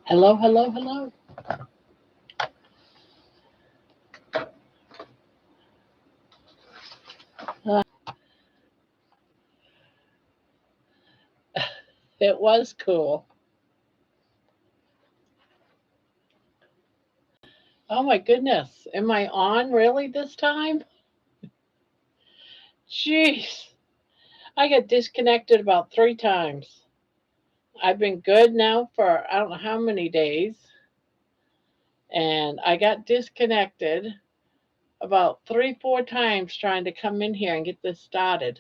Hello, hello, hello. Uh, it was cool. Oh my goodness. Am I on really this time? Jeez. I got disconnected about 3 times. I've been good now for I don't know how many days. And I got disconnected about 3, 4 times trying to come in here and get this started.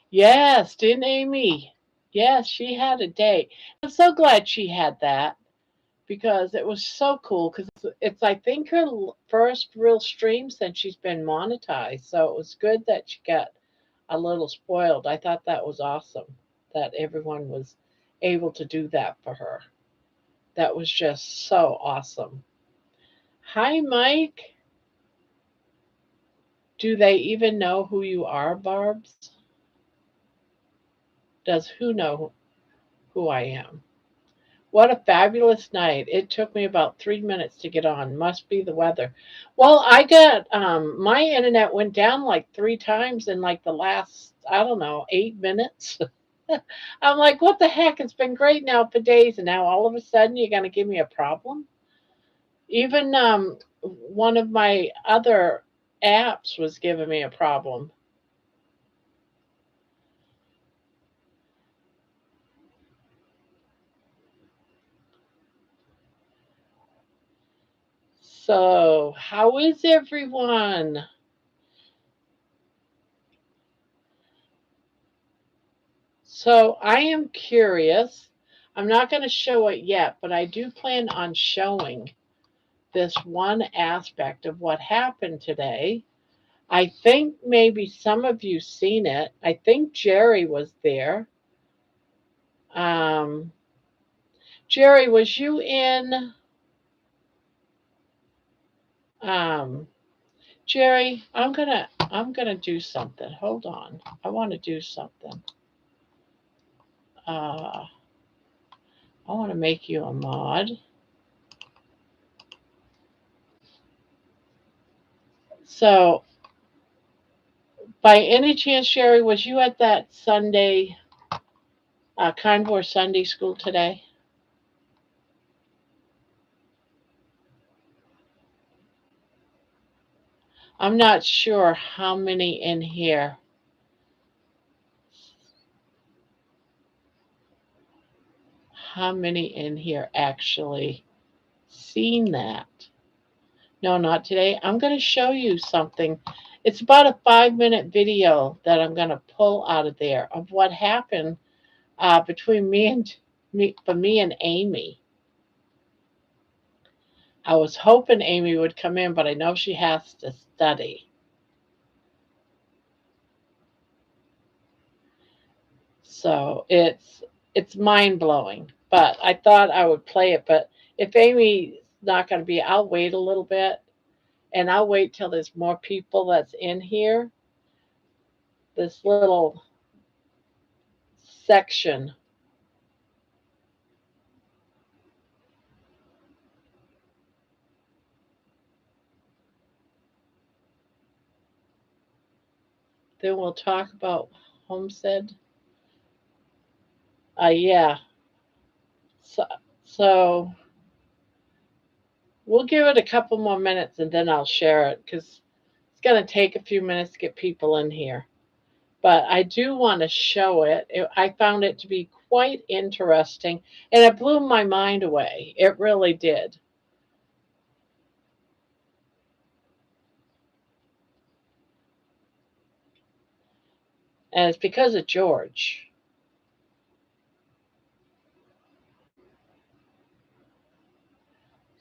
Yes, didn't Amy? Yes, she had a day. I'm so glad she had that because it was so cool because it's I think her first real stream since she's been monetized. So it was good that she got a little spoiled. I thought that was awesome that everyone was able to do that for her. That was just so awesome. Hi, Mike. Do they even know who you are, Barb's? Does who know who I am? What a fabulous night. It took me about 3 minutes to get on. Must be the weather. Well, I got my internet went down like 3 times in like the last, I don't know, 8 minutes. I'm like, what the heck? It's been great now for days, and now all of a sudden you're gonna give me a problem? Even one of my other apps was giving me a problem. So, how is everyone? So, I am curious. I'm not going to show it yet, but I do plan on showing this one aspect of what happened today. I think maybe some of you seen it. I think Jerry was there. Um, Jerry, was you in? Um, Jerry, I'm gonna do something. Hold on. I want to do something. Uh, I want to make you a mod. So, by any chance, Jerry, was you at that Sunday, Carnivore Sunday school today? I'm not sure how many in here. How many in here actually seen that? No, not today. I'm going to show you something. It's about a 5 minute video that I'm going to pull out of there of what happened between me and Amy. I was hoping Amy would come in, but I know she has to study. So it's mind blowing. But I thought I would play it. But if Amy's not going to be, I'll wait a little bit, and I'll wait till there's more people that's in here. This little section. Then we'll talk about homestead. Yeah. So, so we'll give it a couple more minutes and then I'll share it because it's going to take a few minutes to get people in here. But I do want to show it. I found it to be quite interesting and it blew my mind away. It really did. And it's because of George.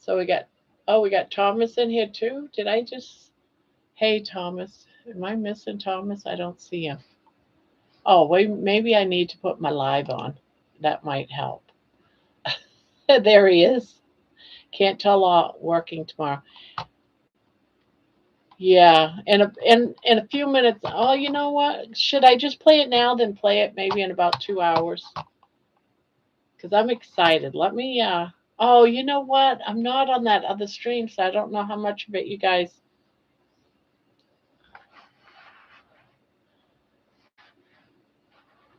So we got Thomas in here too. Did I just, hey, Thomas, am I missing Thomas? I don't see him. Oh, wait, maybe I need to put my live on. That might help. There he is. Can't tell working tomorrow. Yeah, in a few minutes. Oh, you know what? Should I just play it now, then play it maybe in about 2 hours? Because I'm excited. Let me. Oh, you know what? I'm not on that other stream, so I don't know how much of it you guys.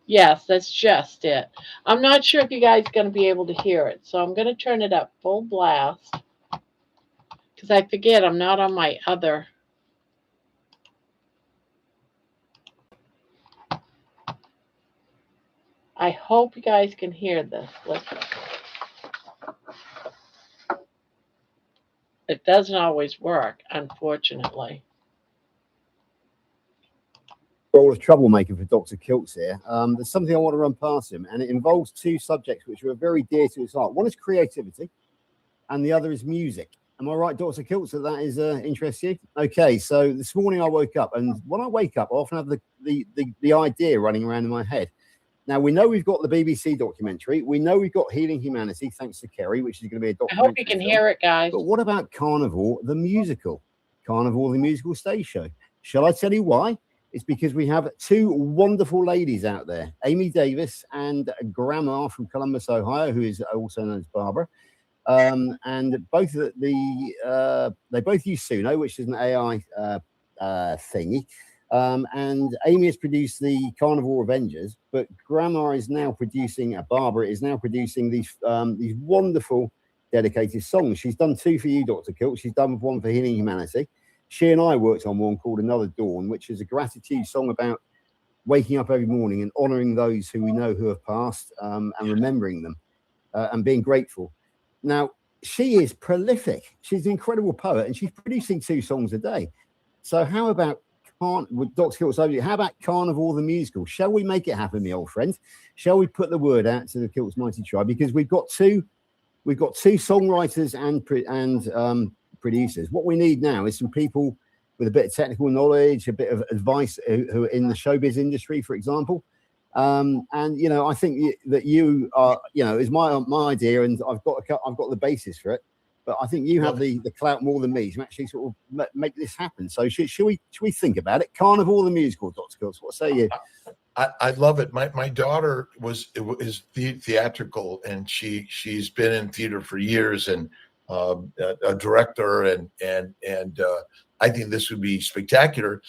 Yes, that's just it. I'm not sure if you guys are going to be able to hear it, so I'm going to turn it up full blast because I forget I'm not on my other. I hope you guys can hear this. Listen, it doesn't always work, unfortunately. Role of troublemaker for Dr. Kiltz here. There's something I want to run past him, and it involves two subjects which are very dear to his heart. One is creativity, and the other is music. Am I right, Dr. Kiltz, that is interests you? Okay, so this morning I woke up, and when I wake up, I often have the idea running around in my head. Now, we know we've got the BBC documentary. We know we've got Healing Humanity, thanks to Kerry, which is going to be a documentary. I hope you can hear it, guys. But what about Carnivore, the musical? Carnivore, the musical stage show. Shall I tell you why? It's because we have two wonderful ladies out there, Amy Davis and Gramma from Columbus, Ohio, who is also known as Barbara. And both they both use Suno, which is an AI thingy. And Amy has produced the Carnivore Avengers, but Grandma is now producing, Barbara is now producing these wonderful dedicated songs. She's done two for you, Dr. Kilt. She's done one for Healing Humanity. She and I worked on one called Another Dawn, which is a gratitude song about waking up every morning and honoring those who we know who have passed, and remembering them and being grateful. Now, she is prolific. She's an incredible poet, and she's producing 2 songs a day. So how about with Dr. Kilt's over, how about Carnivore the musical? Shall we make it happen, my old friend? Shall we put the word out to the Kilt's Mighty Tribe? Because we've got two songwriters and producers. What we need now is some people with a bit of technical knowledge, a bit of advice, who are in the showbiz industry, for example. And I think that you are, is my idea, and I've got the basis for it. But I think you have the clout more than me to actually sort of make this happen. So should we think about it? Carnivore the musical, Dr. Kiltz. What say you? I love it. My daughter is theatrical, and she's been in theater for years, and a director, and I think this would be spectacular.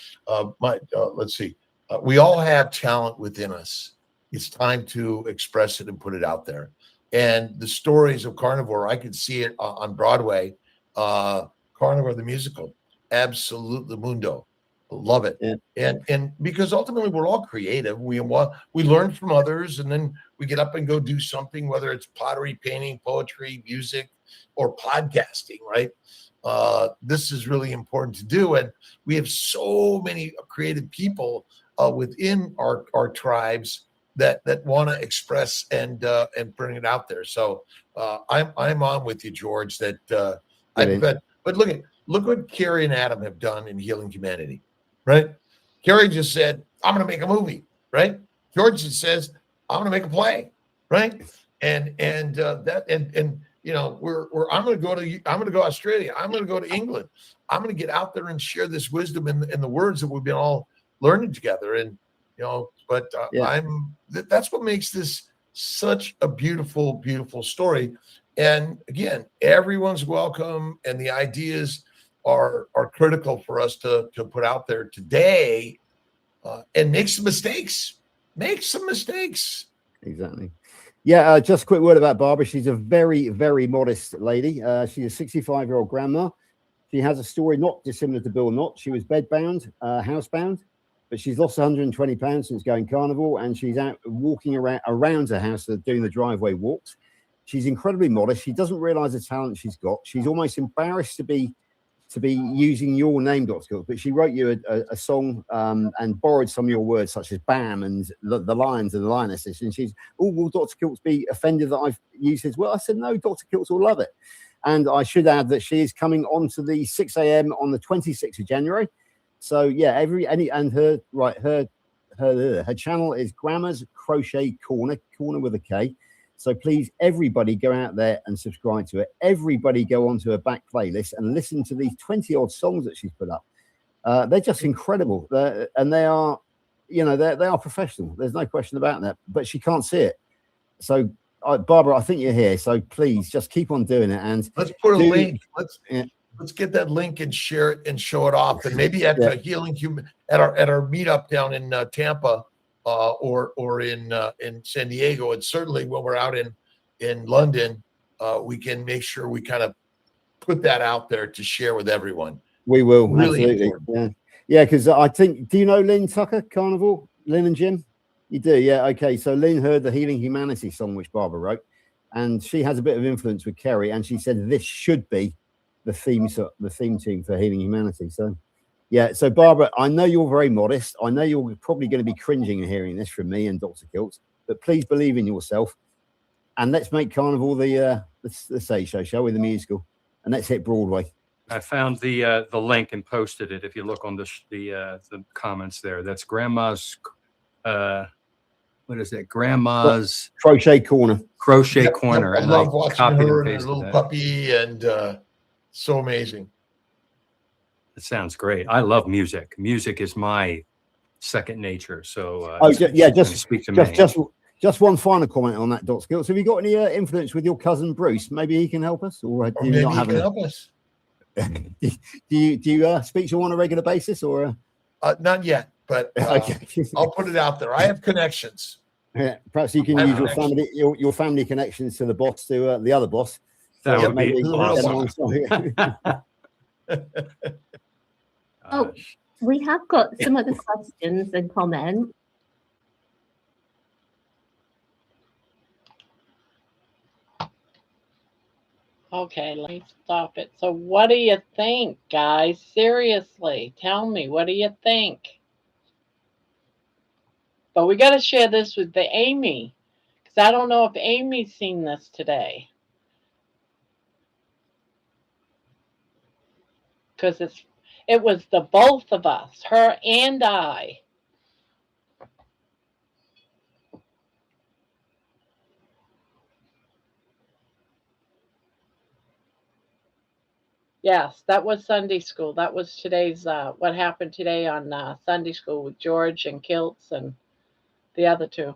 Let's see. We all have talent within us. It's time to express it and put it out there. And the stories of Carnivore, I could see it on Broadway. Carnivore the musical, absolutely mundo, love it. Yeah. And because ultimately we're all creative, we learn from others, and then we get up and go do something, whether it's pottery, painting, poetry, music, or podcasting. Right? This is really important to do, and we have so many creative people within our tribes that want to express and bring it out there. So I'm on with you, George. That but look what Carrie and Adam have done in Healing Humanity, right? Carrie just said, "I'm going to make a movie," right? George just says, "I'm going to make a play," right? And I'm going to go to Australia. I'm going to go to England. I'm going to get out there and share this wisdom in the words that we've been all learning together. And that's what makes this such a beautiful, beautiful story. And again, everyone's welcome, and the ideas are critical for us to put out there today, and make some mistakes. Exactly. Yeah, just a quick word about Barbara. She's a very, very modest lady. She's a 65-year-old grandma. She has a story not dissimilar to Bill Knott. She was bedbound, housebound, but she's lost 120 pounds since going Carnivore, and she's out walking around her house, doing the driveway walks. She's incredibly modest. She doesn't realize the talent she's got. She's almost embarrassed to be using your name, Dr. Kiltz, but she wrote you a song and borrowed some of your words, such as "bam" and the lions and the lionesses. And she's, "Oh, will Dr. Kiltz be offended that I've used his?" Well, I said, "No, Dr. Kiltz will love it." And I should add that she is coming on to the 6 a.m. on the 26th of January. So yeah, her channel is Gramma's Crochet Korner with a K. So please, everybody go out there and subscribe to it. Everybody go onto her back playlist and listen to these 20 odd songs that she's put up. They're just incredible. And they are, they are professional. There's no question about that, but she can't see it. So Barbara, I think you're here, so please just keep on doing it. And let's put a do, link. yeah, Let's get that link and share it and show it off. And maybe at yeah. Healing Human at our meetup down in Tampa or in San Diego, and certainly when we're out in London, we can make sure we kind of put that out there to share with everyone. We will, Really absolutely. important. Yeah, because I think, do you know Lynn Tucker, Carnivore? Lynn and Jim? You do, yeah. Okay, so Lynn heard the Healing Humanity song which Barbara wrote, and she has a bit of influence with Kerry, and she said this should be the theme tune for Healing Humanity. So yeah, so Barbara, I know you're very modest. I know you're probably going to be cringing and hearing this from me and Dr. Kilt, but please believe in yourself, and let's make Carnival the stage show, shall we? The musical, and let's hit Broadway. I found the link and posted it. If you look on the comments there, that's Grandma's. What is it? Grandma's Crochet Corner. Crochet Corner. I and love watching copied her and and her pasted little that. puppy, and so amazing. It sounds great. I love music. Music is my second nature. So speak to me. Just one final comment on that, Dr. Skills. Have you got any influence with your cousin Bruce? Maybe he can help us, or do you maybe not he have can any? help us. do you speak to him on a regular basis, or not yet, but okay. I'll put it out there. I have connections. Yeah, perhaps you can use your family connections to the boss, to the other boss. That would be awesome. We have got some other questions and comments. Okay, let me stop it. So what do you think, guys? Seriously, tell me, what do you think? But we got to share this with the Amy, because I don't know if Amy's seen this today. Because it was the both of us, her and I. Yes, that was Sunday school. That was today's, what happened today on Sunday school with George and Kilts and the other two.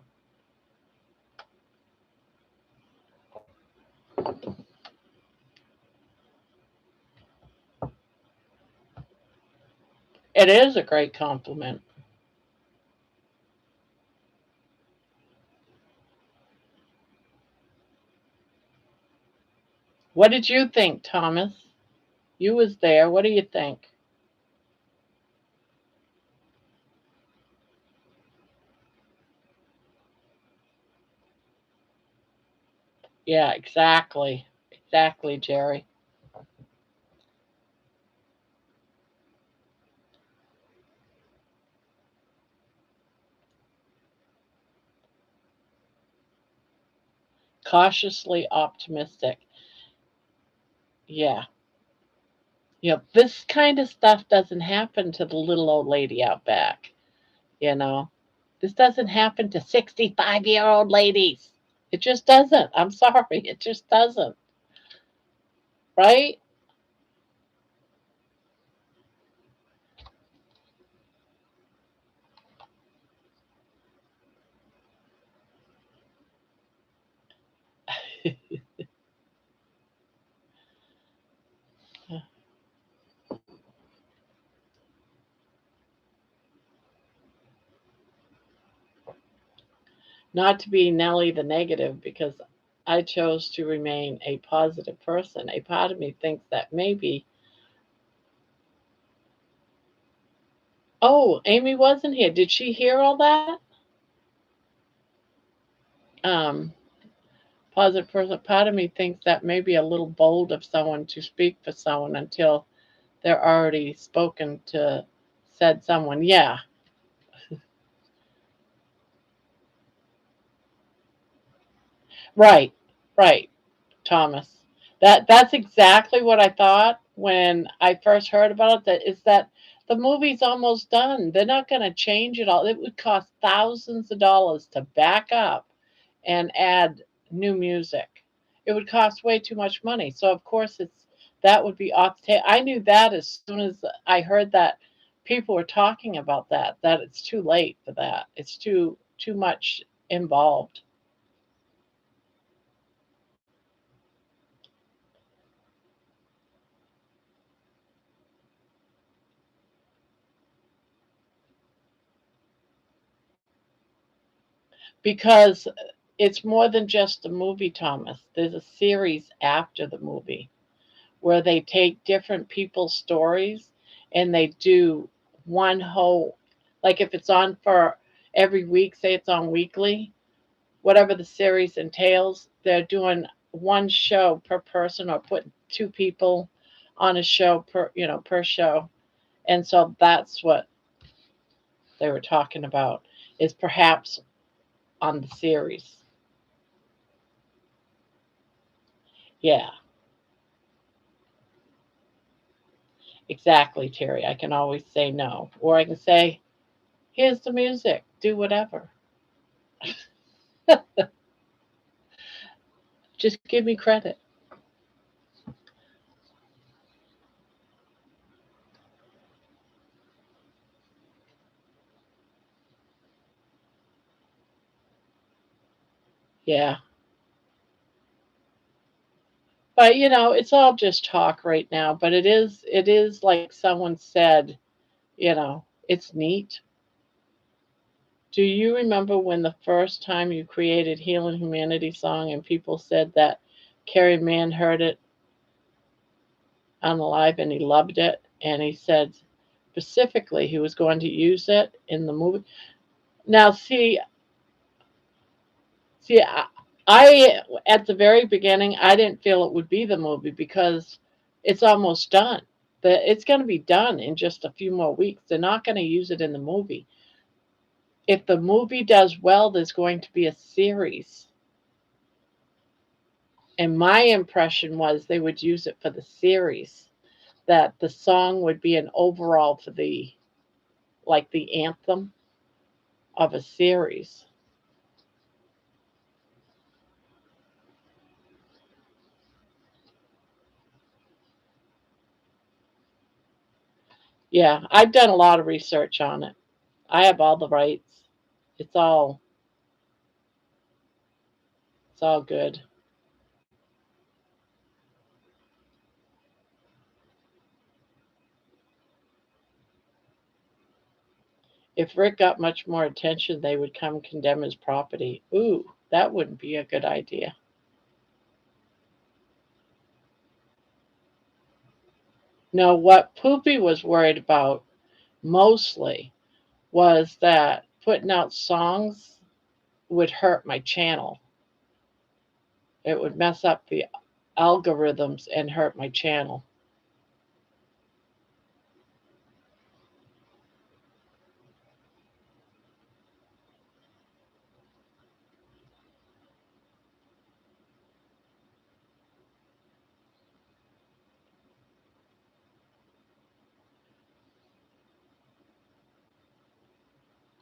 It is a great compliment. What did you think, Thomas? You was there. What do you think? Yeah, exactly. Exactly, Jerry. Cautiously optimistic. Yeah. You know, this kind of stuff doesn't happen to the little old lady out back. You know, this doesn't happen to 65-year-old ladies. It just doesn't. I'm sorry. It just doesn't. Right? Not to be Nelly the negative, because I chose to remain a positive person. A part of me thinks that maybe. Oh, Amy wasn't here. Did she hear all that? Positive person. Part of me thinks that may be a little bold of someone to speak for someone until they're already spoken to said someone. Yeah. Right. Right. Thomas. That's exactly what I thought when I first heard about it. That is that the movie's almost done. They're not going to change it all. It would cost thousands of dollars to back up and add new music. It would cost way too much money. So of course that would be off the table. I knew that as soon as I heard that people were talking about that it's too late for that. It's too much involved. because it's more than just the movie, Thomas. There's a series after the movie where they take different people's stories and they do one whole, like if it's on for every week, say it's on weekly, whatever the series entails, they're doing one show per person or putting two people on a show per show. And so that's what they were talking about, is perhaps on the series. Yeah, exactly, Terry. I can always say no. Or I can say, here's the music, do whatever. Just give me credit. Yeah. But it's all just talk right now. But it is like someone said, it's neat. Do you remember when the first time you created Healing Humanity song and people said that Carrie Mann heard it on the live and he loved it and he said specifically he was going to use it in the movie? Now see, I at the very beginning I didn't feel it would be the movie because it's almost done. It's going to be done in just a few more weeks. They're not going to use it in the movie. If the movie does well, there's going to be a series. And my impression was they would use it for the series, that the song would be an overall for the anthem of a series. Yeah, I've done a lot of research on it. I have all the rights. It's all it's all good. If Rick got much more attention, they would come condemn his property. Ooh, that wouldn't be a good idea. No, what Poopy was worried about mostly was that putting out songs would hurt my channel. It would mess up the algorithms and hurt my channel.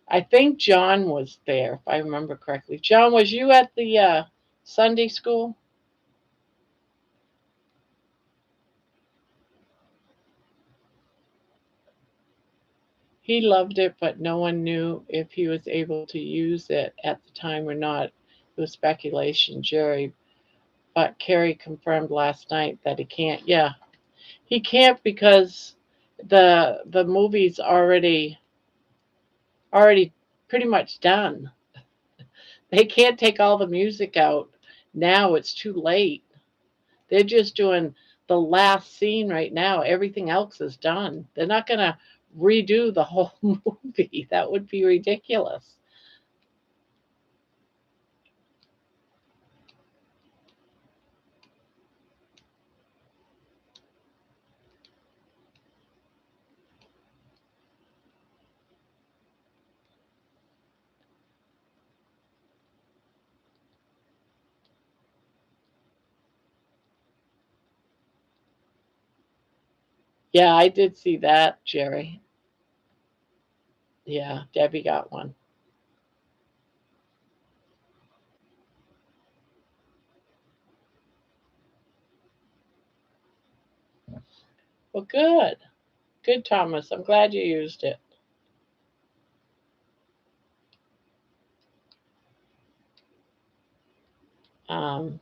I think John was there, if I remember correctly. John, was you at the Sunday school? He loved it, but no one knew if he was able to use it at the time or not. It was speculation, Jerry. But Carrie confirmed last night that he can't. Yeah, he can't because the movie's already pretty much done. They can't take all the music out now. It's too late. They're just doing the last scene right now. Everything else is done. They're not going to redo the whole movie. That would be ridiculous. Yeah, I did see that, Jerry. Yeah, Debbie got one. Well, good. Good, Thomas. I'm glad you used it. Um,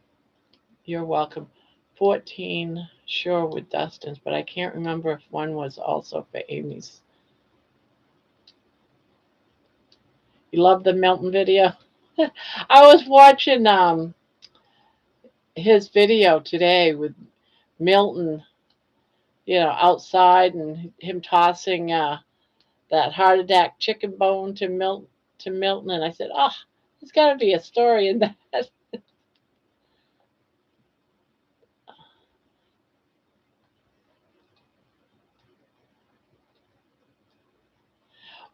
you're welcome. 14, sure, with Dustin's, but I can't remember if one was also for Amy's. You love the Melton video? I was watching his video today with Milton, outside and him tossing that heart attack chicken bone to Milton, and I said, "Oh, there's got to be a story in that."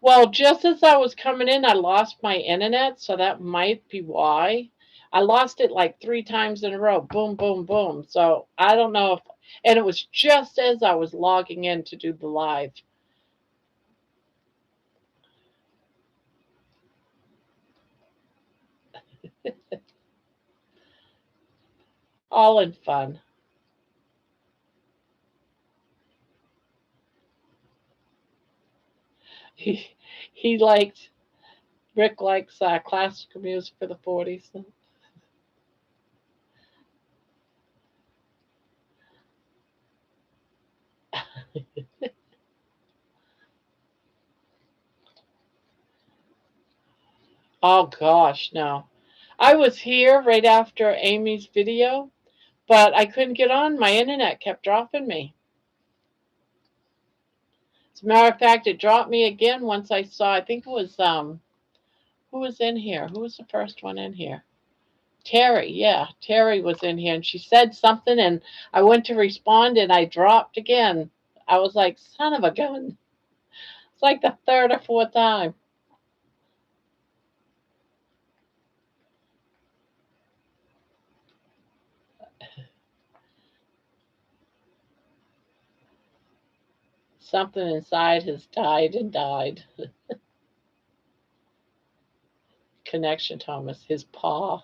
Well, just as I was coming in, I lost my internet, so that might be why. I lost it like 3 times in a row. Boom, boom, boom. So I don't know if, and it was just as I was logging in to do the live. All in fun. He he likes Rick likes classical music for the 40s. Oh gosh, no. I was here right after Amy's video, but I couldn't get on. My internet kept dropping me. As a matter of fact, it dropped me again once I saw, I think it was who was in here? Who was the first one in here? Terry, yeah, Terry was in here and she said something and I went to respond and I dropped again. I was like, son of a gun. It's like the third or fourth time. Something inside has died and died. Connection, Thomas, his paw.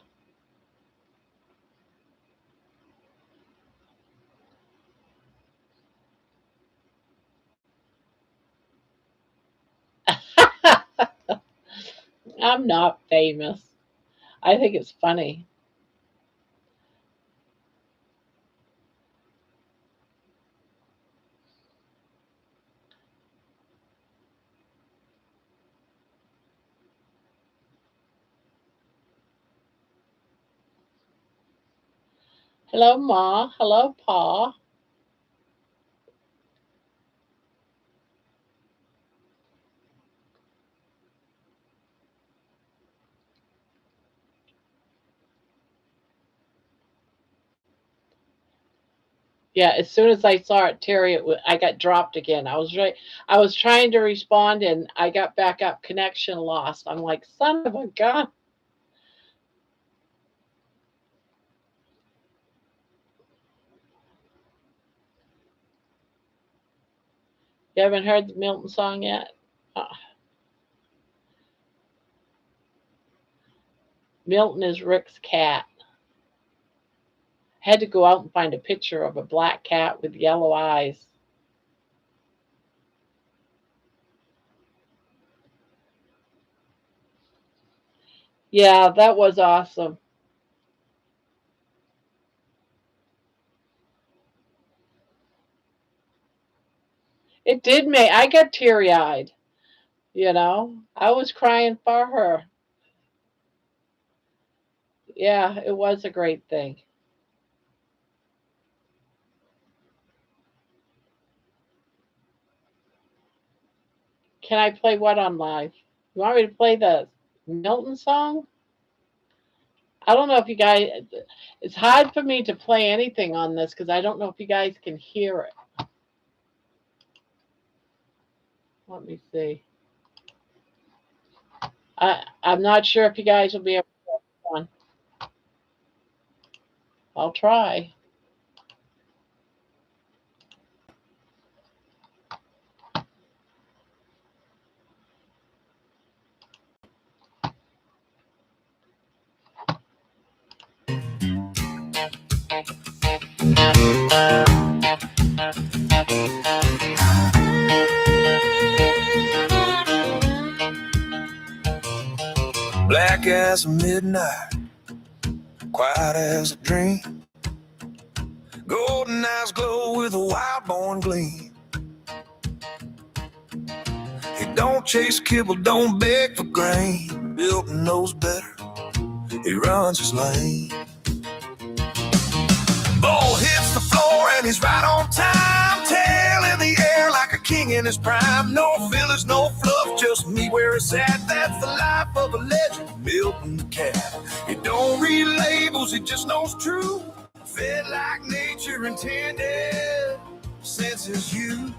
I'm not famous. I think it's funny. Hello, Ma. Hello, Pa. Yeah, as soon as I saw it, Terry, I got dropped again. I was trying to respond, and I got back up. Connection lost. I'm like, son of a gun. You haven't heard the Milton song yet? Milton is Rick's cat. Had to go out and find a picture of a black cat with yellow eyes. Yeah, that was awesome. It did make, I got teary eyed, I was crying for her. Yeah, it was a great thing. Can I play what on live? You want me to play the Milton song? I don't know if you guys, it's hard for me to play anything on this because I don't know if you guys can hear it. Let me see. I'm not sure if you guys will be able to hear one. I'll try. Black as midnight, quiet as a dream. Golden eyes glow with a wild-born gleam. He don't chase kibble, don't beg for grain. Milton knows better. he runs his lane. Ball hits the floor and he's right on time. Tail in the air like a king in his prime. No fillers, no fluff, just me where it's at. That's the life of a legend, Milton the cat. He don't read labels, he just knows truth. Fed like nature intended since his youth.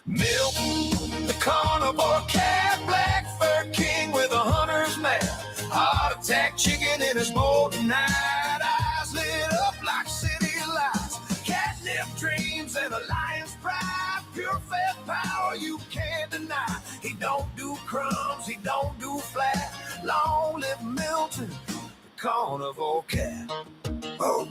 Milton, the carnivore cat, black fur king with a hunter's map. Heart attack chicken in his molten night. Eyes lit up like city lights. Catnip dreams and a lion's pride. Pure fed power you can't deny. He don't do crumbs, he don't do flat. Long live Milton, the carnivore cat. Oh.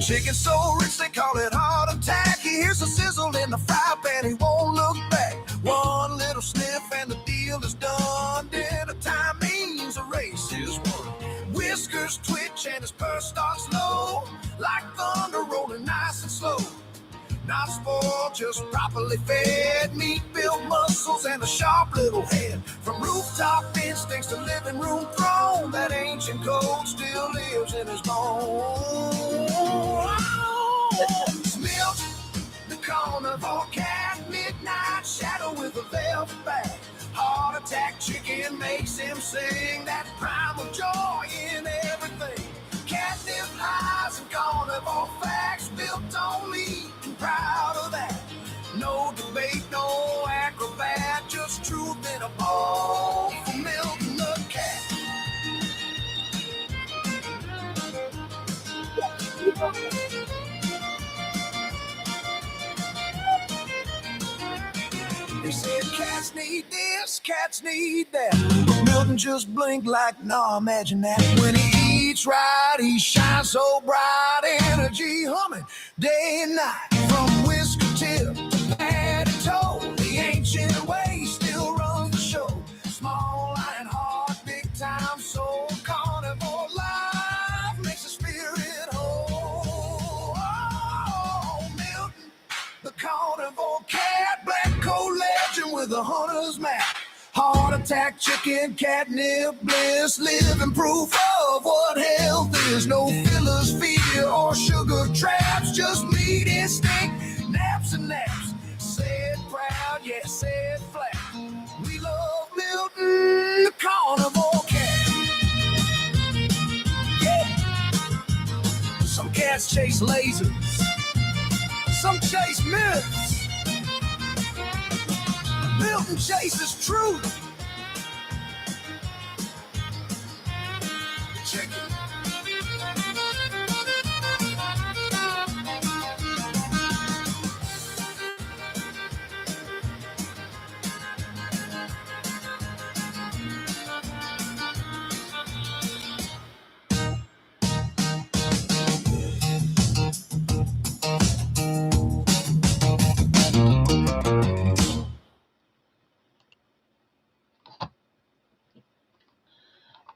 Chicken so rich they call it heart attack. He hears the sizzle in the fry pan, he won't look back. One little sniff and the deal is done. Dinner time means a race is won. Whiskers twitch and his purse starts low, like thunder rolling nice and slow. Not spoiled, just properly fed. Meat built muscles and a sharp little head. From rooftop instincts to living room throne, that ancient code still lives in his bones. Milk, the carnivore cat, midnight shadow with a velvet back. Heart attack chicken makes him sing that primal joy in everything. Catnip lies and carnivore facts built on me. Proud of that. No debate, no acrobat, just truth in a bowl for Milton the cat. They said cats need this, cats need that. But Milton just blinked like, nah, imagine that. When he eats right, he shines so bright. Energy humming day and night. From whisker tip to patty toe, the ancient way still runs the show. Small lion heart, big time soul. Carnivore life makes the spirit whole. Oh, Milton, the carnivore cat, black coat legend with a hunter's map. Heart attack, chicken, catnip, bliss, living proof of what health is. No fillers, fear, or sugar traps, just meat instinct, naps and naps. Say it proud, yeah, say it flat. We love Milton, the carnivore cat. Yeah. Some cats chase lasers, some chase myths. Milton chases truth. Chicken.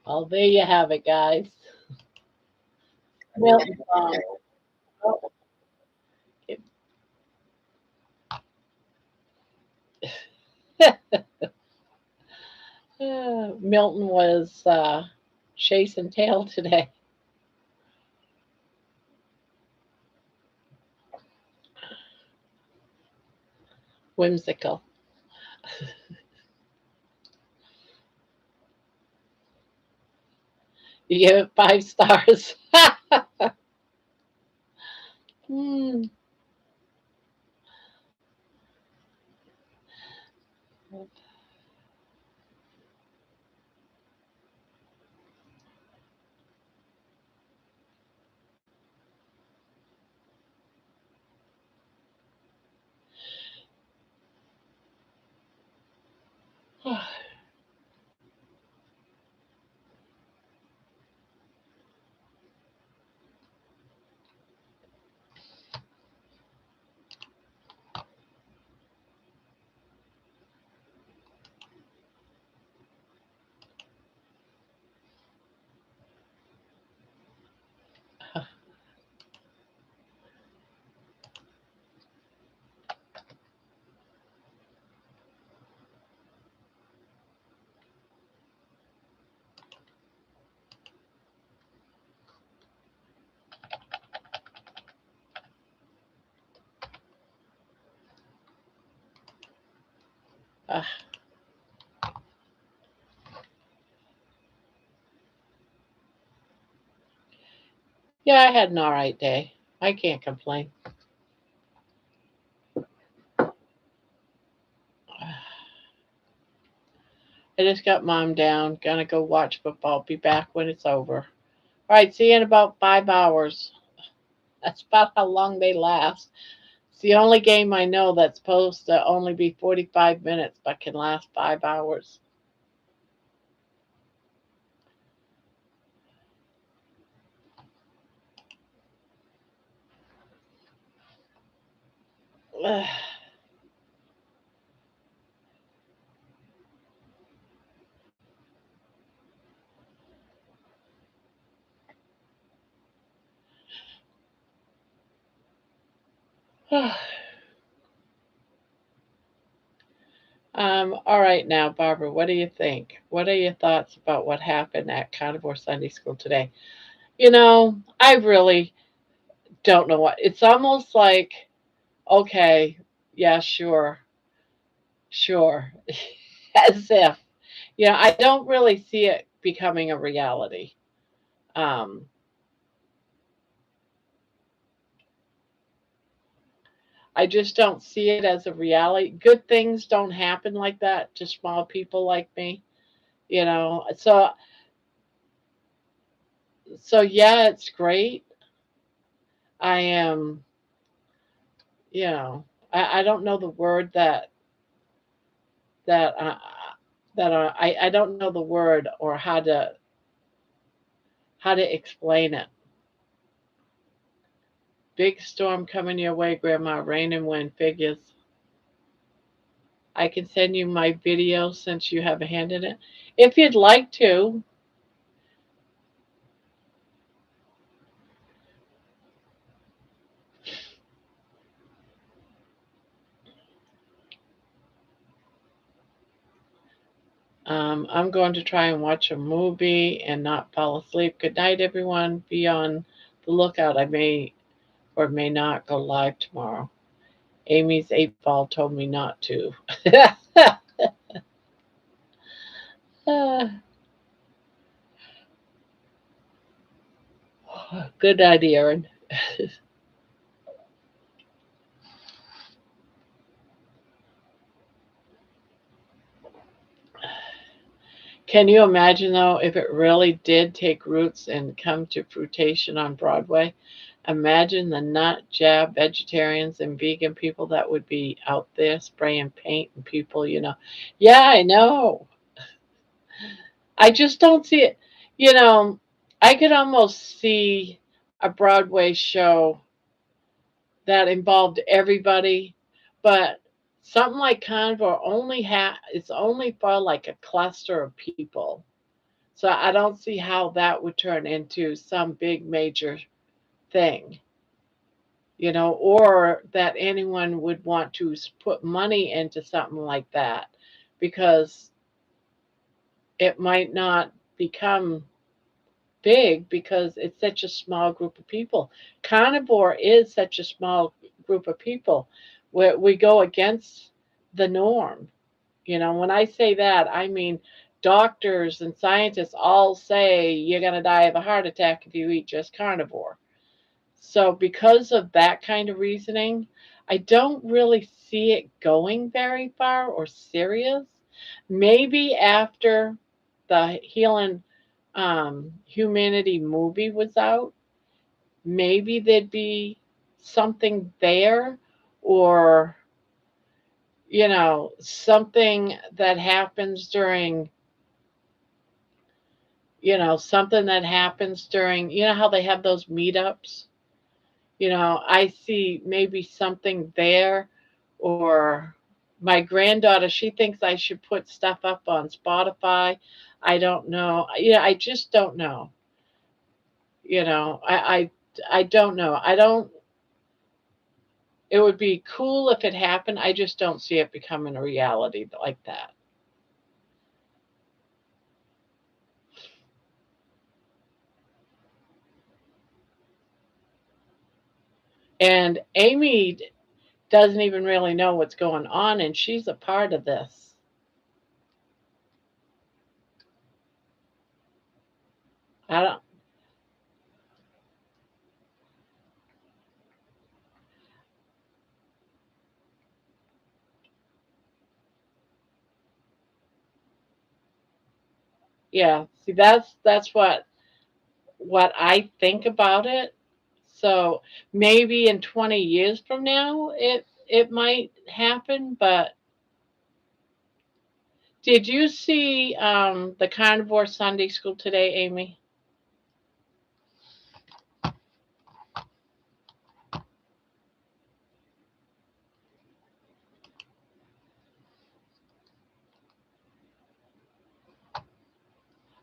Well, there you have it, guys. Milton song. Oh, Milton was chasing tail today. Whimsical. You give it 5 stars. Hmm. Uh, yeah, I had an all right day. I can't complain. I just got mom down. Gonna go watch football. Be back when it's over. All right, see you in about 5 hours. That's about how long they last. It's the only game I know that's supposed to only be 45 minutes but can last 5 hours. All right now, Barbara, what do you think? What are your thoughts about what happened at Carnivore Sunday School today? I really don't know what. It's almost like, okay, yeah, sure, sure. As if, I don't really see it becoming a reality. Um, I just don't see it as a reality. Good things don't happen like that to small people like me, you know. So yeah, it's great. I am, I don't know the word that I don't know the word or how to explain it. Big storm coming your way, Grandma. Rain and wind figures. I can send you my video since you have a hand in it. If you'd like to. I'm going to try and watch a movie and not fall asleep. Good night, everyone. Be on the lookout. I may or may not go live tomorrow. Amy's 8 ball told me not to. Good night, Aaron. Can you imagine, though, if it really did take roots and come to fruition on Broadway? Imagine the nut jab vegetarians and vegan people that would be out there spraying paint and people. Yeah, I know. I just don't see it. You know, I could almost see a Broadway show that involved everybody, but something like Carnivore it's only for like a cluster of people. So I don't see how that would turn into some big major thing, or that anyone would want to put money into something like that because it might not become big because it's such a small group of people. Carnivore is such a small group of people where we go against the norm. When I say that, I mean doctors and scientists all say you're going to die of a heart attack if you eat just carnivore. So, because of that kind of reasoning, I don't really see it going very far or serious. Maybe after the Healing Humanity movie was out, maybe there'd be something there, or something that happens during something that happens during how they have those meetups. I see maybe something there, or my granddaughter, she thinks I should put stuff up on Spotify. I don't know. I just don't know. I don't know. I don't It would be cool if it happened. I just don't see it becoming a reality like that. And Amy doesn't even really know what's going on, and she's a part of this. I don't. Yeah. See, that's what I think about it. So maybe in 20 years from now, it might happen. But did you see the Carnivore Sunday School today, Amy?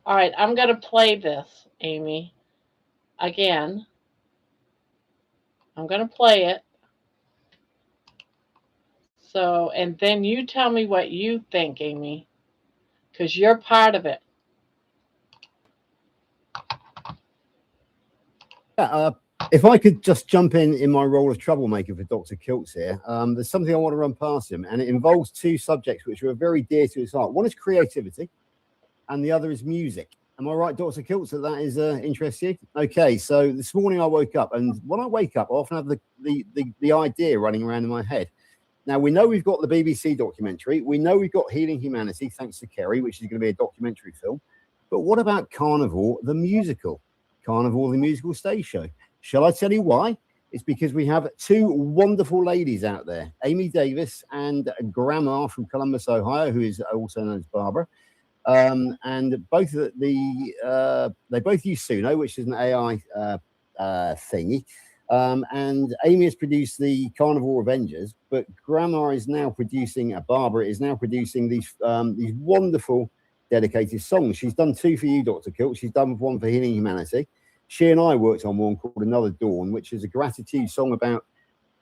All right, I'm gonna play this, Amy. Again, I'm gonna play it. So, and then you tell me what you think, Amy, because you're part of it. Yeah, if I could just jump in my role of troublemaker for Dr. Kiltz here, there's something I want to run past him, and it involves two subjects which are very dear to his heart. One is creativity, and the other is music. Am I right, Dr. Kiltz, that is interests you? Okay, so this morning I woke up, and when I wake up, I often have the idea running around in my head. Now, we know we've got the BBC documentary. We know we've got Healing Humanity, thanks to Kerry, which is going to be a documentary film. But what about Carnivore, the musical? Carnivore, the musical stage show. Shall I tell you why? It's because we have two wonderful ladies out there, Amy Davis and Gramma from Columbus, Ohio, who is also known as Barbara. And both they both use Suno, which is an AI thingy. And Amy has produced the Carnivore Avengers, but Gramma is now producing, Barbara is now producing these wonderful dedicated songs. She's done two for you, Dr. Kilt. She's done one for Healing Humanity. She and I worked on one called Another Dawn, which is a gratitude song about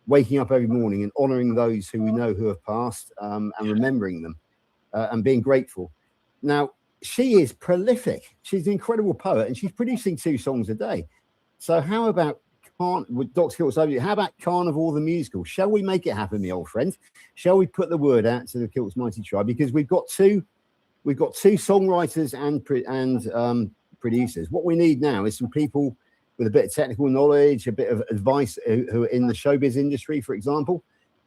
waking up every morning and honoring those who we know who have passed, and remembering them and being grateful. Now, she is prolific. She's an incredible poet, and she's producing 2 songs a day. So how about with Dr. Kiltz, how about Carnivore the musical? Shall we make it happen, my old friend? Shall we put the word out to the Kiltz Mighty Tribe? Because we've got two songwriters and producers. What we need now is some people with a bit of technical knowledge, a bit of advice, who are in the showbiz industry, for example.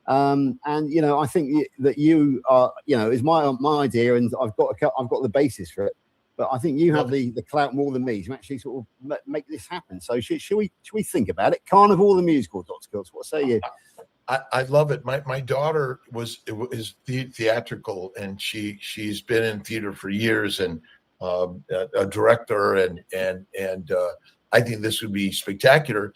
And you know, I think that you are, you know, is my idea, and I've got the basis for it. But I think you have the clout more than me to actually sort of make this happen. So should we think about it? Carnivore the musical, Dr. Kiltz. What say you? I love it. My daughter is theatrical, and she's been in theater for years, and a director, and I think this would be spectacular.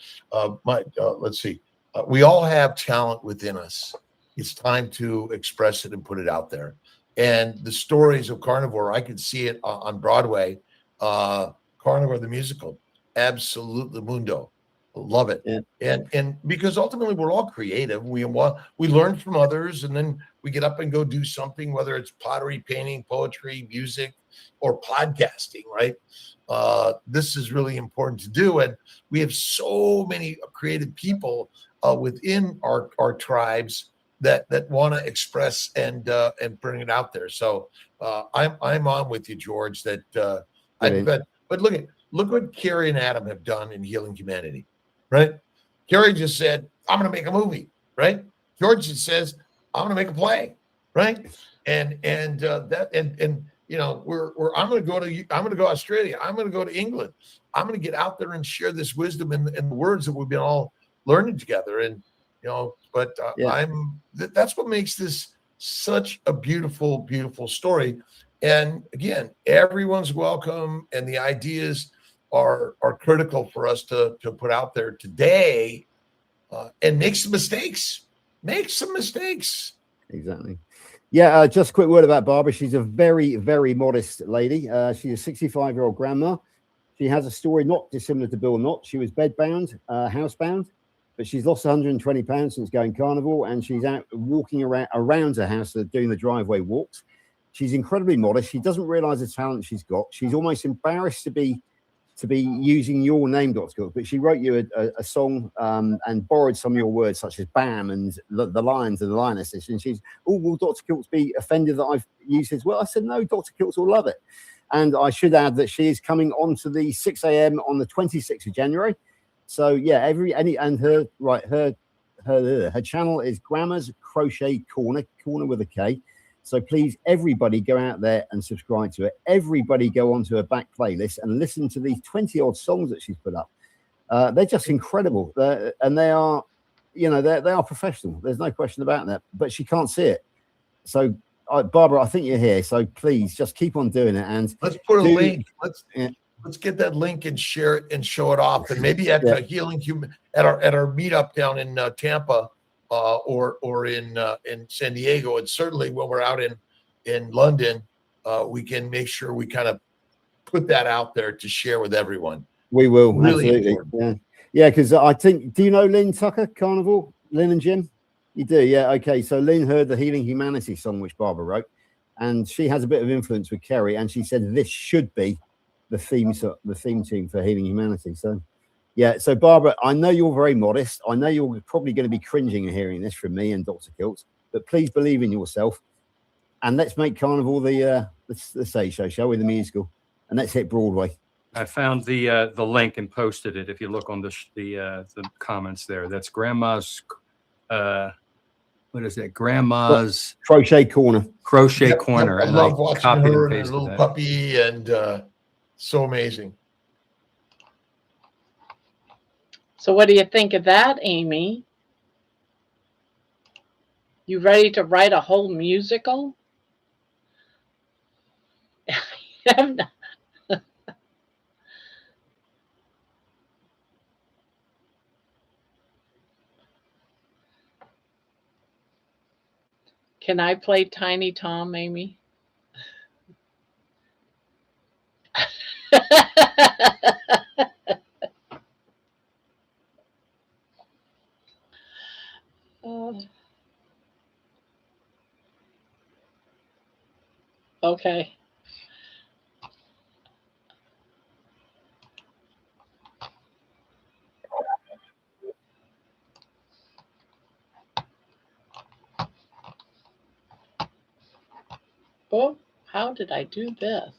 Let's see. We all have talent within us. It's time to express it and put it out there. And the stories of Carnivore, I could see it on Broadway. Carnivore the musical, absolutely mundo, love it. Yeah. And because ultimately we're all creative. We learn from others, and then we get up and go do something, whether it's pottery, painting, poetry, music, or podcasting. Right? This is really important to do, and we have so many creative people within our tribes that want to express and bring it out there. So I'm on with you, George. But look what Carrie and Adam have done in Healing Humanity, right? Carrie just said, "I'm going to make a movie," right? George just says, "I'm going to make a play," right? And you know, I'm going to go to Australia. I'm going to go to England. I'm going to get out there and share this wisdom and the words that we've been all learning together. And you know, but that's what makes this such a beautiful, beautiful story. And again, everyone's welcome, and the ideas are critical for us to put out there today, and make some mistakes. Exactly. Yeah, just a quick word about Barbara. She's a very, very modest lady. She's a 65-year-old grandma. She has a story not dissimilar to Bill Knott. She was bedbound, housebound, but she's lost 120 pounds since going Carnivore, and she's out walking around her house, doing the driveway walks. She's incredibly modest. She doesn't realize the talent she's got. She's almost embarrassed to be using your name, Dr. Kiltz, but she wrote you a song and borrowed some of your words, such as "bam" and the lions and the lionesses. And she's, "Oh, will Dr. Kiltz be offended that I've used his?" Well, I said, "No, Dr. Kiltz will love it." And I should add that she is coming on to the 6 a.m. on the 26th of January. So yeah, her channel is Gramma's Crochet Corner with a K. So please, everybody go out there and subscribe to it. Everybody go onto her back playlist and listen to these 20-odd songs that she's put up. They're just incredible. And they are, you know, they are professional. There's no question about that. But she can't see it. So, Barbara, I think you're here. So please just keep on doing it. And let's put a link. Let's get that link and share it and show it off. And maybe at the Healing Human at our meetup down in Tampa. Or in San Diego, and certainly when we're out in London, we can make sure we kind of put that out there to share with everyone. We will, really absolutely. Important. Yeah, because I think, do you know Lynn Tucker, Carnivore? Lynn and Jim? You do, yeah. Okay, so Lynn heard the Healing Humanity song which Barbara wrote, and she has a bit of influence with Kerry, and she said this should be the theme tune for Healing Humanity. So. Yeah, so Barbara, I know you're very modest. I know you're probably going to be cringing and hearing this from me and Dr. Kilt, but please believe in yourself. And let's make Carnival the stage show, shall we? The musical, and let's hit Broadway. I found the link and posted it. If you look on the comments there, that's Grandma's. What is it? Grandma's Crochet Corner. Crochet Corner. I love watching her and her little that. puppy, and so amazing. So what do you think of that, Amy? You ready to write a whole musical? Can I play Tiny Tom, Amy? Okay. Oh, how did I do this?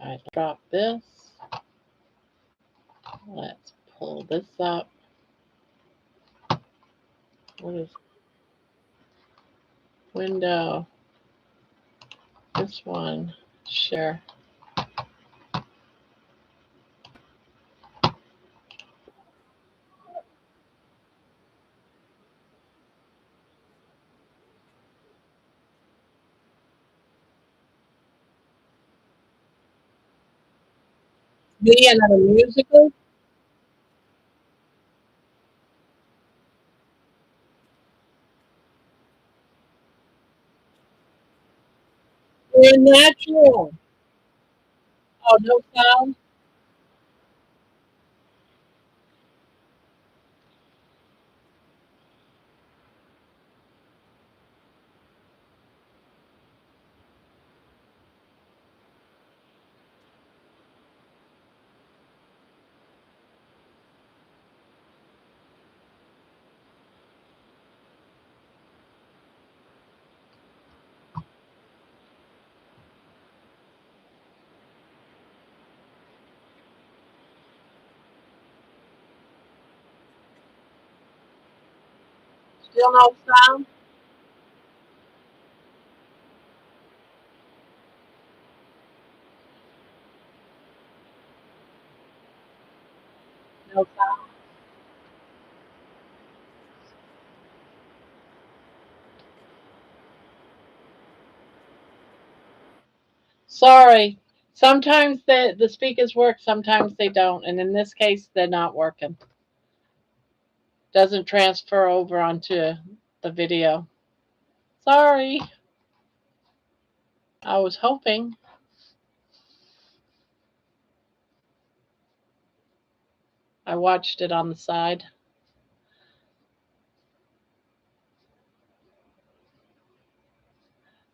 I drop this. Let's pull this up. What is window? This one, share. Me and a musical? We're natural. Oh, no sound? Still no sound? No sound. Sorry. Sometimes the speakers work, sometimes they don't. And in this case, they're not working. Doesn't transfer over onto the video. Sorry. I was hoping. I watched it on the side.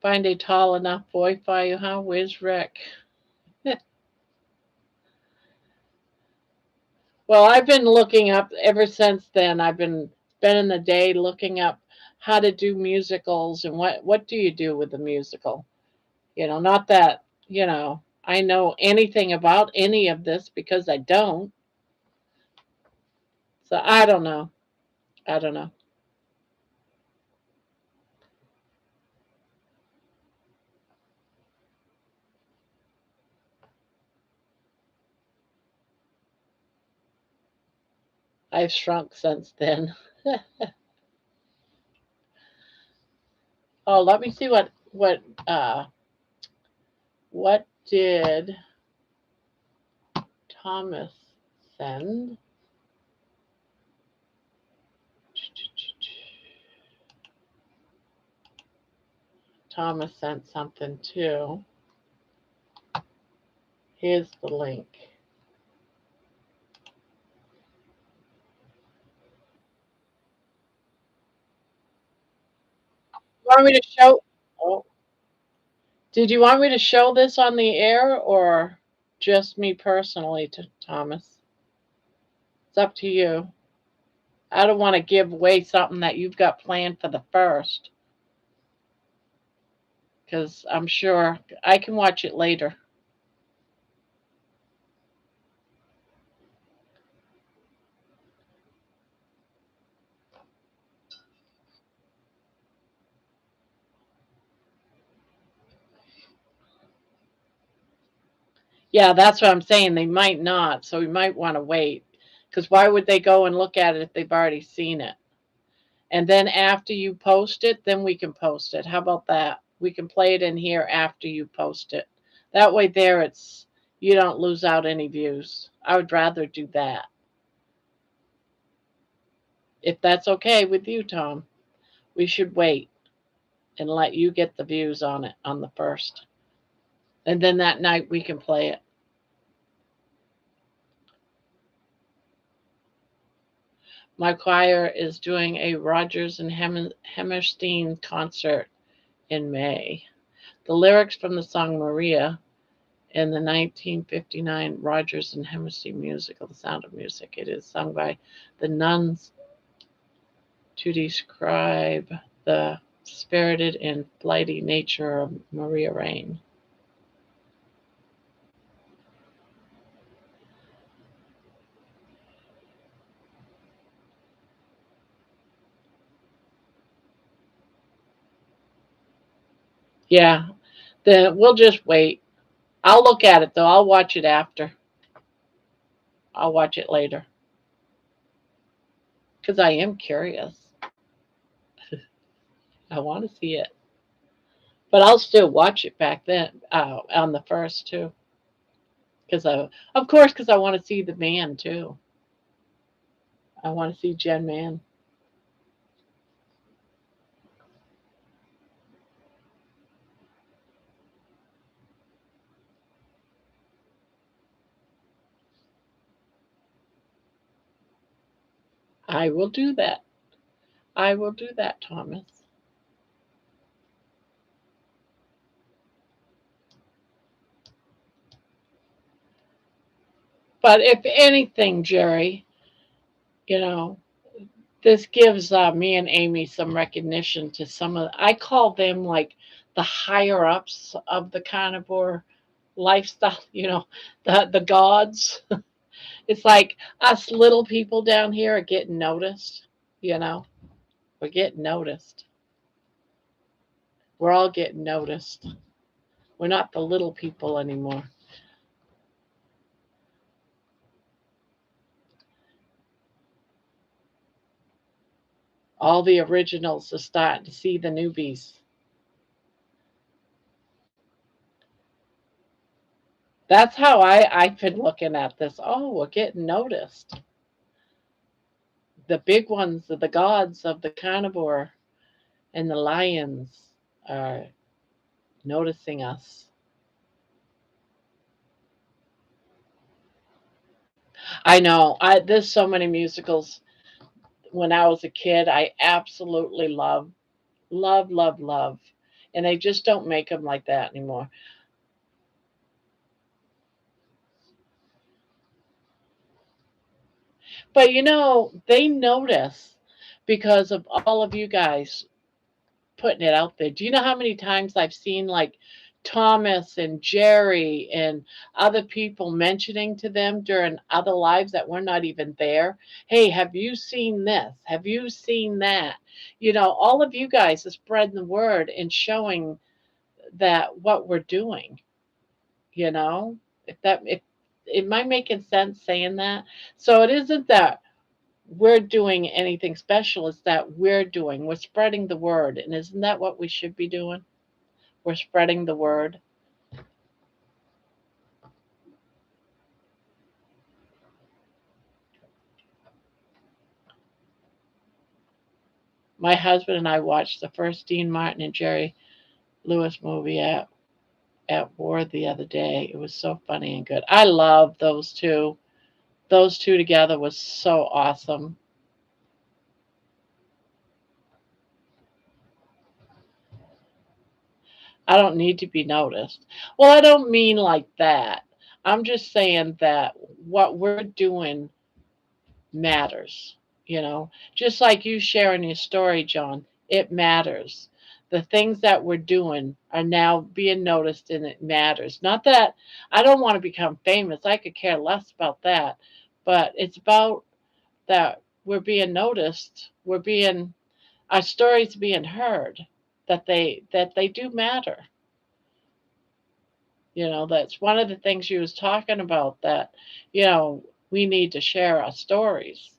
Find a tall enough boy for you, huh? Where's Rick? Well, I've been looking up ever since then. I've been spending the day looking up how to do musicals and what do you do with a musical. Not that, I know anything about any of this because I don't. So I don't know. I don't know. I've shrunk since then. Oh, let me see what did Thomas send? Thomas sent something too. Here's the link. You want me to show? Oh, did you want me to show this on the air or just me personally to Thomas? It's up to you. I don't want to give away something that you've got planned for the first because I'm sure I can watch it later. Yeah, that's what I'm saying. They might not, so we might want to wait. Because why would they go and look at it if they've already seen it? And then after you post it, then we can post it. How about that? We can play it in here after you post it. That way there you don't lose out any views. I would rather do that. If that's okay with you, Tom, we should wait and let you get the views on it on the first. And then that night we can play it. My choir is doing a Rodgers and Hammerstein concert in May. The lyrics from the song Maria in the 1959 Rodgers and Hammerstein musical, The Sound of Music. It is sung by the nuns to describe the spirited and flighty nature of Maria Rain. Yeah, then we'll just wait. I'll look at it though. I'll watch it after. I'll watch it later because I am curious. I want to see it, but I'll still watch it back then on the first too. Because of course, because I want to see the man too. I want to see Jen Man. I will do that. I will do that, Thomas. But if anything, Jerry, you know, this gives me and Amy some recognition to some of. I call them like the higher ups of the carnivore lifestyle. The gods. It's like us little people down here are getting noticed. You know, we're getting noticed. We're all getting noticed. We're not the little people anymore. All the originals are starting to see the newbies. That's how I've been looking at this. Oh, we're getting noticed. The big ones, the gods of the carnivore and the lions are noticing us. I know. There's so many musicals. When I was a kid, I absolutely love, and they just don't make them like that anymore. But they notice because of all of you guys putting it out there. Do you know how many times I've seen like Thomas and Jerry and other people mentioning to them during other lives that were not even there. Hey, have you seen this? Have you seen that? All of you guys are spreading the word and showing that what we're doing, you know, if am I making sense saying that? So it isn't that we're doing anything special, it's that we're spreading the word. And isn't that what we should be doing? We're spreading the word. My husband and I watched the first Dean Martin and Jerry Lewis movie at War the other day. It was so funny and good. I love those two. Those two together was so awesome. I don't need to be noticed. Well, I don't mean like that. I'm just saying that what we're doing matters, just like you sharing your story, John, it matters. The things that we're doing are now being noticed and it matters. Not that I don't want to become famous, I could care less about that, but it's about that we're being noticed, our stories being heard, that they do matter. That's one of the things you was talking about, that we need to share our stories.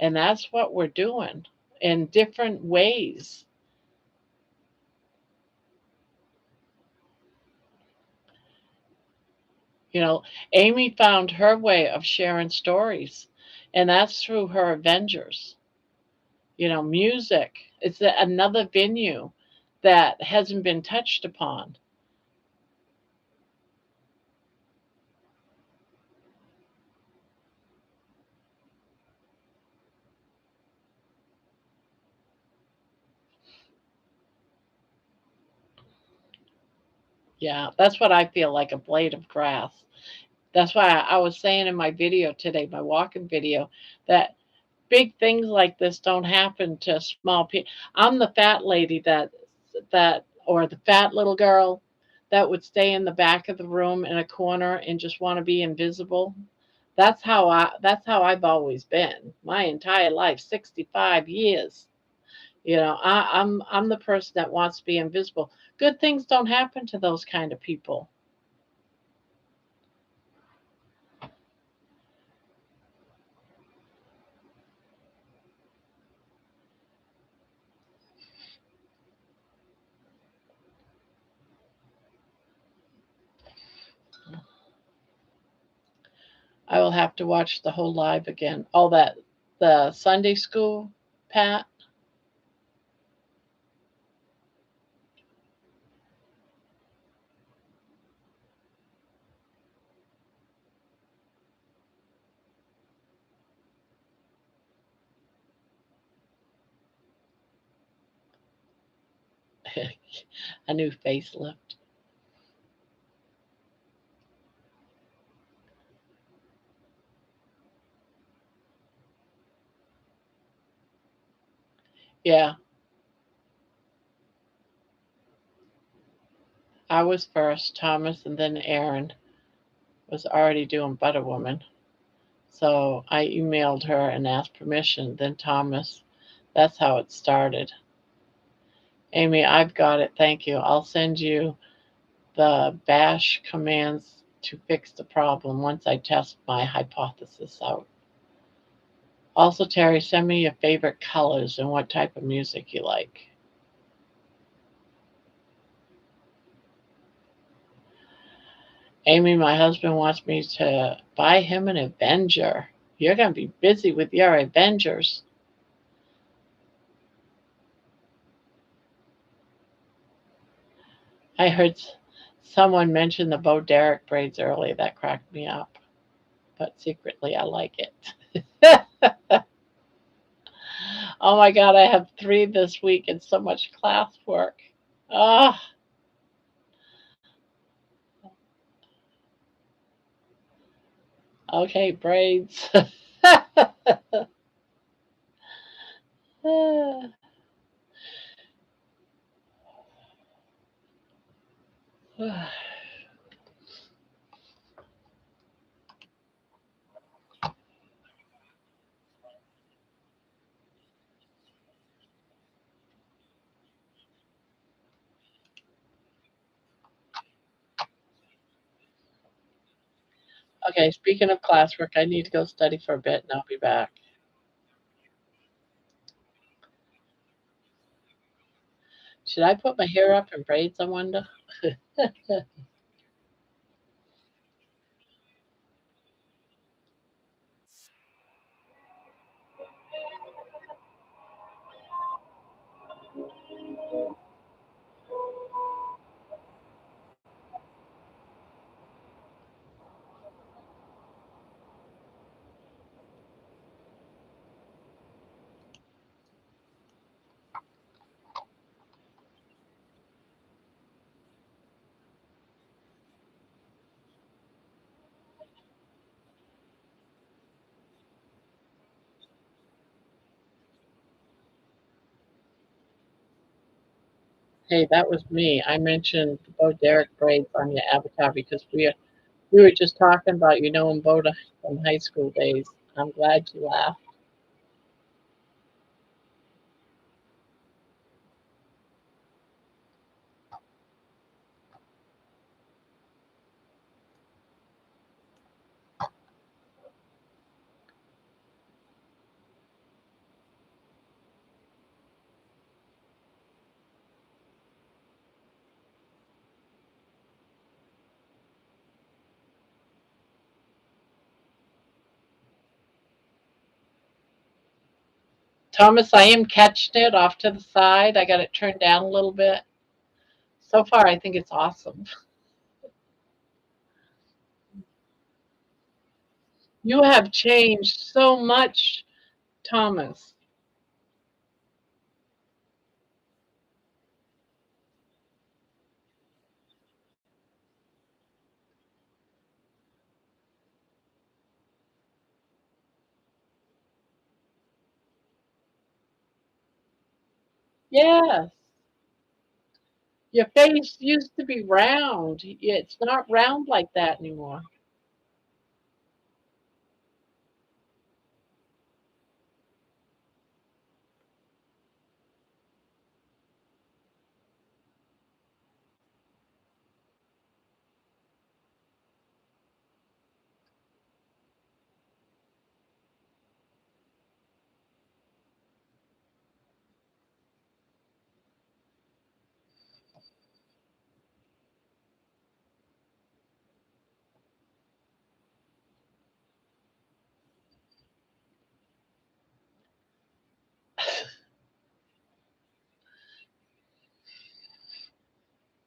And that's what we're doing in different ways. Amy found her way of sharing stories, and that's through her Avengers. Music is another venue that hasn't been touched upon. Yeah, that's what I feel, like a blade of grass. That's why I was saying in my video today, my walking video, that big things like this don't happen to small people. I'm the fat lady or the fat little girl that would stay in the back of the room in a corner and just want to be invisible. That's how I've always been my entire life, 65 years. I'm the person that wants to be invisible. Good things don't happen to those kind of people. I will have to watch the whole live again. All that, the Sunday school, Pat. A new facelift. Yeah, I was first, Thomas, and then Aaron was already doing Butter Woman. So I emailed her and asked permission, then Thomas. That's how it started. Amy, I've got it. Thank you. I'll send you the bash commands to fix the problem once I test my hypothesis out. Also, Terry, send me your favorite colors and what type of music you like. Amy, my husband wants me to buy him an Avenger. You're going to be busy with your Avengers. I heard someone mention the Bo Derek braids earlier. That cracked me up. But secretly, I like it. Oh my God, I have 3 this week and so much classwork. Ah, okay, braids. Okay, speaking of classwork, I need to go study for a bit and I'll be back. Should I put my hair up in braids, I wonder? Hey, that was me. I mentioned Bo Derek braids on your avatar because we were just talking about and Boda from high school days. I'm glad you laughed. Thomas, I am catching it off to the side. I got it turned down a little bit. So far, I think it's awesome. You have changed so much, Thomas. Yes. Your face used to be round. It's not round like that anymore.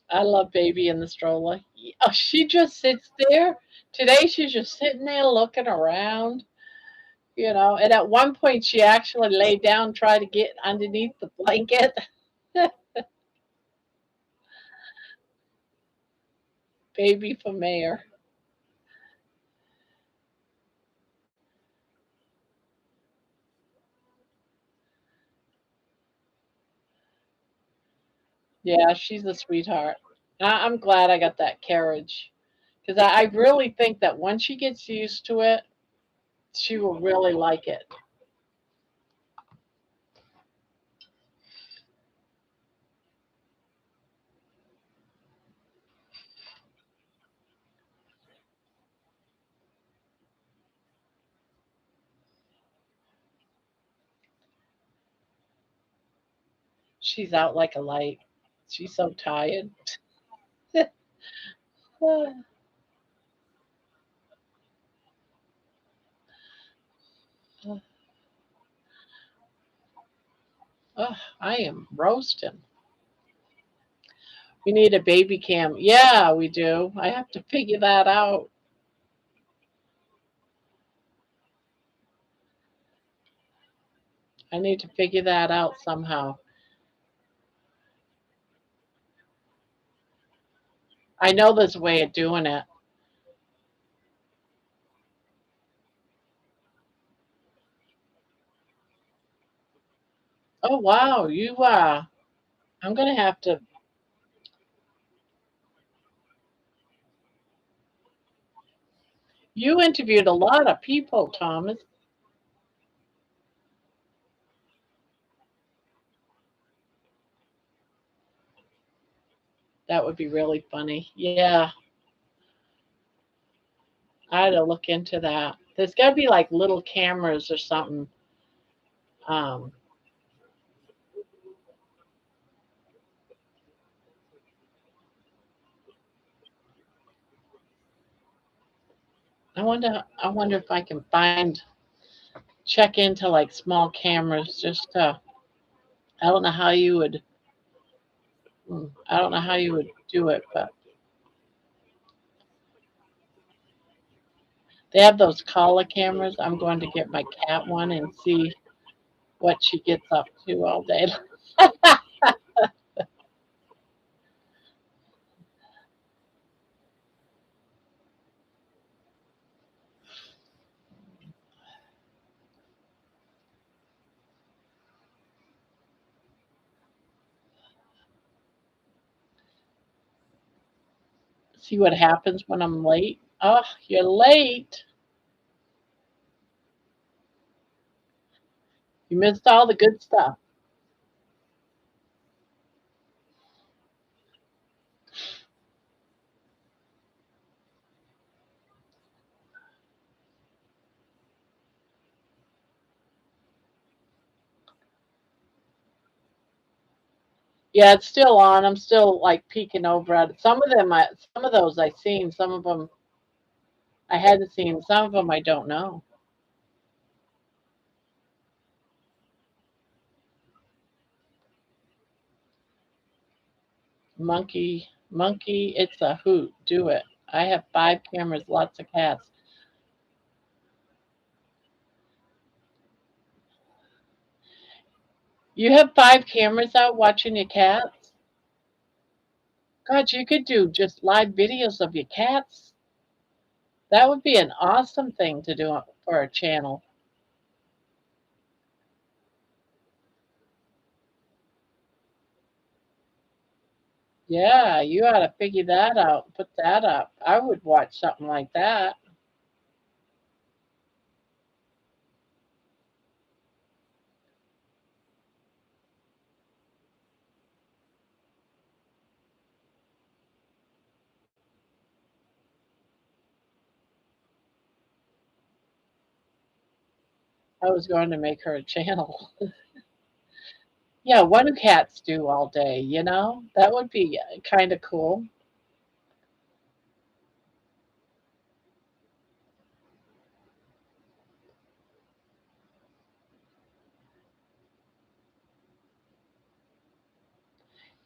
I love Baby in the stroller. Oh, she just sits there. Today, she's just sitting there looking around. And at one point, she actually laid down, tried to get underneath the blanket. Baby for mayor. Yeah, she's a sweetheart. I'm glad I got that carriage because I really think that once she gets used to it, she will really like it. She's out like a light. She's so tired. Ugh, I am roasting. We need a baby cam. Yeah, we do. I have to figure that out. I need to figure that out somehow. I know there's a way of doing it. Oh wow, I'm gonna have to. You interviewed a lot of people, Thomas. That would be really funny. Yeah, I had to look into that. There's got to be like little cameras or something. Um, I wonder if I can check into like small cameras just to. I don't know how you would. I don't know how you would do it, but they have those collar cameras. I'm going to get my cat one and see what she gets up to all day. See what happens when I'm late. Oh, you're late. You missed all the good stuff. Yeah, it's still on. I'm still like peeking over at it. Some of those I seen. Some of them I hadn't seen. Some of them I don't know. Monkey, it's a hoot. Do it. I have 5 cameras, lots of cats. You have 5 cameras out watching your cats? God, you could do just live videos of your cats. That would be an awesome thing to do for a channel. Yeah, you ought to figure that out, put that up. I would watch something like that. I was going to make her a channel. Yeah, what do cats do all day, you know? That would be kind of cool.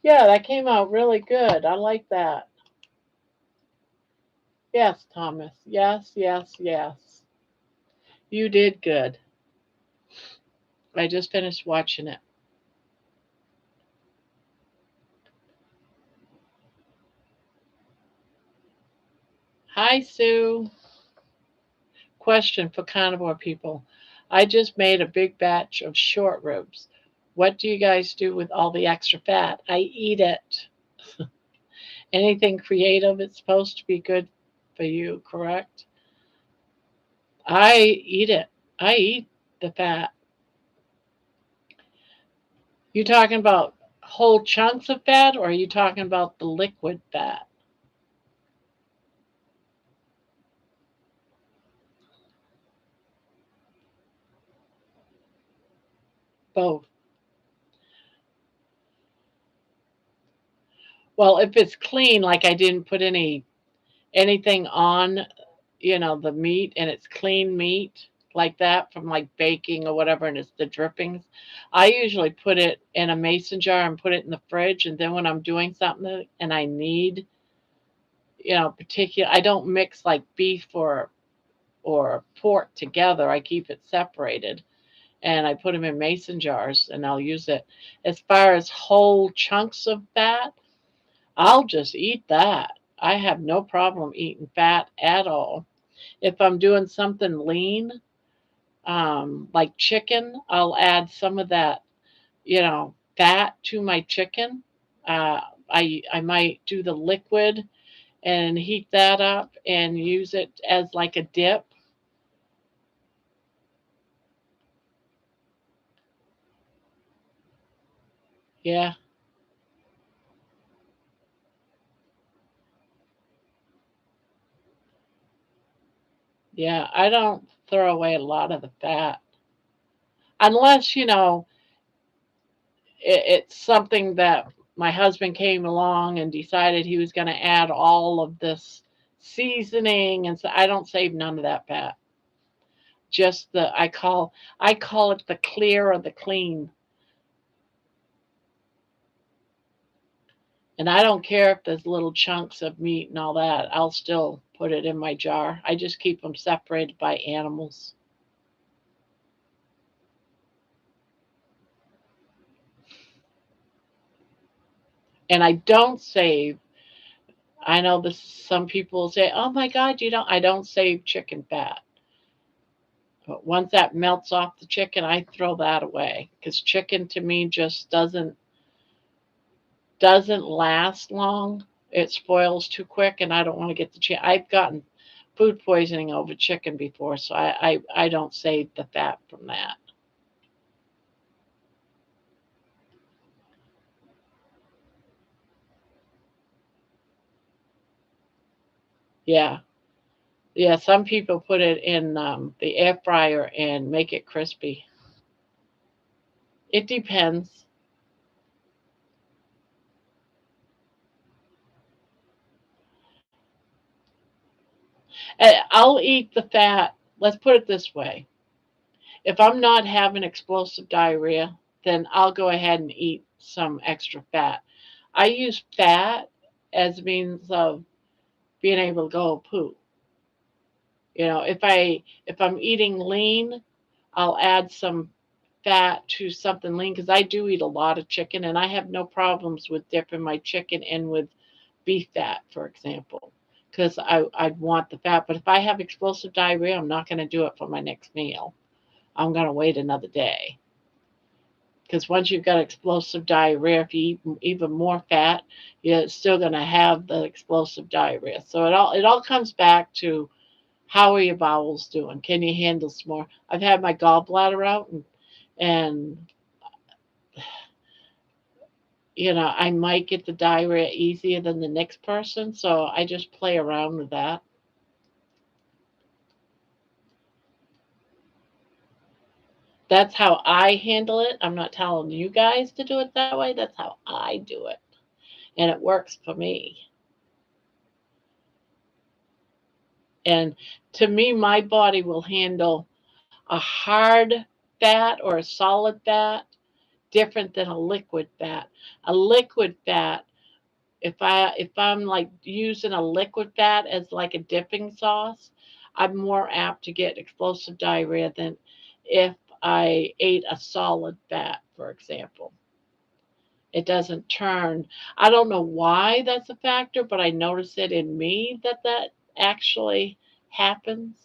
Yeah, that came out really good. I like that. Yes, Thomas. Yes, yes, yes. You did good. I just finished watching it. Hi, Sue. Question for carnivore people. I just made a big batch of short ribs. What do you guys do with all the extra fat? I eat it. Anything creative, it's supposed to be good for you, correct? I eat it. I eat the fat. You talking about whole chunks of fat or are you talking about the liquid fat? Both. Well, if it's clean, like I didn't put anything on, the meat and it's clean meat like that from like baking or whatever and it's the drippings, I usually put it in a mason jar and put it in the fridge and then when I'm doing something and I need, particular I don't mix like beef or pork together. I keep it separated and I put them in mason jars and I'll use it. As far as whole chunks of fat, I'll just eat that. I have no problem eating fat at all. If I'm doing something lean, like chicken, I'll add some of that, fat to my chicken. I might do the liquid and heat that up and use it as like a dip. Yeah. Yeah, I don't throw away a lot of the fat unless, it's something that my husband came along and decided he was going to add all of this seasoning, and so I don't save none of that fat. Just I call it the clear or the clean. And I don't care if there's little chunks of meat and all that. I'll still put it in my jar. I just keep them separated by animals. And I don't save. I know this. Some people say, "Oh my God, you don't." I don't save chicken fat. But once that melts off the chicken, I throw that away because chicken to me just doesn't last long. It spoils too quick, and I don't want to get the chicken. I've gotten food poisoning over chicken before, so I don't save the fat from that. Yeah, yeah. Some people put it in the air fryer and make it crispy. It depends. I'll eat the fat. Let's put it this way: if I'm not having explosive diarrhea, then I'll go ahead and eat some extra fat. I use fat as a means of being able to go poo. If I'm eating lean, I'll add some fat to something lean because I do eat a lot of chicken and I have no problems with dipping my chicken in with beef fat, for example, because I'd want the fat. But if I have explosive diarrhea, I'm not going to do it for my next meal. I'm going to wait another day. Because once you've got explosive diarrhea, if you eat even more fat, you're still going to have the explosive diarrhea. So it all comes back to how are your bowels doing? Can you handle some more? I've had my gallbladder out, and I might get the diarrhea easier than the next person, so I just play around with that. That's how I handle it. I'm not telling you guys to do it that way. That's how I do it. And it works for me. And to me, my body will handle a hard fat or a solid fat different than a liquid fat. A liquid fat, if I'm like using a liquid fat as like a dipping sauce, I'm more apt to get explosive diarrhea than if I ate a solid fat, for example. It doesn't turn. I don't know why that's a factor, but I notice it in me that actually happens.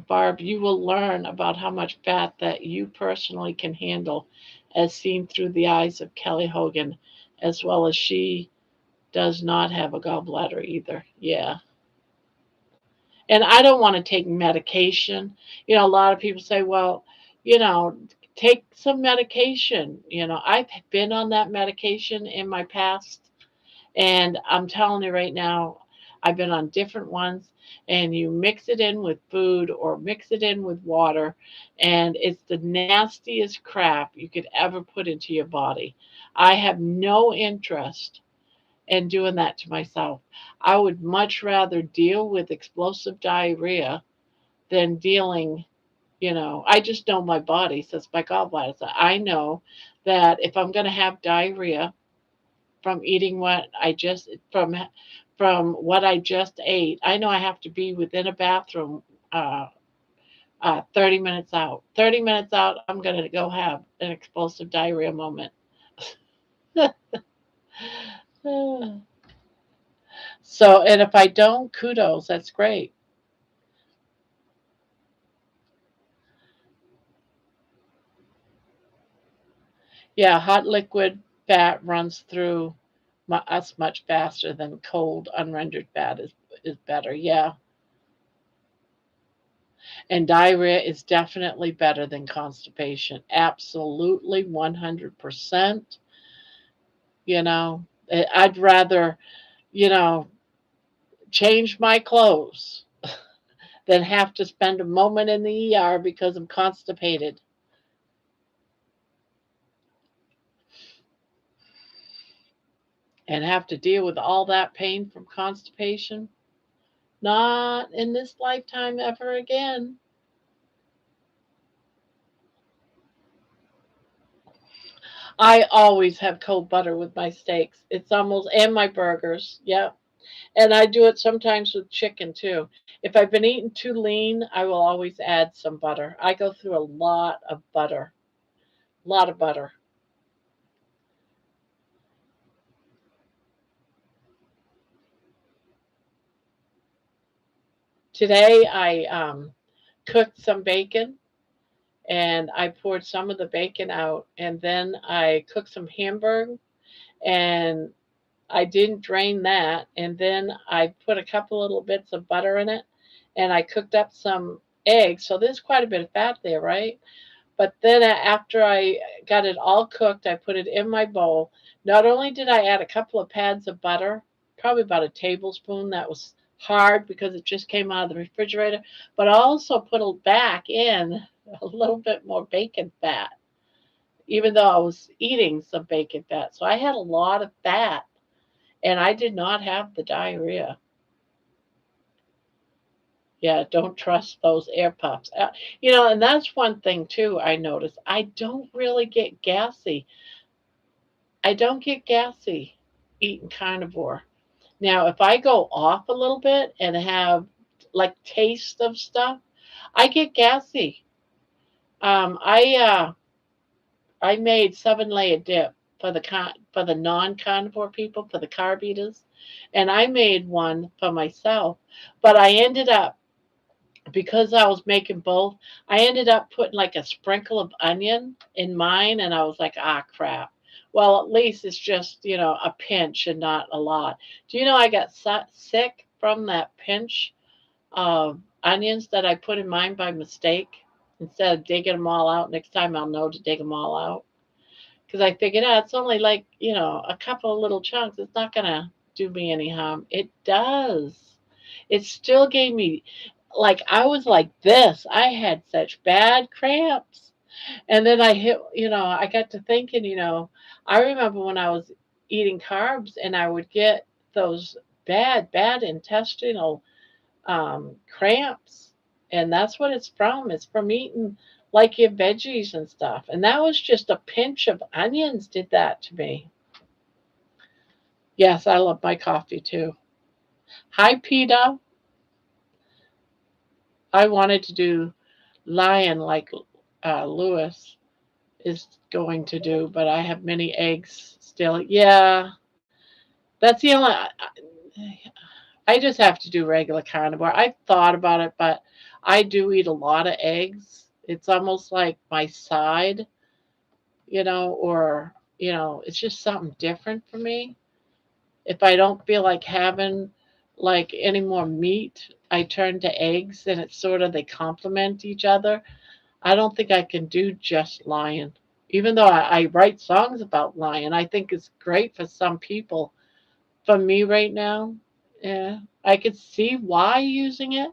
Barb, you will learn about how much fat that you personally can handle as seen through the eyes of Kelly Hogan, as well as she does not have a gallbladder either. Yeah. And I don't want to take medication. A lot of people say, well, you know, take some medication. I've been on that medication in my past. And I'm telling you right now, I've been on different ones, and you mix it in with food or mix it in with water, and it's the nastiest crap you could ever put into your body. I have no interest in doing that to myself. I would much rather deal with explosive diarrhea than dealing. I just know my body says my gallbladder. So I know that if I'm going to have diarrhea from eating from what I just ate, I know I have to be within a bathroom 30 minutes out. 30 minutes out, I'm going to go have an explosive diarrhea moment. So, and if I don't, kudos, that's great. Yeah, hot liquid fat runs through us much faster than cold unrendered fat is better. Yeah, and diarrhea is definitely better than constipation. Absolutely, 100%. You know, I'd rather, you know, change my clothes than have to spend a moment in the ER because I'm constipated. And have to deal with all that pain from constipation. Not in this lifetime ever again. I always have cold butter with my steaks. It's almost, and my burgers. Yep. And I do it sometimes with chicken too. If I've been eating too lean, I will always add some butter. I go through a lot of butter. A lot of butter. Today I cooked some bacon and I poured some of the bacon out and then I cooked some hamburger and I didn't drain that and then I put a couple little bits of butter in it and I cooked up some eggs. So there's quite a bit of fat there, right? But then after I got it all cooked, I put it in my bowl. Not only did I add a couple of pads of butter, probably about a tablespoon that was hard because it just came out of the refrigerator, but I also put back in a little bit more bacon fat, even though I was eating some bacon fat. So I had a lot of fat and I did not have the diarrhea. Yeah, don't trust those air puffs. And that's one thing too I noticed. I don't really get gassy. I don't get gassy eating carnivore. Now, if I go off a little bit and have like taste of stuff, I get gassy. I made 7 layer dip for the non-carnivore people, for the carb eaters, and I made one for myself. But I ended up, because I was making both, I ended up putting like a sprinkle of onion in mine, and I was like, ah, crap. Well, at least it's just, a pinch and not a lot. Do you know I got sick from that pinch of onions that I put in mine by mistake? Instead of digging them all out, next time I'll know to dig them all out. Because I figured out it's only like, a couple of little chunks. It's not going to do me any harm. It does. It still gave me, like, I was like this. I had such bad cramps. And then I got to thinking, I remember when I was eating carbs and I would get those bad, bad intestinal cramps. And that's what it's from. It's from eating like your veggies and stuff. And that was just a pinch of onions did that to me. Yes, I love my coffee too. Hi, PETA. I wanted to do lion like Lewis is going to do, but I have many eggs still. Yeah, that's the only. I just have to do regular carnivore. I've thought about it, but I do eat a lot of eggs. It's almost like my side, or it's just something different for me. If I don't feel like having like any more meat, I turn to eggs, and it's sort of they complement each other. I don't think I can do just lion. Even though I write songs about lion, I think it's great for some people. For me right now, yeah, I could see why using it.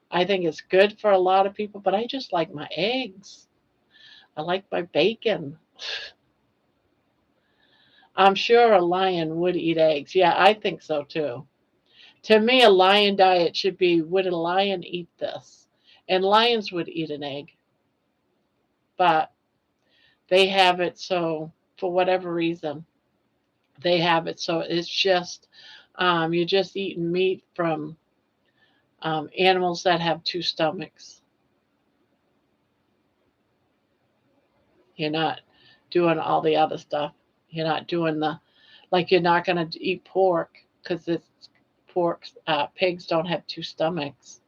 I think it's good for a lot of people, but I just like my eggs. I like my bacon. I'm sure a lion would eat eggs. Yeah, I think so too. To me, a lion diet should be, would a lion eat this? And lions would eat an egg, but they have it so, for whatever reason, they have it so it's just, you're just eating meat from animals that have two stomachs. You're not doing all the other stuff. You're not doing like you're not going to eat pork because it's pork. Pigs don't have two stomachs.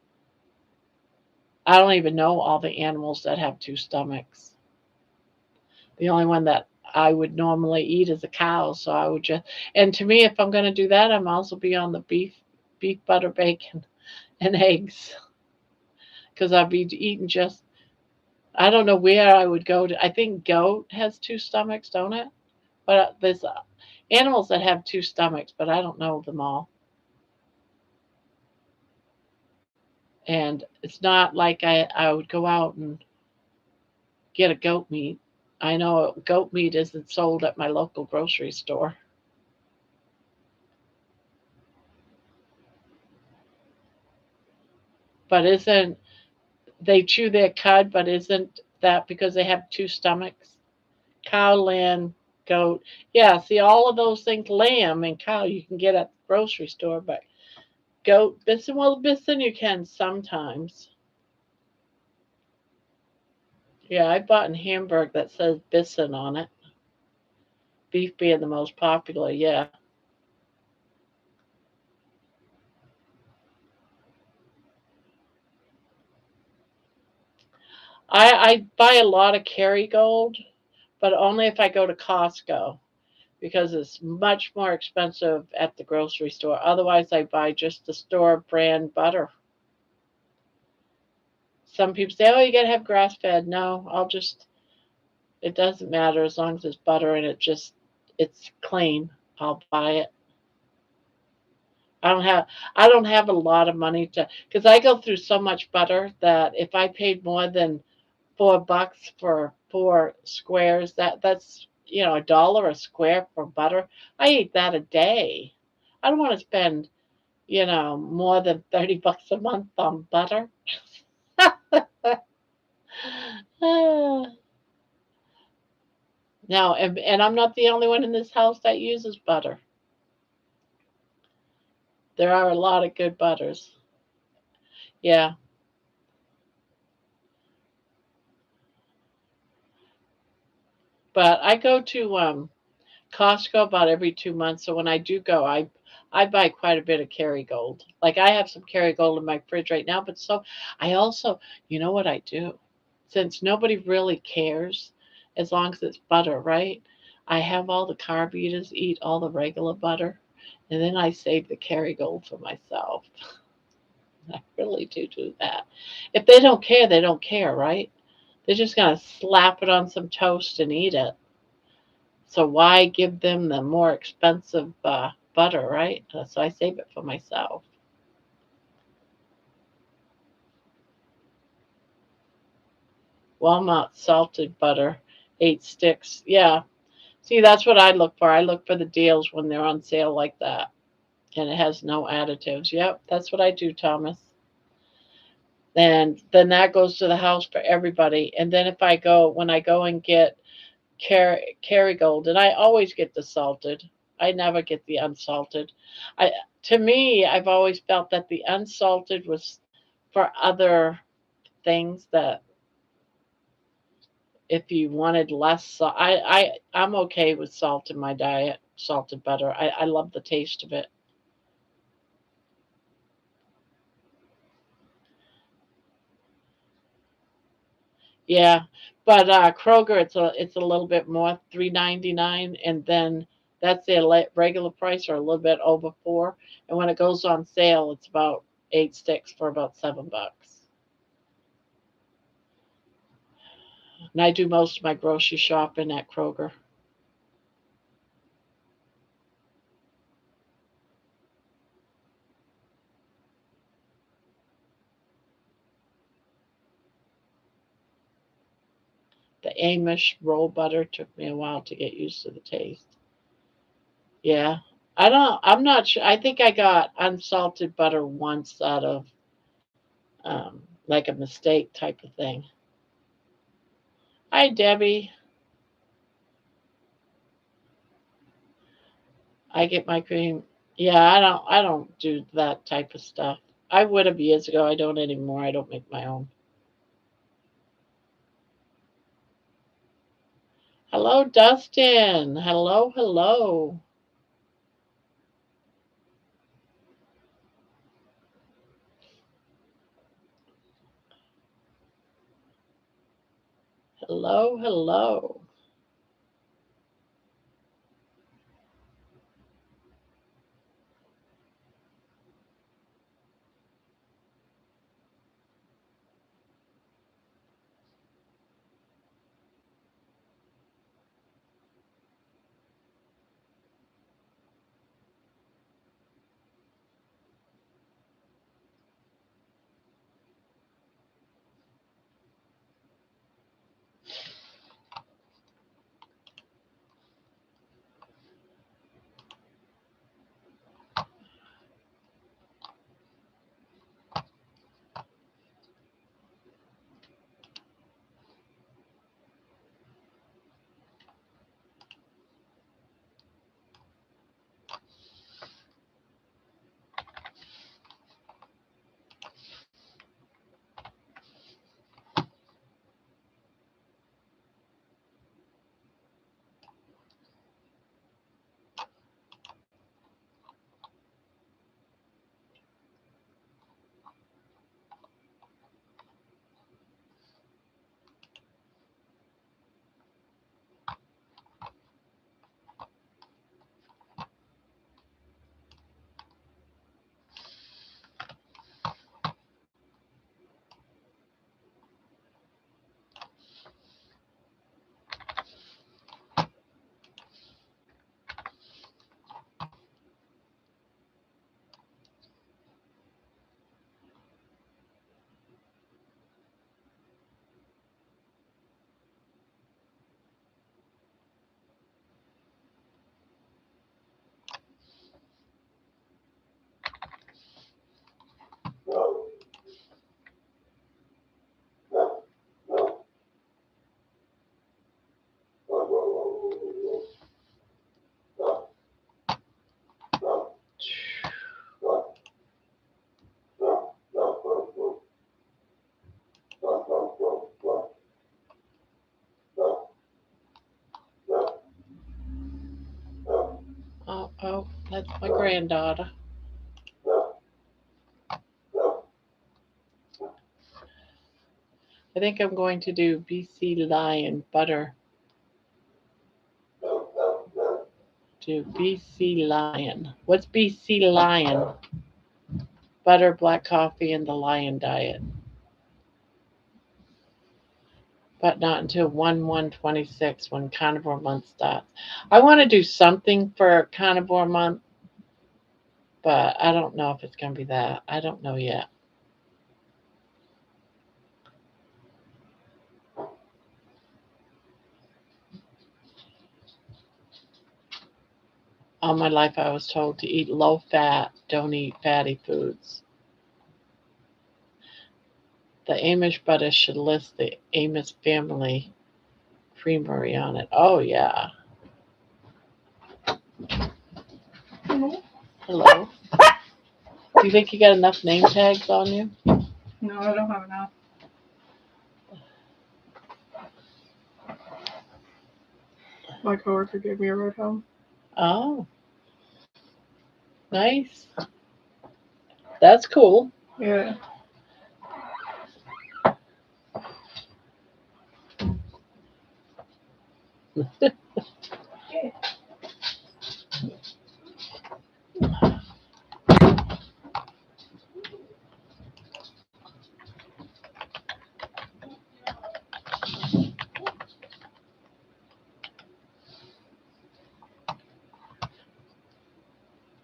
I don't even know all the animals that have two stomachs. The only one that I would normally eat as a cow. So I would just, and to me, if I'm going to do that, I'm also be on the beef, butter, bacon, and eggs, because I'd be eating just. I don't know where I would go to. I think goat has two stomachs, don't it? But there's animals that have two stomachs, but I don't know them all. And it's not like I would go out and get a goat meat. I know goat meat isn't sold at my local grocery store. But isn't they chew their cud, but isn't that because they have two stomachs? Cow, lamb, goat. Yeah, see all of those things, lamb and cow you can get at the grocery store, but goat, bison, well, bison you can sometimes. Yeah, I bought in Hamburg that says bison on it. Beef being the most popular, yeah. I buy a lot of Kerrygold, but only if I go to Costco because it's much more expensive at the grocery store. Otherwise, I buy just the store brand butter. Some people say, "Oh, you gotta have grass fed." No, I'll just. It doesn't matter as long as it's butter and it's clean. I'll buy it. I don't have I don't have a lot of money to because I go through so much butter that if I paid more than $4 for 4 squares, that's $1 a square for butter. I eat that a day. I don't want to spend more than $30 a month on butter. No, and I'm not the only one in this house that uses butter. There are a lot of good butters. Yeah, but I go to Costco about every 2 months. So when I do go, I buy quite a bit of Kerrygold. Like I have some Kerrygold in my fridge right now, but so I also, you know what I do? Since nobody really cares, as long as it's butter, right? I have all the carb eaters eat all the regular butter, and then I save the Kerrygold for myself. I really do that. If they don't care, they don't care, right? They're just gonna slap it on some toast and eat it. So why give them the more expensive butter, right? So I save it for myself. Walmart salted butter, 8 sticks. Yeah. See, that's what I look for. I look for the deals when they're on sale like that. And it has no additives. Yep, that's what I do, Thomas. And then that goes to the house for everybody. And then when I go and get Kerrygold, and I always get the salted. I never get the unsalted. I To me, I've always felt that the unsalted was for other things that if you wanted less salt, I'm okay with salt in my diet, salted butter. I love the taste of it. Yeah, but Kroger, it's a little bit more, 3.99, and then that's their regular price or a little bit over four. And when it goes on sale, it's about 8 sticks for about $7. And I do most of my grocery shopping at Kroger. The Amish roll butter took me a while to get used to the taste. Yeah, I'm not sure. I think I got unsalted butter once out of like a mistake type of thing. Hi, Debbie. I get my cream. Yeah, I don't do that type of stuff. I would have years ago. I don't anymore. I don't make my own. Hello, Dustin. Hello, hello. Hello, hello. Oh, that's my granddaughter. I think I'm going to do BC Lion butter. Do BC Lion. What's BC Lion? Butter, black coffee, and the Lion diet. But not until 1/1/26 when Carnivore month starts. I want to do something for Carnivore month, but I don't know if it's going to be that. I don't know yet. All my life I was told to eat low fat, don't eat fatty foods. The Amish butter should list the Amish family creamery on it. Oh, yeah. Hello. Do you think you got enough name tags on you? No, I don't have enough. My coworker gave me a ride home. Oh. Nice. That's cool. Yeah.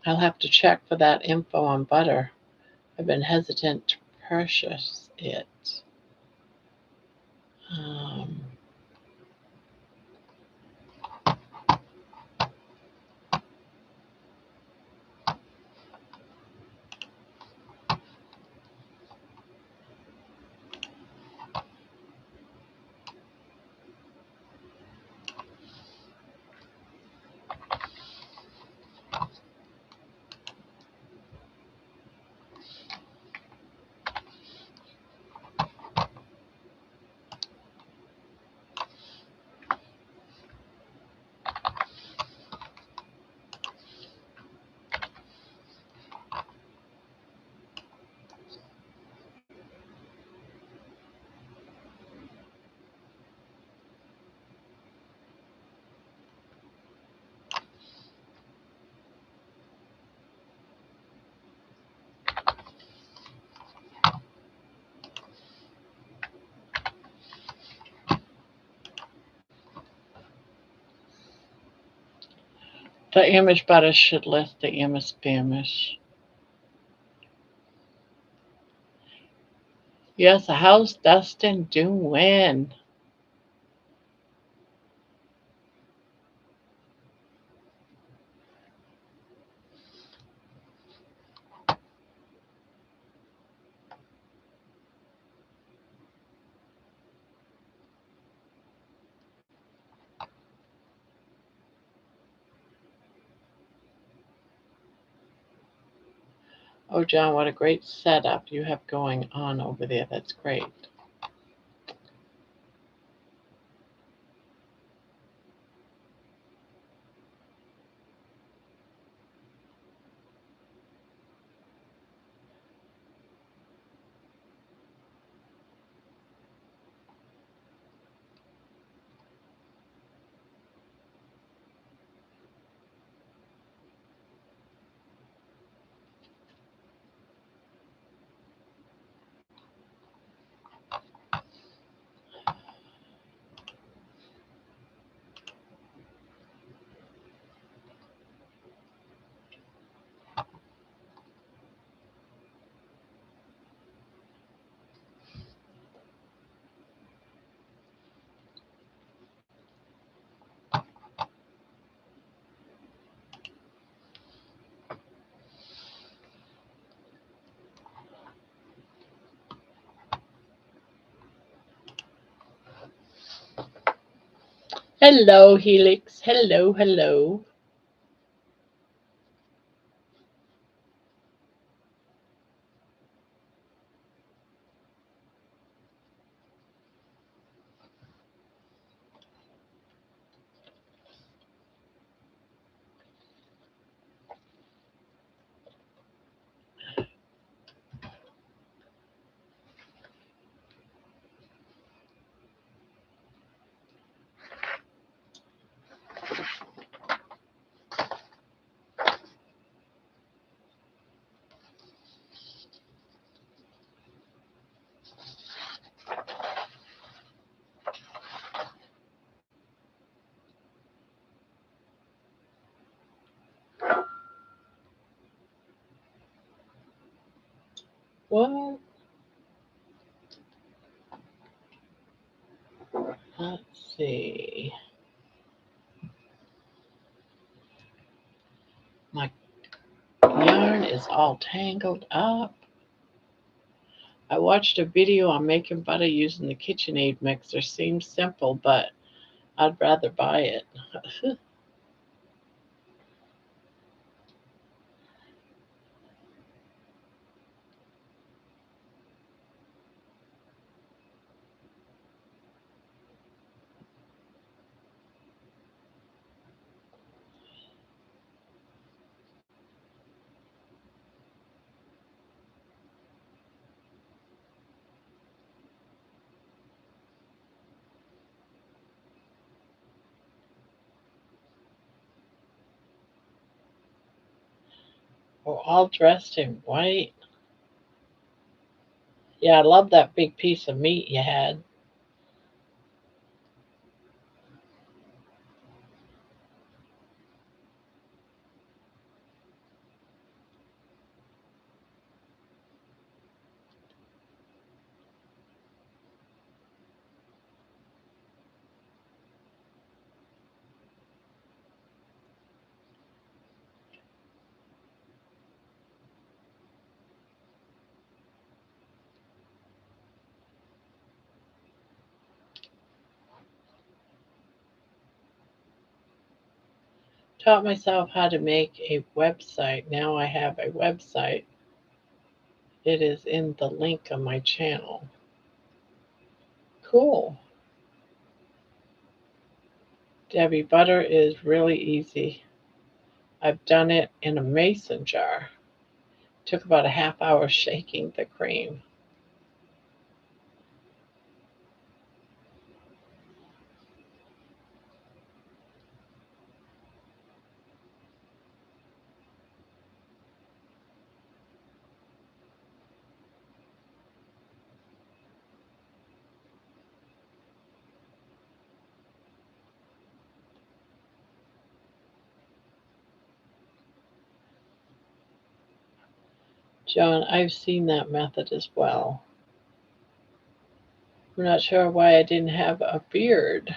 I'll have to check for that info on butter. I've been hesitant to purchase it. Um, the Amish butter should list the Amish Spanish. Yes, how's Dustin doing? Oh, John, what a great setup you have going on over there. That's great. Hello, Helix. Hello, hello. What? Let's see. My yarn is all tangled up. I watched a video on making butter using the KitchenAid mixer. Seems simple, but I'd rather buy it. We're all dressed in white. Yeah, I love that big piece of meat you had. Taught myself how to make a website. Now I have a website. It is in the link on my channel. Cool. Debbie, butter is really easy. I've done it in a mason jar. Took about a half hour shaking the cream. John, I've seen that method as well. I'm not sure why I didn't have a beard.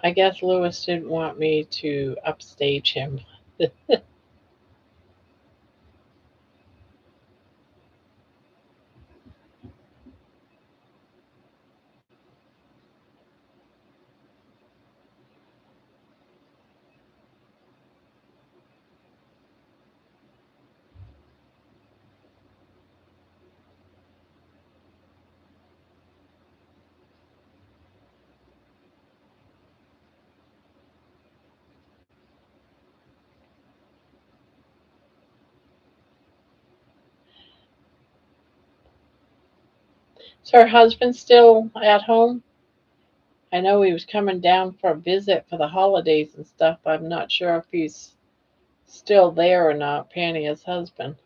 I guess Lewis didn't want me to upstage him. Is her husband still at home? I know he was coming down for a visit for the holidays and stuff, but I'm not sure if he's still there or not, Pannia's husband.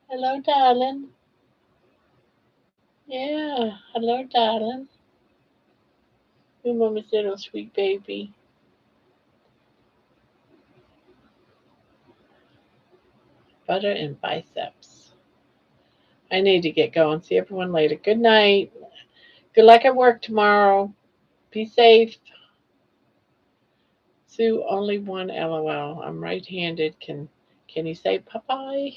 Hello, darling. Yeah, hello, darling. Your mama's little sweet baby. Butter and biceps. I need to get going. See everyone later. Good night. Good luck at work tomorrow. Be safe. Sue, only one LOL. I'm right-handed. Can you say bye-bye?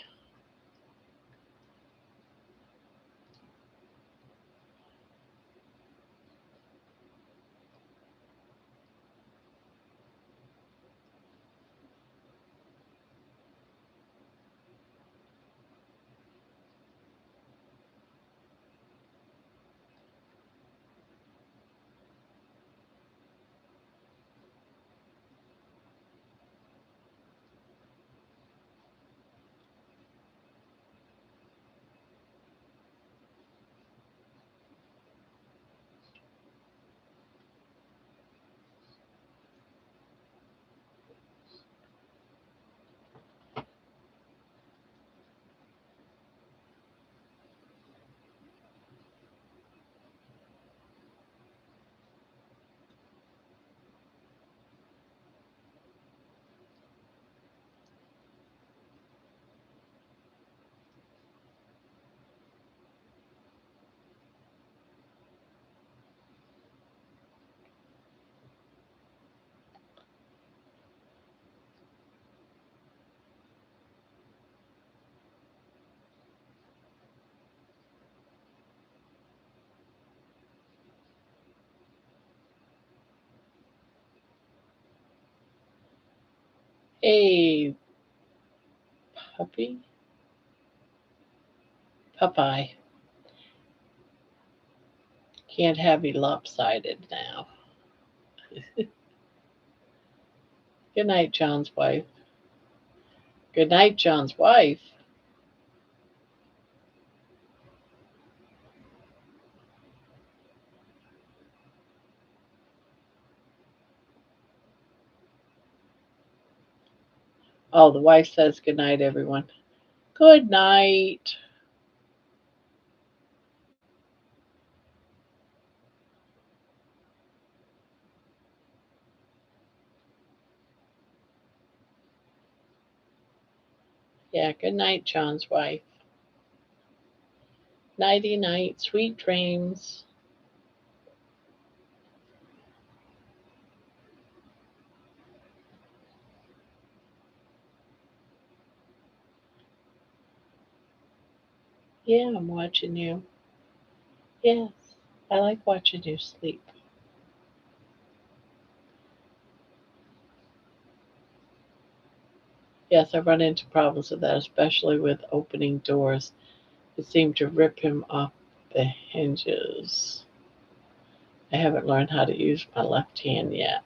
Hey, puppy. Popeye. Can't have you lopsided now. Good night, John's wife. Good night, John's wife. Oh, the wife says good night, everyone. Good night. Yeah, good night, John's wife. Nighty night, sweet dreams. Yeah, I'm watching you. Yes, I like watching you sleep. Yes, I run into problems with that, especially with opening doors. It seemed to rip him off the hinges. I haven't learned how to use my left hand yet.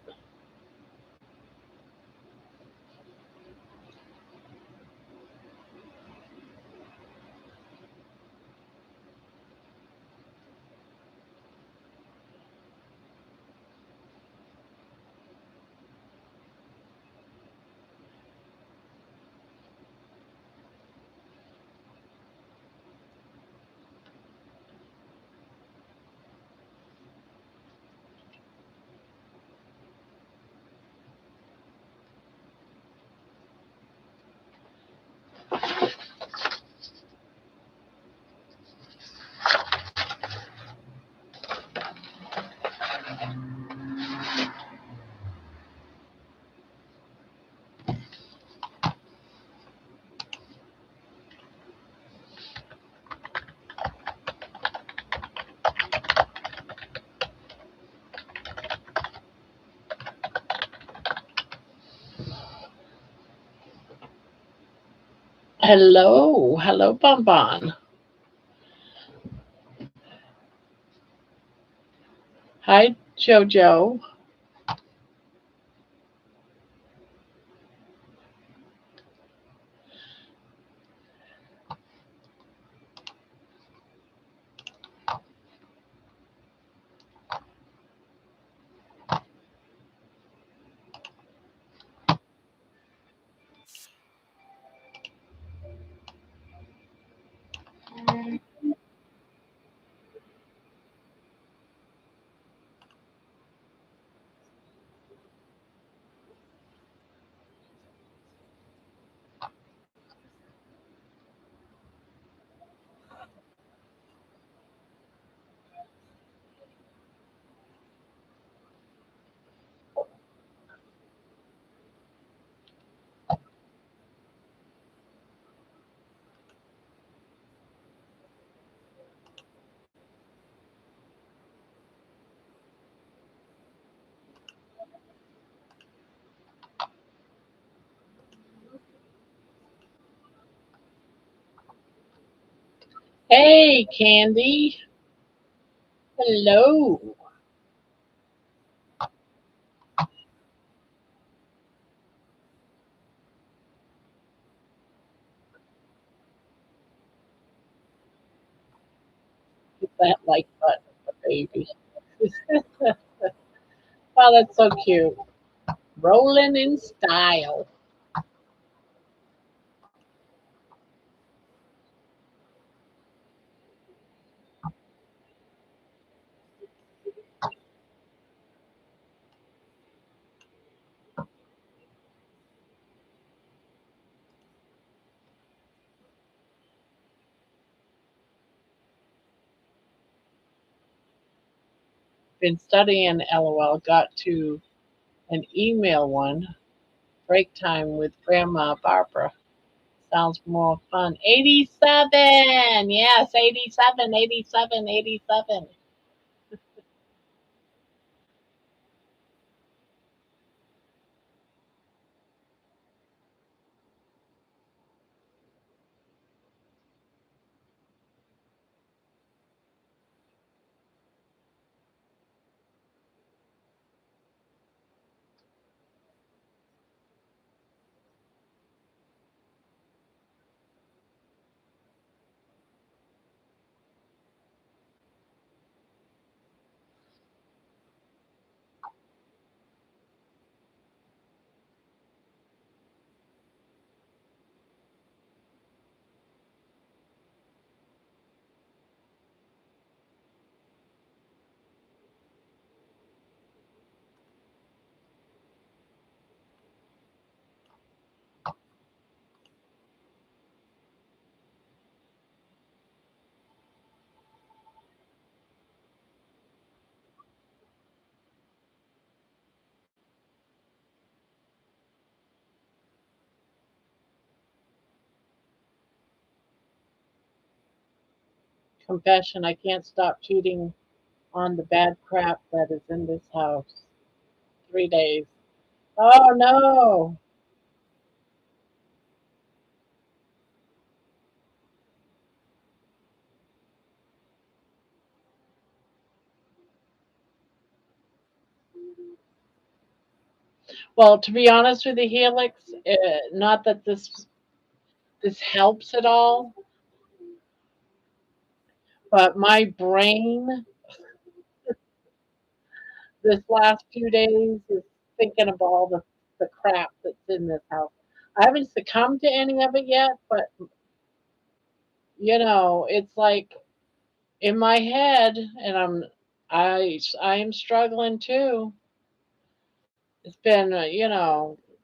Hello, hello, Bonbon. Hi, Jojo. Hey, Candy. Hello. Hit that like button, baby. Oh, that's so cute. Rolling in style. Been studying LOL. Got to an email one. Break time with Grandma Barbara. Sounds more fun. 87. Yes, 87, 87, 87. confession. I can't stop cheating on the bad crap that is in this house. 3 days. Oh no. Well, to be honest with you, Helix, not that this helps at all, but my brain this last few days is thinking of all the crap that's in this house. I haven't succumbed to any of it yet, but it's like in my head, and I am struggling too. It's been,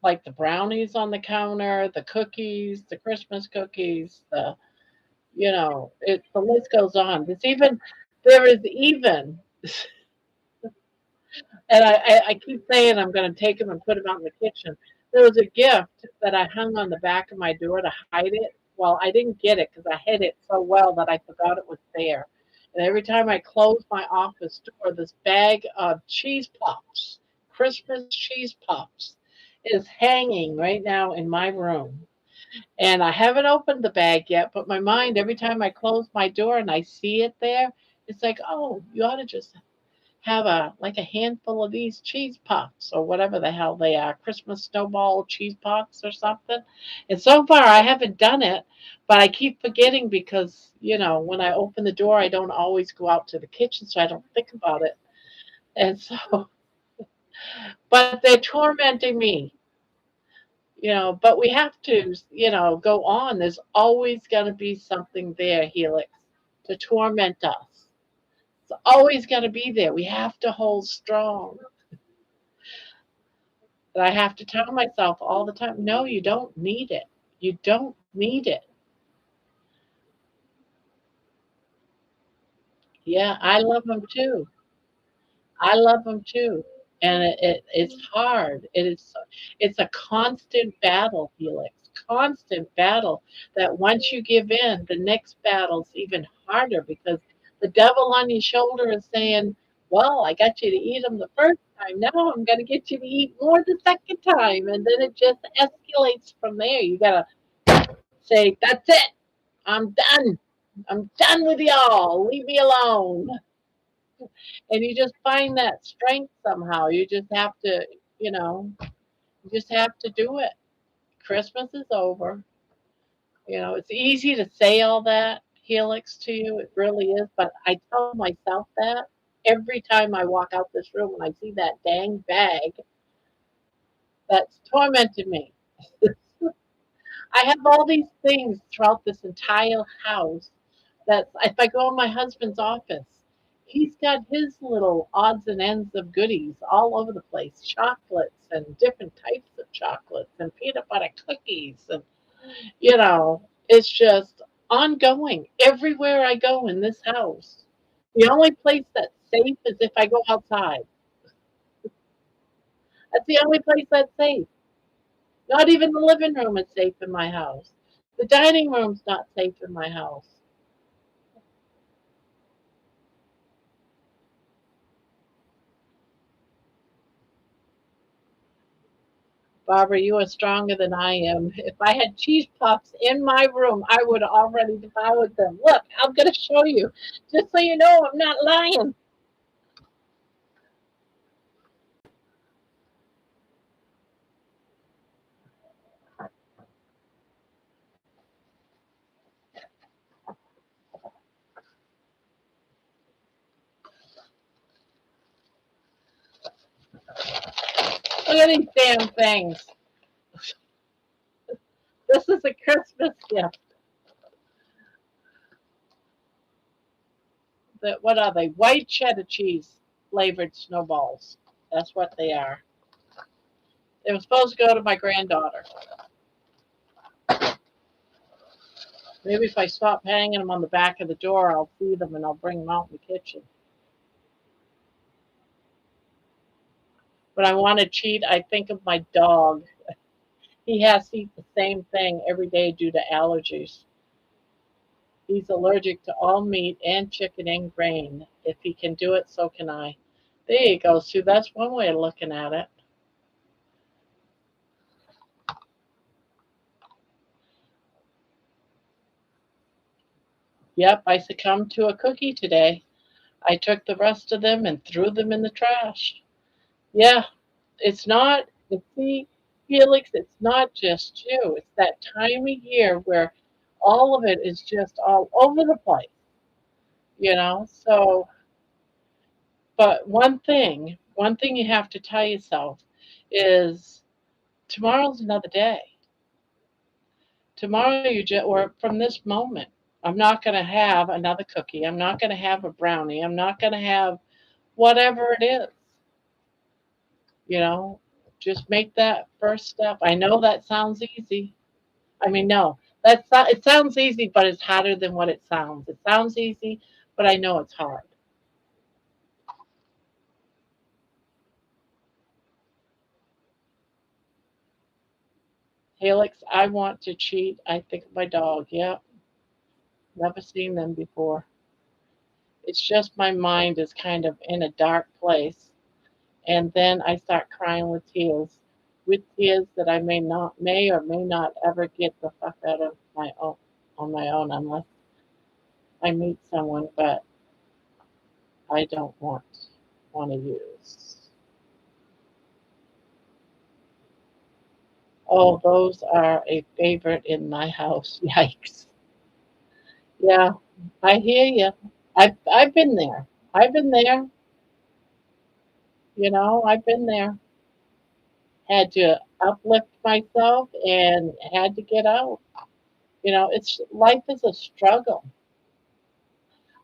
like the brownies on the counter, the cookies, the Christmas cookies, the list goes on. There is even, and I keep saying I'm going to take them and put them out in the kitchen. There was a gift that I hung on the back of my door to hide it. Well, I didn't get it because I hid it so well that I forgot it was there. And every time I close my office door, this bag of cheese puffs, Christmas cheese puffs, is hanging right now in my room. And I haven't opened the bag yet, but my mind, every time I close my door and I see it there, it's like, oh, you ought to just have a handful of these cheese puffs or whatever the hell they are, Christmas snowball cheese puffs or something. And so far I haven't done it, but I keep forgetting because, when I open the door, I don't always go out to the kitchen, so I don't think about it. And so, but they're tormenting me, but we have to, go on. There's always going to be something there, Helix, to torment us. It's always going to be there. We have to hold strong. But I have to tell myself all the time, no, you don't need it. You don't need it. Yeah, I love them too. I love them too. And it's hard. It's a constant battle, Felix. Constant battle that once you give in, the next battle's even harder because the devil on your shoulder is saying, well, I got you to eat them the first time. Now I'm going to get you to eat more the second time. And then it just escalates from there. You got to say, that's it. I'm done. I'm done with y'all. Leave me alone. And you just find that strength somehow. You just have to, you just have to do it. Christmas is over. It's easy to say all that, Helix, to you. It really is. But I tell myself that every time I walk out this room and I see that dang bag that's tormented me. I have all these things throughout this entire house that if I go in my husband's office, he's got his little odds and ends of goodies all over the place, chocolates and different types of chocolates and peanut butter cookies. And, it's just ongoing everywhere I go in this house. The only place that's safe is if I go outside. That's the only place that's safe. Not even the living room is safe in my house. The dining room's not safe in my house. Barbara, you are stronger than I am. If I had cheese puffs in my room, I would have already devoured them. Look, I'm going to show you, just so you know I'm not lying. Look at these damn things. This is a Christmas gift. What are they? White cheddar cheese flavored snowballs. That's what they are. They were supposed to go to my granddaughter. Maybe if I stop hanging them on the back of the door, I'll see them and I'll bring them out in the kitchen. When I want to cheat, I think of my dog. He has to eat the same thing every day due to allergies. He's allergic to all meat and chicken and grain. If he can do it, so can I. There you go, Sue. That's one way of looking at it. Yep, I succumbed to a cookie today. I took the rest of them and threw them in the trash. Yeah, it's not, see, Felix, it's not just you. It's that time of year where all of it is just all over the place, you know? So, but one thing you have to tell yourself is tomorrow's another day. Tomorrow you just, or from this moment, I'm not going to have another cookie. I'm not going to have a brownie. I'm not going to have whatever it is, you know? Just make that first step. I know that sounds easy. I mean, no, that's not, it sounds easy, but it's harder than what it sounds. It sounds easy, but I know it's hard. Helix, I want to cheat. I think of my dog. Yeah, never seen them before. It's just my mind is kind of in a dark place. And then I start crying with tears that I may or may not ever get the fuck out of my own on my own unless I meet someone, but I don't want to use. Oh, those are a favorite in my house. Yikes. Yeah, I hear you. I've been there. I've been there. You know, I've been there. Had to uplift myself and had to get out. You know, it's life is a struggle.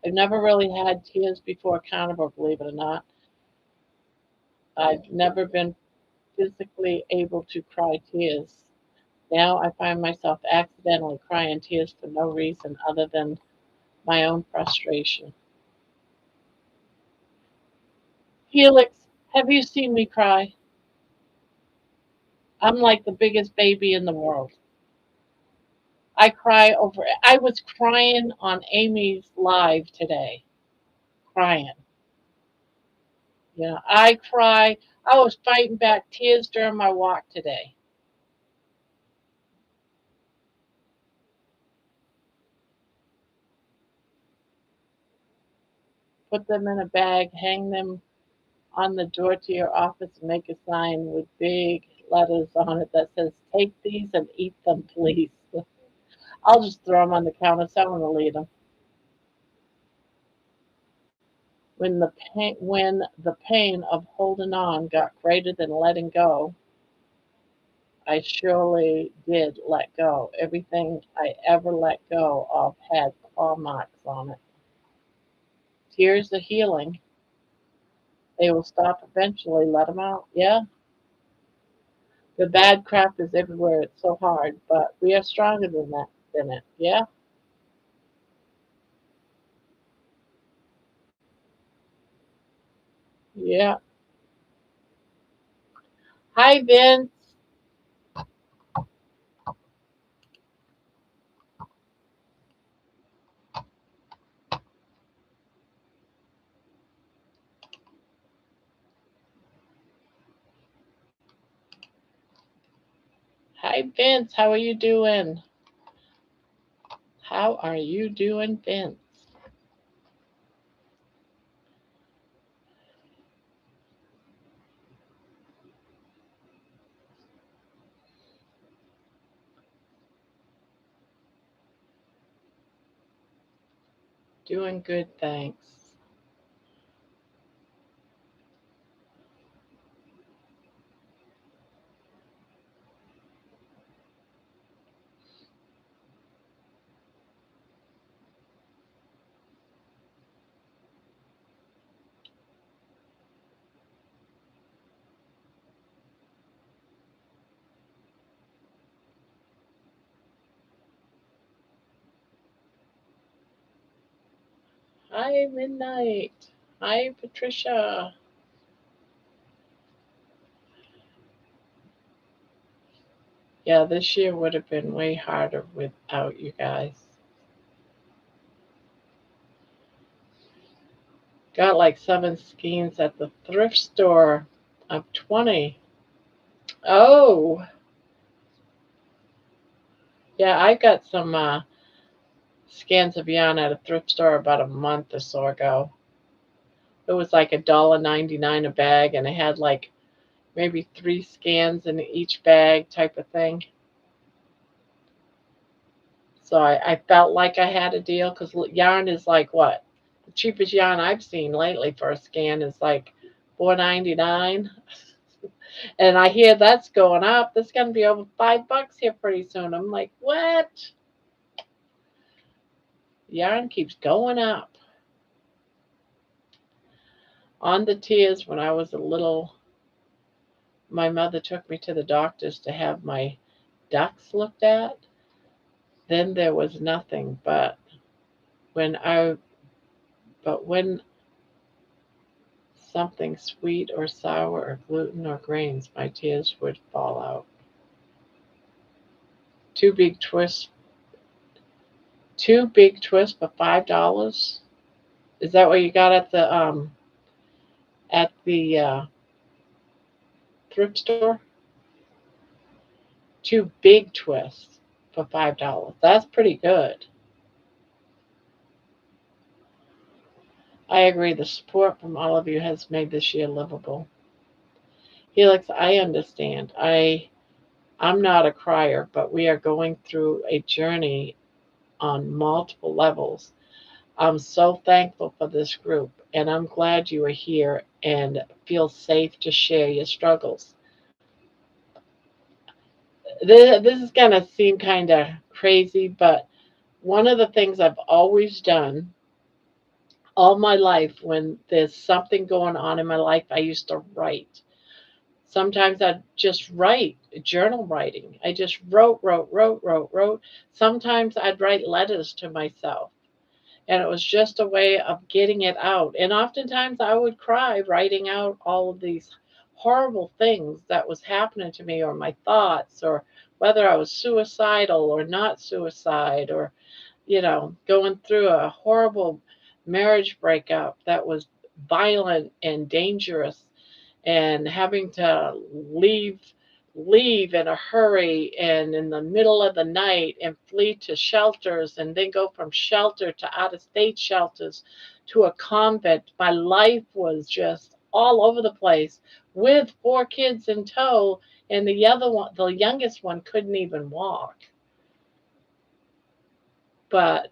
I've never really had tears before Carnivore, believe it or not. I've never been physically able to cry tears. Now I find myself accidentally crying tears for no reason other than my own frustration. Felix, have you seen me cry? I'm like the biggest baby in the world. I cry over, I was crying on Amy's live today, crying. You know, I cry. I was fighting back tears during my walk today. Put them in a bag, hang them on the door to your office, and make a sign with big letters on it that says, "Take these and eat them, please." I'll just throw them on the counter. Someone will eat them. When the pain of holding on got greater than letting go, I surely did let go. Everything I ever let go of had claw marks on it. Tears are healing. They will stop eventually. Let them out. Yeah. The bad crap is everywhere. It's so hard, but we are stronger than that. Than it. Yeah. Yeah. Hi, Vince. Hi, Vince. How are you doing? How are you doing, Vince? Doing good, thanks. Hi, Midnight. Hi, Patricia. Yeah, this year would have been way harder without you guys. Got like 7 skeins at the thrift store of 20. Oh, yeah, I got some scans of yarn at a thrift store about a month or so ago. It was like $1.99 a bag, and it had like maybe 3 scans in each bag type of thing. So I felt like I had a deal because yarn is like what? The cheapest yarn I've seen lately for a scan is like $4.99. And I hear that's going up. That's going to be over $5 here pretty soon. I'm like, what? Yarn keeps going up. On the tears, when I was a little, my mother took me to the doctors to have my ducts looked at. Then there was nothing, when I when something sweet or sour or gluten or grains, my tears would fall out. Two big twists, for $5. Is that what you got at the thrift store? 2 big twists for $5. That's pretty good. I agree. The support from all of you has made this year livable. Helix, I understand. I'm not a crier, but we are going through a journey on multiple levels. I'm so thankful for this group, and I'm glad you are here and feel safe to share your struggles. This is going to seem kind of crazy, but one of the things I've always done all my life when there's something going on in my life, I used to write. Sometimes I'd just write, journal writing. I just wrote. Sometimes I'd write letters to myself. And it was just a way of getting it out. And oftentimes I would cry writing out all of these horrible things that was happening to me, or my thoughts, or whether I was suicidal or not suicide, or going through a horrible marriage breakup that was violent and dangerous, and having to leave in a hurry and in the middle of the night and flee to shelters, and then go from shelter to out of state shelters to a convent. My life was just all over the place with 4 kids in tow, and the youngest one couldn't even walk. But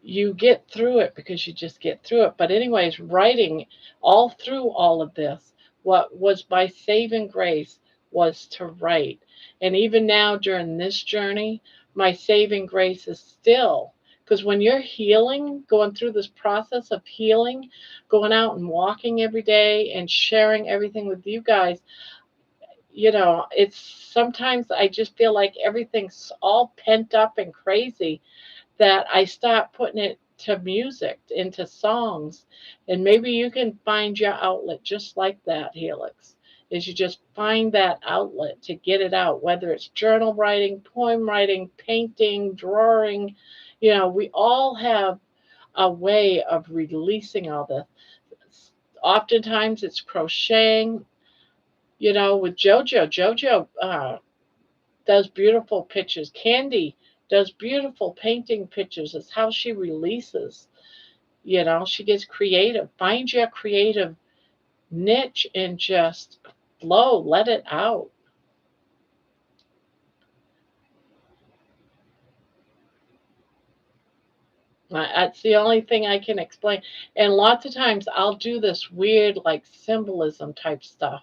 you get through it because you just get through it. But anyways, writing all through all of this, what was my saving grace was to write. And even now during this journey, my saving grace is still, because when you're healing, going through this process of healing, going out and walking every day and sharing everything with you guys, it's sometimes I just feel like everything's all pent up and crazy, that I start putting it to music, into songs. And maybe you can find your outlet just like that, Helix. Is you just find that outlet to get it out, whether it's journal writing, poem writing, painting, drawing. We all have a way of releasing all this. Oftentimes it's crocheting, with JoJo. JoJo does beautiful pictures. Candy does beautiful painting pictures. It's how she releases. She gets creative. Find your creative niche and just flow. Let it out. That's the only thing I can explain. And lots of times I'll do this weird, like, symbolism type stuff.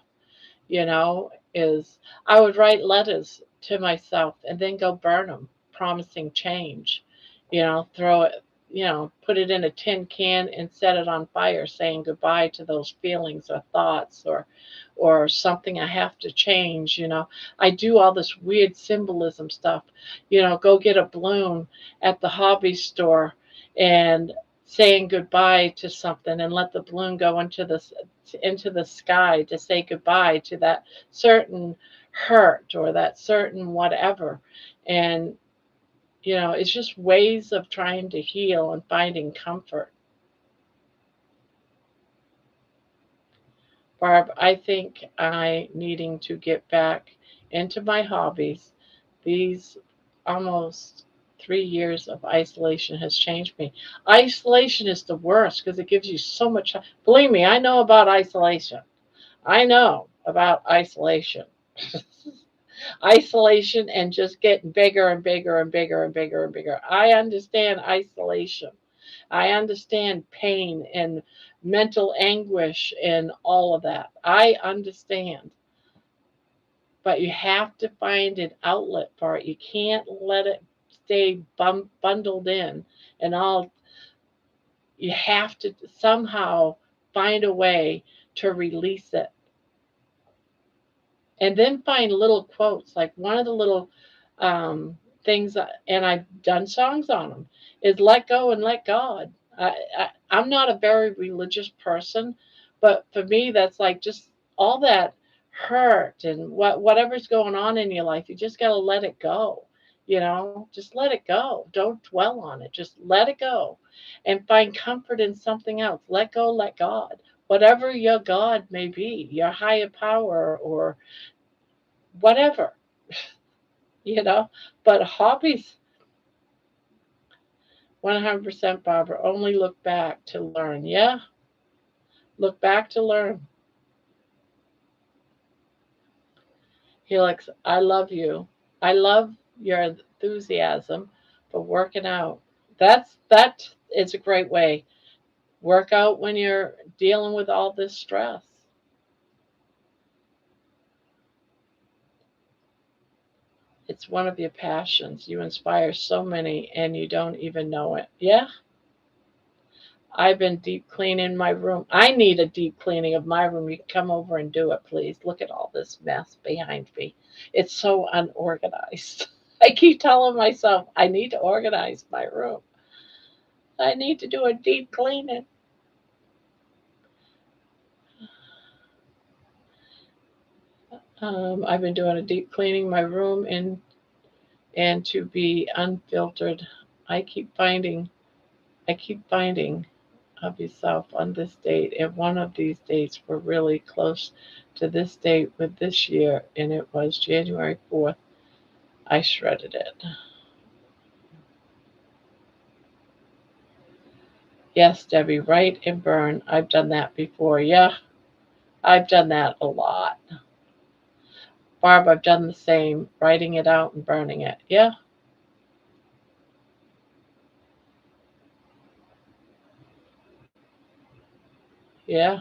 Is I would write letters to myself and then go burn them, promising change. Throw it, put it in a tin can and set it on fire, saying goodbye to those feelings or thoughts, or something I have to change. I do all this weird symbolism stuff. Go get a balloon at the hobby store and saying goodbye to something, and let the balloon go into the sky to say goodbye to that certain hurt or that certain whatever. And it's just ways of trying to heal and finding comfort. Barb, I think I needing to get back into my hobbies. These almost 3 years of isolation has changed me. Isolation is the worst because it gives you so much. Believe me, I know about isolation. I know about isolation. Isolation and just getting bigger and bigger and bigger and bigger and bigger. I understand isolation. I understand pain and mental anguish and all of that. I understand. But you have to find an outlet for it. You can't let it stay bundled in and all. You have to somehow find a way to release it. And then find little quotes. Like one of the little um, things, and I've done songs on them, is let go and let God. I'm not a very religious person, but for me, that's like just all that hurt and whatever's going on in your life, you just got to let it go. Just let it go. Don't dwell on it. Just let it go and find comfort in something else. Let go, let God. Whatever your God may be, your higher power or whatever, you know. But hobbies, 100% Barbara, only look back to learn. Yeah, look back to learn. Helix, I love you. I love your enthusiasm for working out. That is a great way. Work out when you're dealing with all this stress. It's one of your passions. You inspire so many and you don't even know it. Yeah, I've been deep cleaning my room. I need a deep cleaning of my room. You can come over and do it, please. Look at all this mess behind me. It's so unorganized. I keep telling myself I need to organize my room. I need to do a deep cleaning. I've been doing a deep cleaning my room and to be unfiltered. I keep finding of yourself on this date, and one of these dates were really close to this date with this year, and it was January 4th. I shredded it. Yes, Debbie, write and burn. I've done that before. Yeah, I've done that a lot. Barb, I've done the same, writing it out and burning it. Yeah, yeah.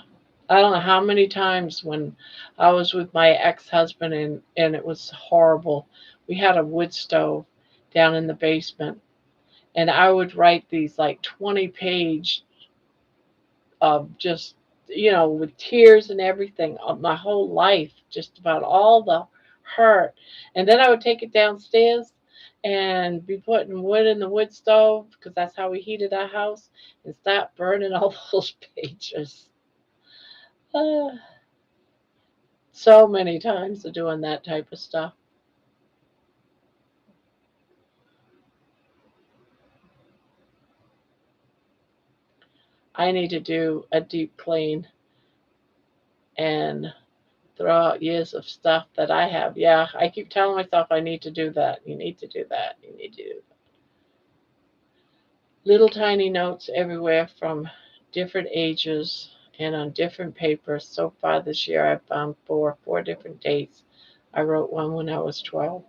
I don't know how many times when I was with my ex-husband and it was horrible. We had a wood stove down in the basement, and I would write these like 20-page of just, with tears and everything of my whole life, just about all the hurt. And then I would take it downstairs and be putting wood in the wood stove because that's how we heated our house and start burning all those pages. Uh, so many times of doing that type of stuff. I need to do a deep clean and throw out years of stuff that I have. Yeah, I keep telling myself I need to do that. You need to do that. You need to do that. Little tiny notes everywhere from different ages and on different papers. So far this year, I've found four different dates. I wrote one when I was 12.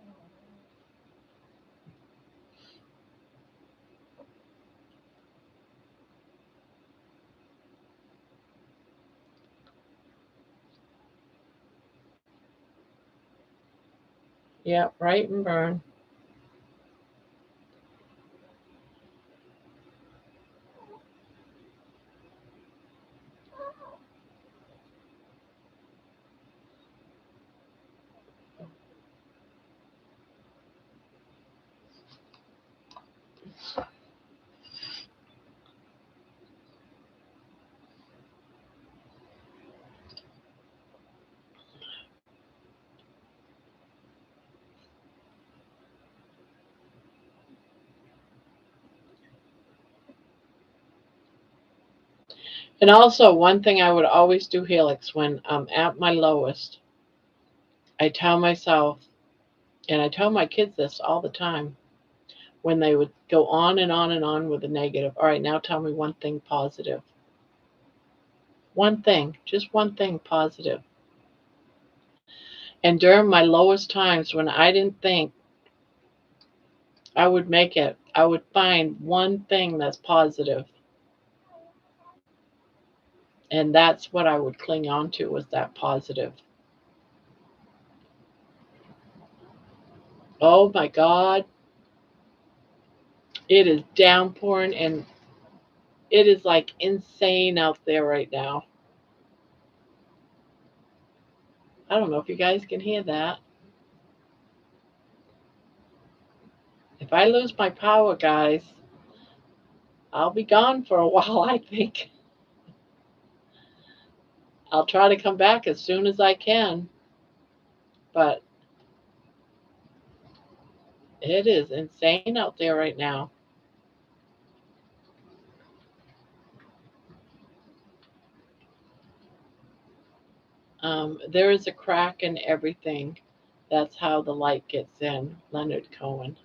Yeah, write and burn. And also, one thing I would always do, Helix, when I'm at my lowest, I tell myself, and I tell my kids this all the time, when they would go on and on and on with the negative. All right, now tell me one thing positive. One thing, just one thing positive. And during my lowest times when I didn't think I would make it, I would find one thing that's positive. And that's what I would cling on to, was that positive. Oh my God. It is downpouring and it is like insane out there right now. I don't know if you guys can hear that. If I lose my power, guys, I'll be gone for a while, I think. I'll try to come back as soon as I can. But it is insane out there right now. There is a crack in everything. That's how the light gets in. Leonard Cohen.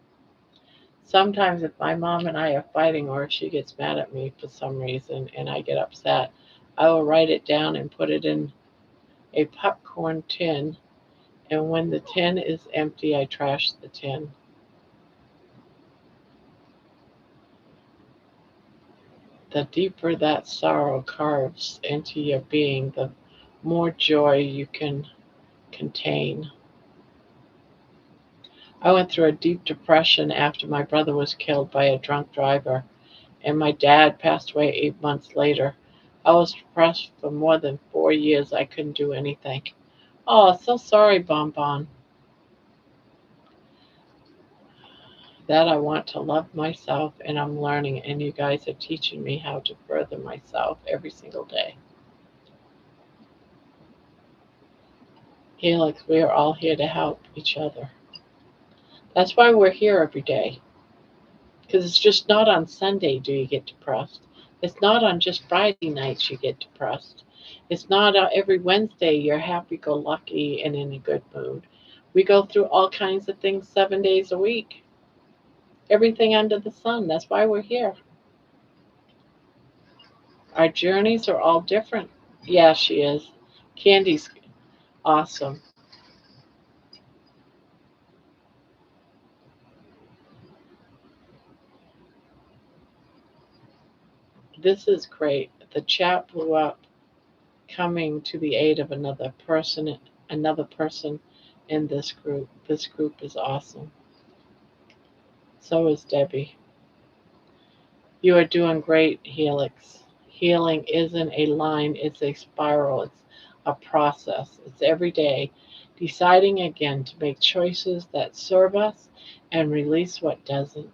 Sometimes, if my mom and I are fighting, or if she gets mad at me for some reason and I get upset, I will write it down and put it in a popcorn tin. And when the tin is empty, I trash the tin. The deeper that sorrow carves into your being, the more joy you can contain. I went through a deep depression after my brother was killed by a drunk driver, and my dad passed away 8 months later. I was depressed for more than 4 years. I couldn't do anything. Oh, so sorry, Bon Bon. That I want to love myself, and I'm learning, and you guys are teaching me how to further myself every single day. Helix, we are all here to help each other. That's why we're here every day. Because it's just not on Sunday do you get depressed. It's not on just Friday nights you get depressed. It's not every Wednesday you're happy go lucky and in a good mood. We go through all kinds of things 7 days a week. Everything under the sun. That's why we're here. Our journeys are all different. Yeah, she is. Candy's awesome. This is great. The chat blew up, coming to the aid of another person in this group. This group is awesome. So is Debbie. You are doing great, Helix. Healing isn't a line, it's a spiral. It's a process. It's every day deciding again to make choices that serve us and release what doesn't.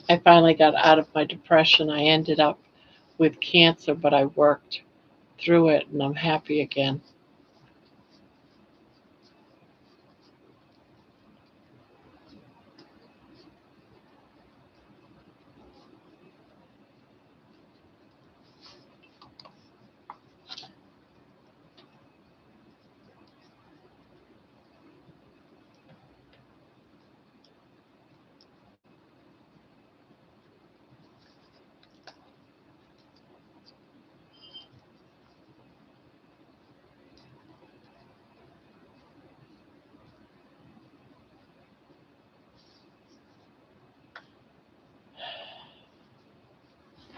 I finally got out of my depression. I ended up with cancer, but I worked through it and I'm happy again.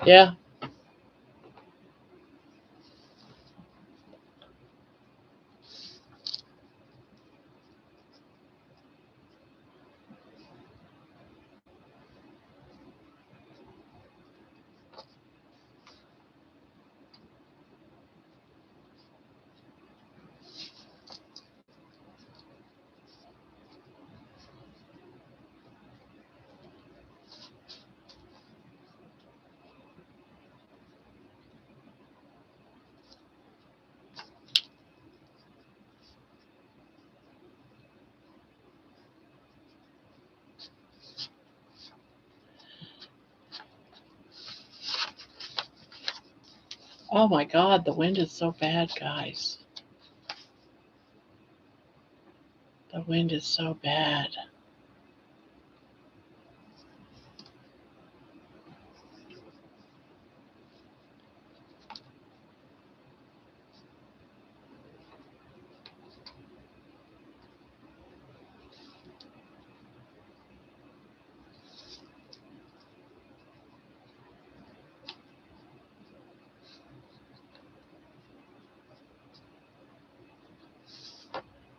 Yeah. Oh my God, the wind is so bad, guys. The wind is so bad.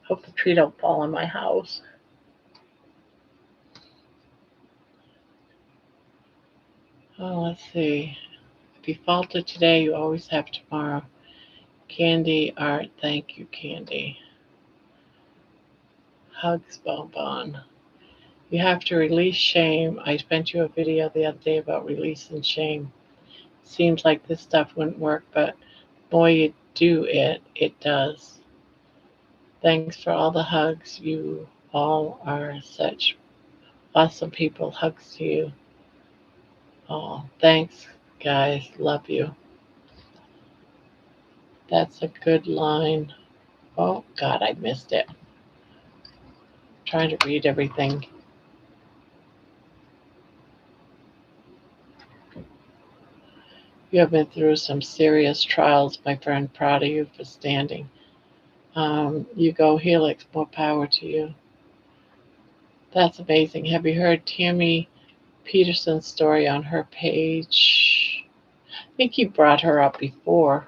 Hope the tree don't fall on my house. Oh, let's see. If you faltered today, you always have tomorrow. Candy Art, thank you, Candy. Hugs, Bonbon. You have to release shame. I sent you a video the other day about releasing shame. Seems like this stuff wouldn't work, but boy, you do it. It does. Thanks for all the hugs. You all are such awesome people. Hugs to you all. Thanks, guys. Love you. That's a good line. Oh, God, I missed it. Trying to read everything. You have been through some serious trials, my friend. Proud of you for standing. You go, Helix. More power to you. That's amazing. Have you heard Tammy Peterson's story on her page? I think you brought her up before.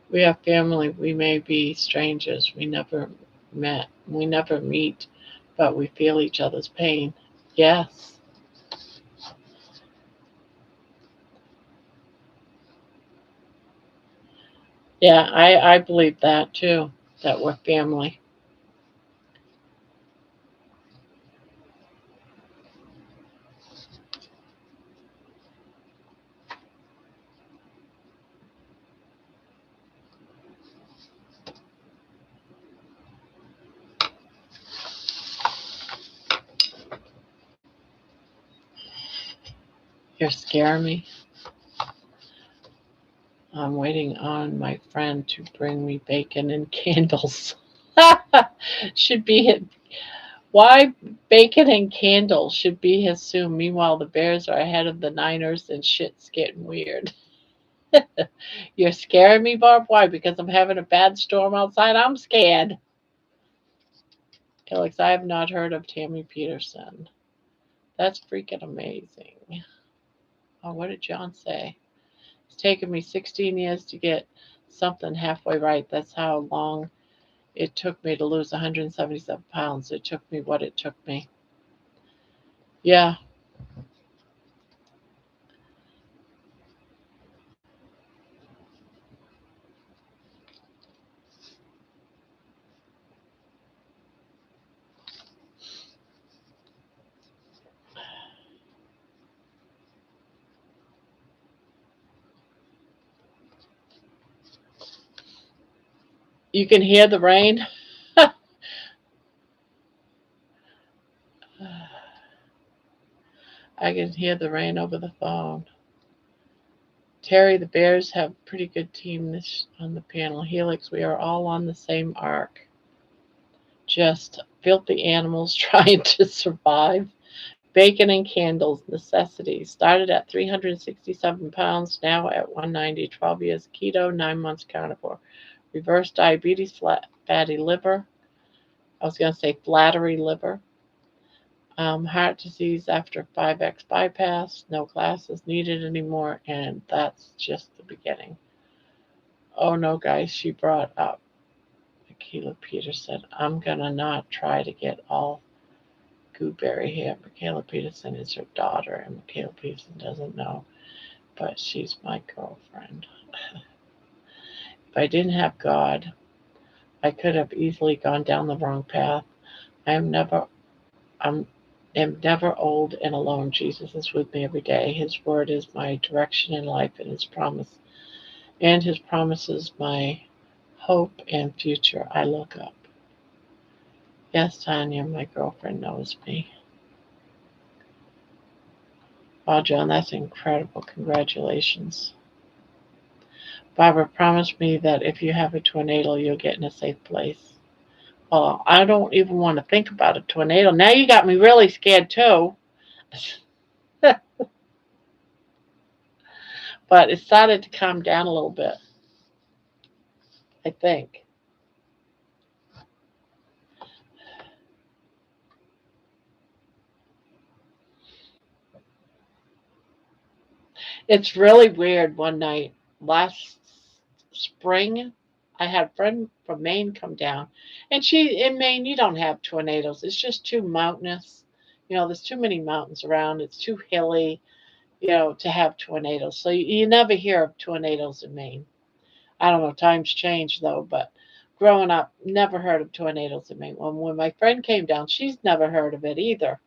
We have family. We may be strangers. We never met. We never meet, but we feel each other's pain. Yes. Yeah, I believe that too, that we're family. You're scaring me. I'm waiting on my friend to bring me bacon and candles. Should be his, why bacon and candles should be his soon. Meanwhile, the Bears are ahead of the Niners and shit's getting weird. You're scaring me, Barb. Why? Because I'm having a bad storm outside. I'm scared. Alex, I have not heard of Tammy Peterson. That's freaking amazing. Oh, what did John say? It's taken me 16 years to get something halfway right. That's how long it took me to lose 177 pounds. It took me what it took me. Yeah. You can hear the rain. I can hear the rain over the phone. Terry, the Bears have a pretty good team this on the panel. Helix, we are all on the same arc. Just filthy animals trying to survive. Bacon and candles, necessities. Started at 367 pounds, now at 190. 12 years keto, 9 months carnivore. Reverse diabetes, fatty liver. I was going to say flattery liver. Heart disease after 5X bypass. No classes needed anymore, and that's just the beginning. Oh no, guys, she brought up Michaela Peterson. I'm going to not try to get all Gooberry here. Michaela Peterson is her daughter, and Michaela Peterson doesn't know, but she's my girlfriend. If I didn't have God, I could have easily gone down the wrong path. I'm never old and alone. Jesus is with me every day. His word is my direction in life, and his promise is my hope and future. I look up. Yes, Tanya, my girlfriend knows me. Wow, John, that's incredible. Congratulations. Barbara promised me that if you have a tornado, you'll get in a safe place. Well, I don't even want to think about a tornado. Now you got me really scared too. But it started to calm down a little bit, I think. It's really weird. One night last spring, I had a friend from Maine come down. And she, in Maine, you don't have tornadoes. It's just too mountainous. There's too many mountains around. It's too hilly, to have tornadoes. So you never hear of tornadoes in Maine. I don't know, times change though, but growing up, never heard of tornadoes in Maine. When my friend came down, she's never heard of it either.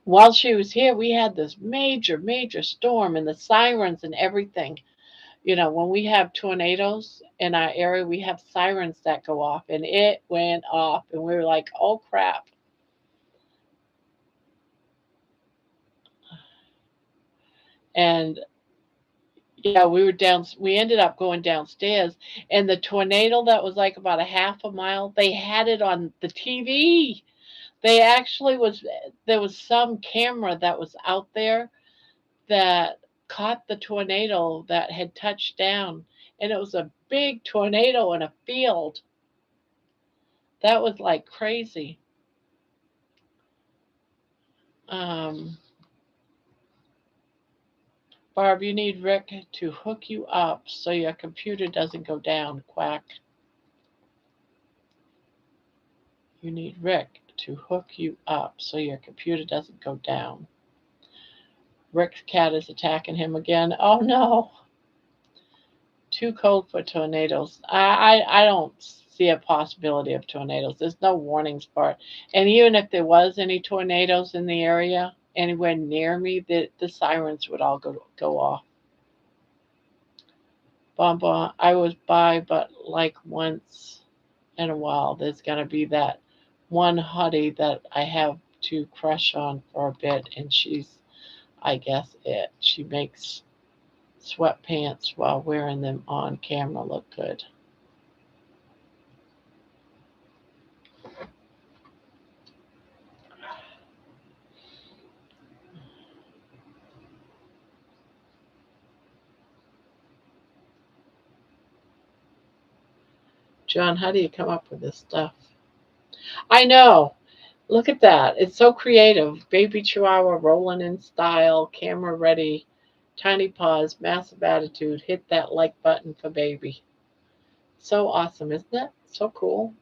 While she was here, we had this major, major storm and the sirens and everything. When we have tornadoes in our area, we have sirens that go off, and it went off, and we were like, oh crap. And yeah, we ended up going downstairs, and the tornado that was like about a half a mile, they had it on the TV. They actually there was some camera that was out there that caught the tornado that had touched down, and it was a big tornado in a field. That was like crazy. Um, Barb, you need Rick to hook you up so your computer doesn't go down. Quack. You need Rick to hook you up so your computer doesn't go down. Rick's cat is attacking him again. Oh no. Too cold for tornadoes. I don't see a possibility of tornadoes. There's no warnings for it. And even if there was any tornadoes in the area, anywhere near me, the sirens would all go off. Bomba, I was by, but like once in a while, there's going to be that one hottie that I have to crush on for a bit, and she's, I guess, it. She makes sweatpants while wearing them on camera look good. John, how do you come up with this stuff? I know. Look at that. It's so creative. Baby Chihuahua rolling in style, camera ready, tiny paws, massive attitude. Hit that like button for baby. So awesome, isn't it? So cool.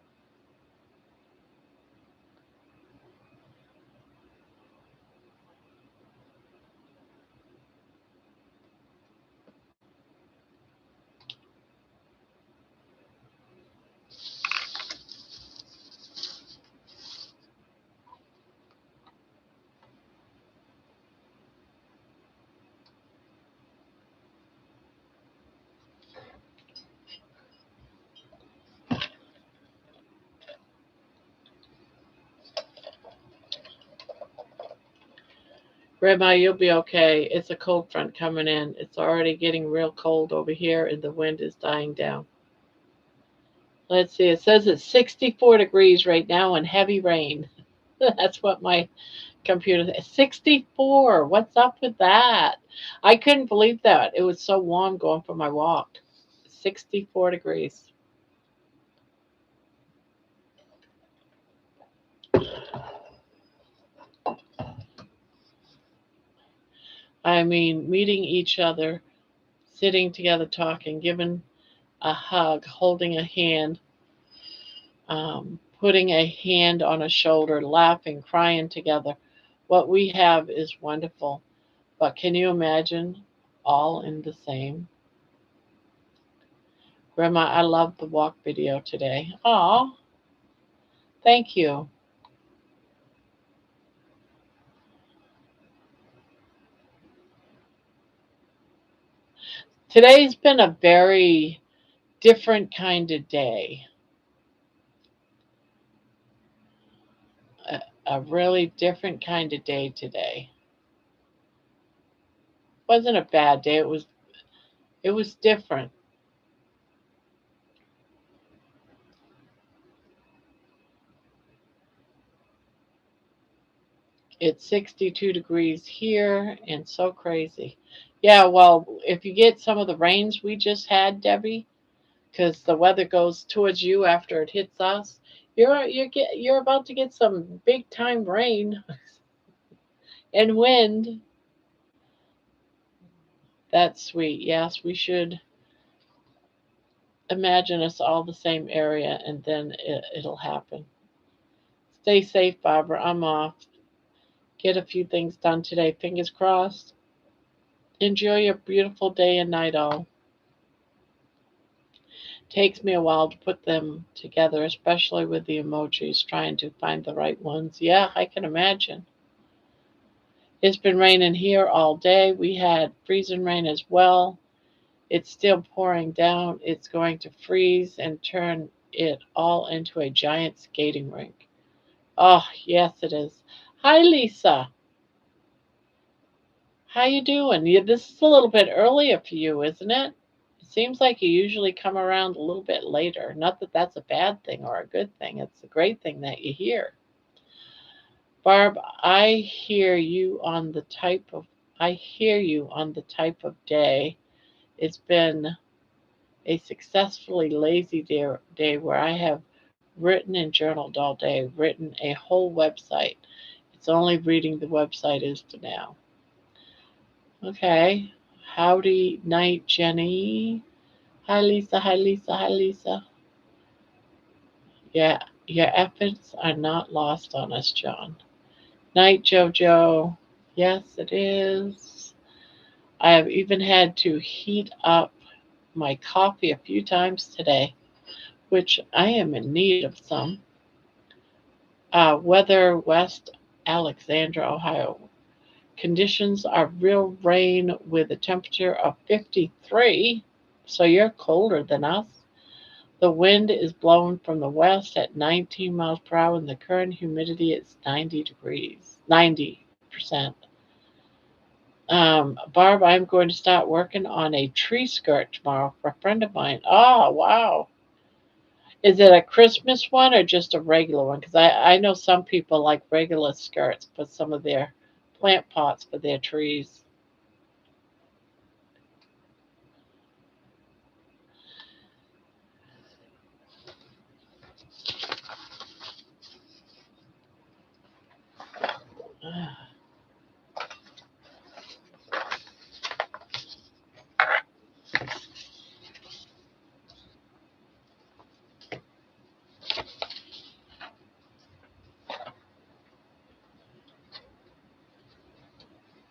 Grandma, you'll be okay. It's a cold front coming in. It's already getting real cold over here, and the wind is dying down. Let's see. It says it's 64 degrees right now and heavy rain. That's what my computer says. 64. What's up with that? I couldn't believe that. It was so warm going for my walk. 64 degrees. I mean, meeting each other, sitting together, talking, giving a hug, holding a hand, putting a hand on a shoulder, laughing, crying together. What we have is wonderful. But can you imagine all in the same? Grandma, I love the walk video today. Aw, thank you. Today's been a very different kind of day. A really different kind of day today. Wasn't a bad day. It was different. It's 62 degrees here and so crazy. Yeah, well, if you get some of the rains we just had, Debbie, because the weather goes towards you after it hits us, you're about to get some big time rain and wind. That's sweet. Yes, we should imagine us all the same area, and then it'll happen. Stay safe, Barbara. I'm off. Get a few things done today. Fingers crossed. Enjoy your beautiful day and night, all. Takes me a while to put them together, especially with the emojis, trying to find the right ones. Yeah, I can imagine. It's been raining here all day. We had freezing rain as well. It's still pouring down. It's going to freeze and turn it all into a giant skating rink. Oh, yes, it is. Hi, Lisa. How you doing? This is a little bit earlier for you, isn't it? It seems like you usually come around a little bit later. Not that that's a bad thing or a good thing. It's a great thing that you're here. Barb, I hear you on the type of day. It's been a successfully lazy day where I have written and journaled all day, written a whole website. It's only reading the website is for now. Okay. Howdy night, Jenny. Hi, Lisa. Hi, Lisa. Hi, Lisa. Yeah, your efforts are not lost on us, John. Night, Jojo. Yes, it is. I have even had to heat up my coffee a few times today, which I am in need of some. Weather, West Alexandria, Ohio. Conditions are real rain with a temperature of 53, so you're colder than us. The wind is blowing from the west at 19 miles per hour, and the current humidity is 90%. Barb, I'm going to start working on a tree skirt tomorrow for a friend of mine. Oh, wow. Is it a Christmas one or just a regular one? Because I know some people like regular skirts for some of their plant pots for their trees.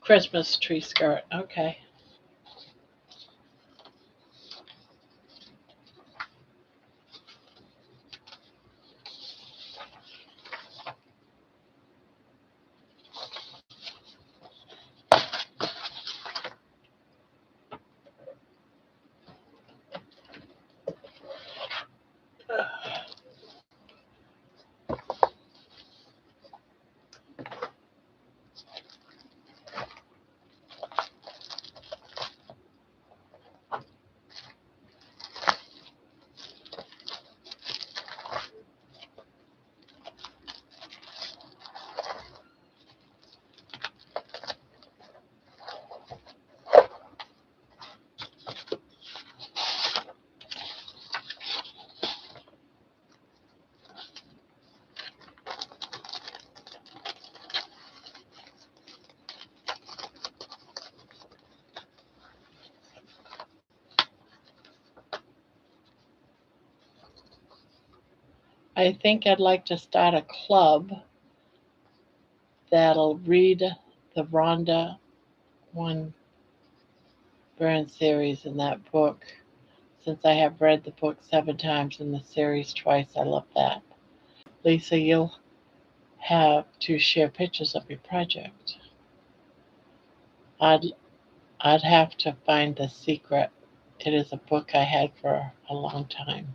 Christmas tree skirt. Okay. I think I'd like to start a club that'll read the Rhonda One Burn series in that book. Since I have read the book 7 times and the series twice, I love that. Lisa, you'll have to share pictures of your project. I'd have to find the secret. It is a book I had for a long time.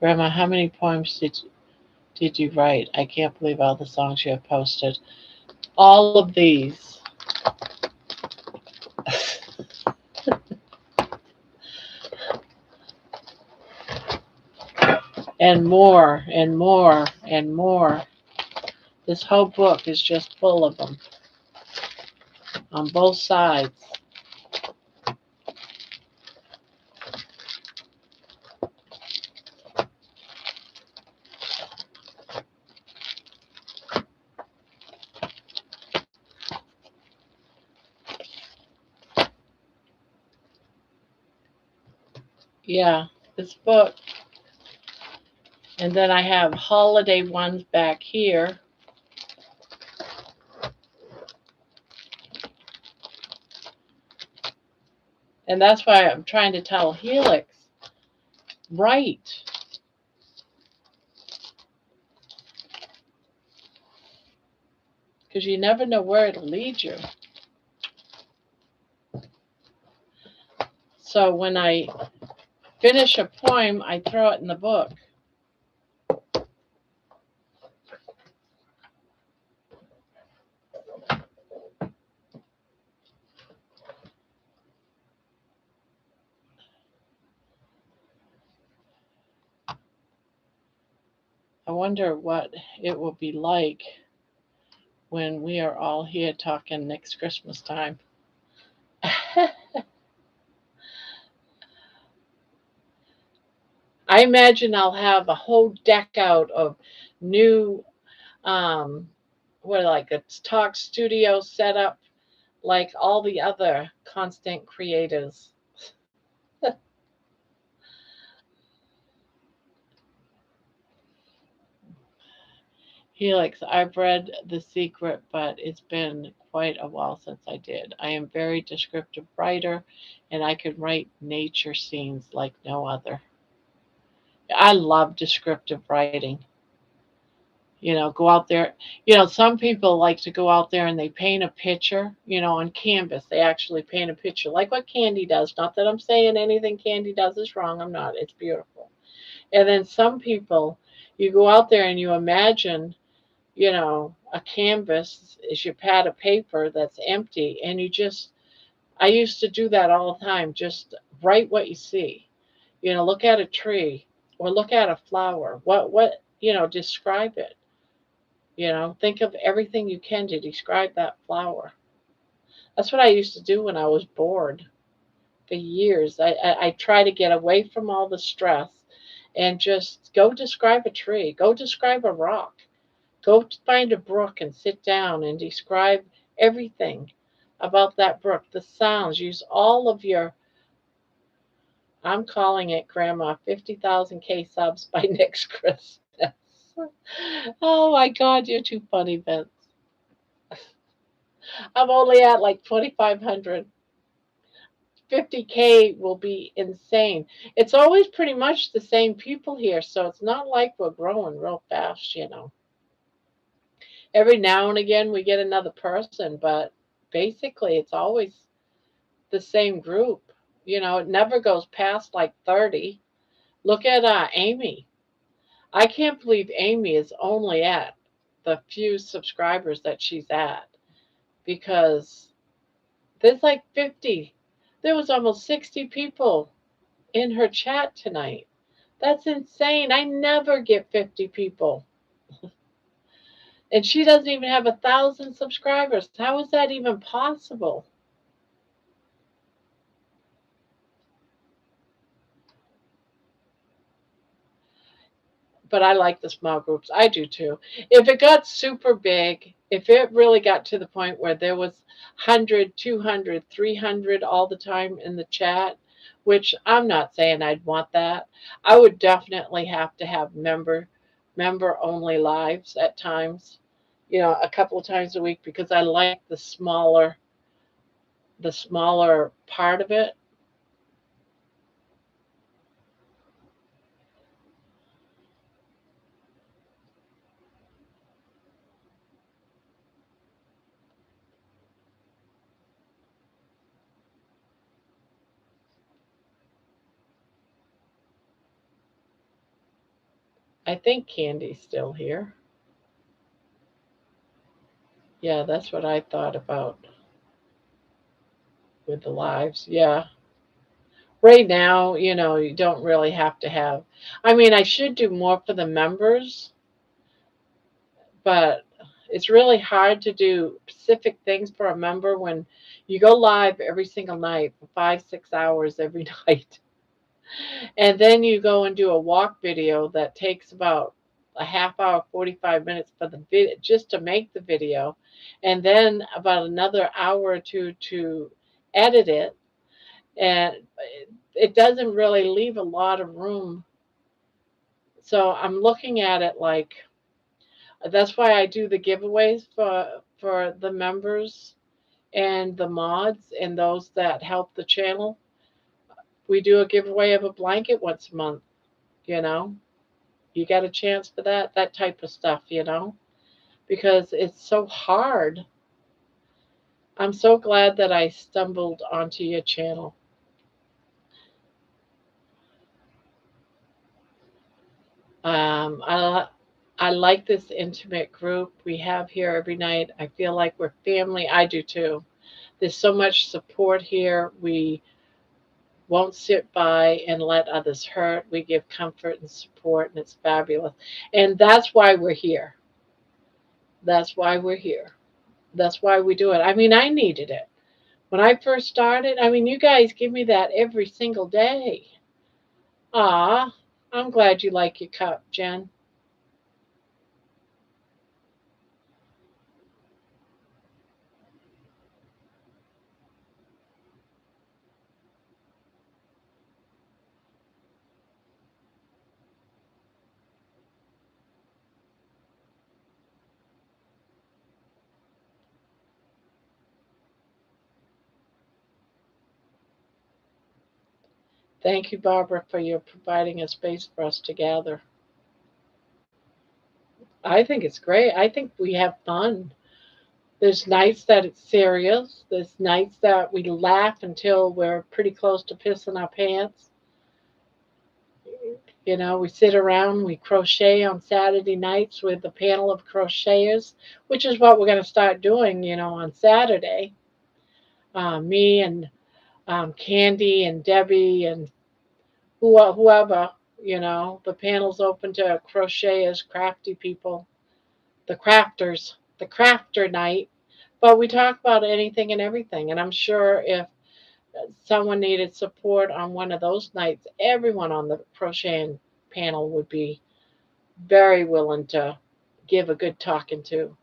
Grandma, how many poems did you write? I can't believe all the songs you have posted. All of these. and more and more and more. This whole book is just full of them on both sides. Yeah, this book. And then I have holiday ones back here. And that's why I'm trying to tell Helix, write. Because you never know where it'll lead you. So when I finish a poem, I throw it in the book. I wonder what it will be like when we are all here talking next Christmas time. I imagine I'll have a whole deck out of new, like a talk studio set up like all the other constant creators. Helix, I've read The Secret, but it's been quite a while since I did. I am a very descriptive writer, and I can write nature scenes like no other. I love descriptive writing. Go out there. Some people like to go out there and they paint a picture, on canvas. They actually paint a picture, like what Candy does. Not that I'm saying anything Candy does is wrong. I'm not. It's beautiful. And then some people, you go out there and you imagine, a canvas is your pad of paper that's empty. And I used to do that all the time. Just write what you see. Look at a tree or look at a flower. Describe it. Think of everything you can to describe that flower. That's what I used to do when I was bored for years. I try to get away from all the stress and just go describe a tree, go describe a rock, go find a brook and sit down and describe everything about that brook, the sounds. Use all of your, I'm calling it, Grandma, 50,000 K subs by next Christmas. Oh my God, you're too funny, Vince. I'm only at like 2,500. 50K will be insane. It's always pretty much the same people here, so it's not like we're growing real fast. Every now and again we get another person, but basically it's always the same group. It never goes past like 30. Look at Amy. I can't believe Amy is only at the few subscribers that she's at, because there's like 50. There was almost 60 people in her chat tonight. That's insane. I never get 50 people. And she doesn't even have 1,000 subscribers. How is that even possible? But I like the small groups. I do too. If it got super big, if it really got to the point where there was 100, 200, 300 all the time in the chat, which I'm not saying I'd want that, I would definitely have to have member only lives at times, a couple of times a week, because I like the smaller part of it. I think Candy's still here. Yeah, that's what I thought about with the lives. Yeah. right now, you don't really have to have. I mean, I should do more for the members, but it's really hard to do specific things for a member when you go live every single night for 5, 6 hours every night. And then you go and do a walk video that takes about a half hour, 45 minutes for the video just to make the video, and then about another hour or two to edit it. And it doesn't really leave a lot of room. So I'm looking at it like that's why I do the giveaways for the members and the mods and those that help the channel. We do a giveaway of a blanket once a month, you know. You got a chance for that type of stuff, because it's so hard. I'm so glad that I stumbled onto your channel. I like this intimate group we have here every night. I feel like we're family. I do too. There's so much support here. We won't sit by and let others hurt. We give comfort and support, and it's fabulous. And that's why we're here. That's why we're here. That's why we do it. I mean, I needed it. When I first started, I mean, you guys give me that every single day. Ah, I'm glad you like your cup, Jen. Thank you, Barbara, for your providing a space for us to gather. I think it's great. I think we have fun. There's nights that it's serious. There's nights that we laugh until we're pretty close to pissing our pants. We sit around, we crochet on Saturday nights with a panel of crocheters, which is what we're going to start doing, on Saturday. Me and Candy and Debbie and whoever, the panel's open to crocheters, crafty people, the crafters, the crafter night. But we talk about anything and everything. And I'm sure if someone needed support on one of those nights, everyone on the crocheting panel would be very willing to give a good talking to.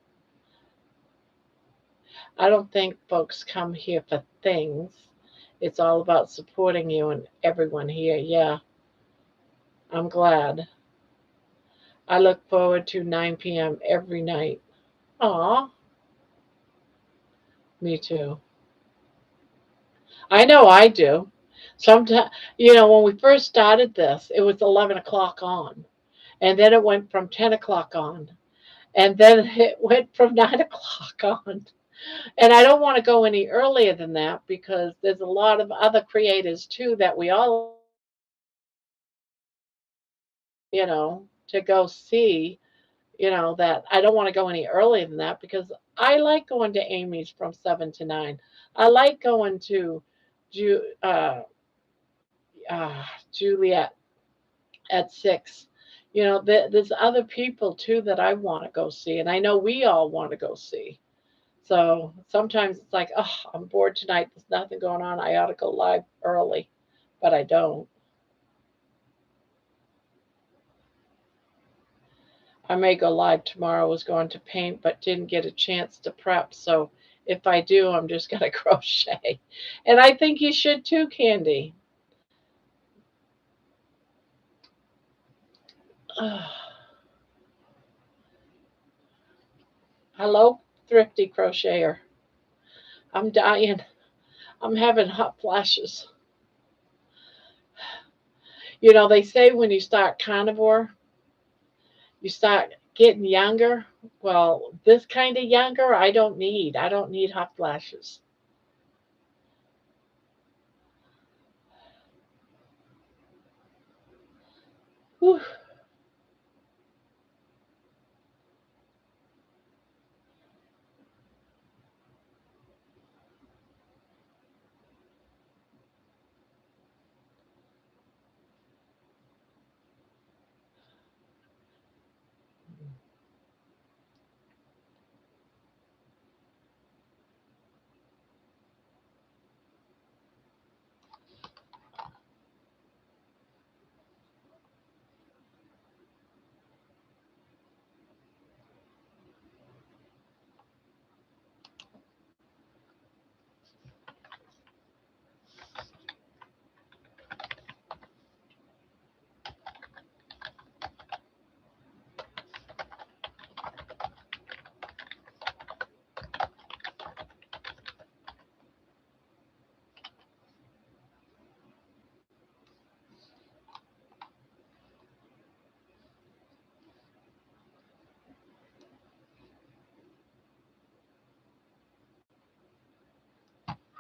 I don't think folks come here for things. It's all about supporting you and everyone here. Yeah, I'm glad. I look forward to 9 p.m. every night. Aw, me too. I know I do. Sometimes, when we first started this, it was 11 o'clock on. And then it went from 10 o'clock on. And then it went from 9 o'clock on. And I don't want to go any earlier than that because there's a lot of other creators too that we all, to go see, that I don't want to go any earlier than that because I like going to Amy's from 7 to 9. I like going to Ju- uh, Juliet at 6. There's other people too that I want to go see, and I know we all want to go see. So sometimes it's like, oh, I'm bored tonight. There's nothing going on. I ought to go live early, but I don't. I may go live tomorrow. I was going to paint, but didn't get a chance to prep. So if I do, I'm just going to crochet. And I think you should too, Candy. Hello, thrifty crocheter. I'm dying. I'm having hot flashes. They say when you start carnivore, you start getting younger. Well, this kind of younger, I don't need. I don't need hot flashes. Whew.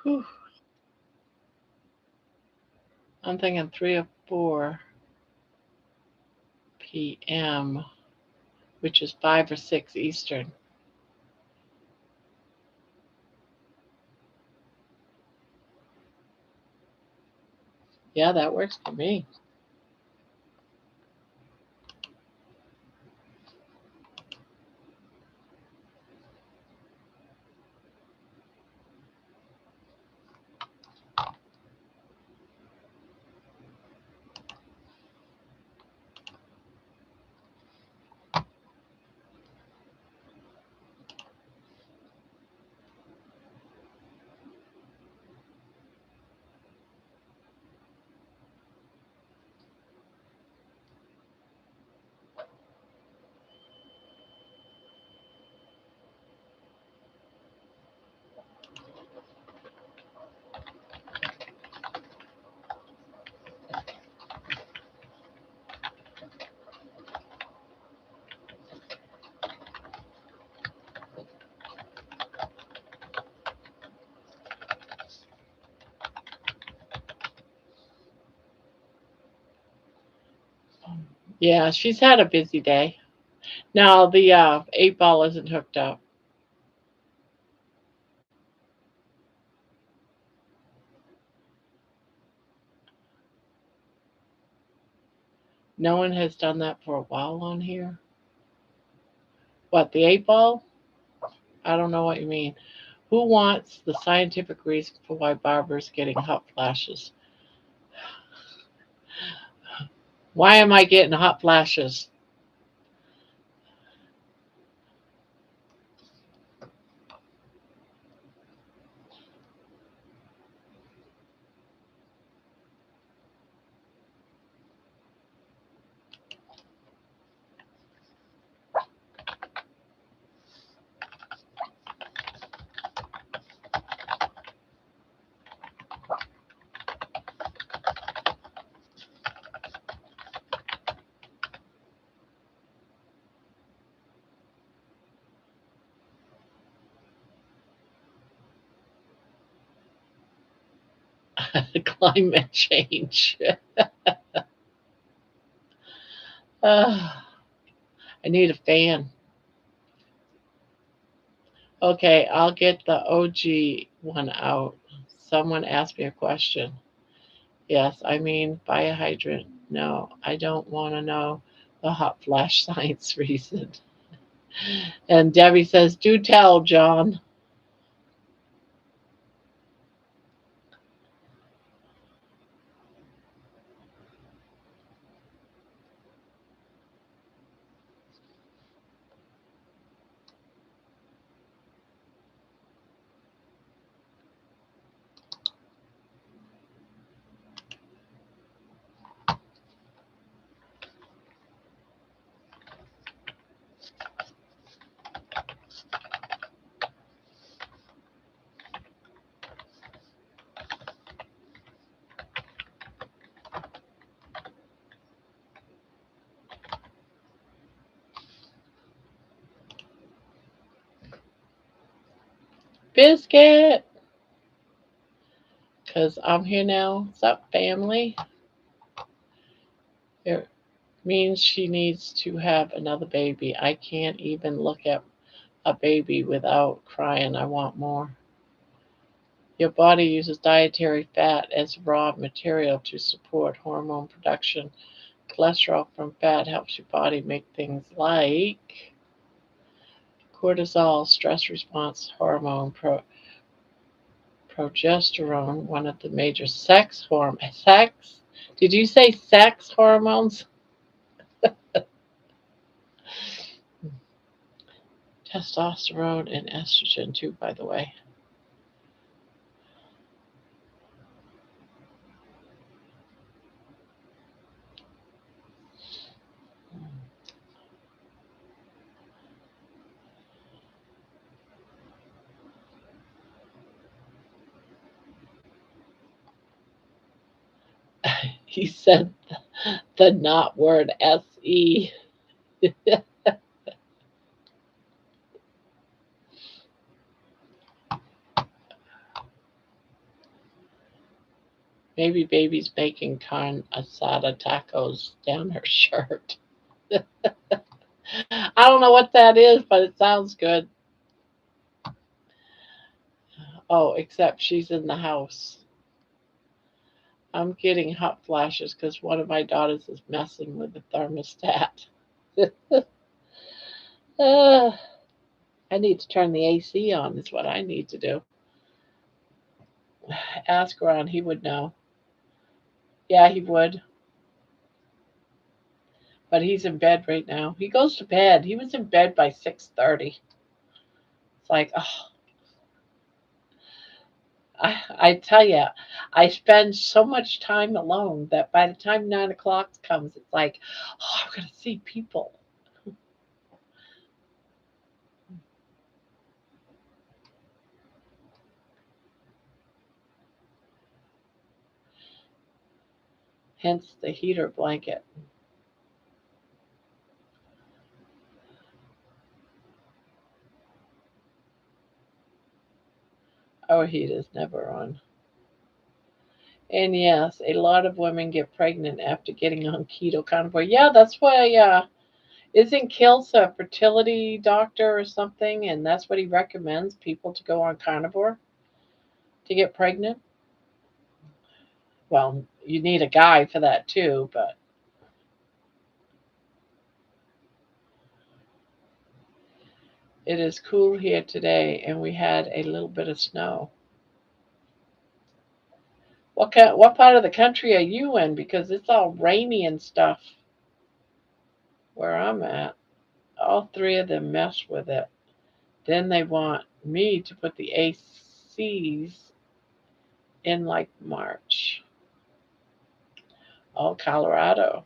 Whew. I'm thinking 3 or 4 p.m., which is 5 or 6 Eastern. Yeah, that works for me. Yeah, she's had a busy day. Now the 8 ball isn't hooked up. No one has done that for a while on here. What, the 8 ball? I don't know what you mean. Who wants the scientific reason for why Barbara's getting hot flashes? Why am I getting hot flashes? Climate change. I need a fan. Okay, I'll get the OG one out. Someone asked me a question. Yes, I mean, buy a hydrant. No, I don't want to know the hot flash science reason. And Debbie says, do tell, John. Biscuit. Because I'm here now. What's up, family? It means she needs to have another baby. I can't even look at a baby without crying. I want more. Your body uses dietary fat as raw material to support hormone production. Cholesterol from fat helps your body make things like cortisol, stress response hormone, progesterone, one of the major sex hormones. Sex? Did you say sex hormones? Testosterone and estrogen, too, by the way. He said the not word SE. Maybe baby's making carne asada tacos down her shirt. I don't know what that is, but it sounds good. Oh, except she's in the house. I'm getting hot flashes because one of my daughters is messing with the thermostat. uh, I need to turn the AC on, is what I need to do. Ask Ron, he would know. Yeah, he would. But he's in bed right now. He goes to bed. He was in bed by 6:30. It's like, oh, I tell you, I spend so much time alone that by the time 9 o'clock comes, it's like, oh, I'm gonna see people. Hence the heater blanket. Our heat is never on. And yes, a lot of women get pregnant after getting on keto carnivore. Yeah, that's why. Isn't Kills a fertility doctor or something? And that's what he recommends people to go on carnivore to get pregnant. Well, you need a guy for that too, but it is cool here today, and we had a little bit of snow. What part of the country are you in? Because it's all rainy and stuff where I'm at. All three of them mess with it. Then they want me to put the ACs in like March. Oh, Colorado.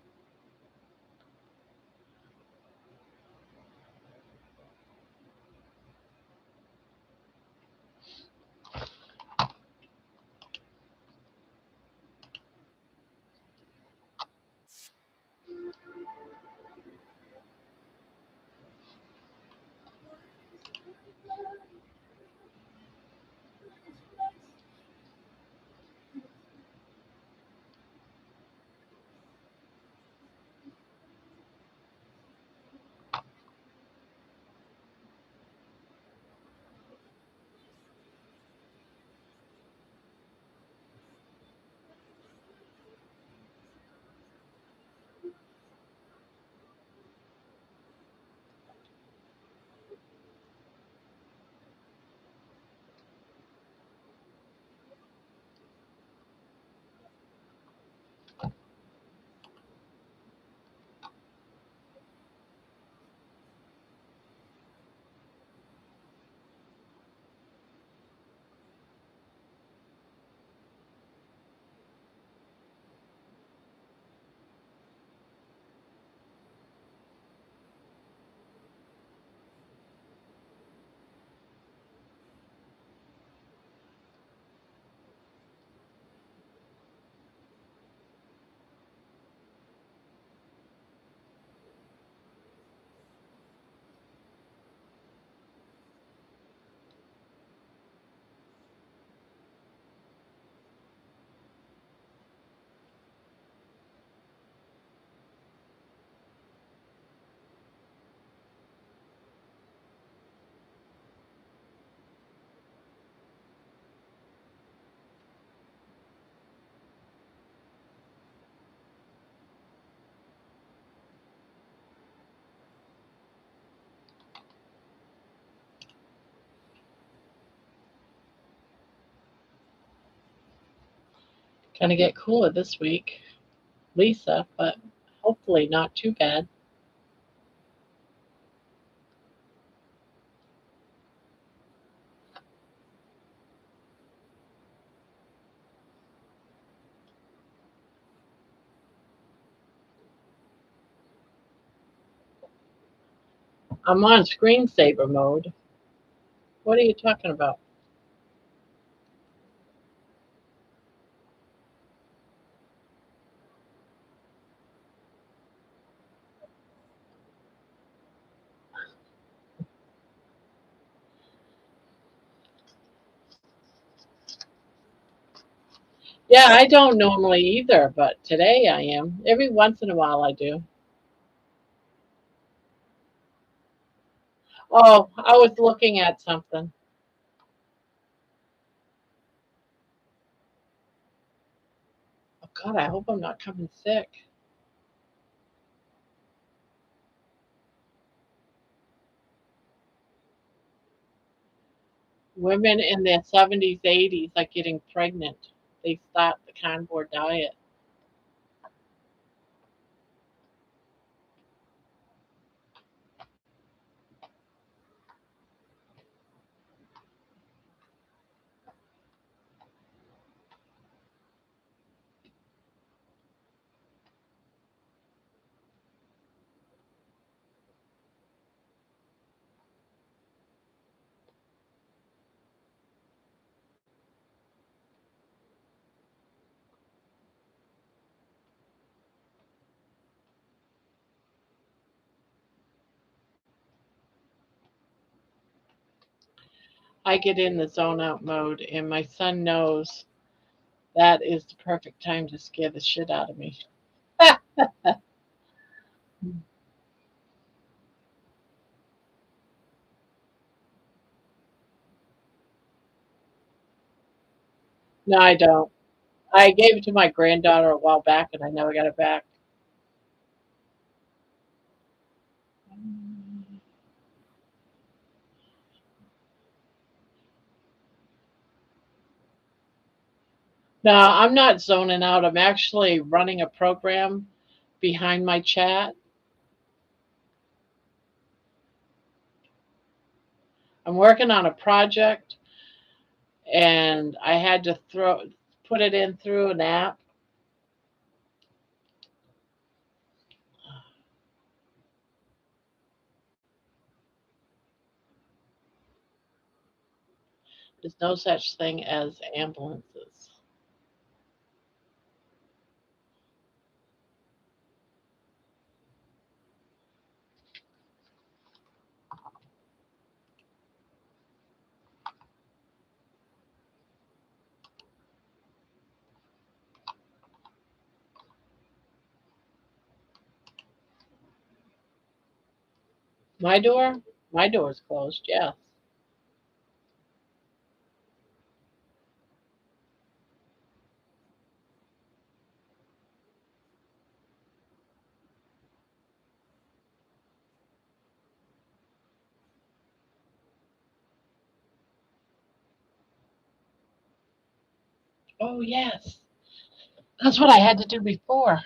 Gonna get cooler this week, Lisa, but hopefully not too bad. I'm on screensaver mode. What are you talking about? Yeah, I don't normally either, but today I am. Every once in a while I do. Oh, I was looking at something. Oh God, I hope I'm not coming sick. Women in their 70s, 80s are getting pregnant. They start the carnivore diet. I get in the zone out mode, and my son knows that is the perfect time to scare the shit out of me. No, I don't. I gave it to my granddaughter a while back, and I never got it back. No, I'm not zoning out. I'm actually running a program behind my chat. I'm working on a project, and I had to put it in through an app. There's no such thing as ambulances. My door? My door's closed, yes. Oh, yes. That's what I had to do before.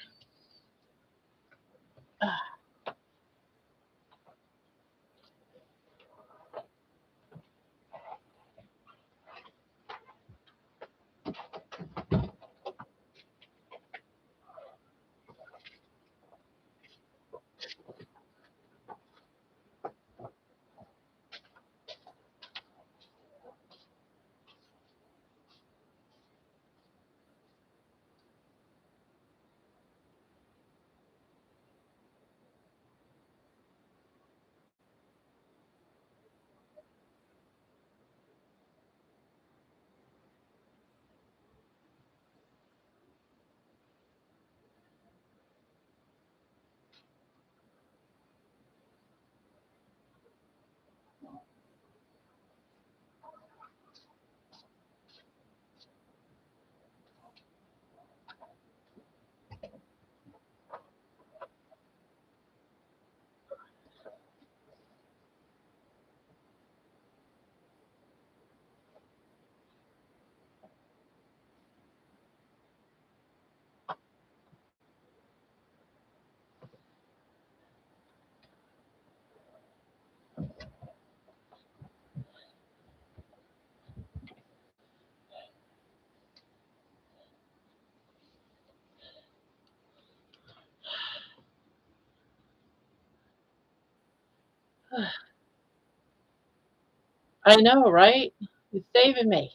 I know, right? You're saving me.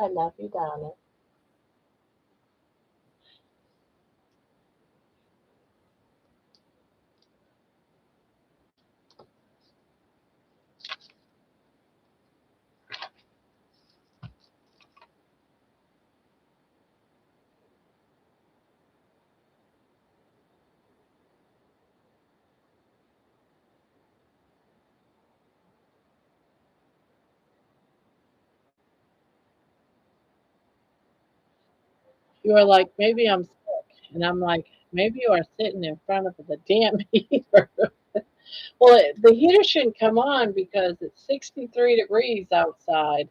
I love you, darling. You are like, maybe I'm sick. And I'm like, maybe you are sitting in front of the damn heater. Well, the heater shouldn't come on because it's 63 degrees outside.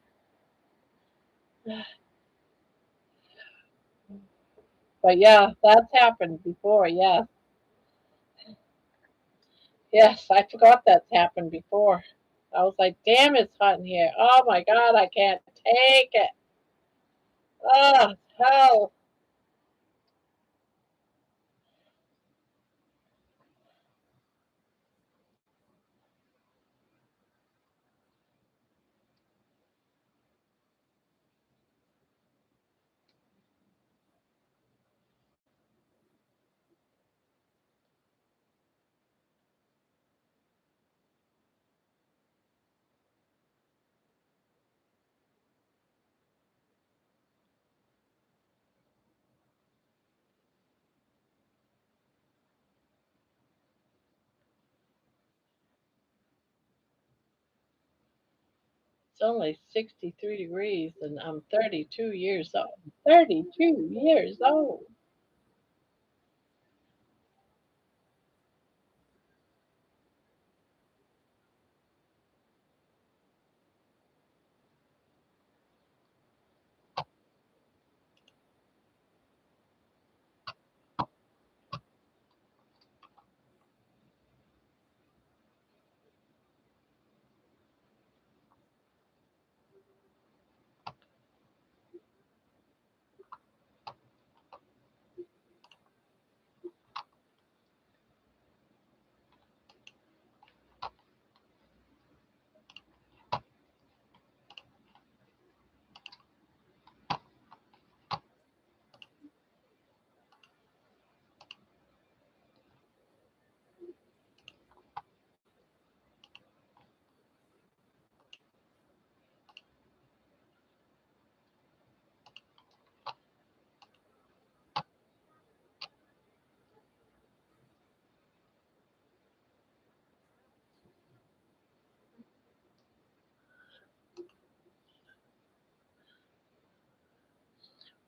But yeah, that's happened before. Yes. Yes, I forgot that's happened before. I was like, damn, it's hot in here. Oh my God, I can't take it. Oh, hell. It's only 63 degrees and I'm 32 years old. 32 years old.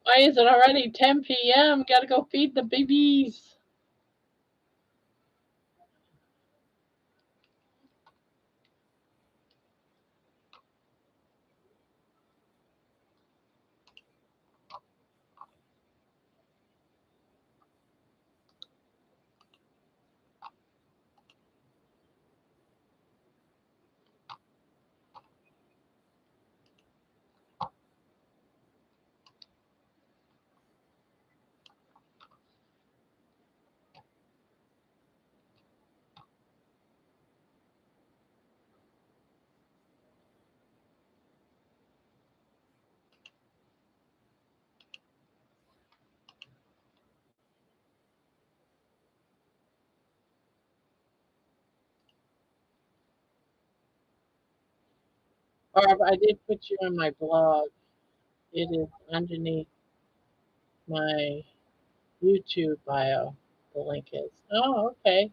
Why is it already 10 p.m.? Gotta go feed the babies. Barb, I did put you on my blog. It is underneath my YouTube bio. The link is. Oh, okay.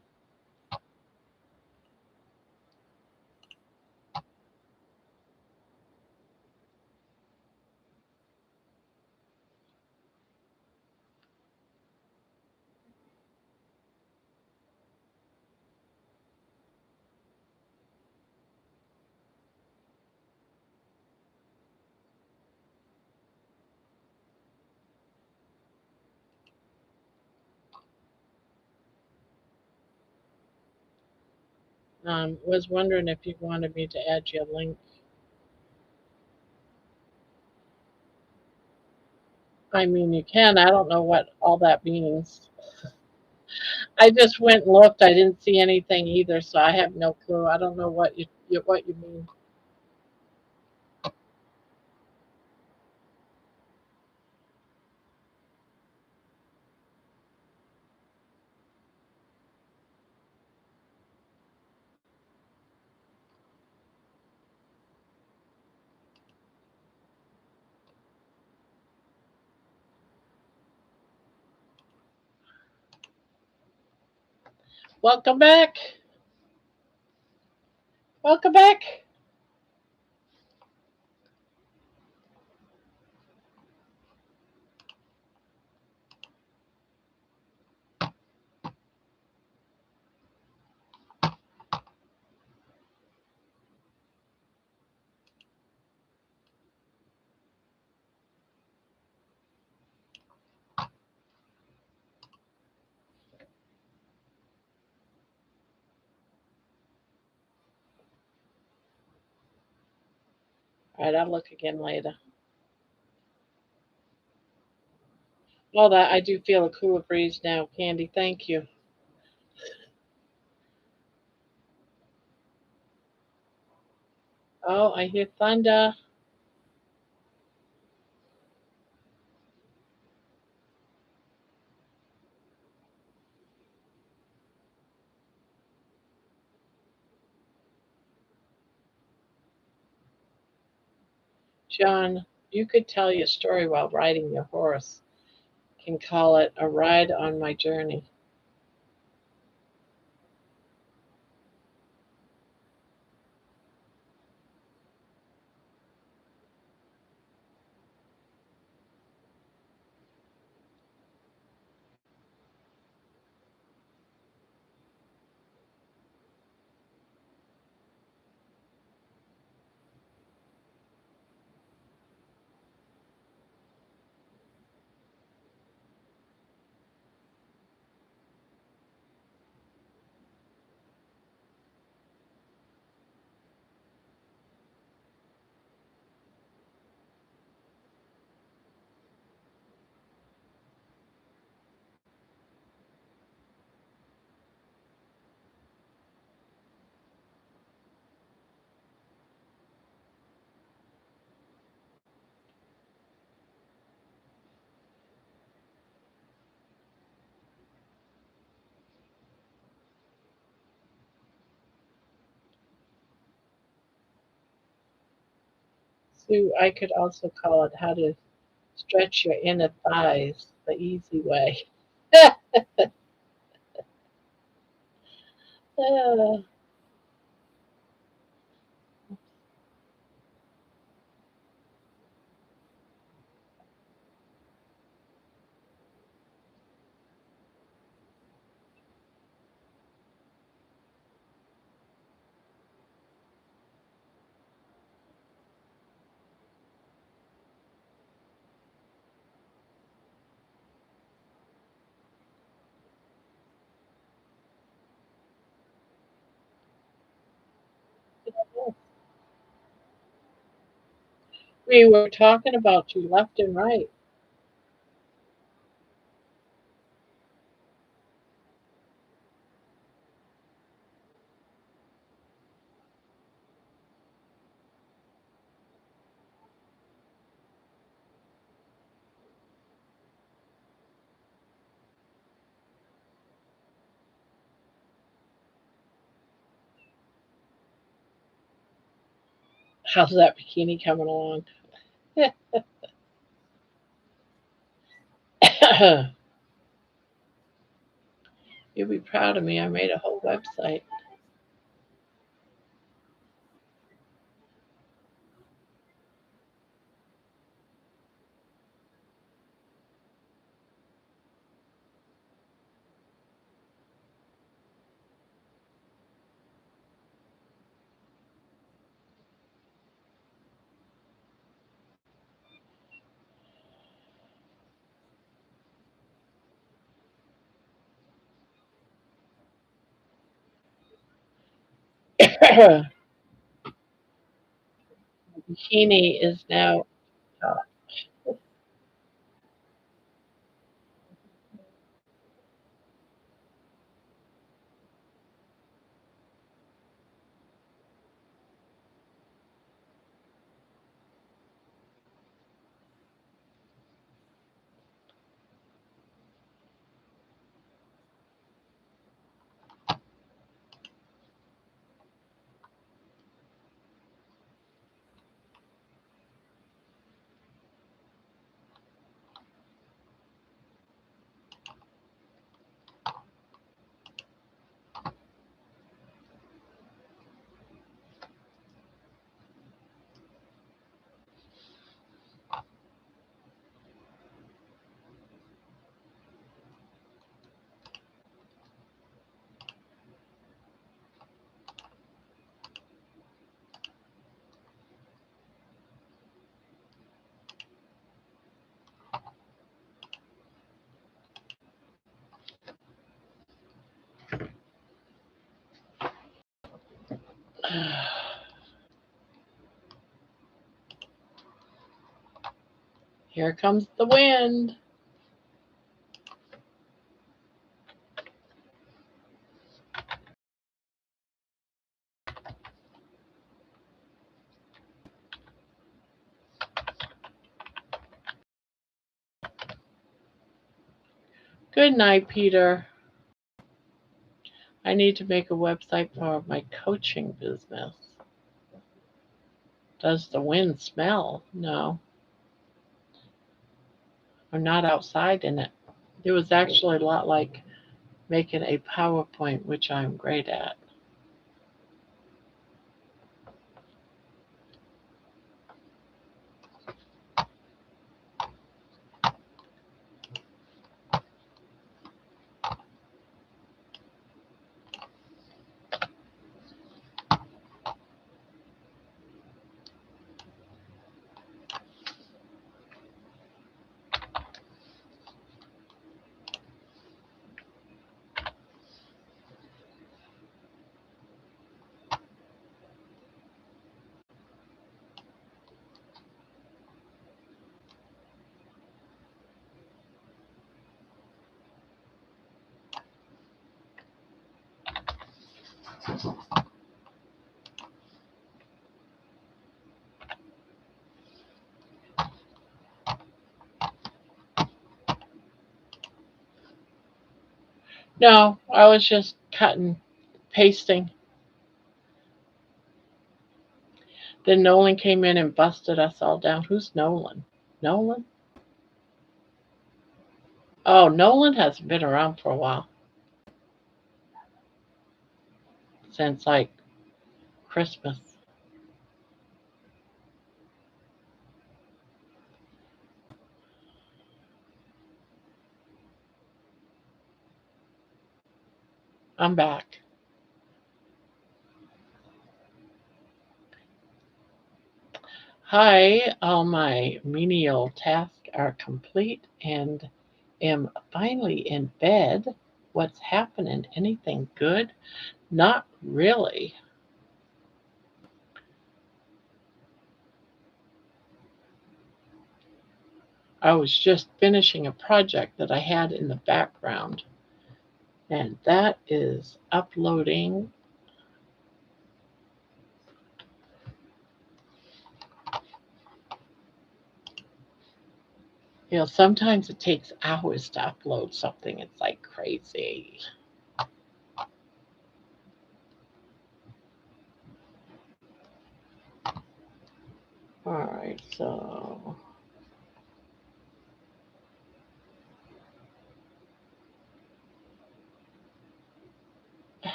Was wondering if you wanted me to add your link. I mean, you can. I don't know what all that means. I just went and looked. I didn't see anything either, so I have no clue. I don't know what you mean. Welcome back. Welcome back. All right, I'll look again later. Well, that I do feel a cooler breeze now, Candy. Thank you. Oh, I hear thunder. John, you could tell your story while riding your horse. Can call it a ride on my journey. Sue, I could also call it how to stretch your inner thighs the easy way. Uh, we were talking about you left and right. How's that bikini coming along? You'll be proud of me. I made a whole website. Bikini is now. Here comes the wind. Good night, Peter. I need to make a website for my coaching business. Does the wind smell? No. I'm not outside in it. It was actually a lot like making a PowerPoint, which I'm great at. No, I was just cutting, pasting. Then Nolan came in and busted us all down. Who's Nolan? Nolan? Oh, Nolan hasn't been around for a while. Since like Christmas. I'm back. Hi, all my menial tasks are complete and am finally in bed. What's happening? Anything good? Not really. I was just finishing a project that I had in the background, and that is uploading. You know, sometimes it takes hours to upload something. It's like crazy. All right, so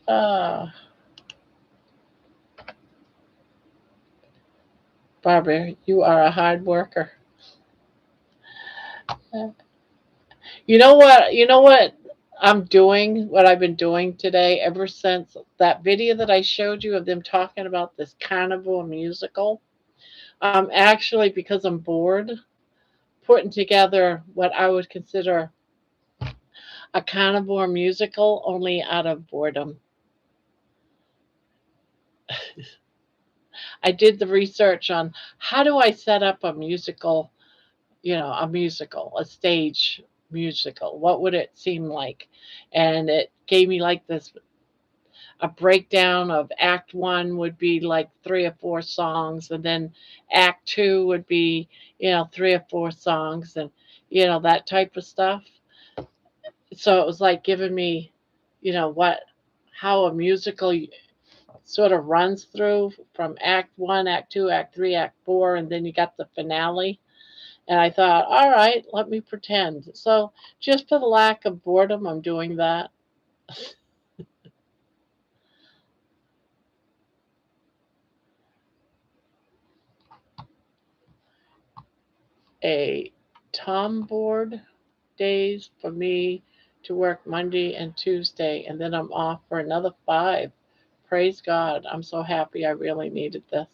uh, Barbara, you are a hard worker. You know what? You know what I'm doing? What I've been doing today ever since that video that I showed you of them talking about this Carnivore musical. Actually, because I'm bored, putting together what I would consider a Carnivore musical only out of boredom. I did the research on how do I set up a musical, a musical, a stage musical. What would it seem like? And it gave me like this a breakdown of act one would be like 3 or 4 songs, and then act two would be, 3 or 4 songs, and that type of stuff. So it was like giving me, what how a musical sort of runs through from act one, act two, act three, act four, and then you got the finale. And I thought, all right, let me pretend. So just for the lack of boredom, I'm doing that. A Tom board days for me to work Monday and Tuesday, and then I'm off for another 5. Praise God. I'm so happy. I really needed this.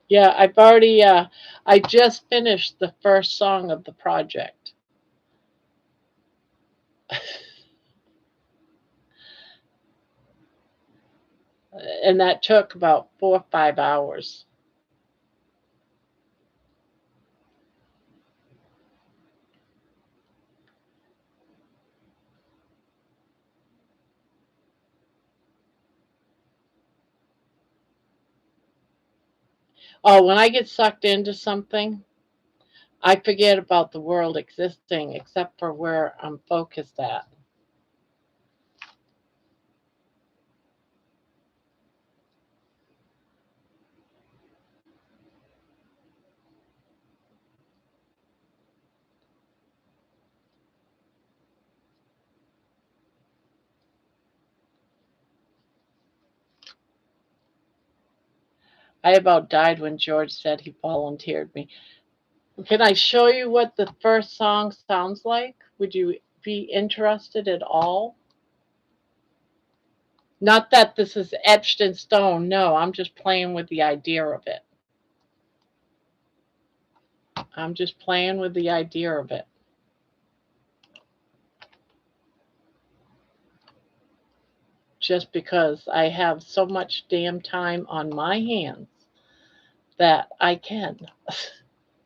Yeah, I've already I just finished the first song of the project. And that took about 4 or 5 hours. Oh, when I get sucked into something, I forget about the world existing except for where I'm focused at. I about died when George said he volunteered me. Can I show you what the first song sounds like? Would you be interested at all? Not that this is etched in stone. No, I'm just playing with the idea of it. I'm just playing with the idea of it. Just because I have so much damn time on my hands that I can.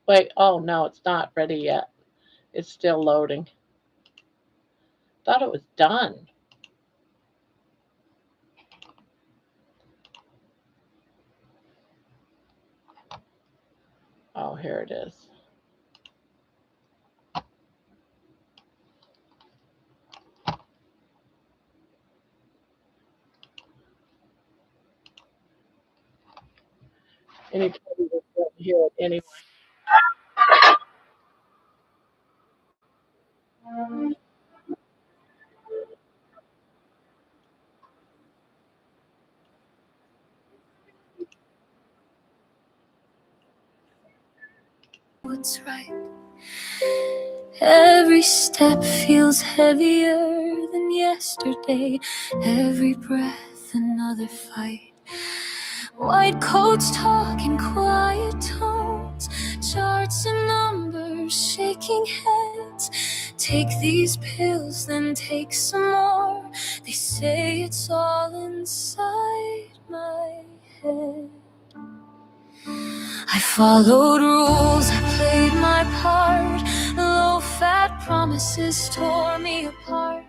Wait, oh no, it's not ready yet. It's still loading. Thought it was done. Oh, here it is. Anybody will hear it anyway. What's right? Every step feels heavier than yesterday. Every breath, another fight. White coats talking quiet tones, charts and numbers, shaking heads. Take these pills, then take some more. They say it's all inside my head. I followed rules, I played my part. Low-fat promises tore me apart.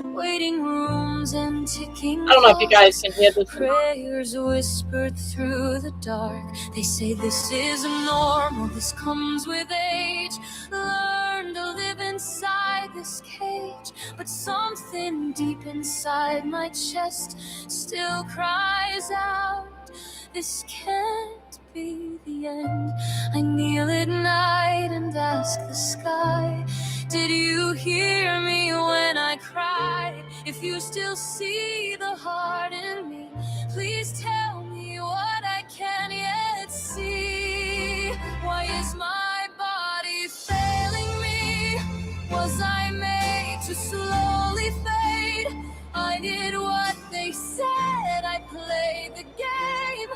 Waiting rooms and ticking I don't know if you guys clocks. can hear this. Prayers whispered through the dark. They say this is normal, this comes with age. Learn to live inside this cage, but something deep inside my chest still cries out, this can't be the end. I kneel at night and ask the sky, did you hear me when I cried? If you still see the heart in me, please tell me what I can't yet see. Why is my body failing me? Was I made to slowly fade? I did what they said, I played the game,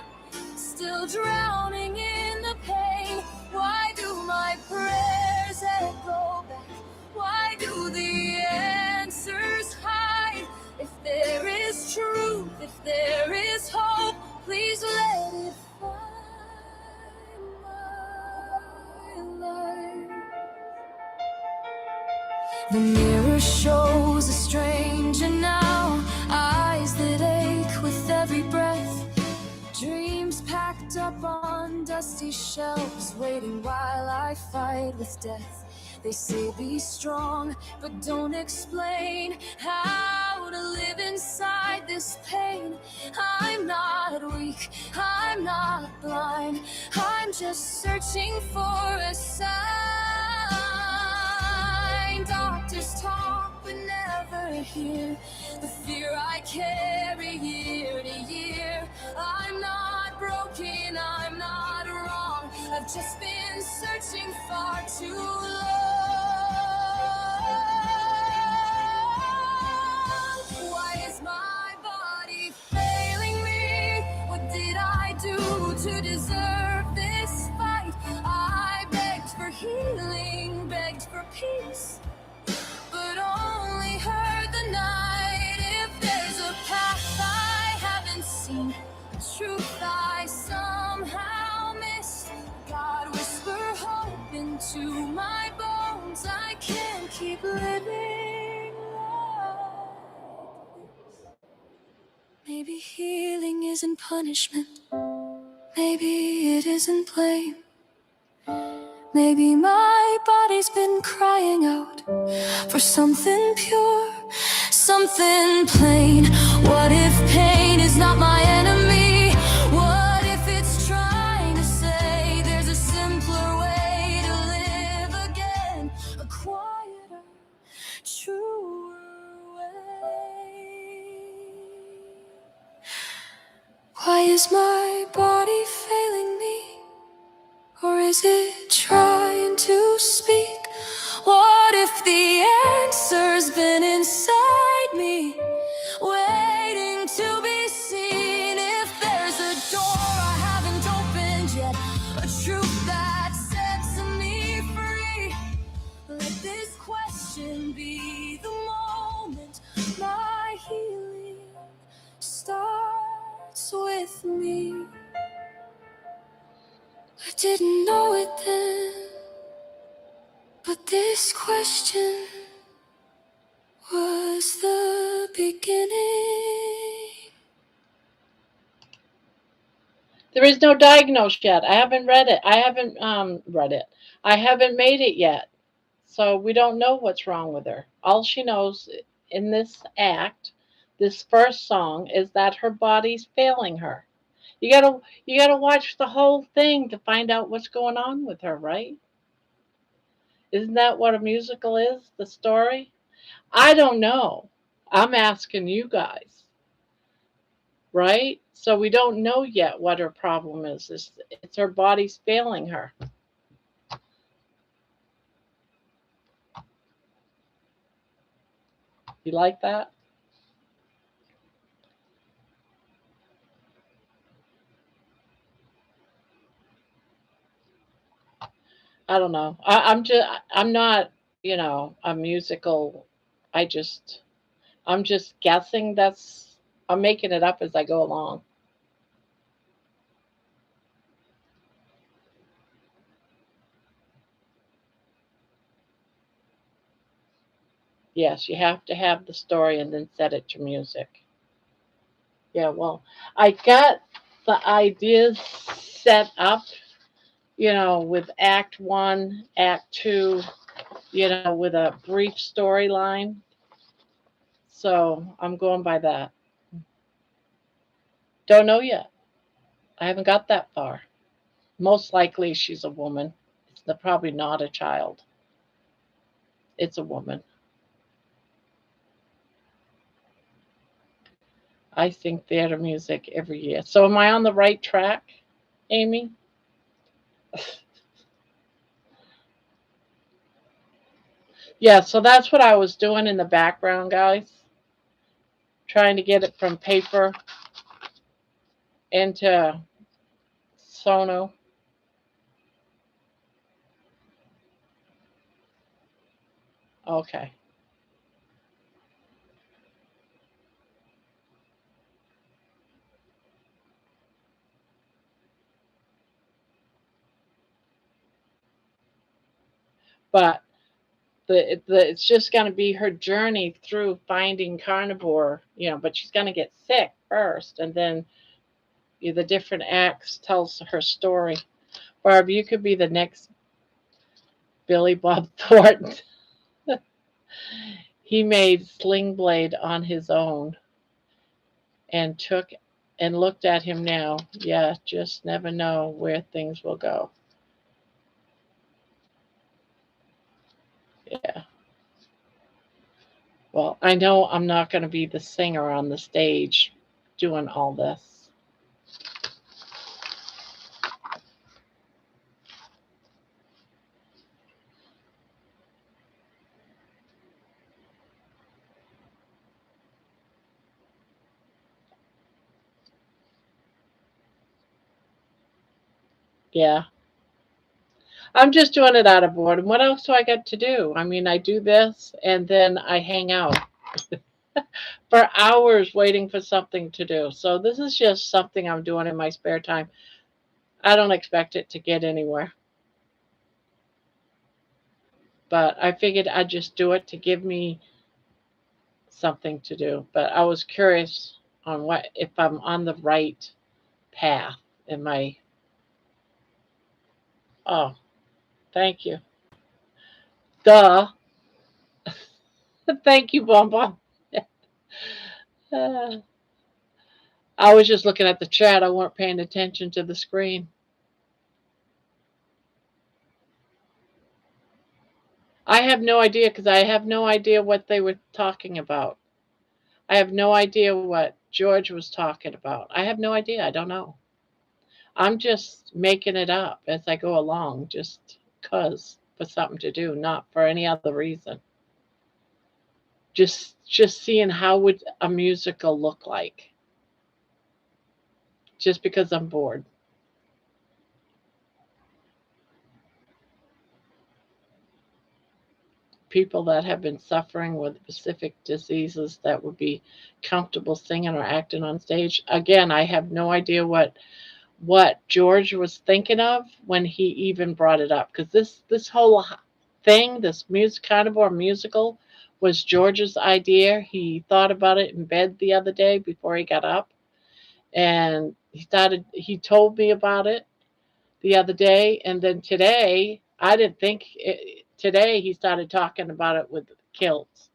still drowning in the pain. Why do my prayers echo back? Why do the answers hide? If there is truth, if there is hope, please let it find my life. The mirror shows a stranger now, eyes that ache with every breath. Dreams packed up on dusty shelves, waiting while I fight with death. They say be strong, but don't explain how to live inside this pain. I'm not weak, I'm not blind, I'm just searching for a sign. Doctors talk but never hear the fear I carry year to year. I'm not broken, I'm not wrong, I've just been searching far too long. Why is my body failing me? What did I do to deserve peace, but only heard the night. If there's a path I haven't seen, a truth I somehow missed, God whisper hope into my bones. I can't keep living like this. Maybe healing isn't punishment. Maybe it isn't blame. Maybe my body's been crying out for something pure, something plain. What if pain is not my enemy? What if it's trying to say there's a simpler way to live again? A quieter, truer way. Why is my body failing me? Or is it trying to speak? What if the answer's been inside me, waiting to be seen? If there's a door I haven't opened yet, a truth that sets me free, let this question be the moment my healing starts with me. I didn't know it then, but this question was the beginning. There is no diagnosis yet. I haven't read it. I haven't read it. I haven't made it yet. So we don't know what's wrong with her. All she knows in this act, this first song, is that her body's failing her. You gotta watch the whole thing to find out what's going on with her, right? Isn't that what a musical is? The story? I don't know. I'm asking you guys, right? So we don't know yet what her problem is. It's her body's failing her. You like that? I don't know. I'm not, a musical. I just I'm just guessing I'm making it up as I go along. Yes, you have to have the story and then set it to music. Yeah, well, I got the ideas set up, with act 1, act 2, with a brief storyline. So, I'm going by that. Don't know yet. I haven't got that far. Most likely she's a woman. It's probably not a child. It's a woman. I sing theater music every year. So am I on the right track, Amy? Yeah, so that's what I was doing in the background, guys. Trying to get it from paper into Sono. Okay. But it's just going to be her journey through finding Carnivore, but she's going to get sick first, and then the different acts tells her story. Barb, you could be the next Billy Bob Thornton. He made Sling Blade on his own and looked at him now. Yeah, just never know where things will go. Yeah. Well, I know I'm not going to be the singer on the stage doing all this. Yeah. I'm just doing it out of boredom. What else do I got to do? I mean, I do this and then I hang out for hours waiting for something to do. So this is just something I'm doing in my spare time. I don't expect it to get anywhere, but I figured I'd just do it to give me something to do. But I was curious on what if I'm on the right path. Am I? Oh, thank you. Duh. Thank you, Bum Bum. Uh, I was just looking at the chat. I weren't paying attention to the screen. I have no idea because I have no idea what they were talking about. I have no idea what George was talking about. I have no idea. I don't know. I'm just making it up as I go along, just cause for something to do, not for any other reason. Just seeing how would a musical look like, just because I'm bored. People that have been suffering with specific diseases that would be comfortable singing or acting on stage. Again, I have no idea what George was thinking of when he even brought it up because this whole thing, this music carnivore musical, was George's idea. He thought about it in bed the other day before he got up, and he told me about it the other day, and then today I didn't think today he started talking about it with kilts.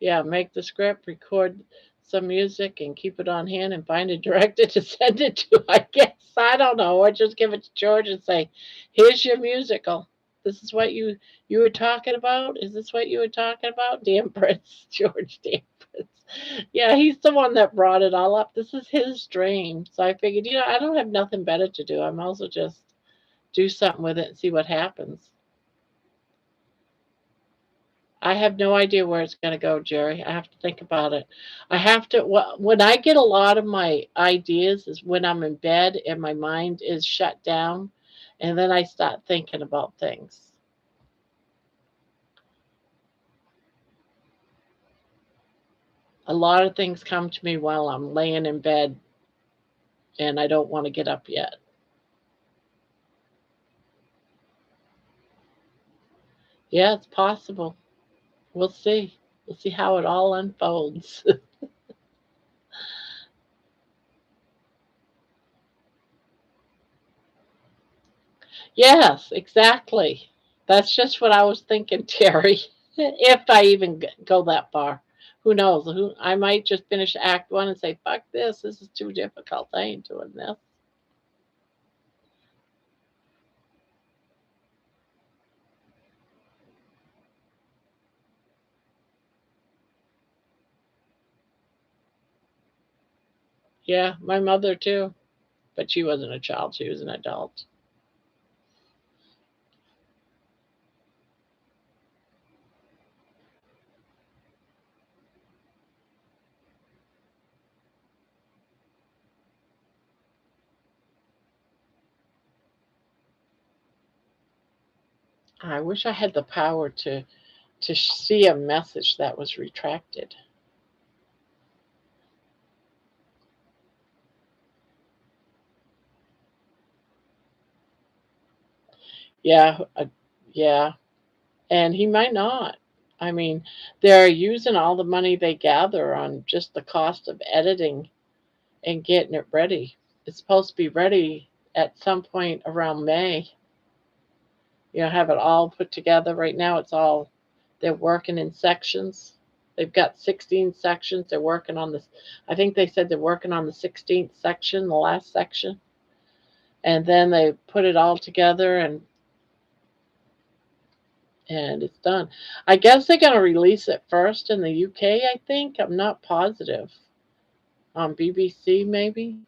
Yeah, make the script, record some music, and keep it on hand, and find a director to send it to. I guess I don't know, or just give it to George and say, "Here's your musical. This is what you were talking about. Is this what you were talking about?" Damn Prince, George, damn Prince. Yeah, he's the one that brought it all up. This is his dream, so I figured, I don't have nothing better to do. I might as well just do something with it and see what happens. I have no idea where it's going to go, Jerry. I have to think about it. I have to, when I get a lot of my ideas is when I'm in bed and my mind is shut down, and then I start thinking about things. A lot of things come to me while I'm laying in bed and I don't want to get up yet. Yeah, it's possible. We'll see. We'll see how it all unfolds. Yes, exactly. That's just what I was thinking, Terry. If I even go that far, who knows? Who I might just finish Act One and say, "Fuck this! This is too difficult. I ain't doing this." Yeah, my mother too, but she wasn't a child; she was an adult. I wish I had the power to see a message that was retracted. Yeah, yeah, and he might not. I mean, they're using all the money they gather on just the cost of editing and getting it ready. It's supposed to be ready at some point around May. Have it all put together. Right now, they're working in sections. They've got 16 sections. They're working on this. I think they said they're working on the 16th section, the last section. And then they put it all together and it's done. I guess they're going to release it first in the UK, I think. I'm not positive. On BBC, maybe.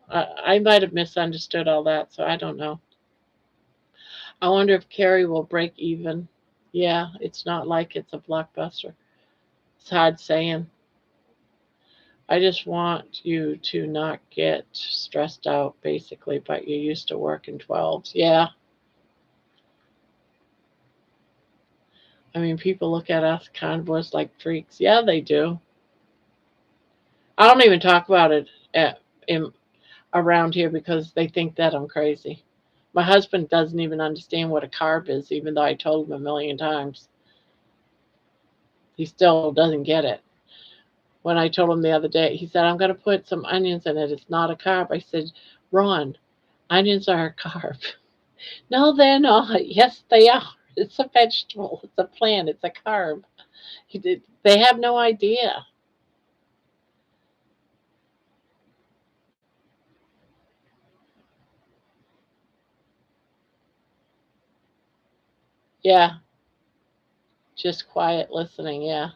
I might have misunderstood all that, so I don't know. I wonder if Carrie will break even. Yeah, it's not like it's a blockbuster. It's hard saying. I just want you to not get stressed out, basically, but you're used to working 12s. Yeah. I mean, people look at us carnivores like freaks. Yeah, they do. I don't even talk about it in, around here because they think that I'm crazy. My husband doesn't even understand what a carb is, even though I told him a million times. He still doesn't get it. When I told him the other day, he said, I'm going to put some onions in it. It's not a carb. I said, Ron, onions are a carb. No, they're not. Yes, they are. It's a vegetable. It's a plant. It's a carb. They have no idea. Yeah, just quiet listening. Yeah.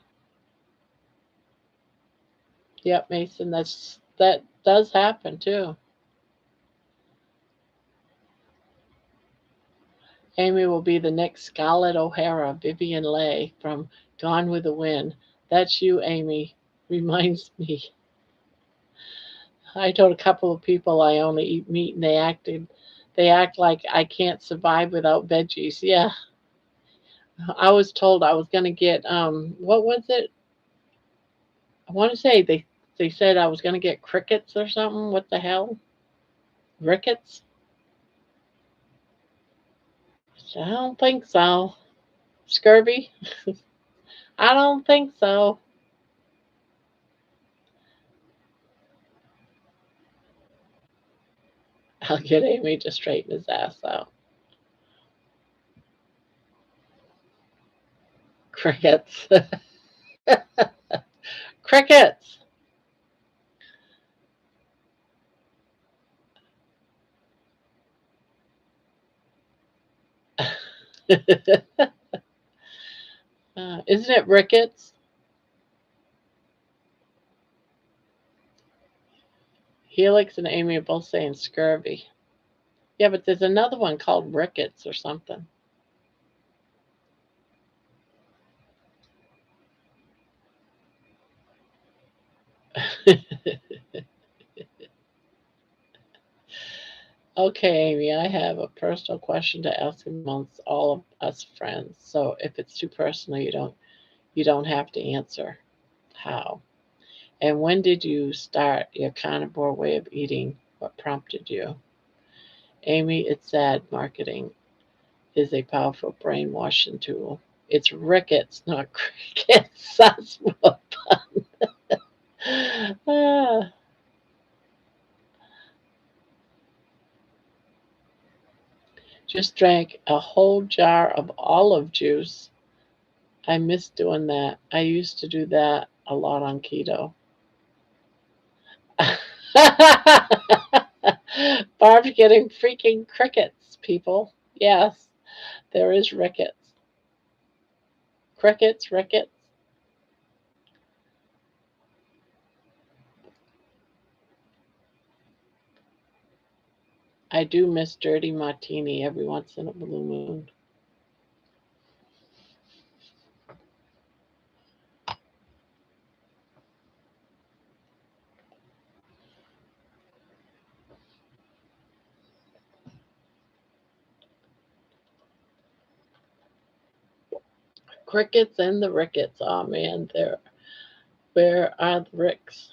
Yep, Mason. That does happen too. Amy will be the next Scarlett O'Hara, Vivian Leigh from Gone with the Wind. That's you, Amy. Reminds me. I told a couple of people I only eat meat, and they act like I can't survive without veggies. Yeah, I was told I was going to get what was it? I want to say they said I was going to get crickets or something. What the hell? Rickets? I don't think so. Scurvy? I don't think so. I'll get Amy to straighten his ass out. Crickets. Crickets. Isn't it rickets? Helix and Amy are both saying scurvy. Yeah, but there's another one called rickets or something. Okay, Amy, I have a personal question to ask amongst all of us friends. So if it's too personal, you don't have to answer. How? And when did you start your carnivore way of eating? What prompted you? Amy, it's sad marketing is a powerful brainwashing tool. It's rickets, not crickets. That's more fun. Ah, just drank a whole jar of olive juice. I miss doing that. I used to do that a lot on keto. Barb's getting freaking crickets, people. Yes, there is rickets. Crickets, rickets. I do miss dirty martini every once in a blue moon. Crickets and the rickets. Oh man, where are the ricks?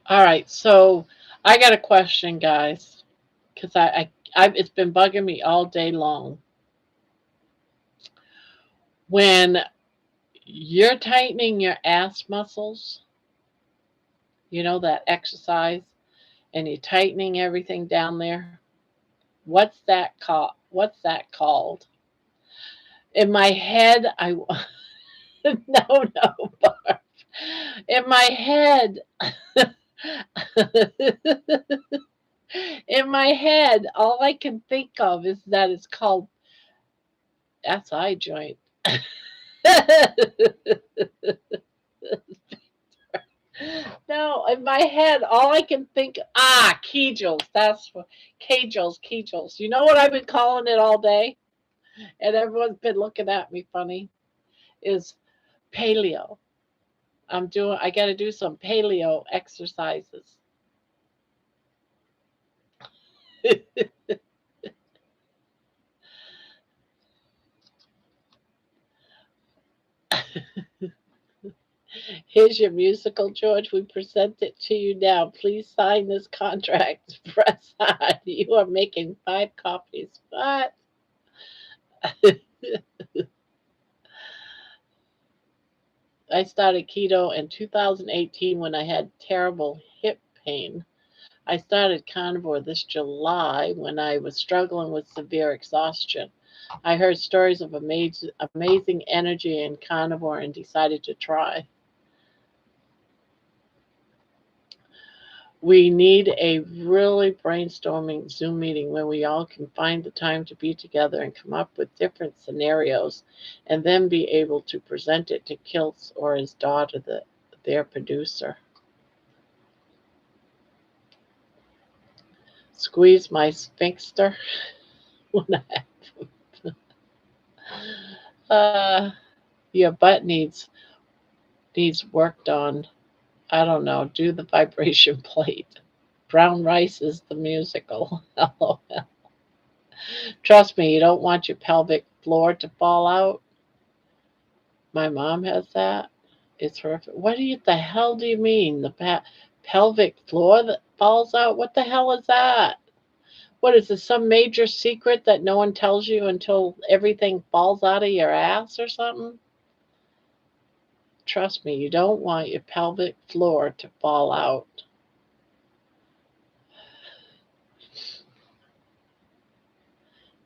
All right, so I got a question, guys, because it's been bugging me all day long. When you're tightening your ass muscles, you know that exercise, and you're tightening everything down there. What's that called? What's that called? In my head, no, Barb. In my head, in my head, all I can think of is that it's called SI joint. No, in my head, all I can think kegels. That's what Kegels. You know what I've been calling it all day? And everyone's been looking at me funny, is paleo. I got to do some paleo exercises. Here's your musical, George. We present it to you now. Please sign this contract. Press on. You are making 5 copies. What? I started keto in 2018 when I had terrible hip pain. I started carnivore this July when I was struggling with severe exhaustion. I heard stories of amazing energy in carnivore and decided to try. We need a really brainstorming Zoom meeting where we all can find the time to be together and come up with different scenarios and then be able to present it to Kiltz or his daughter, their producer. Squeeze my sphincter when uh, your butt needs worked on. I don't know. Do the vibration plate. Brown rice is the musical. LOL. Trust me, you don't want your pelvic floor to fall out. My mom has that. It's horrific. The hell do you mean? The pelvic floor that falls out? What the hell is that? What is this? Some major secret that no one tells you until everything falls out of your ass or something? Trust me, you don't want your pelvic floor to fall out.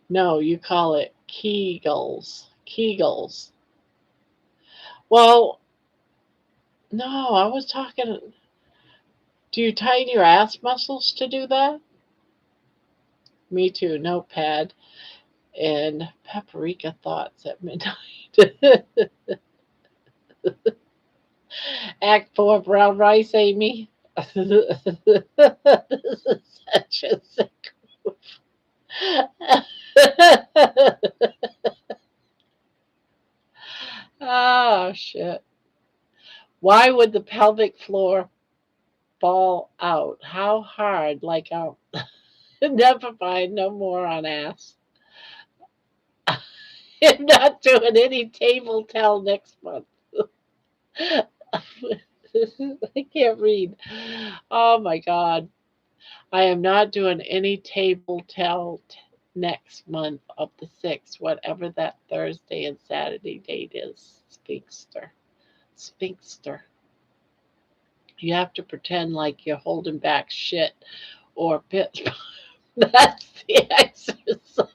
No, you call it Kegels. Kegels. Well, no, I was talking. Do you tighten your ass muscles to do that? Me too. Notepad and paprika thoughts at midnight. Act 4 brown rice, Amy. This is such a sick. Oh, shit. Why would the pelvic floor fall out? How hard? Like, never mind, no more on ass. I'm not doing any table tell next month. I can't read. Oh my God. I am not doing any table tell next month of the 6th, whatever that Thursday and Saturday date is. Sphinxter. You have to pretend like you're holding back shit or bits. That's the exercise.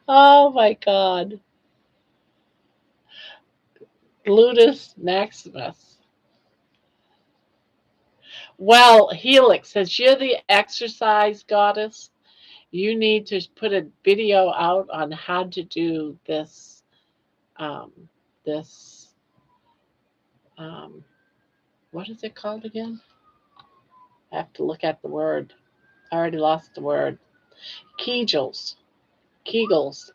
Oh my God. Gluteus maximus. Well, Helix, since you're the exercise goddess, you need to put a video out on how to do this. Um, this. What is it called again? I have to look at the word. I already lost the word. Kegels. Kegels.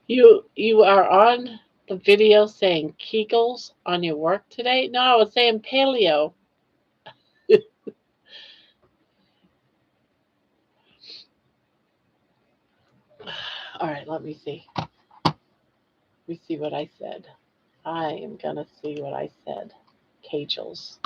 You are on the video saying Kegels on your work today? No, I was saying paleo. All right, let me see. Let me see what I said. I am gonna see what I said. Kegels.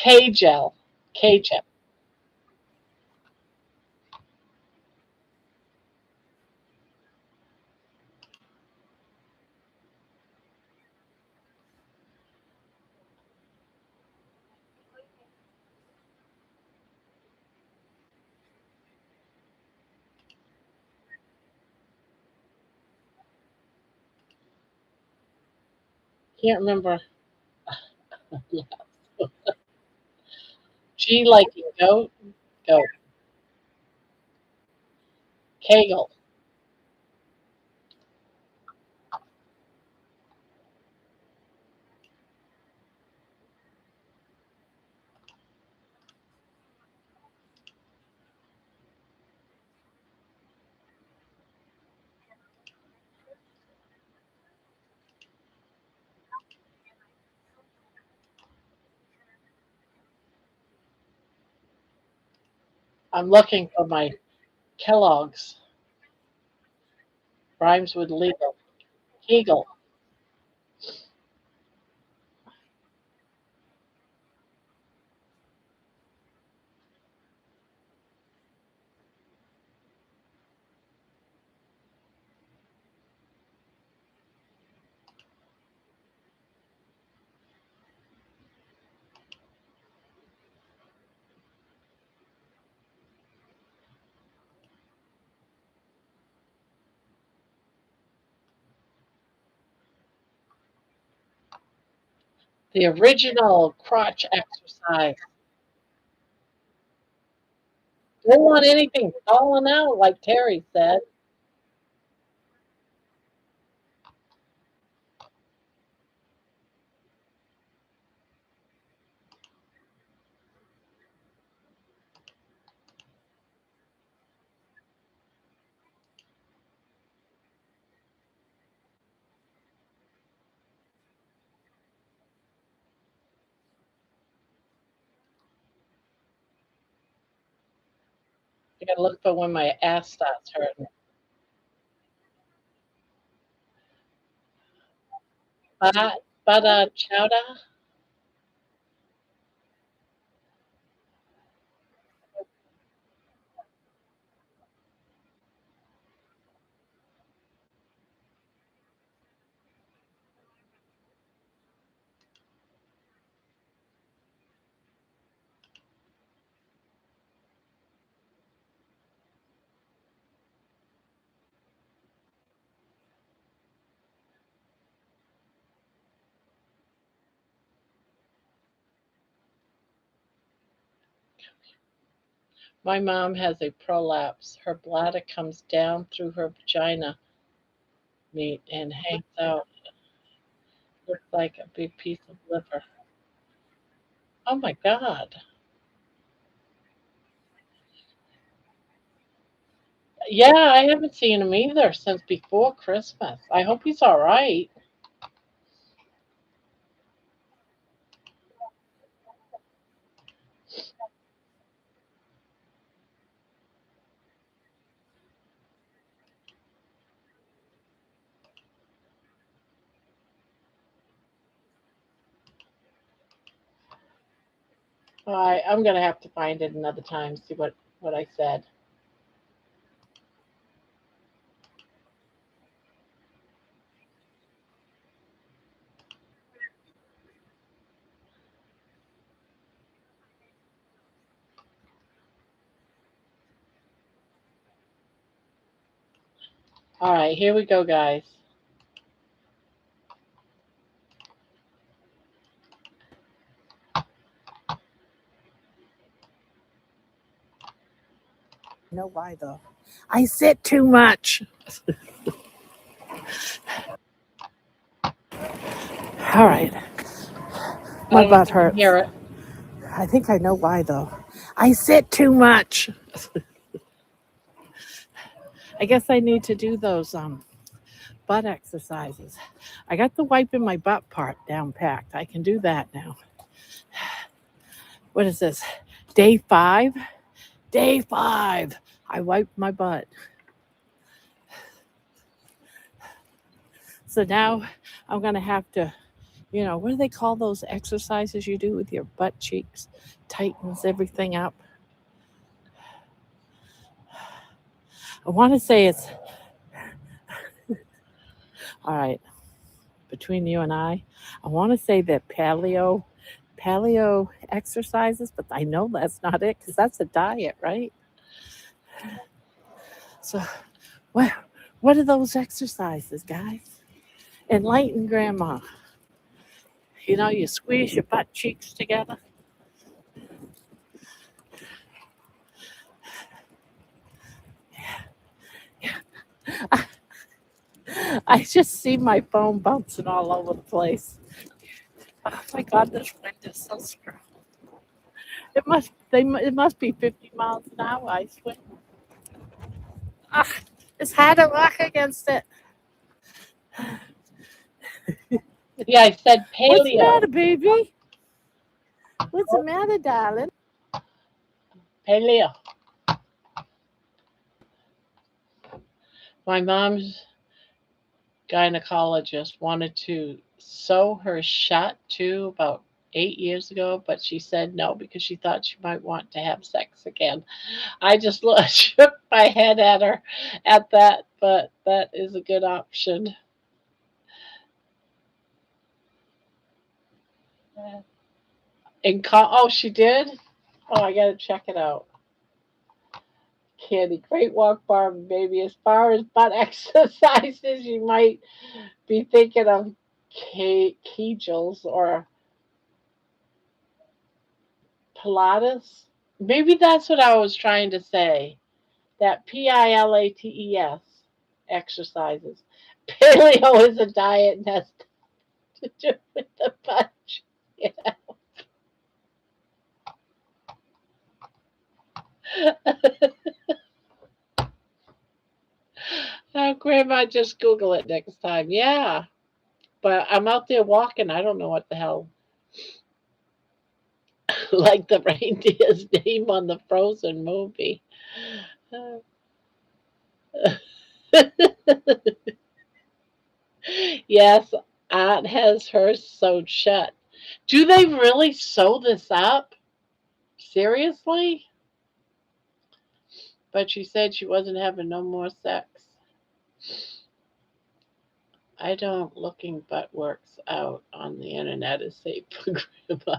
K-gel. K-gel. Can't remember. G like in goat. Goat. Kegel. I'm looking for my Kellogg's. Rhymes with legal. Kegel. The original crotch exercise. Don't want anything falling out, like Terry said. I gotta look for when my ass starts hurting. Chowder. My mom has a prolapse. Her bladder comes down through her vagina meat and hangs out. Looks like a big piece of liver. Oh my God. Yeah, I haven't seen him either since before Christmas. I hope he's all right. All right, I'm gonna have to find it another time. See what I said. All right, here we go, guys. Know why though? I sit too much. All right. I My don't know if butt you can hurts. hear it. I think I know why though. I sit too much. I guess I need to do those butt exercises. I got the wiping my butt part down packed. I can do that now. What is this? Day 5? Day 5. I wiped my butt. So now I'm going to have to You know, what do they call those exercises you do with your butt cheeks? Tightens everything up. I want to say it's all right. Between you and I want to say that paleo exercises, but I know that's not it because that's a diet, right? So, what are those exercises, guys? Enlighten Grandma. You know, you squeeze your butt cheeks together. I just see my phone bouncing all over the place. Oh my God, this wind is so strong. It must be 50 miles an hour, I swear. It's hard to walk against it. Yeah, I said What's the paleo. matter, baby? What's the matter, darling? Paleo. My mom's gynecologist wanted to sew her shut too about 8 years ago, but she said no because she thought she might want to have sex again. I just shook my head at her at that, but that is a good option. Oh, she did? Oh, I gotta check it out. Candy, great walk bar, baby. As far as butt exercises, you might be thinking of Kegels or Pilates. Maybe that's what I was trying to say. That Pilates exercises. Paleo is a diet and has to do with the bunch. Yeah. Oh, Grandma, just Google it next time. Yeah. But I'm out there walking. I don't know what the hell. Like the reindeer's name on the Frozen movie. Yes, Aunt has hers sewed shut. Do they really sew this up? Seriously? But she said she wasn't having no more sex. I don't looking butt works out on the internet is safe for Grandma.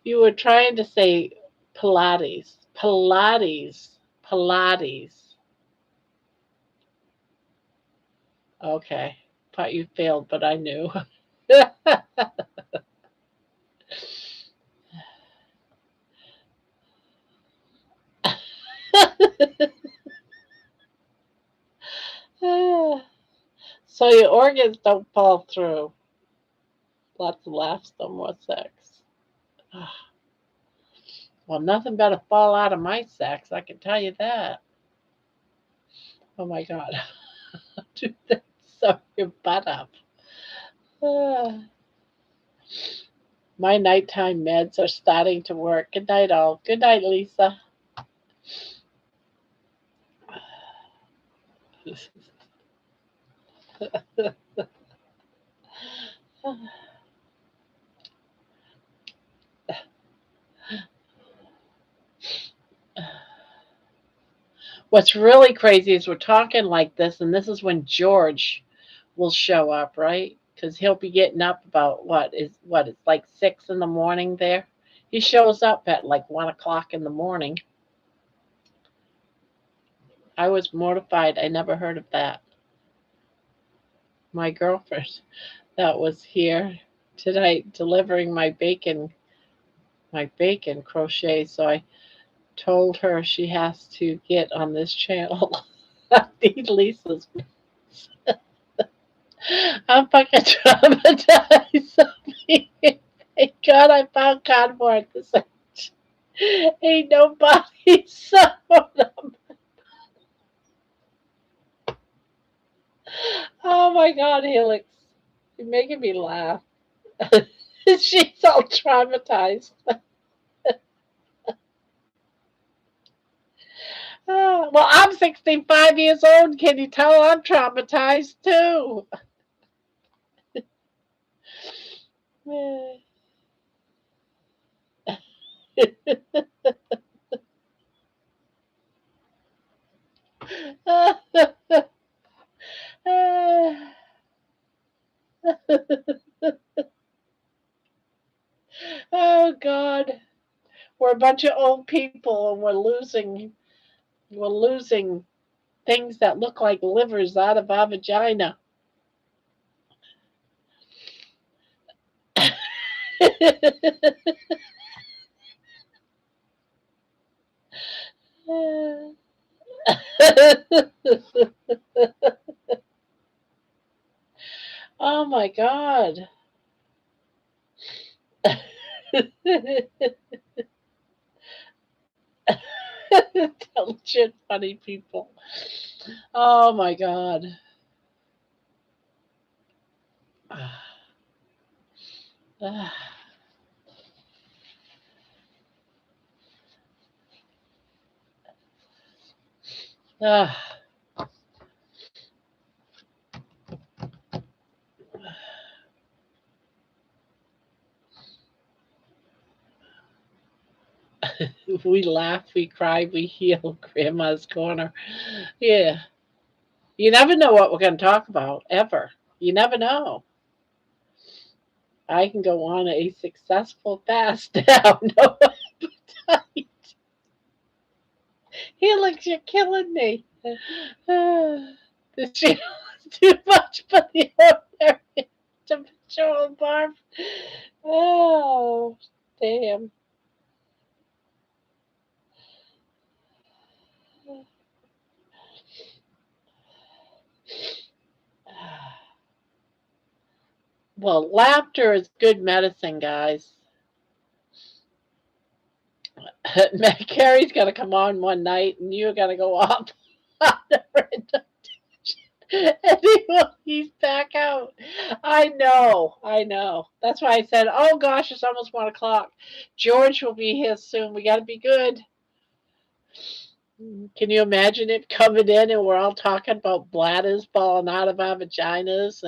You were trying to say Pilates. Pilates. Pilates. Okay. Thought you failed, but I knew. So your organs don't fall through. Lots of laughs, no more sex. Well, nothing better fall out of my sex, I can tell you that. Oh my God. Do that, sew your butt up. My nighttime meds are starting to work. Good night, all. Good night, Lisa. What's really crazy is we're talking like this, and this is when George will show up, right? Because he'll be getting up about it's like 6 in the morning there. He shows up at like 1 o'clock in the morning. I was mortified. I never heard of that. My girlfriend that was here tonight delivering my bacon crochet. So I told her she has to get on this channel. I need Lisa's. I'm fucking traumatized. Thank God I found Carnivore at this age. Ain't nobody sewing them. Oh my God, Helix. You're making me laugh. She's all traumatized. Oh, well, I'm 65 years old. Can you tell I'm traumatized too? Oh God, we're a bunch of old people, and we're losing things that look like livers out of our vagina. Oh my God. Intelligent, funny people. Oh my God. We laugh, we cry, we heal. Grandma's Corner. Yeah. You never know what we're going to talk about, ever. You never know. I can go on a successful fast now. No appetite. Helix, you're killing me. This channel is too much for the ordinary to patrol barf. Oh, damn. Well, laughter is good medicine, guys. Matt Carey's going to come on one night, and you're going to go off on a random and he's back out. I know. That's why I said, oh gosh, it's almost 1 o'clock. George will be here soon. We got to be good. Can you imagine it coming in and we're all talking about bladders falling out of our vaginas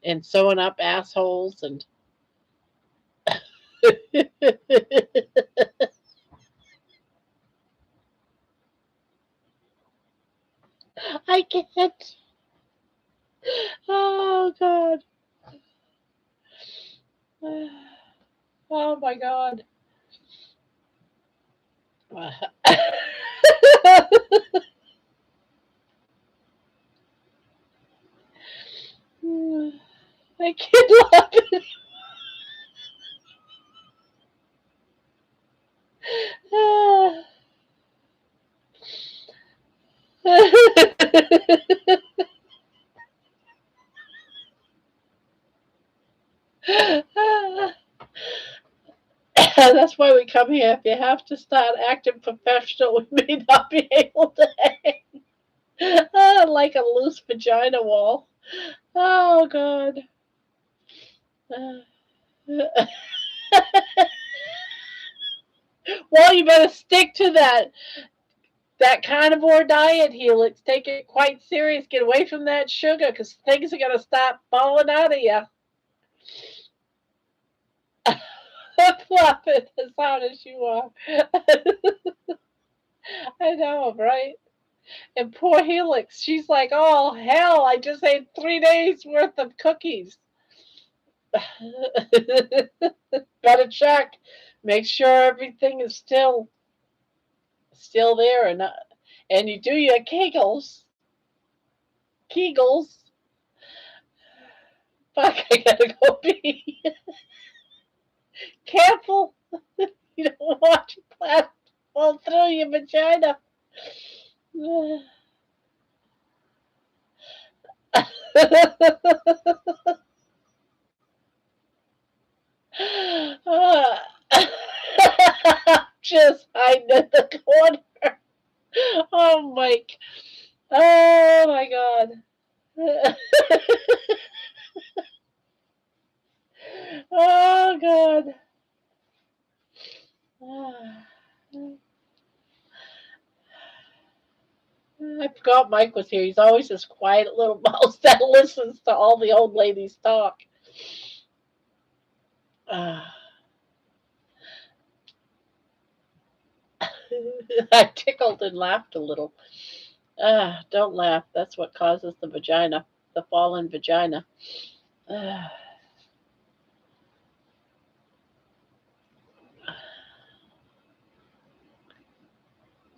and sewing up assholes and I can't. Oh God. Oh my God. I can't laugh. That's why we come here. If you have to start acting professional, we may not be able to hang like a loose vagina wall. Oh God. Well, you better stick to that carnivore diet, Helix. Take it quite serious. Get away from that sugar, because things are gonna stop falling out of you. Laughing as loud as you are. I know, right? And poor Helix, she's like, oh hell, I just ate 3 days worth of cookies. Better check. Make sure everything is still there and you do your Kegels. Fuck, I gotta go pee. Careful. You don't want your plastic fall through your vagina. Just hiding in the corner. Oh, Mike. Oh, my God. Oh, God. I forgot Mike was here. He's always this quiet little mouse that listens to all the old ladies talk. Ah. I tickled and laughed a little. Ah, don't laugh. That's what causes the vagina, the fallen vagina. Ah.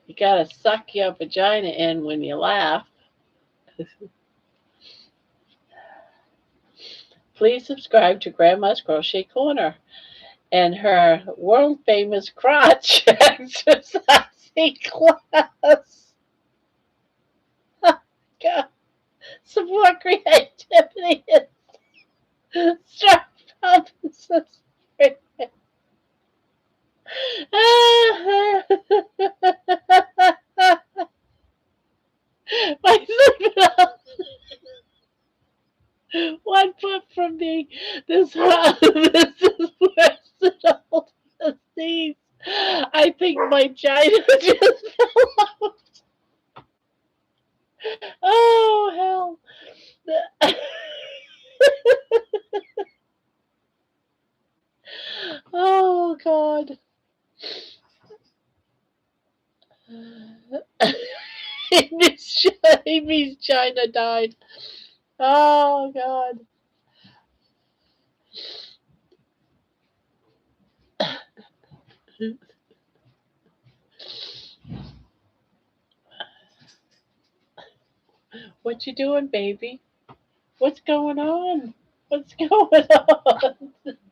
You gotta suck your vagina in when you laugh. Please subscribe to Grandma's Crochet Corner and her world famous crotch exercising class. God, some more creativity and strong promises. My sleeping 1 foot from me. This this is worse than all the these. I think my China just fell out. Oh hell. Oh God. Amy's China died. Oh God. What you doing, baby? What's going on? What's going on?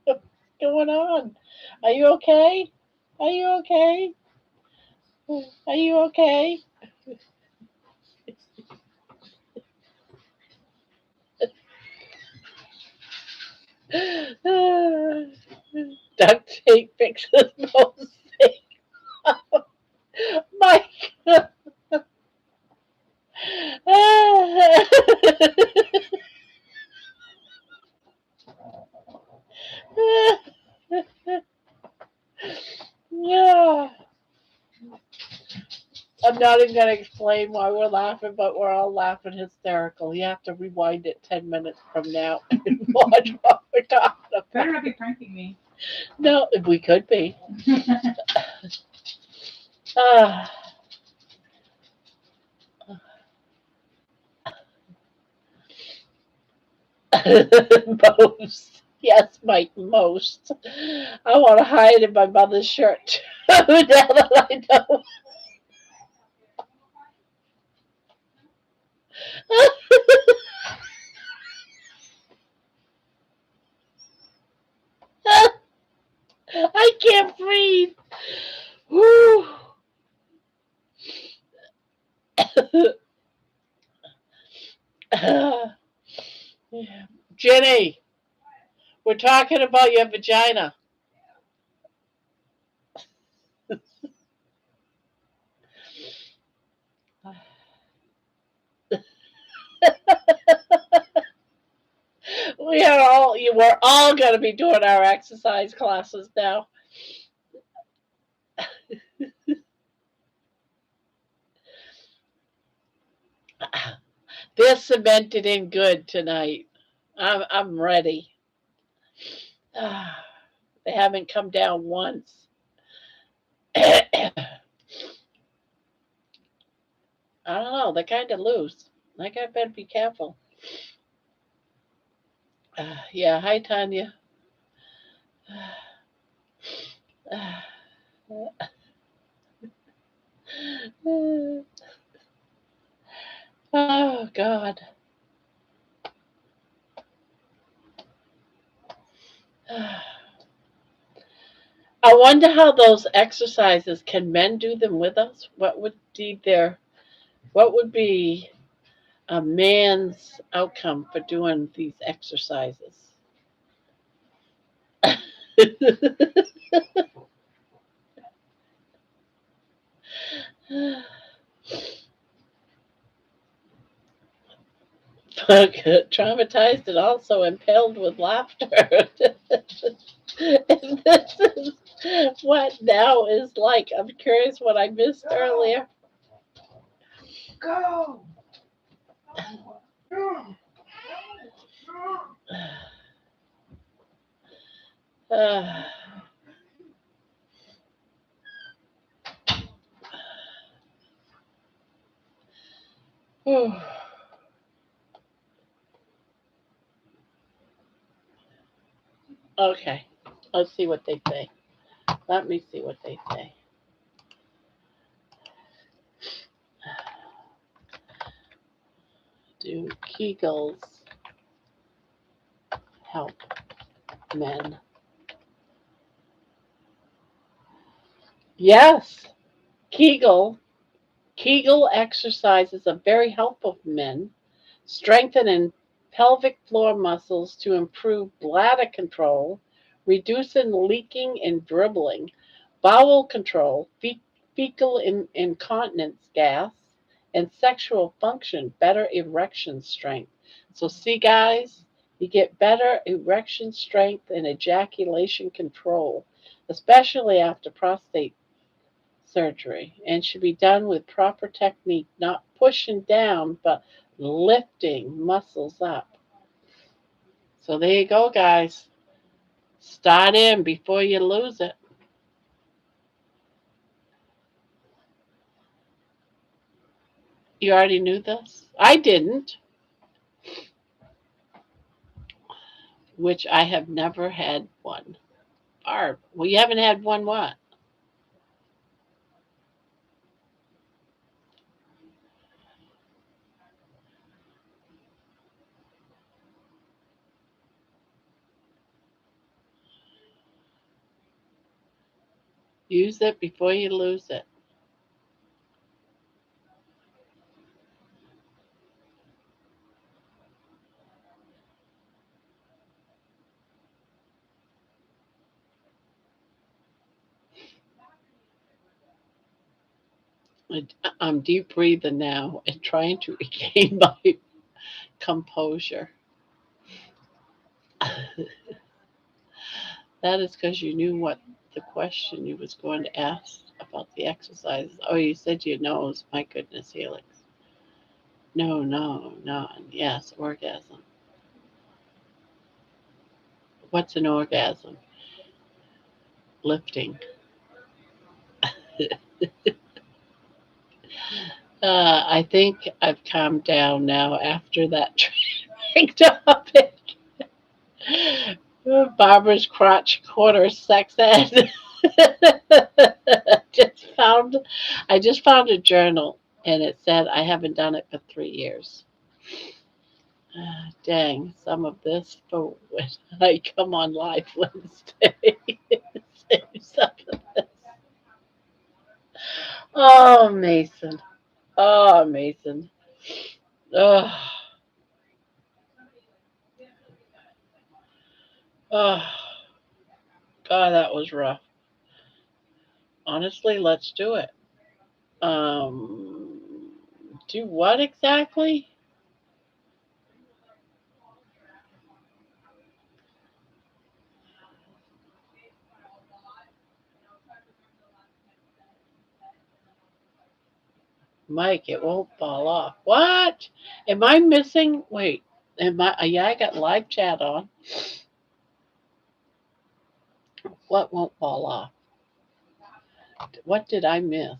What's going on? Are you okay? Are you okay? Are you okay? Duct tape fixes most things. Mike. Yeah. I'm not even going to explain why we're laughing, but we're all laughing hysterical. You have to rewind it 10 minutes from now and watch what we're talking about. Better not be pranking me. No, we could be. Ah. Most. Yes, Mike, most. I want to hide in my mother's shirt now that I know. I can't breathe. Whew. Jenny, we're talking about your vagina. We're all going to be doing our exercise classes now. They're cemented in good tonight. I'm ready. They haven't come down once. I don't know. They're kind of loose. Like I better be careful. Yeah. Hi, Tanya. Oh God. I wonder how those exercises can men do them with us? What would be a man's outcome for doing these exercises? Traumatized and also impelled with laughter. And this is what now is like. I'm curious what I missed earlier. Go. Uh, whew. Okay, let's see what they say. Let me see what they say. Do Kegels help men? Yes, Kegel. Kegel exercises are very helpful for men, strengthening pelvic floor muscles to improve bladder control, reducing leaking and dribbling, bowel control, fecal incontinence gas, and sexual function, better erection strength. So, see, guys, you get better erection strength and ejaculation control, especially after prostate surgery, and should be done with proper technique, not pushing down, but lifting muscles up. So there you go, guys. Start in before you lose it. You already knew this? I didn't, which I have never had one. Barb, well, you haven't had one what? Use it before you lose it. I'm deep breathing now and trying to regain my composure. That is because you knew what the question you was going to ask about the exercises. Oh, you said your nose. My goodness, Helix. No, no, none. Yes, orgasm. What's an orgasm? Lifting. I think I've calmed down now after that training topic. Barbara's crotch corner sex ed. just found I just found a journal and it said I haven't done it for 3 years. Dang, some of this for when I come on live Wednesday. Some of this. Oh, Mason. Oh, Mason. Oh, oh, God, that was rough. Honestly, let's do it. Um, do what exactly? Mike, it won't fall off. What? Am I missing? Wait, am I? Yeah, I got live chat on. What won't fall off? What did I miss?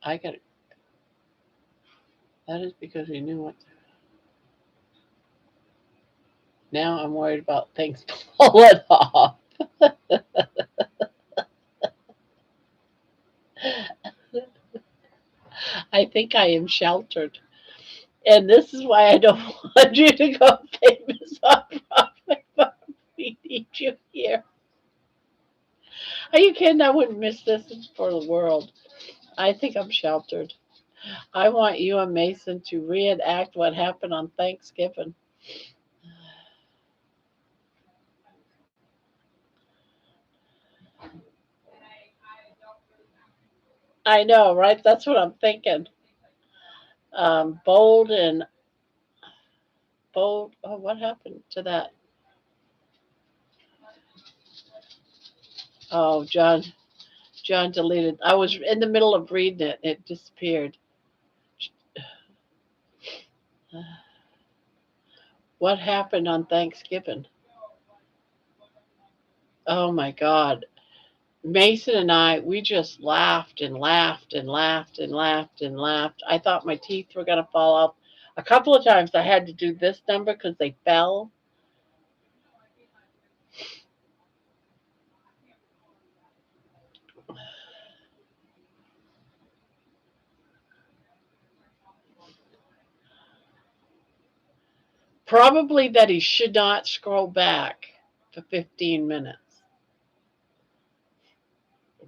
I got. That is because you knew what. Now I'm worried about things falling off. I think I am sheltered. And this is why I don't want you to go famous on Profit Farm. We need you here. Are you kidding? I wouldn't miss this for the world. I think I'm sheltered. I want you and Mason to reenact what happened on Thanksgiving. I know, right? That's what I'm thinking. Bold and bold. Oh, what happened to that? Oh, John deleted. I was in the middle of reading it. It disappeared. What happened on Thanksgiving? Oh my God. Mason and I, we just laughed and laughed and laughed and laughed and laughed. I thought my teeth were going to fall out. A couple of times I had to do this number because they fell. Probably that he should not scroll back for 15 minutes.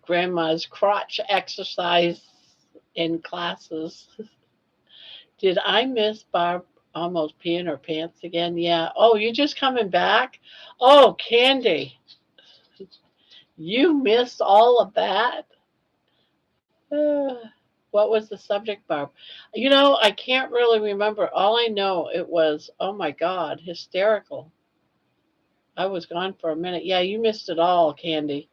Grandma's crotch exercise in classes. Did I miss Barb almost peeing her pants again? Yeah. Oh, you're just coming back? Oh, Candy, you missed all of that? Uh, what was the subject, Barb? I can't really remember. All I know it was, oh my God, hysterical. I was gone for a minute. Yeah, you missed it all, Candy.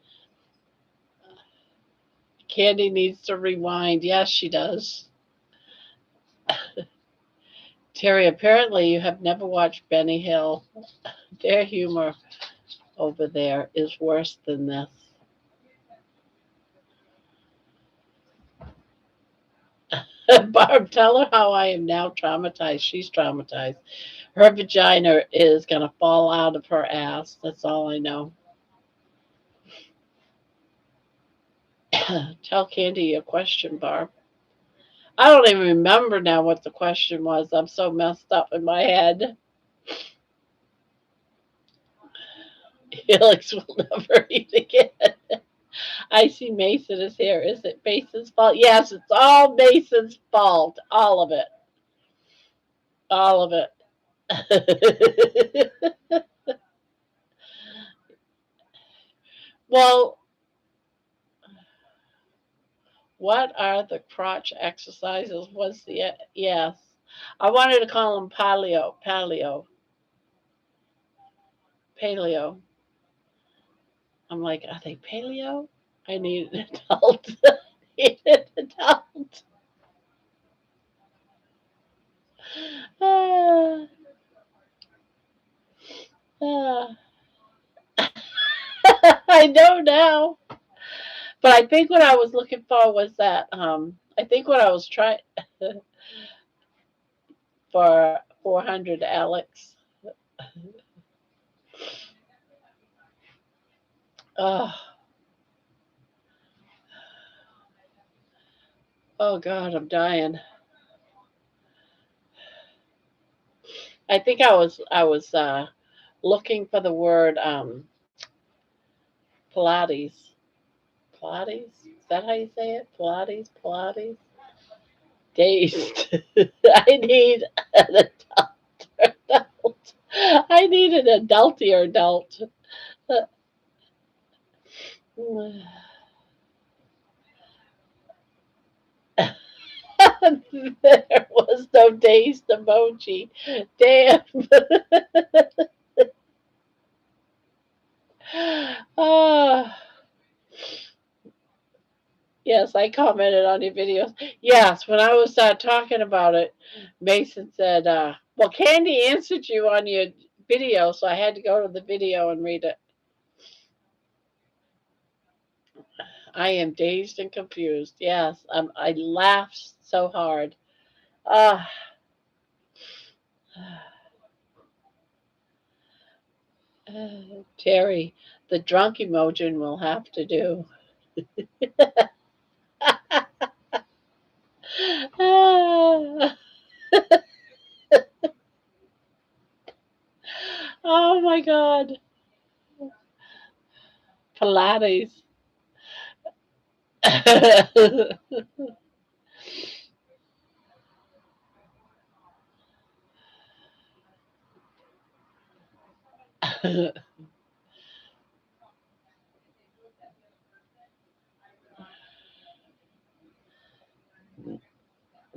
Candy needs to rewind. Yes, she does. Terry, apparently you have never watched Benny Hill. Their humor over there is worse than this. Barb, tell her how I am now traumatized. She's traumatized. Her vagina is going to fall out of her ass. That's all I know. Tell Candy your question, Barb. I don't even remember now what the question was. I'm so messed up in my head. Felix will never eat again. I see Mason is here. Is it Mason's fault? Yes, it's all Mason's fault. All of it. All of it. Well, what are the crotch exercises? What's the yes? I wanted to call them paleo. I'm like, are they paleo? I need an adult. I need an adult. Ah, ah. I know now. But I think what I was looking for was that I think what I was trying for 400 Alex. Oh, oh God, I'm dying. I think I was looking for the word Pilates. Pilates? Is that how you say it? Pilates? Dazed. I need an adult. I need an adultier adult. There was no dazed emoji. Damn. Oh, yes, I commented on your videos. Yes, when I was talking about it, Mason said, well, Candy answered you on your video, so I had to go to the video and read it. I am dazed and confused. Yes, I laughed so hard. Ah. Terry, the drunk emoji will have to do. Ah. Oh my God. Pilates.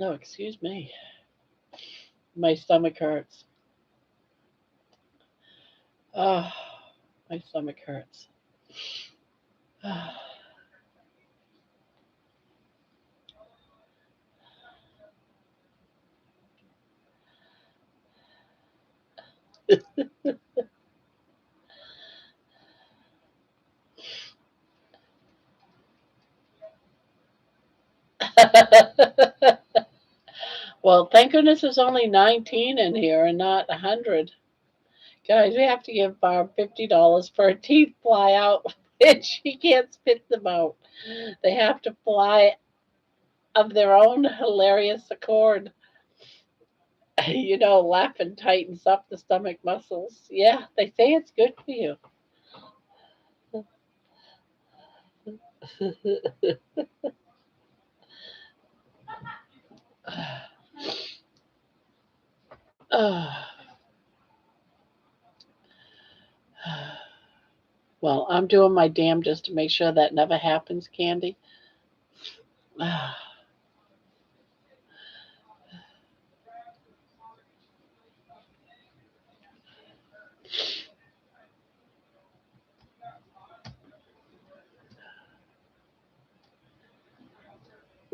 No, excuse me. My stomach hurts. Oh, my stomach hurts. Well, thank goodness there's only 19 in here and not 100. Guys, we have to give Barb $50 for her teeth fly out and she can't spit them out. They have to fly of their own hilarious accord. Laughing tightens up the stomach muscles. Yeah, they say it's good for you. Well, I'm doing my damnedest to make sure that never happens, Candy.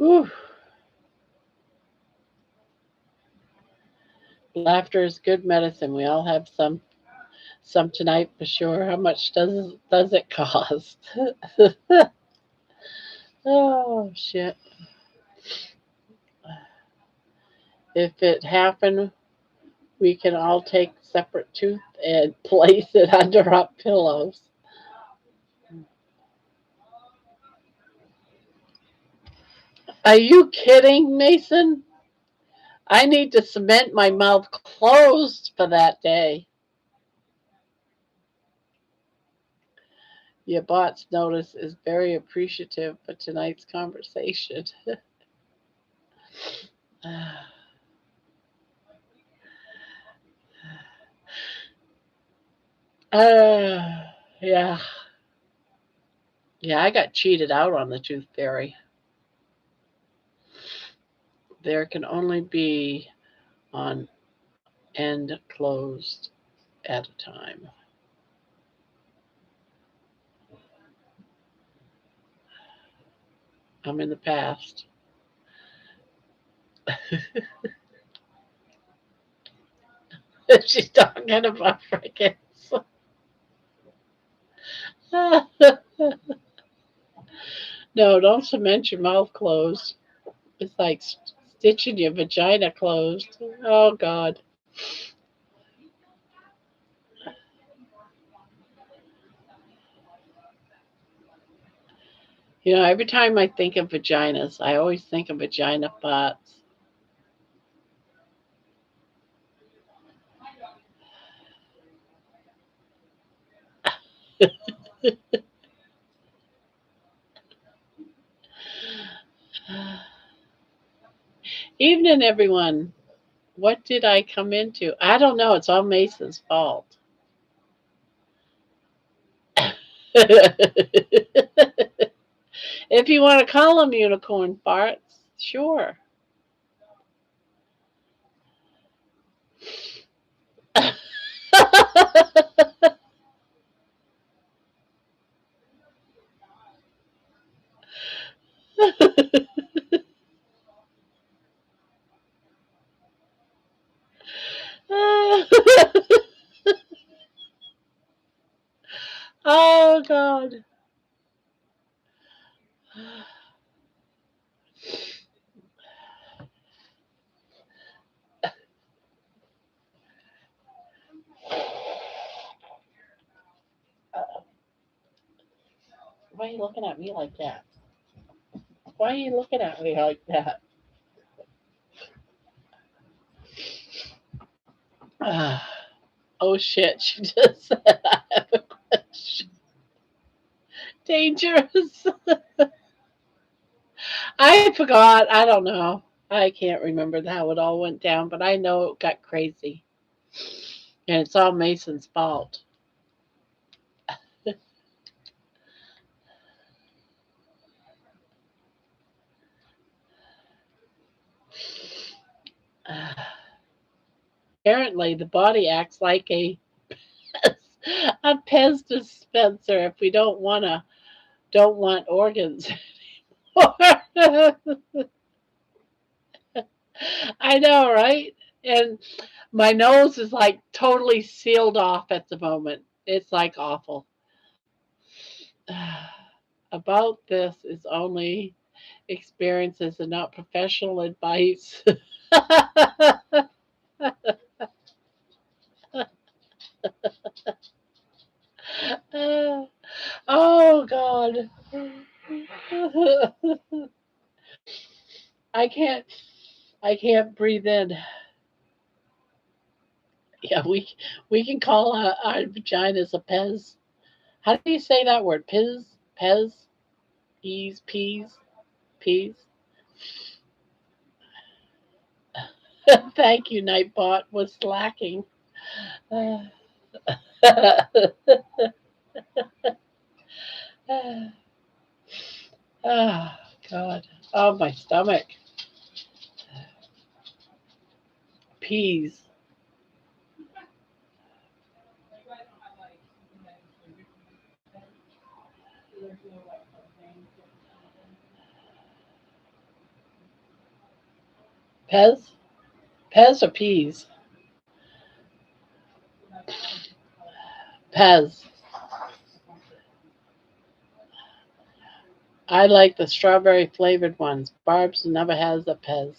Ooh. Laughter is good medicine. We all have some tonight for sure. How much does it cost? Oh shit. If it happened, we can all take separate tooth and place it under our pillows. Are you kidding, Mason? I need to cement my mouth closed for that day. Your bot's notice is very appreciative for tonight's conversation. Yeah. Yeah, I got cheated out on the tooth fairy. There can only be on end closed at a time. I'm in the past. She's talking about frickets. No, don't cement your mouth closed. It's like stitching your vagina closed. Oh, God. Every time I think of vaginas, I always think of vagina farts. Evening, everyone. What did I come into? I don't know. It's all Mason's fault. If you want to call them unicorn farts, sure. Oh, God. Why are you looking at me like that? Why are you looking at me like that? Oh, shit. She just said I have a question. Dangerous. I forgot. I don't know. I can't remember how it all went down, but I know it got crazy. And it's all Mason's fault. Apparently, the body acts like a Pez dispenser if we don't want organs. I know, right? And my nose is like totally sealed off at the moment. It's like awful. About this is only experiences and not professional advice. Oh God. I can't I can't breathe in. Yeah, we can call our vaginas a pez. How do you say that word? Piz? Pez? Ease? Peas? Peas? Thank you, Nightbot was slacking. Uh, oh God. Oh, my stomach. Peas. Pez? Pez or peas? Pez. I like the strawberry flavored ones. Barb's never has a Pez.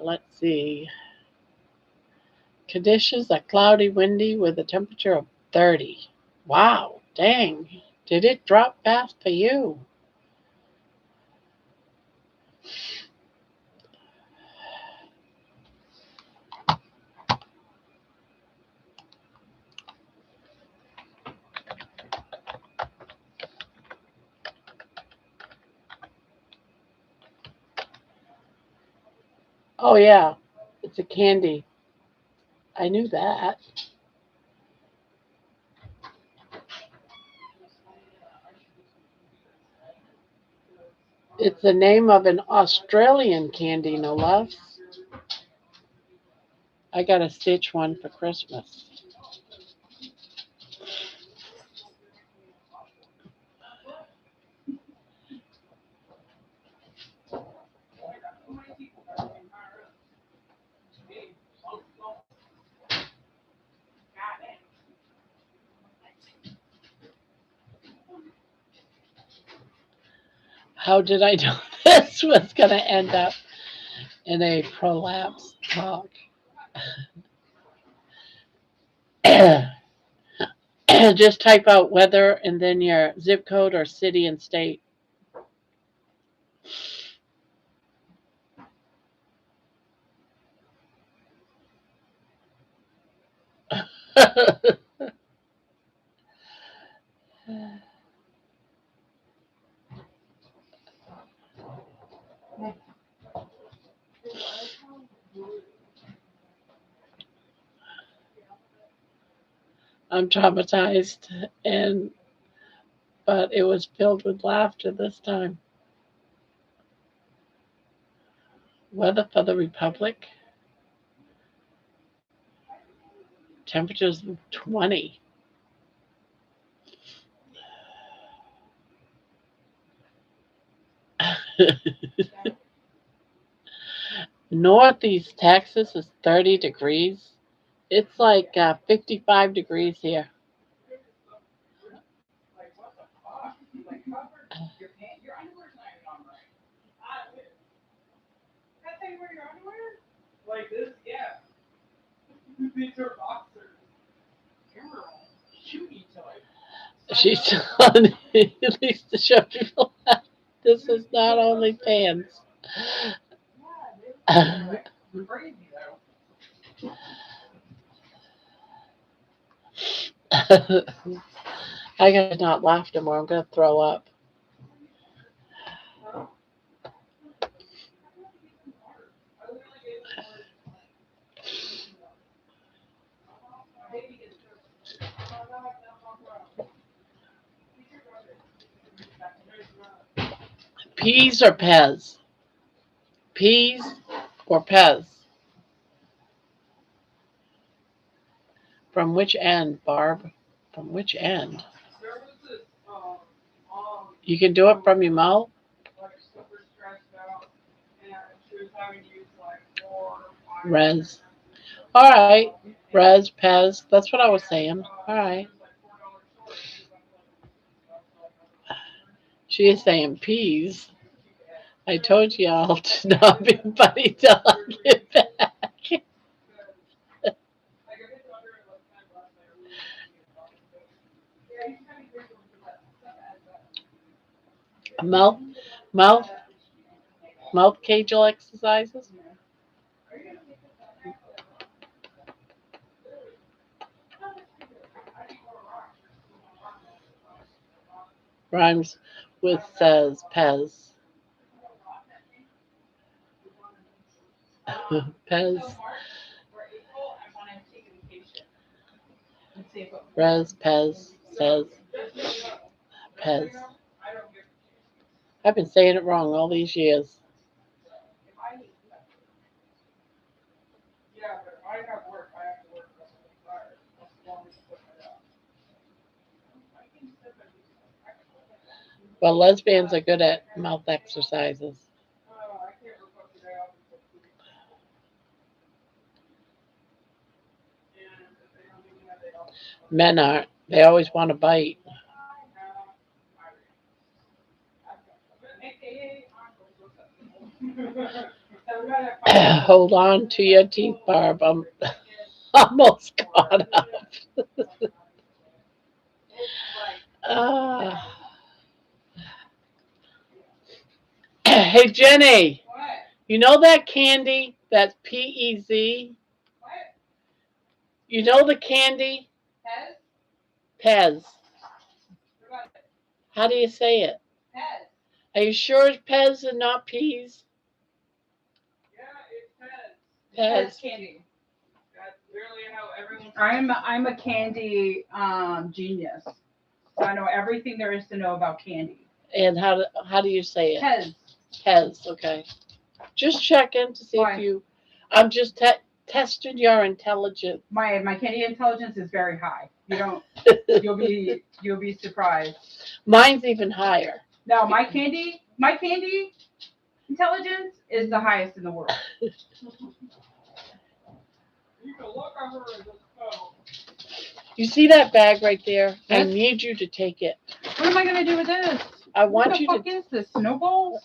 Let's see. Conditions are cloudy, windy with a temperature of 30. Wow, dang. Did it drop fast for you? Oh, yeah. It's a candy. I knew that. It's the name of an Australian candy, no less. I got a Stitch one for Christmas. How did I know this was going to end up in a prolapse talk? Just type out weather and then your zip code or city and state. I'm traumatized, but it was filled with laughter this time. Weather for the Republic. Temperatures 20. Northeast Texas is 30 degrees. It's like 55 degrees here. She's telling at least to show people that this is not only pants. I gotta not laugh no more. I'm gonna throw up. Peas or Pez? Peas or Pez? From which end, Barb? From which end? You can do it from your mouth? Res. All right. Res, Pez. That's what I was saying. All right. She is saying peas. I told y'all to not be funny till I get back. Mouth, mouth, mouth cagel exercises. Rhymes with says Pez. Pez. Rez Pez says Pez. I've been saying it wrong all these years. Well, lesbians are good at mouth exercises. Men aren't. They always want to bite. Hold on to your teeth, Barb. I'm almost caught up. Ah. Hey, Jenny. You know that candy that's Pez? You know the candy? Pez. How do you say it? Are you sure it's Pez and not peas? Pez. Candy. That's literally how everyone. I'm a candy genius. So I know everything there is to know about candy. And how do you say it? Pez. Pez. Okay. Just checking to see Why? if you. I'm just testing your intelligence. My candy intelligence is very high. You don't. You'll be surprised. Mine's even higher. No, my candy intelligence is the highest in the world. You see that bag right there? I Yes. need you to take it. What am I gonna do with this? I want What the you fuck to. is this? Snowballs?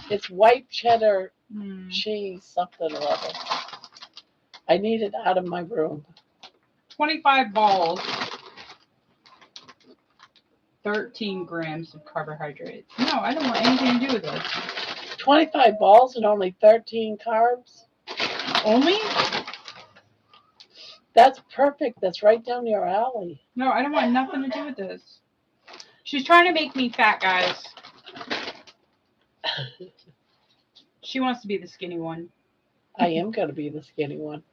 It's white cheddar Hmm. cheese something or other. I need it out of my room. 25 balls. 13 grams of carbohydrates. No, I don't want anything to do with this. 25 balls and only 13 carbs? Only? That's perfect. That's right down your alley. No, I don't want nothing to do with this. She's trying to make me fat, guys. She wants to be the skinny one. I am going to be the skinny one.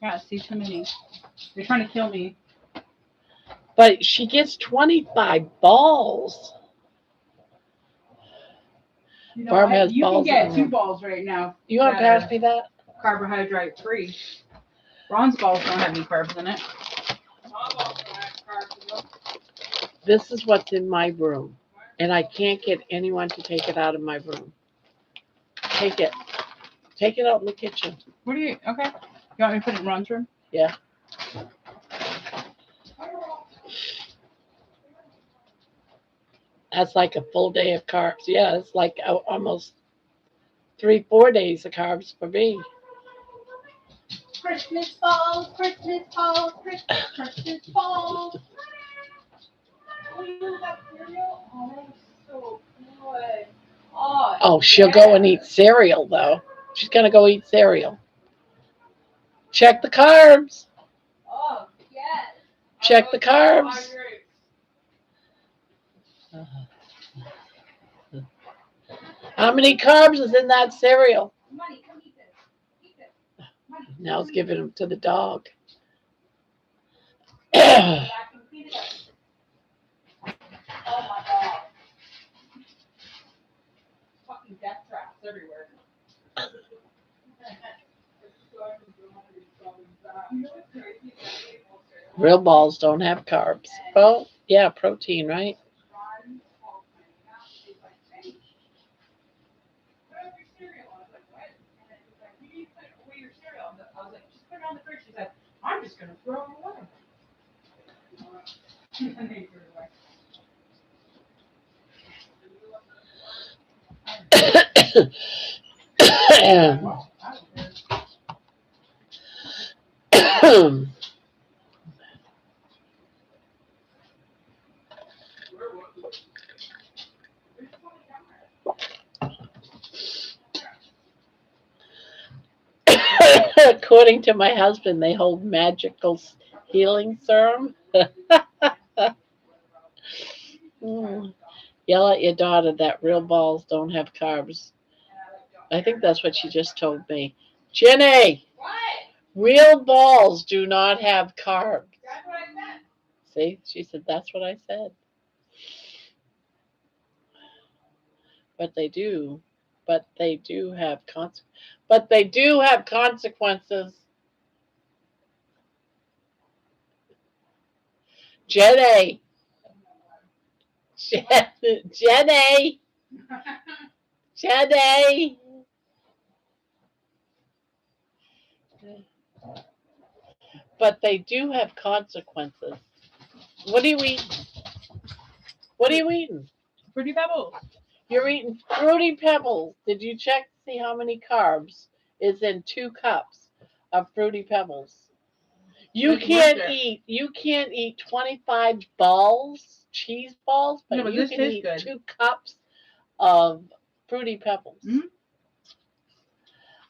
Yeah, see, too many. They're trying to kill me. But she gets 25 balls. You know, Barb has you balls can in get 2 her. balls right now. You want to that pass me that? are carbohydrate free. Ron's balls don't have any carbs in it. This is what's in my room. And I can't get anyone to take it out of my room. Take it. Take it out in the kitchen. What do you? Okay. You want me to put it in Ron's room? Yeah. That's like a full day of carbs. Yeah, it's like almost 3-4 days of carbs for me. Christmas balls, Christmas balls, Christmas balls. Oh, you got cereal? Oh, that was so good. Oh, she'll go and eat cereal, though. She's going to go eat cereal. Check the carbs. Oh, yes. Check the carbs. How many carbs is in that cereal? Money, come eat this. Eat this. Now it's giving them to the dog. Back and clean it up. Oh my God. Fucking death traps everywhere. Real balls don't have carbs. Well, yeah, protein, right? I was like, just put it on the fridge. She said, I'm just gonna throw it away. According to my husband, they hold magical healing serum. Mm. Yell at your daughter that real balls don't have carbs. I think that's what she just told me. Jenny, real balls do not have carbs. That's what I said. See, she said that's what I said. But they do. But they do have consequences. Jenny. Jenny. Jenny. But they do have consequences. What are you eating? What are you eating? Fruity Pebbles. You're eating Fruity Pebbles. Did you check to see how many carbs is in 2 cups of Fruity Pebbles? You It's can't worth it. eat 25 balls, cheese balls, but No, but you this can tastes eat good. 2 cups of Fruity Pebbles. Mhm.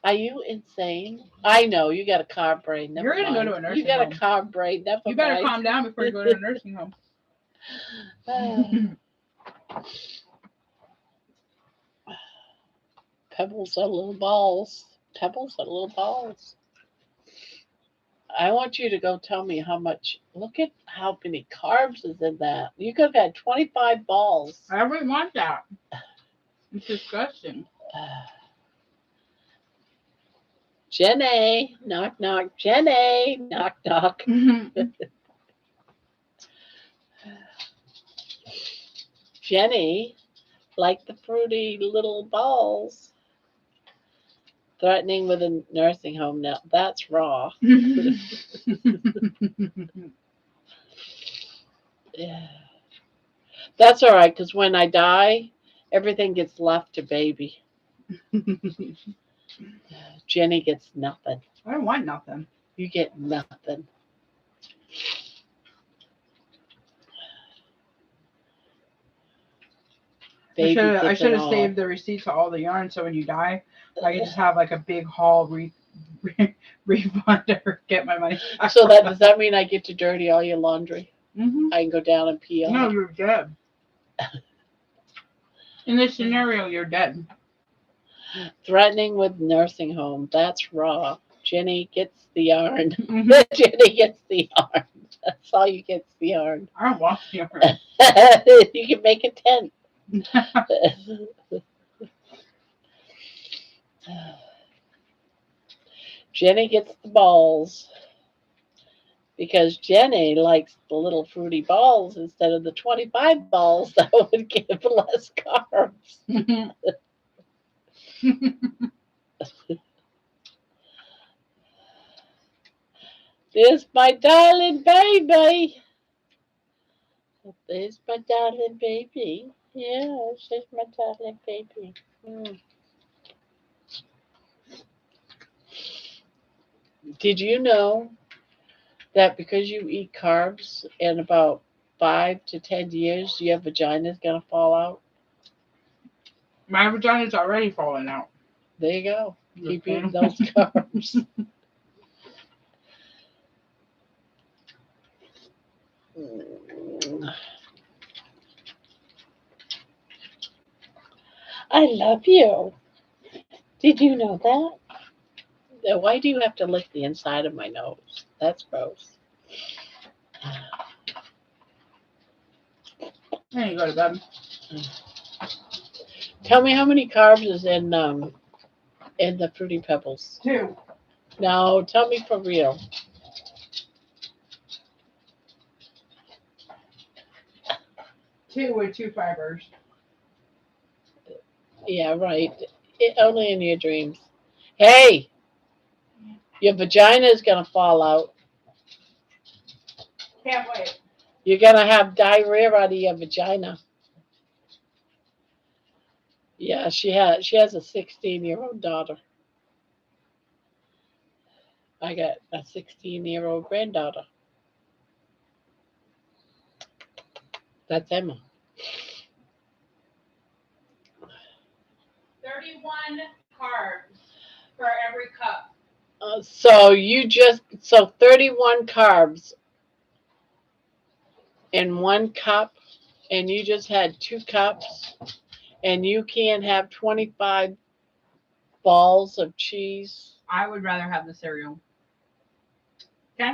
Are you insane? I know you got a carb brain. Never You're gonna go mind. to a nursing You got home. a carb brain. Never You better mind. calm down before you go to a nursing home. Pebbles are little balls. Pebbles are little balls. I want you to go tell me how much. Look at how many carbs is in that. You could have had 25 balls. I wouldn't want that. It's disgusting. Jenny, knock knock. Jenny, knock knock. Jenny, like the fruity little balls. Threatening with a nursing home now. That's raw. Yeah. That's all right, because when I die, everything gets left to baby. Jenny gets nothing. I don't want nothing. You get nothing. Baby I gets should it have all. saved the receipts of all the yarn so when you die, I could just have like a big haul refund or get my money back. So that does that mean I get to dirty all your laundry? Mm-hmm. I can go down and pee on No, it. you're dead. In this scenario, you're dead. Threatening with nursing home. That's raw. Jenny gets the yarn. Mm-hmm. Jenny gets the yarn. That's all you get is the yarn. I don't want yarn. You can make a tent. Jenny gets the balls because Jenny likes the little fruity balls instead of the 25 balls that would give less carbs. There's my darling baby. There's my darling baby. Yeah, she's my darling baby. Mm. Did you know that because you eat carbs in about 5 to 10 years, your vagina is going to fall out? My vagina's already falling out. There you go. You're Keep eating kidding? those carbs. I love you. Did you know that? Why do you have to lick the inside of my nose? That's gross. There you go to bed. Tell me how many carbs is in the Fruity Pebbles. 2. No, tell me for real. Two with 2 fibers. Yeah, right. Only in your dreams. Hey, your vagina is gonna fall out. Can't wait. You're gonna have diarrhea out of your vagina. Yeah, she has a 16-year-old daughter. I got a 16-year-old granddaughter. That's Emma. 31 carbs for every cup. So 31 carbs in 1 cup, and you just had 2 cups, and you can't have 25 balls of cheese. I would rather have the cereal. Okay.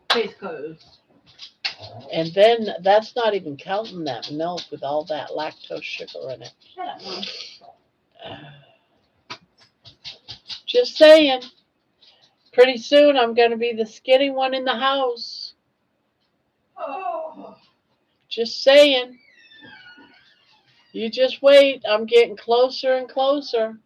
Case closed. And then that's not even counting that milk with all that lactose sugar in it. Shut up, Mom. Just saying. Pretty soon I'm going to be the skinny one in the house. Oh. Just saying. You just wait. I'm getting closer and closer.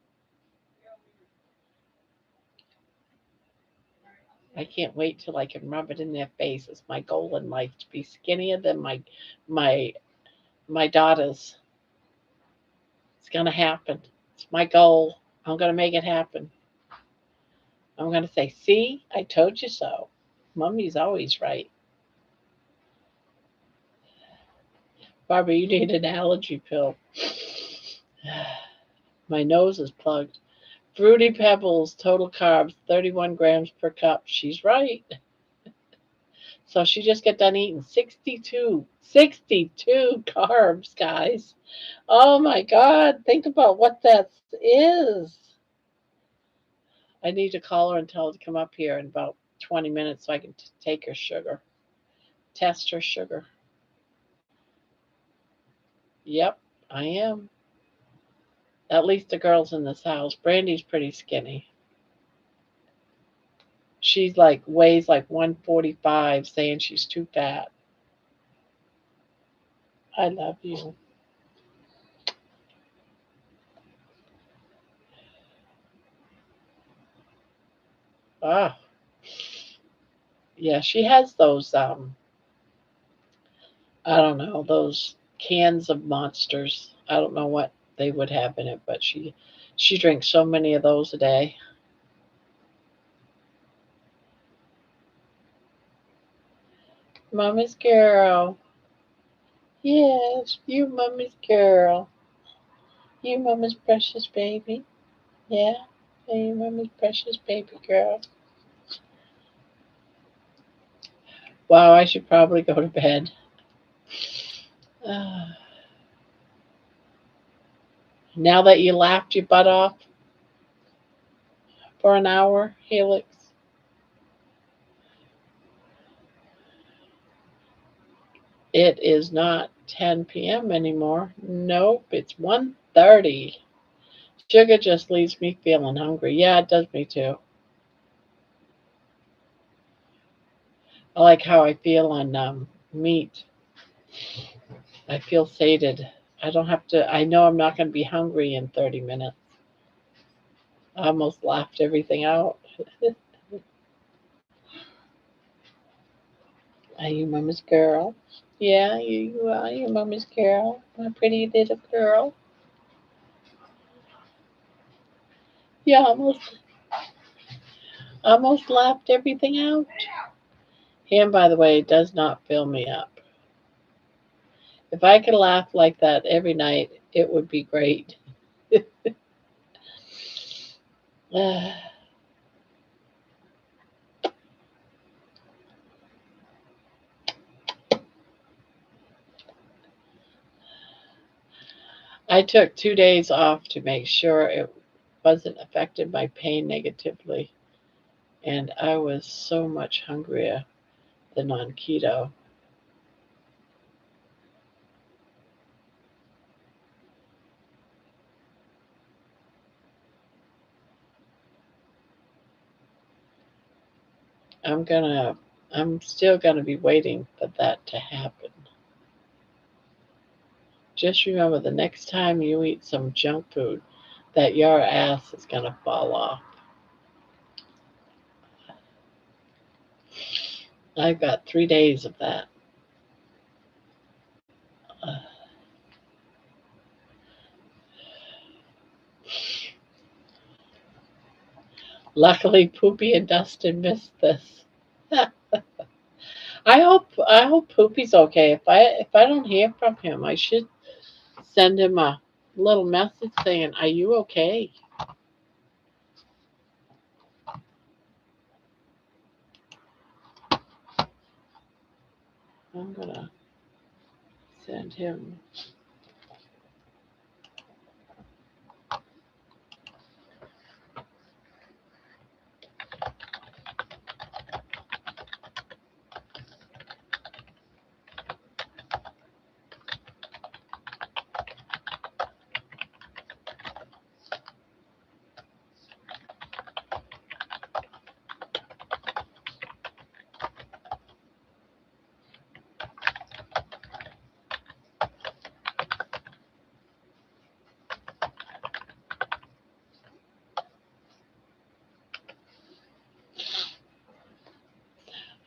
I can't wait till I can rub it in their face. It's my goal in life to be skinnier than my daughters. It's gonna happen. It's my goal. I'm gonna make it happen. I'm gonna say, see, I told you so. Mommy's always right. Barbara, you need an allergy pill. My nose is plugged. Fruity Pebbles, total carbs, 31 grams per cup. She's right. So she just got done eating 62 carbs, guys. Oh my God. Think about what that is. I need to call her and tell her to come up here in about 20 minutes so I can take her sugar, test her sugar. Yep, I am. At least the girls in this house. Brandy's pretty skinny. She's weighs like 145, saying she's too fat. I love you. Ah, yeah, she has those I don't know, those cans of Monsters. I don't know what they would have in it, but she drinks so many of those a day. Mama's girl. Yes, you Mama's girl. You Mama's precious baby. Yeah, you Mama's precious baby girl. Wow, I should probably go to bed. Now that you laughed your butt off for an hour, Helix. It is not 10 p.m. anymore. Nope, it's 1:30. Sugar just leaves me feeling hungry. Yeah, it does me too. I like how I feel on meat. I feel sated. I don't have to, I know I'm not going to be hungry in 30 minutes. I almost laughed everything out. Are you Mama's girl? Yeah, you are your Mama's girl. My pretty little girl. Yeah, almost laughed everything out. Ham, by the way, does not fill me up. If I could laugh like that every night, it would be great. I took 2 days off to make sure it wasn't affecting my pain negatively, and I was so much hungrier than on keto. I'm still gonna be waiting for that to happen. Just remember, the next time you eat some junk food, that your ass is gonna fall off. I've got 3 days of that. Uh, Luckily, Poopy and Dustin missed this. I hope Poopy's okay. If I don't hear from him, I should send him a little message saying, "Are you okay?" I'm gonna send him.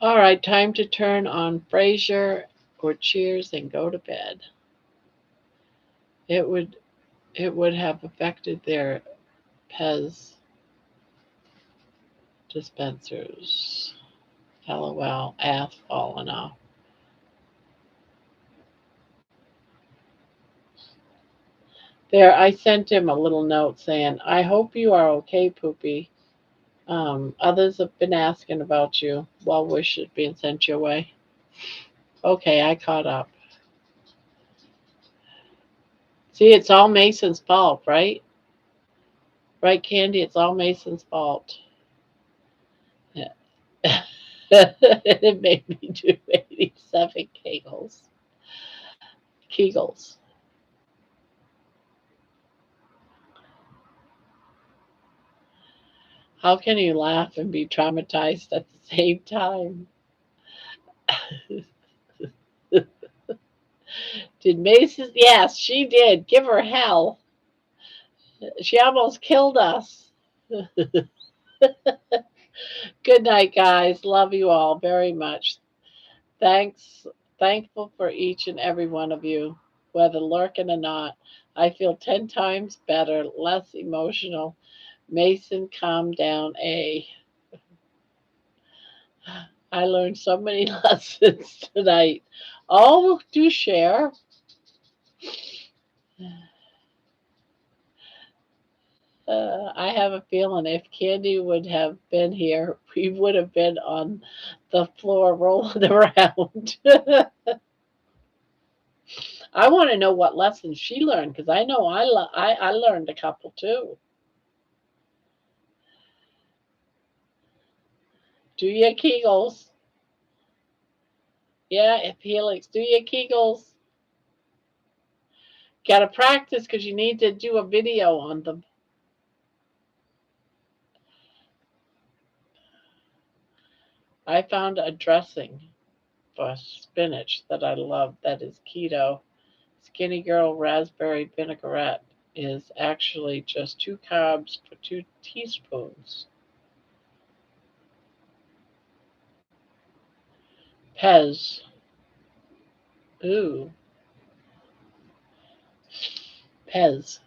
All right, time to turn on Frasier or Cheers and go to bed. It would have affected their Pez dispensers. LOL, ass falling off. There, I sent him a little note saying, "I hope you are okay, Poopy. Others have been asking about you. Well wishes being sent your way." Okay, I caught up. See, it's all Mason's fault, right? Right, Candy? It's all Mason's fault. Yeah. It made me do 87 kegels. Kegels. How can you laugh and be traumatized at the same time? Did Mason? Yes, she did. Give her hell. She almost killed us. Good night, guys. Love you all very much. Thanks. Thankful for each and every one of you, whether lurking or not. I feel 10 times better, less emotional. Mason, calm down, A. I learned so many lessons tonight. Oh, do share. I have a feeling if Candy would have been here, we would have been on the floor rolling around. I want to know what lessons she learned because I know I learned a couple too. Do your Kegels. Yeah, if Helix, do your Kegels. Got to practice because you need to do a video on them. I found a dressing for spinach that I love that is keto. Skinny Girl Raspberry Vinaigrette is actually just 2 carbs for 2 teaspoons. Pez. Ooh. Pez.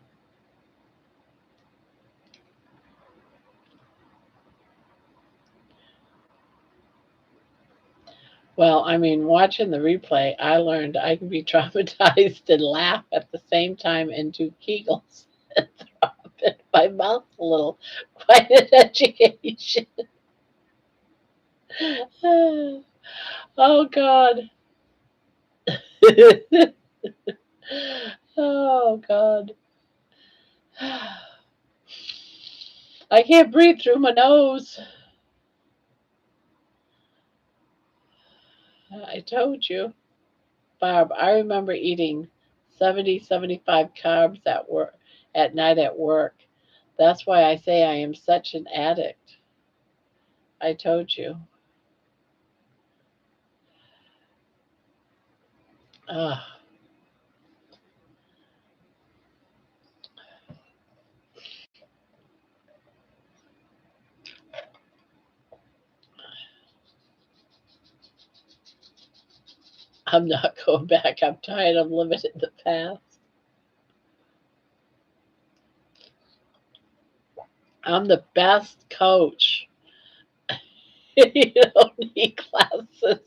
Well, I mean, watching the replay, I learned I can be traumatized and laugh at the same time and do Kegels and throw up in my mouth a little. Quite an education. Oh, God. Oh, God. I can't breathe through my nose. I told you. Barb, I remember eating 70, 75 carbs at night at work. That's why I say I am such an addict. I told you. Ugh. I'm not going back. I'm tired of living in the past. I'm the best coach. You don't need classes.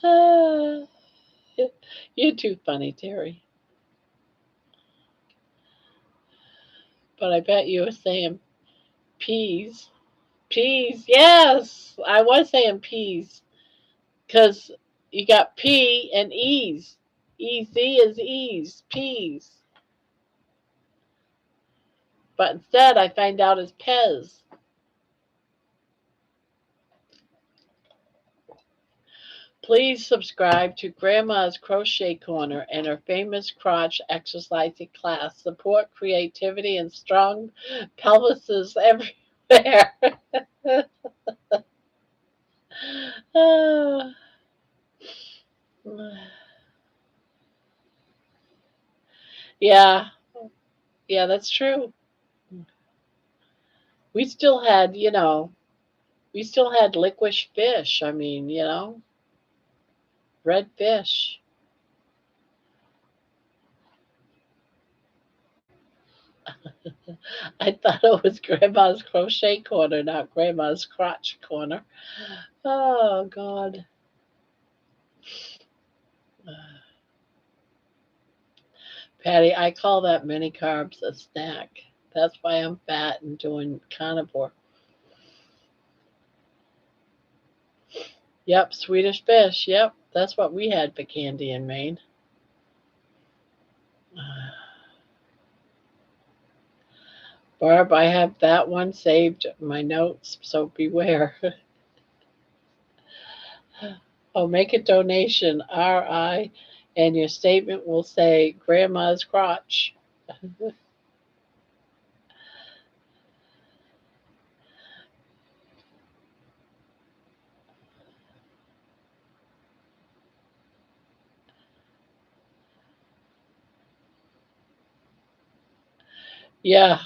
Ah, you're too funny, Terry. But I bet you were saying peas. Peas, yes. I was saying peas. Because you got P and E's. Easy is ease, peas. But instead, I find out it's Pez. Please subscribe to Grandma's Crochet Corner and her famous crotch exercising class. Support creativity and strong pelvises everywhere. Ah. Yeah, yeah, that's true. We still had, we still had licorice fish. I mean, red fish. I thought it was Grandma's Crochet Corner, not Grandma's Crotch Corner. Oh, God. Patty, I call that mini carbs a snack. That's why I'm fat and doing carnivore. Yep, Swedish fish. Yep, that's what we had for candy in Maine. Barb, I have that one saved in my notes, so beware. Oh, make a donation, RI, and your statement will say Grandma's crotch. Yeah,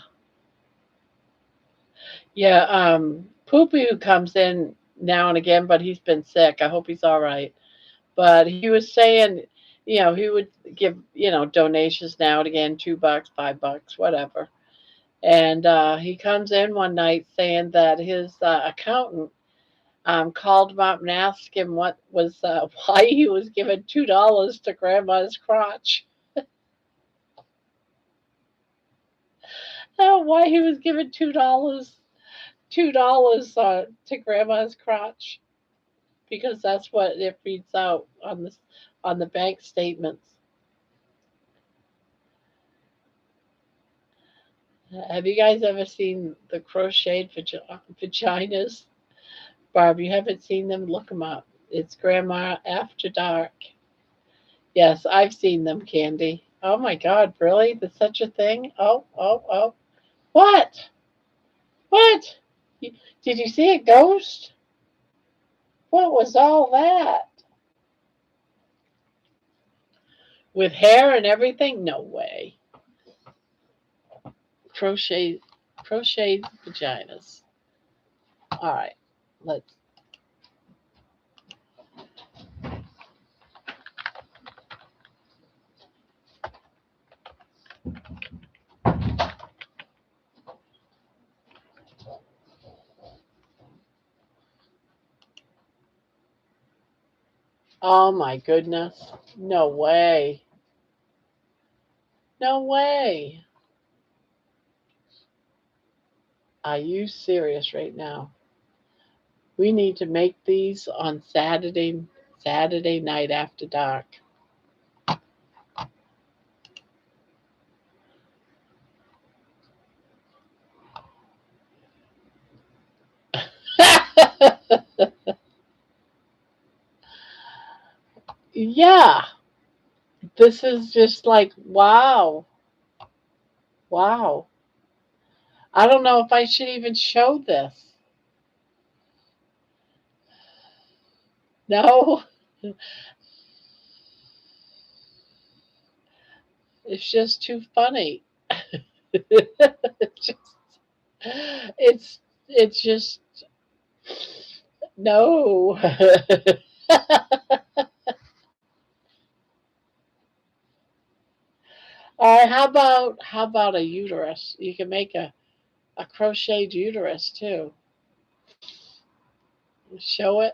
yeah. Poopy who comes in now and again, but he's been sick. I hope he's all right. But he was saying, he would give, donations now and again, $2, $5, whatever. And he comes in one night saying that his accountant called him up and asked him what was why he was giving $2 to Grandma's crotch. Why he was giving $2 to Grandma's crotch, because that's what it reads out on the bank statements. Have you guys ever seen the crocheted vaginas? Barb, you haven't seen them? Look them up. It's Grandma After Dark. Yes, I've seen them, Candy. Oh my God, really? There's such a thing? Oh, oh, oh. What? What? Did you see a ghost? What was all that? With hair and everything? No way. Crocheted vaginas. All right, let's. Oh my goodness. No way. No way. Are you serious right now? We need to make these on Saturday night after dark. Yeah. This is just like wow. Wow. I don't know if I should even show this. No. It's just too funny. it's just it's just no. Or how about a uterus? You can make a crocheted uterus too. Show it.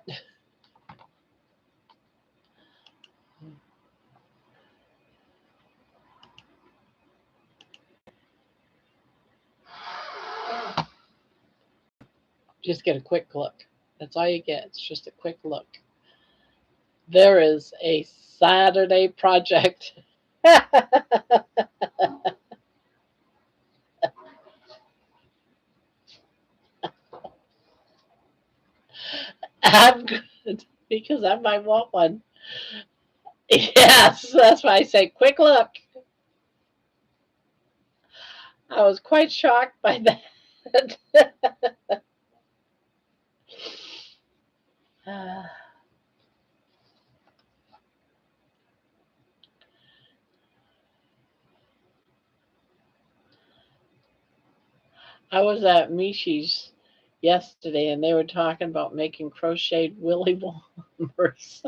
Just get a quick look. That's all you get. It's just a quick look. There is a Saturday project. I'm good because I might want one. Yes, that's why I say quick look. I was quite shocked by that. I was at Mishi's yesterday and they were talking about making crocheted willy warmers.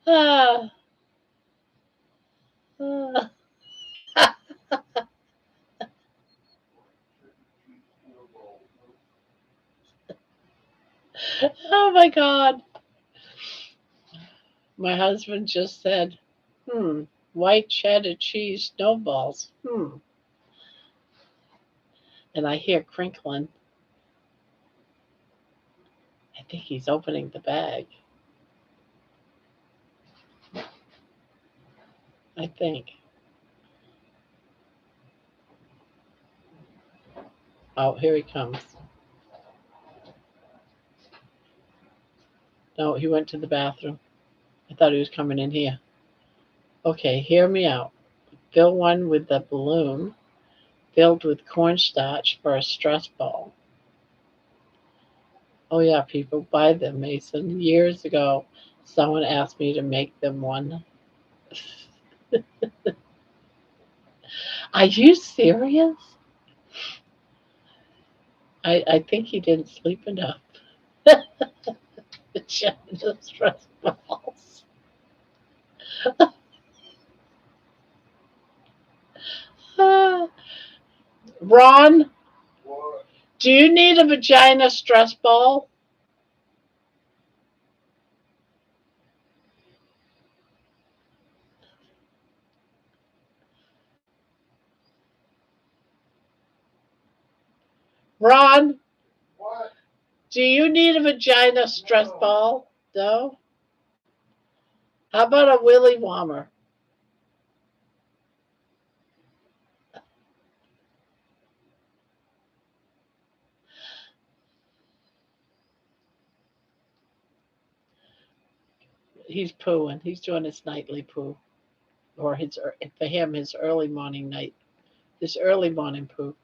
Ah, ah. Oh my God. My husband just said, white cheddar cheese snowballs. And I hear crinkling. I think he's opening the bag. I think. Oh, here he comes. No, he went to the bathroom. I thought he was coming in here. Okay, hear me out. Fill one with the balloon filled with cornstarch for a stress ball. Oh yeah, people buy them, Mason. Years ago, someone asked me to make them one. Are you serious? I think he didn't sleep enough. The stress balls. Ron, do you need a vagina stress ball? Ron, do you need a vagina stress ball? No? How about a willy warmer? He's pooing. He's doing his nightly poo. Or for him, his early morning night. His early morning poo.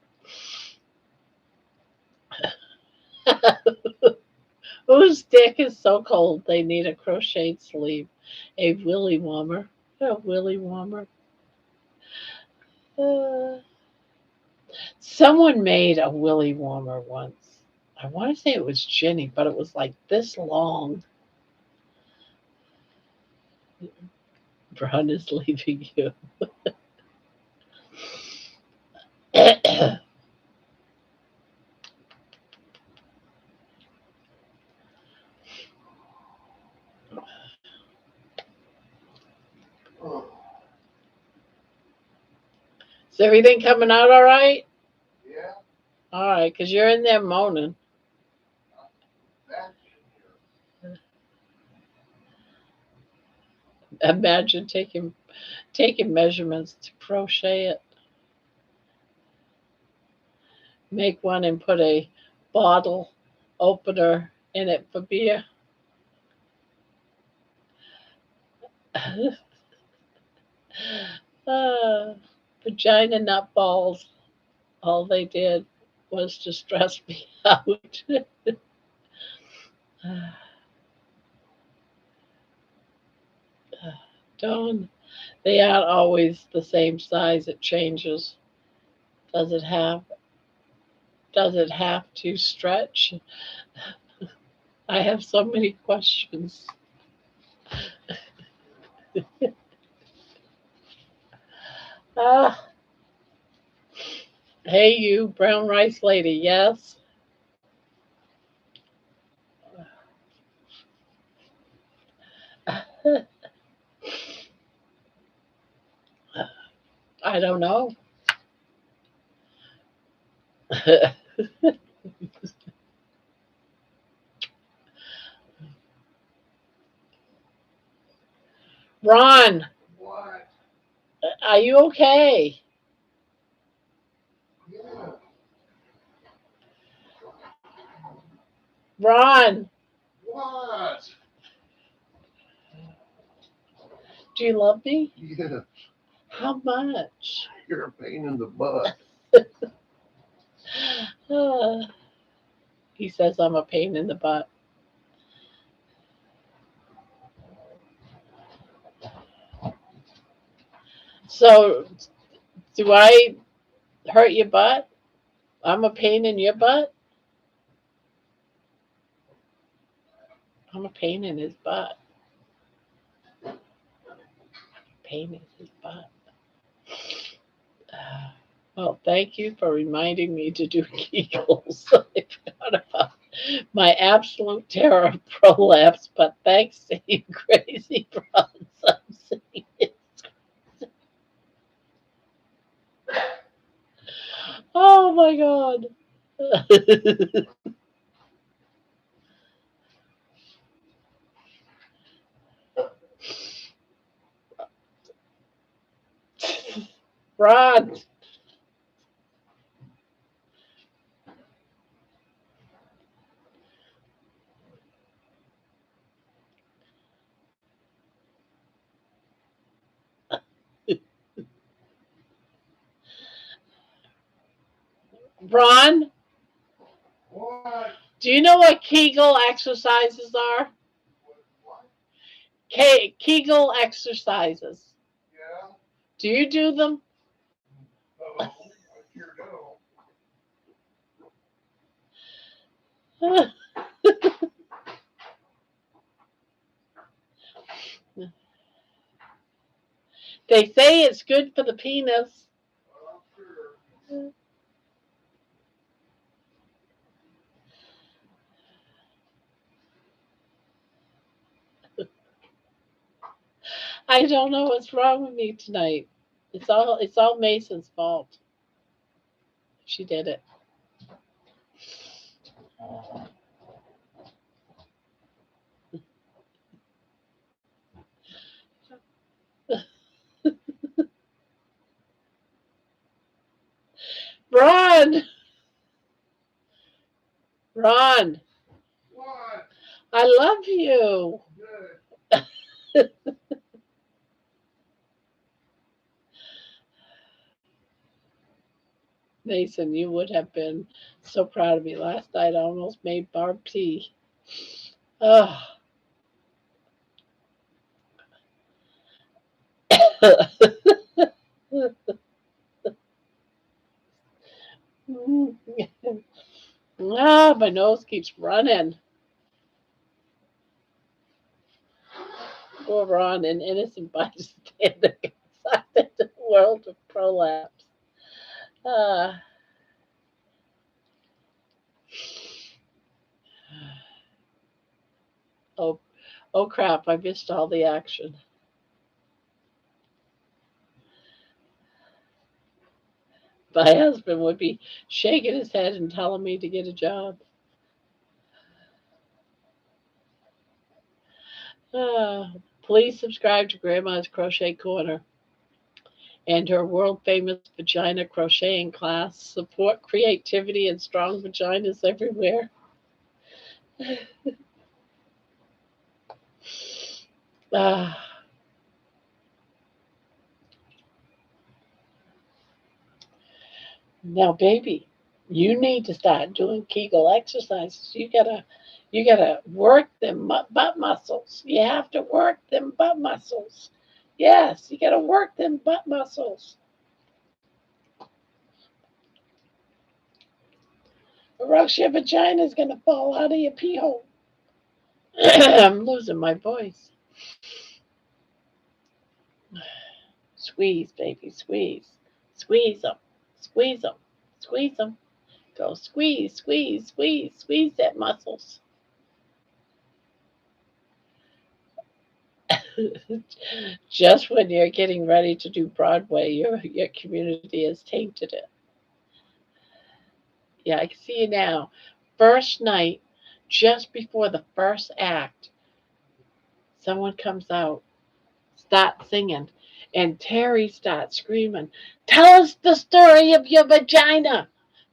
Whose dick is so cold they need a crocheted sleeve? A willy warmer. A willy warmer. Someone made a willy warmer once. I want to say it was Ginny, but it was like this long. Brown is leaving you. Is everything coming out all right? Yeah. All right, because you're in there moaning. Imagine taking measurements to crochet it. Make one and put a bottle opener in it for beer. Vagina nut balls. All they did was to stress me out. Don't. They aren't always the same size. It changes. Does it have to stretch? I have so many questions. Ah, hey, you brown rice lady. Yes. I don't know. Ron, What? are you okay? Yeah. Ron, What? do you love me? Yeah. How much? You're a pain in the butt. Ah, he says I'm a pain in the butt. So, do I hurt your butt? I'm a pain in your butt? I'm a pain in his butt. Pain in his butt. Well, thank you for reminding me to do Kegels. I forgot about my absolute terror of prolapse, but thanks to you crazy bronze, I'm seeing it. Oh my God. Ron, Ron, What? do you know what Kegel exercises are? Kegel exercises. Yeah. Do you do them? Oh, I sure They say it's good for the penis. Well, sure. I don't know what's wrong with me tonight. It's all Mason's fault. She did it. Ron, Ron, What? I love you. Good. Mason, you would have been so proud of me last night. I almost made Barb tea. Oh. Ah, my nose keeps running. Go Ron, an innocent bystander inside the world of prolapse. Ah. Oh, oh crap! I missed all the action. My husband would be shaking his head and telling me to get a job. Ah, please subscribe to Grandma's Crochet Corner and her world famous vagina crocheting class. Support creativity and strong vaginas everywhere. Ah. Now, baby, you need to start doing Kegel exercises. You gotta work them butt muscles. You have to work them butt muscles. Yes, you gotta work them butt muscles. Or else your vagina's gonna fall out of your pee hole. I'm losing my voice. Squeeze, baby, squeeze. Squeeze them. Squeeze them. Squeeze them. Go squeeze, squeeze, squeeze, squeeze that muscles. Just when you're getting ready to do Broadway, your community has tainted it. Yeah, I can see you now. First night, just before the first act, someone comes out, starts singing, and Terry starts screaming, "Tell us the story of your vagina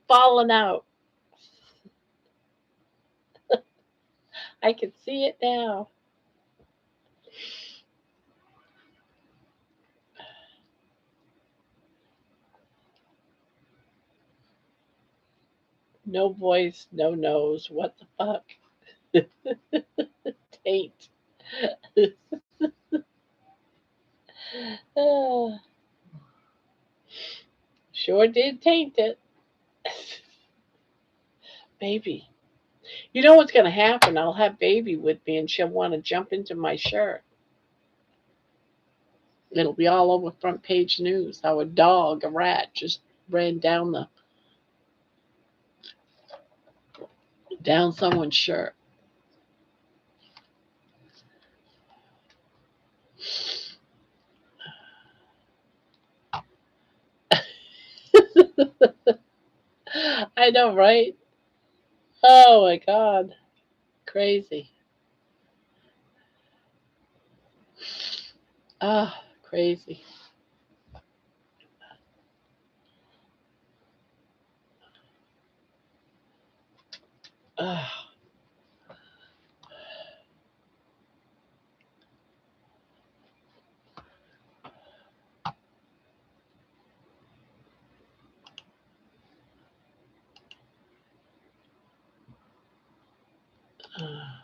falling out." I can see it now. No voice, no nose. What the fuck? Taint. Ah, sure did taint it. Baby. You know what's going to happen? I'll have Baby with me and she'll want to jump into my shirt. It'll be all over front page news how a rat just ran down someone's shirt. I know, right? Oh my God. Crazy. Ah, crazy. Ah. Ah.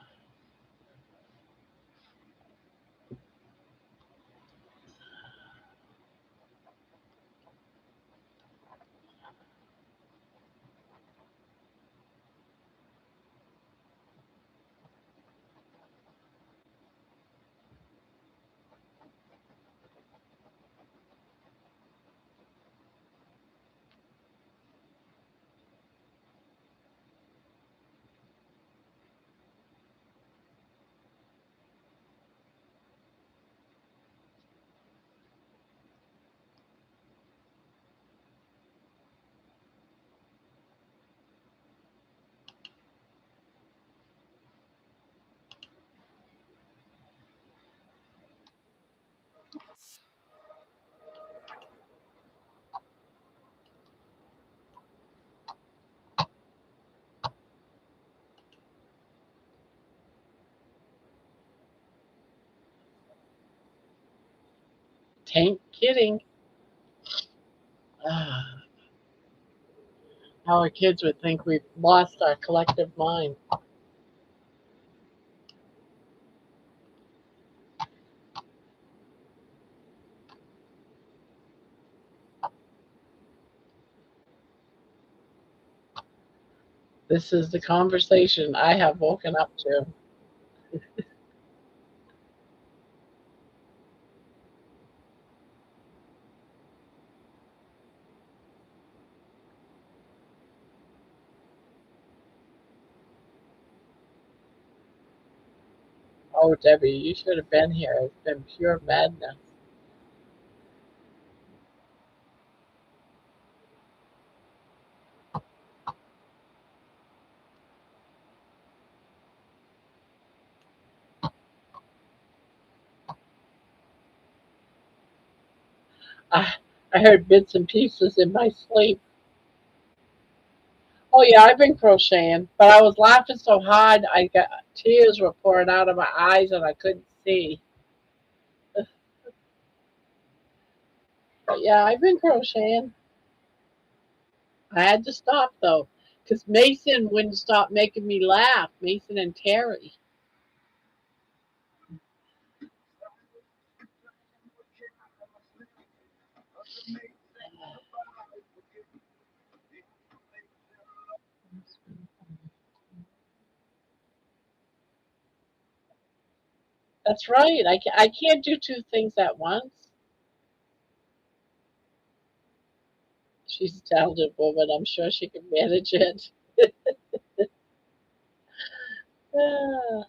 Tank kidding. Ah. Our kids would think we've lost our collective mind. This is the conversation I have woken up to. Oh, Debbie, you should have been here. It's been pure madness. I, I heard bits and pieces in my sleep. Oh, yeah, I've been crocheting, but I was laughing so hard I got tears were pouring out of my eyes and I couldn't see. But yeah, I've been crocheting. I had to stop though, because Mason wouldn't stop making me laugh. Mason and Terry. That's right. I can't do two things at once. She's a talented woman. I'm sure she can manage it. Ah,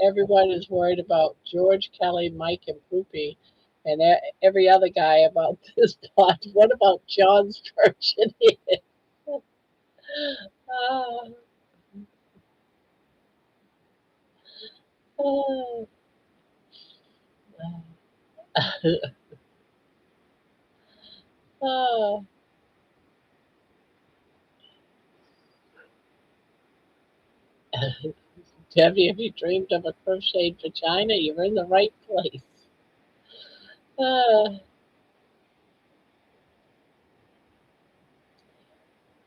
everyone is worried about George, Kelly, Mike, and Poopy, and every other guy about this plot. What about John's version here? Ah, ah, ah. Debbie, if you dreamed of a crocheted vagina, you're in the right place. Ah,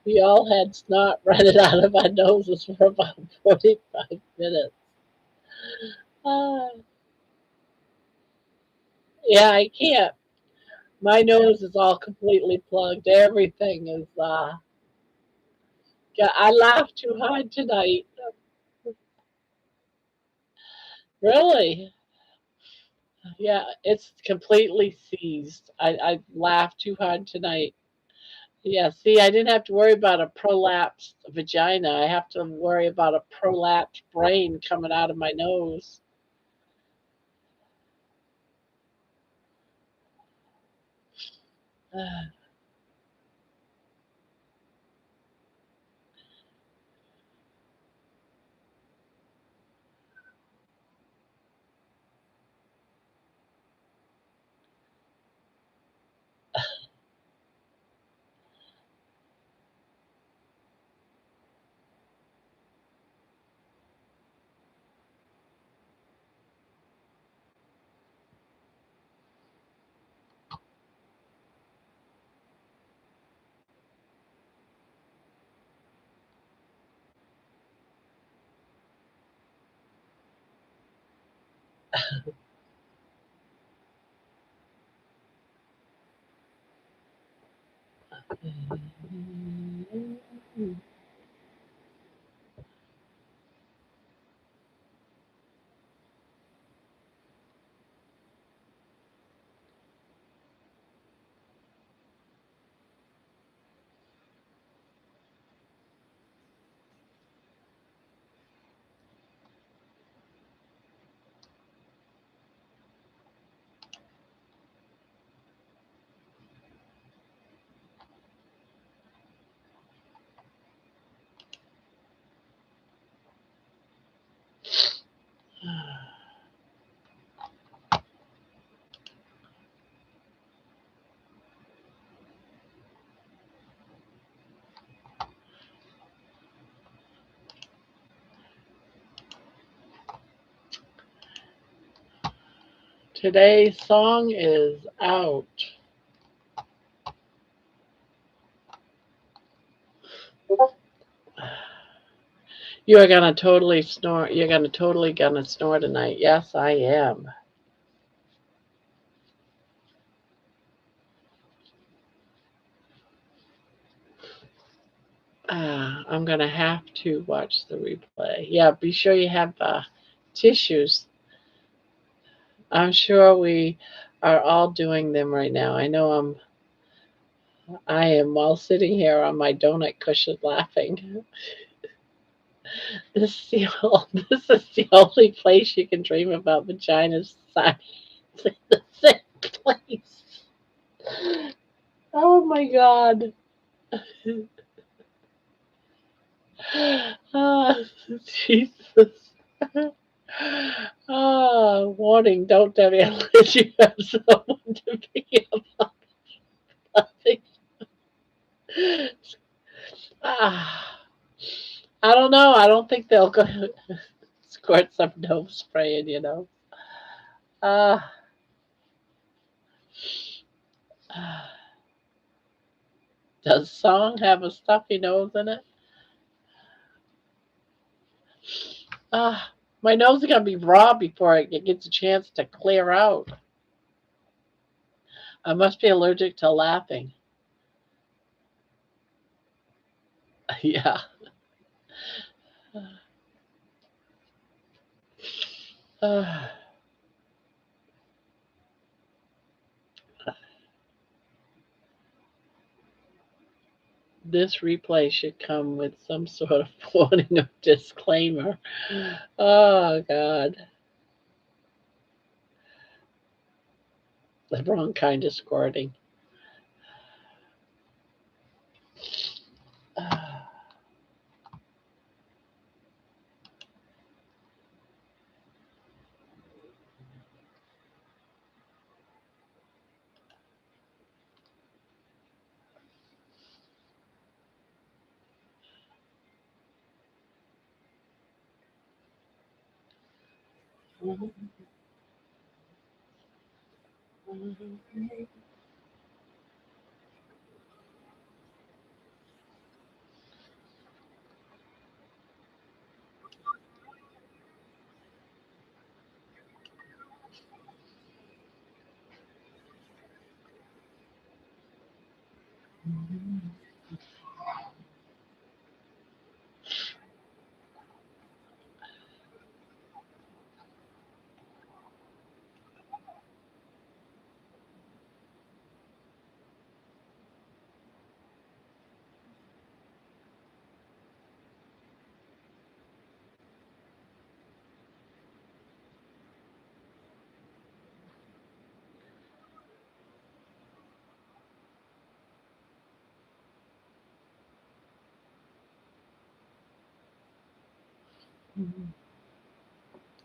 we all had snot running out of our noses for about 45 minutes. Ah, yeah, I can't. My nose is all completely plugged. Everything is, yeah, I laughed too hard tonight. Really? Yeah, it's completely seized. I laughed too hard tonight. Yeah, see, I didn't have to worry about a prolapsed vagina. I have to worry about a prolapsed brain coming out of my nose. Today's song is out. You are gonna totally snore. You're gonna totally gonna snore tonight. Yes, I am. I'm gonna have to watch the replay. Yeah, be sure you have tissues. I'm sure we are all doing them right now. I am while sitting here on my donut cushion laughing. This is the only place you can dream about vaginas size in the same place. Oh my god. Ah, Jesus. Ah, warning, don't Debbie unless you have someone to be about nothing. Ah, I don't know. I don't think they'll go squirt some nose spray in, Ah, ah. Does song have a stuffy nose in it? Ah, my nose is gonna be raw before it gets a chance to clear out. I must be allergic to laughing. Yeah. Ah. this replay should come with some sort of warning or disclaimer. Oh God. The wrong kind of squirting.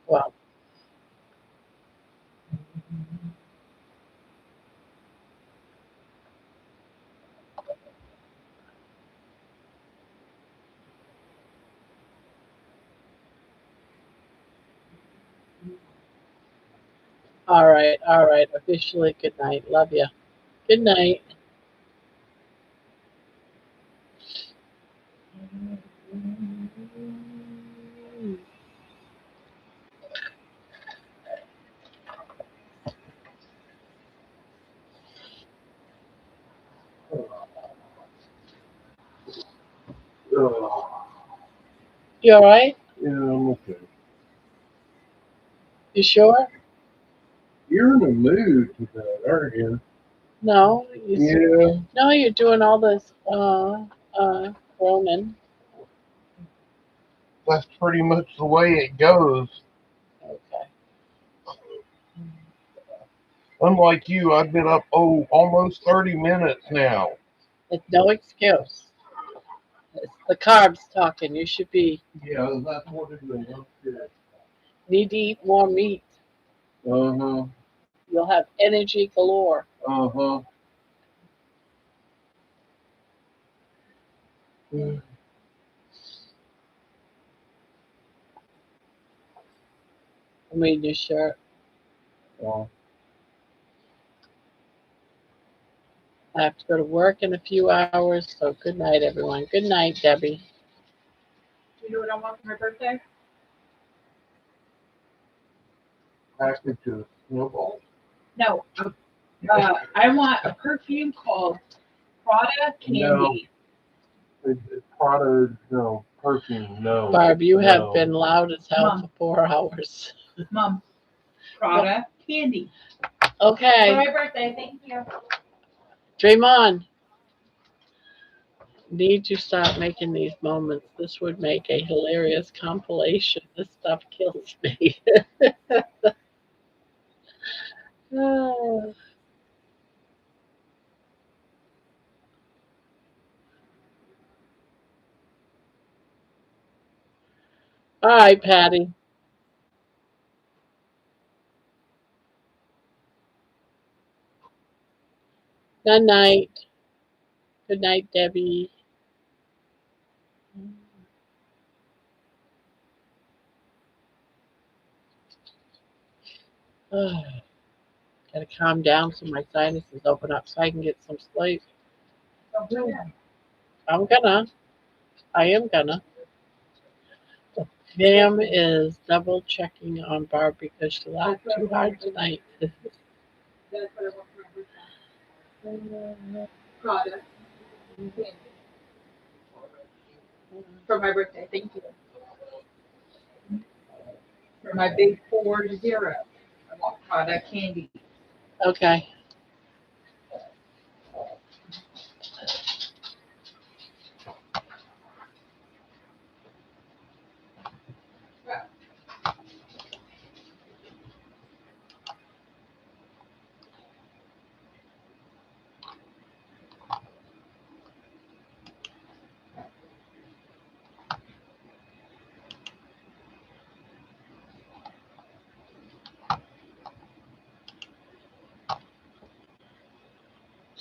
Well, all right, all right. Officially, good night. Love you. Good night. You all right? Yeah, I'm okay. You sure? You're in a mood today, aren't you? No. Yeah. No, you're doing all this groaning. That's pretty much the way it goes. Okay. Unlike you, I've been up almost 30 minutes now. It's no excuse. It's the carbs talking. You should be Yeah, that's what it is. Good. need to eat more meat. Uh-huh. You'll have energy galore. Uh-huh. I mean, your shirt. Well, I have to go to work in a few hours, so good night, everyone. Good night, Debbie. Do you know what I want for my birthday? package of snowballs. No. I want a perfume called Prada Candy. No. It's product, no. Perfume, no. Barb, you have No. been loud as hell Mom. for 4 hours. Mom, Prada Candy. Okay, For my birthday, thank you. dream on. Need to stop making these moments. This would make a hilarious compilation. This stuff kills me. Ah. All right, Patty. Good night. Good night, Debbie. Ah, gotta calm down so my sinuses open up so I can get some sleep. I'm gonna. I am gonna. Pam is double checking on Barb because she laughed too hard tonight. That's what I want for my birthday. Prada Candy. For my birthday, thank you. For my big 40, I want Prada Candy. Okay.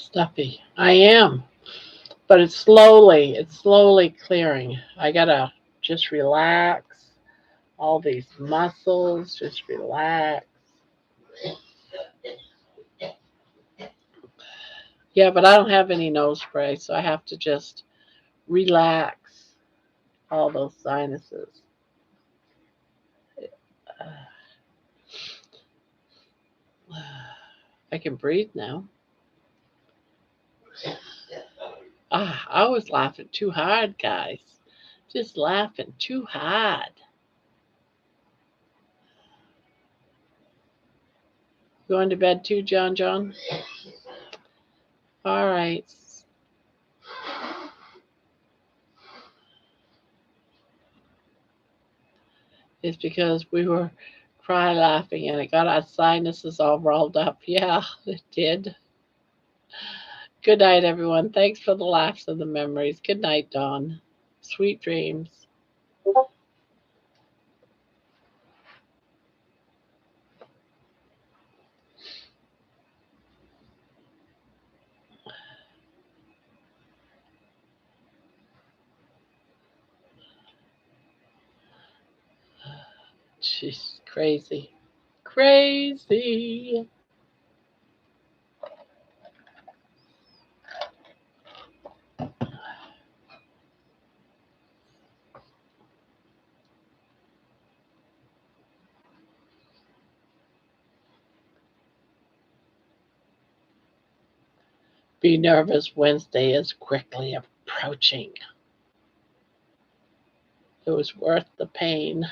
stuffy. I am, but it's slowly clearing. I gotta just relax. All these muscles, just relax. Yeah, but I don't have any nose spray, so I have to just relax all those sinuses. I can breathe now. I was laughing too hard, guys. Just laughing too hard. Going to bed too, John John? All right. It's because we were cry laughing and it got our sinuses all rolled up. Yeah, it did. Good night, everyone. Thanks for the laughs and the memories. Good night, Dawn. Sweet dreams. She's crazy. Crazy. Be nervous Wednesday is quickly approaching. It was worth the pain.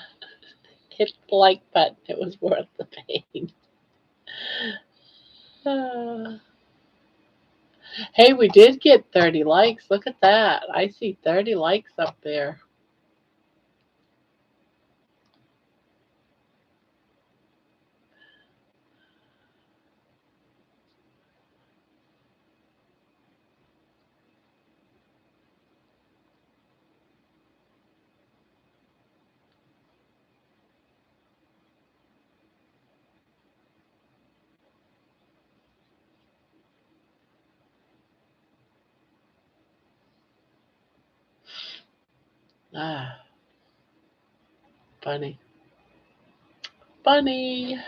Hit the like button. It was worth the pain. Ah. Hey, we did get 30 likes. Look at that. I see 30 likes up there. Ah, funny. Funny.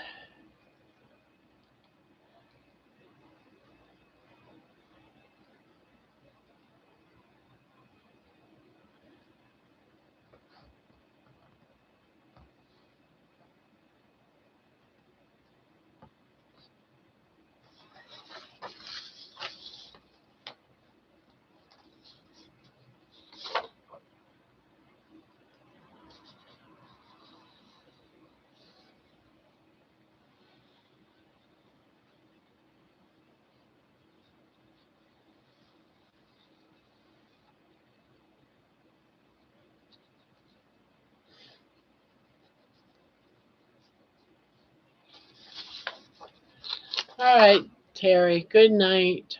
All right, Terry. Good night.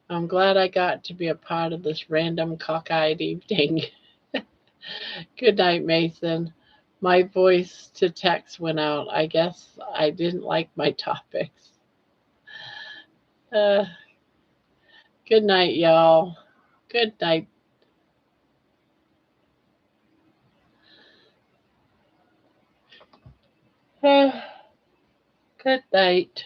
I'm glad I got to be a part of this random cockeyed evening. Good night, Mason. My voice to text went out. I guess I didn't like my topics. Uh, good night, y'all. Good night. Good night.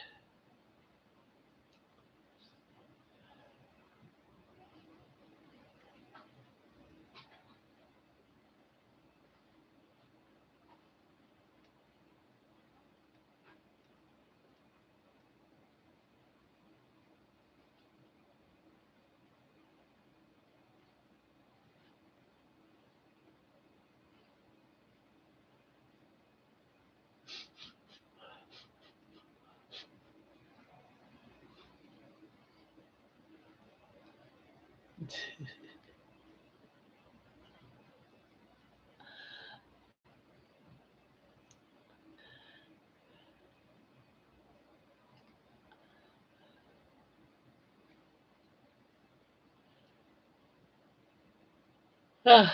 Ah,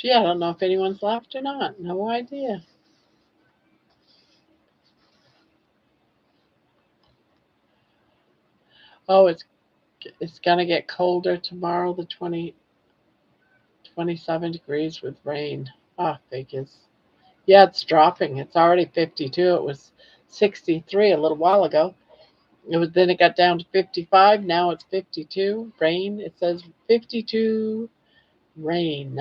Gee, I don't know if anyone's left or not. No idea. Oh, it's gonna get colder tomorrow. The 27 degrees with rain. Ah, figures. Yeah, it's dropping. It's already 52. It was 63 a little while ago. Then it got down to 55. Now it's 52. Rain. It says 52 rain.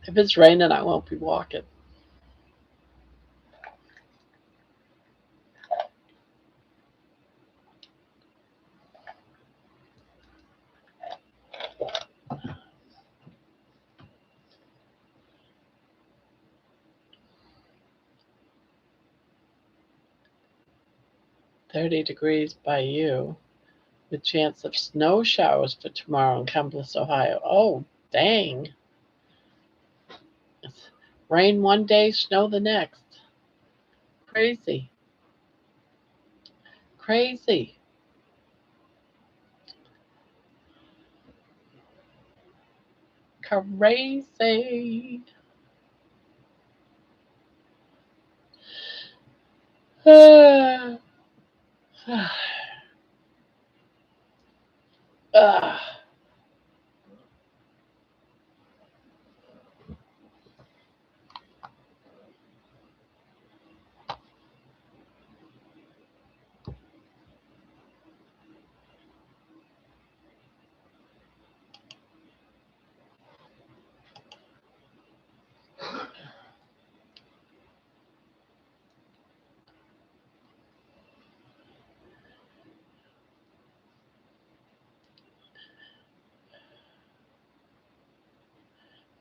If it's raining, I won't be walking. $30 by you, with chance of snow showers for tomorrow in Columbus, Ohio. Oh, dang. It's rain one day, snow the next. Crazy. Crazy. Crazy.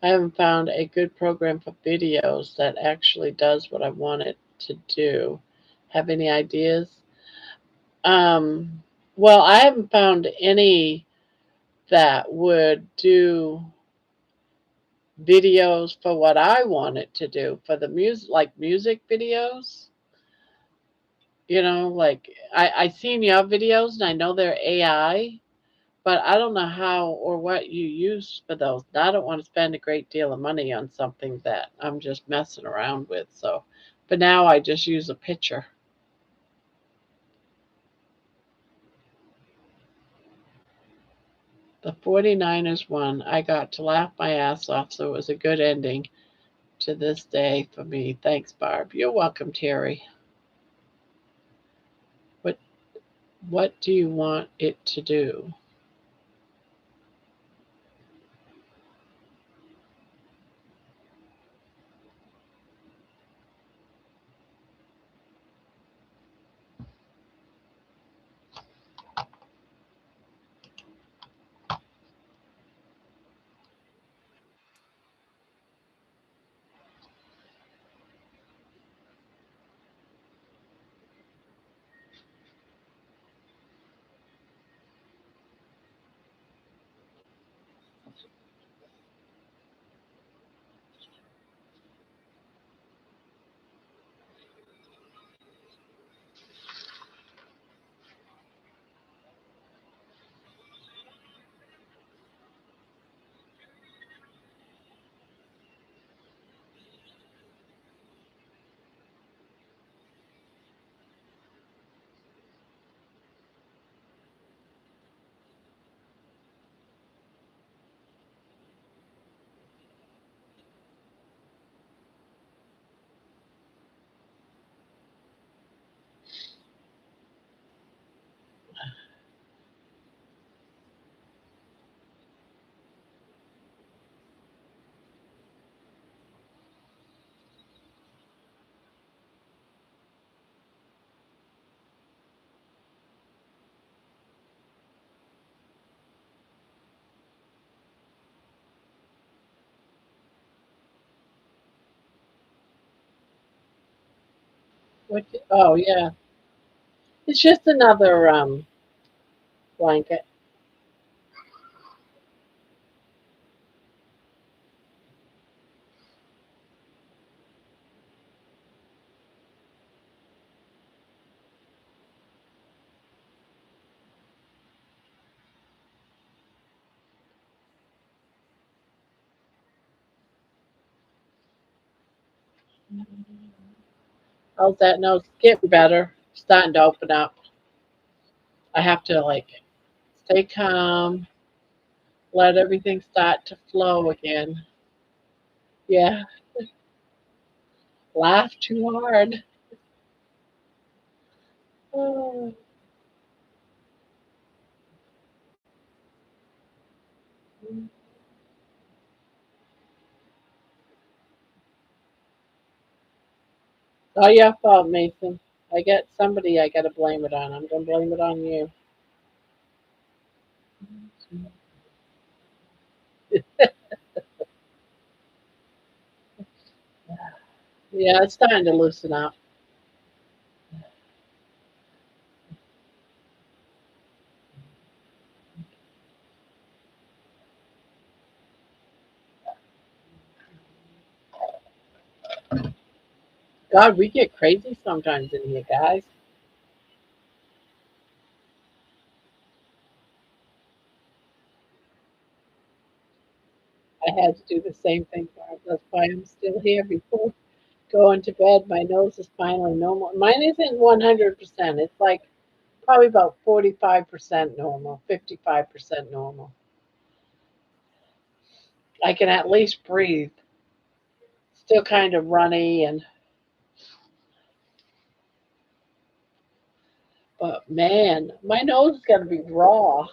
I haven't found a good program for videos that actually does what I want it to do. Have any ideas? Um, well, I haven't found any that would do videos for what I want it to do for the music, like music videos. Like I seen your videos and I know they're AI, but I don't know how or what you use for those. I don't want to spend a great deal of money on something that I'm just messing around with. So, but now I just use a picture. The 49ers won. I got to laugh my ass off, so it was a good ending to this day for me. Thanks, Barb. You're welcome, Terry. What what do you want it to do? What? Oh yeah, it's just another blanket. How's that nose? Getting better. Starting to open up. I have to like stay calm, let everything start to flow again. Yeah, laugh too hard. Oh, all your fault, Mason. I got somebody I got to blame it on. I'm gonna blame it on you. Yeah, it's starting to loosen up. God, we get crazy sometimes in here, guys. I had to do the same thing, Barb. That's why I'm still here before going to bed. My nose is finally normal. Mine isn't 100%. It's like probably about 45% normal, 55% normal. I can at least breathe. Still kind of runny and but man, my nose is gonna be raw.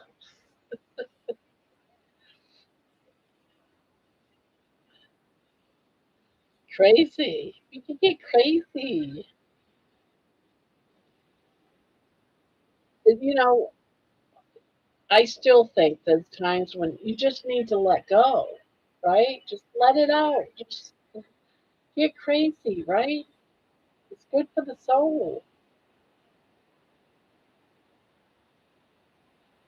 Crazy. You can get crazy. You know, I still think there's times when you just need to let go, right? Just let it out. Just get crazy, right? It's good for the soul.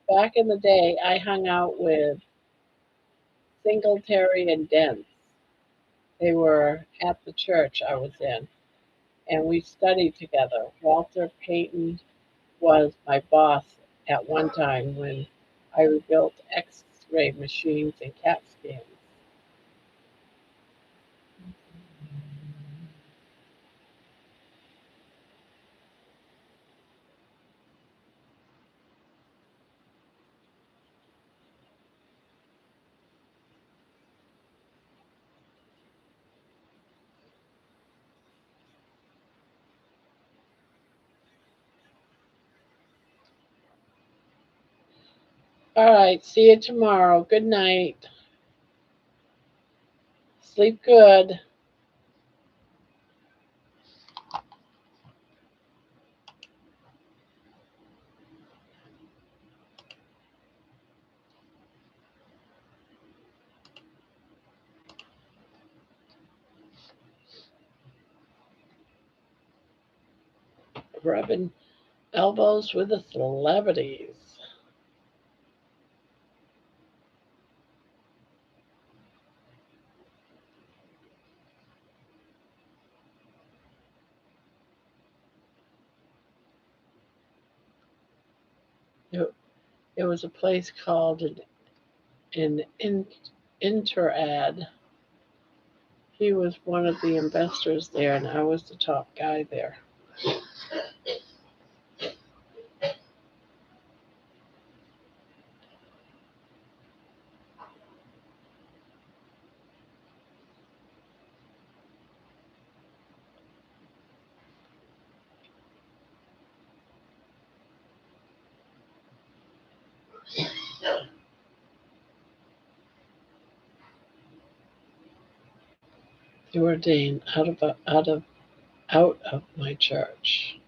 Back in the day, I hung out with Singletary and Dents. They were at the church I was in, and we studied together. Walter Payton was my boss at one time when I rebuilt X-ray machines and CAT scans. All right, see you tomorrow. Good night. Sleep good. Rubbing elbows with the celebrities. It, it was a place called an Interad. He was one of the investors there, and I was the top guy there. They were ordained out of my church.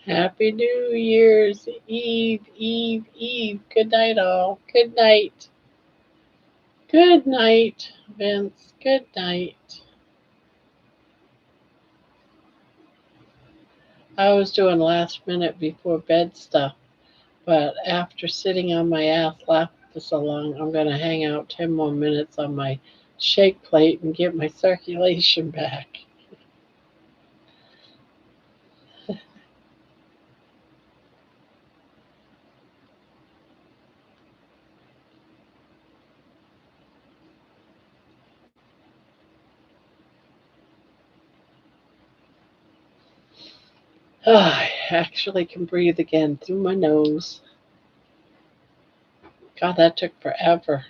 Happy New Year's Eve, Eve, Eve. Good night, all. Good night. Good night, Vince. Good night. I was doing last minute before bed stuff, but after sitting on my ass laughing for so long, I'm going to hang out 10 more minutes on my shake plate and get my circulation back. I actually can breathe again through my nose. God, that took forever.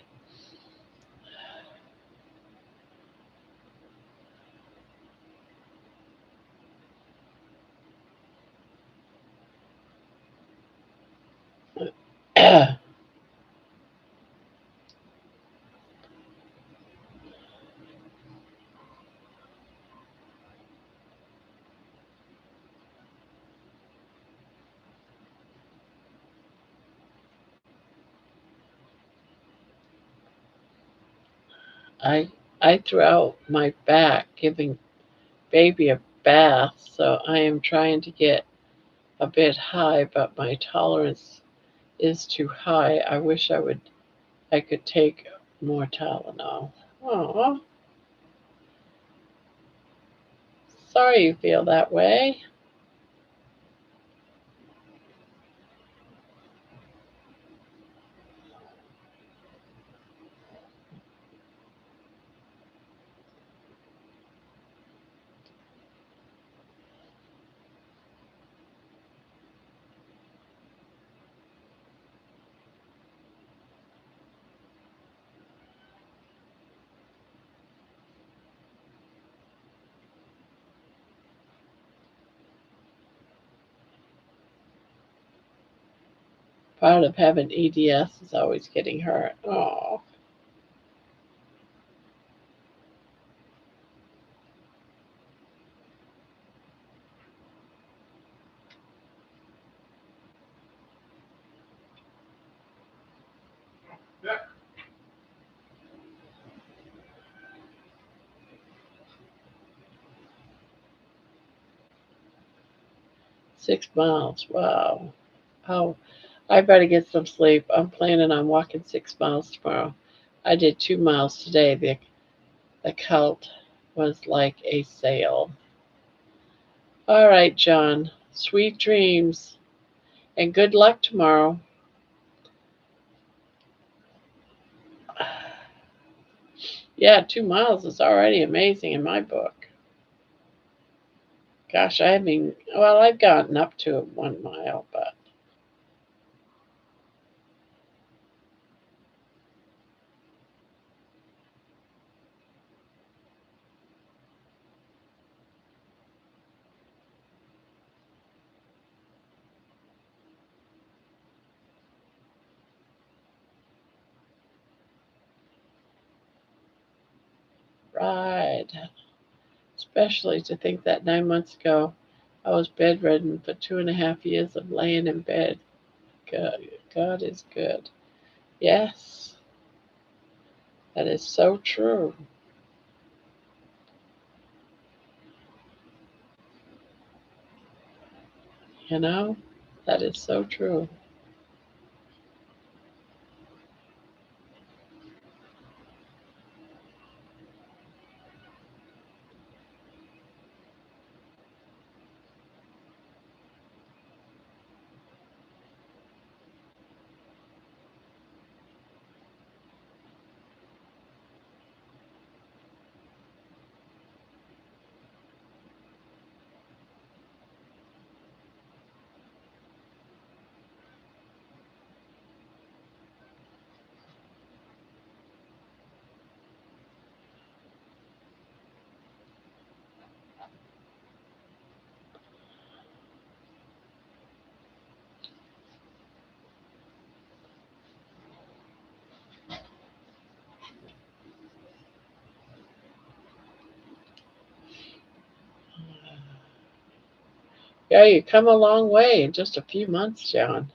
I I threw out my back giving baby a bath, so I am trying to get a bit high, but my tolerance is too high. I wish I could take more Tylenol. Oh, sorry you feel that way. 'Part of having EDS is always getting hurt. Oh, 6 miles. Wow. Oh, I better get some sleep. I'm planning on walking 6 miles tomorrow. I did 2 miles today. The cult was like a sail. All right, John. Sweet dreams and good luck tomorrow. Yeah, 2 miles is already amazing in my book. Gosh, I haven't. Well, I've gotten up to 1 mile, but right. Especially to think that 9 months ago I was bedridden for 2.5 years of laying in bed. God, God is good. Yes, that is so true. You know, that is so true. Yeah, you come a long way in just a few months, John.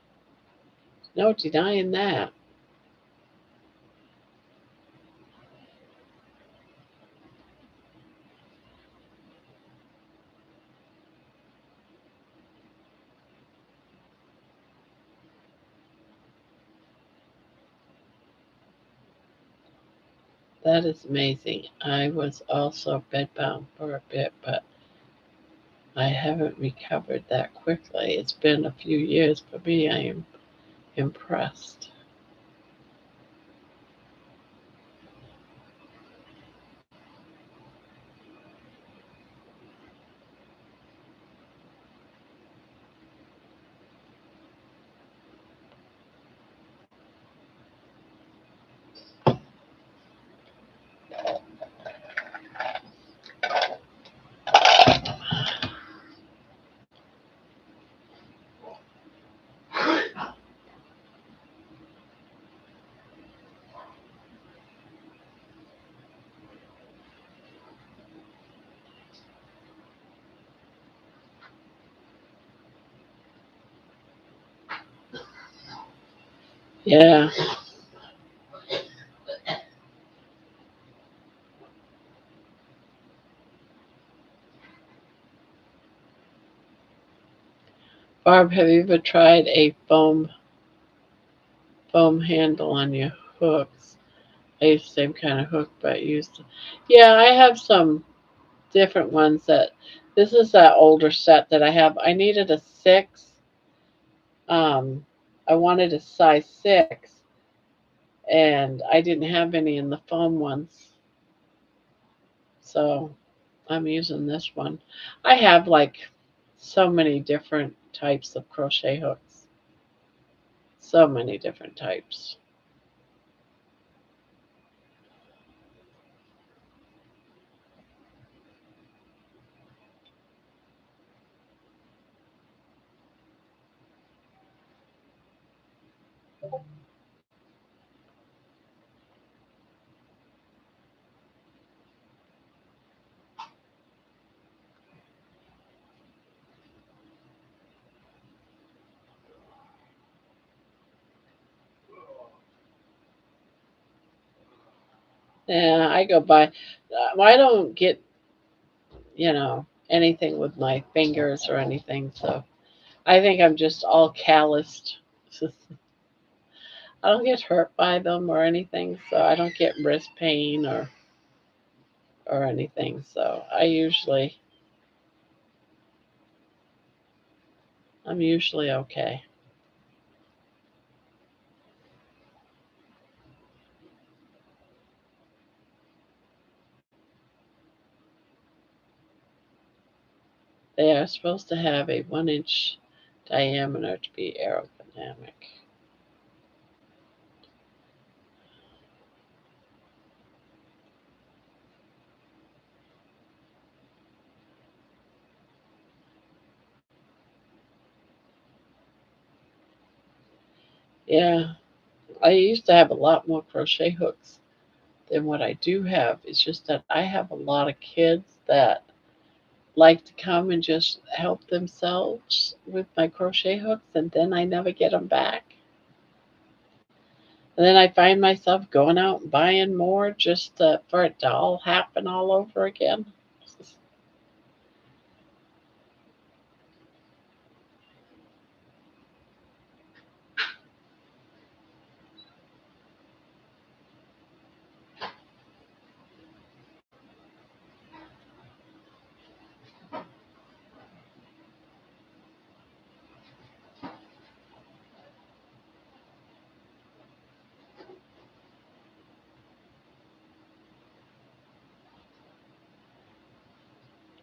No denying that. That is amazing. I was also bedbound for a bit, but I haven't recovered that quickly. It's been a few years for me. I am impressed. Yeah. Barb, have you ever tried a foam handle on your hooks? I use the same kind of hook, but yeah, I have some different ones that this is that older set that I have. I needed a 6. Um, I wanted a size 6, and I didn't have any in the foam ones, so I'm using this one. I have like so many different types of crochet hooks, so many different types. Yeah, I go by. I don't get anything with my fingers or anything, so I think I'm just all calloused. I don't get hurt by them or anything, so I don't get wrist pain or anything. So I'm usually okay. They are supposed to have a 1-inch diameter to be aerodynamic. Yeah, I used to have a lot more crochet hooks than what I do have. It's just that I have a lot of kids that like to come and just help themselves with my crochet hooks, and then I never get them back. And then I find myself going out and buying more just for it to all happen all over again.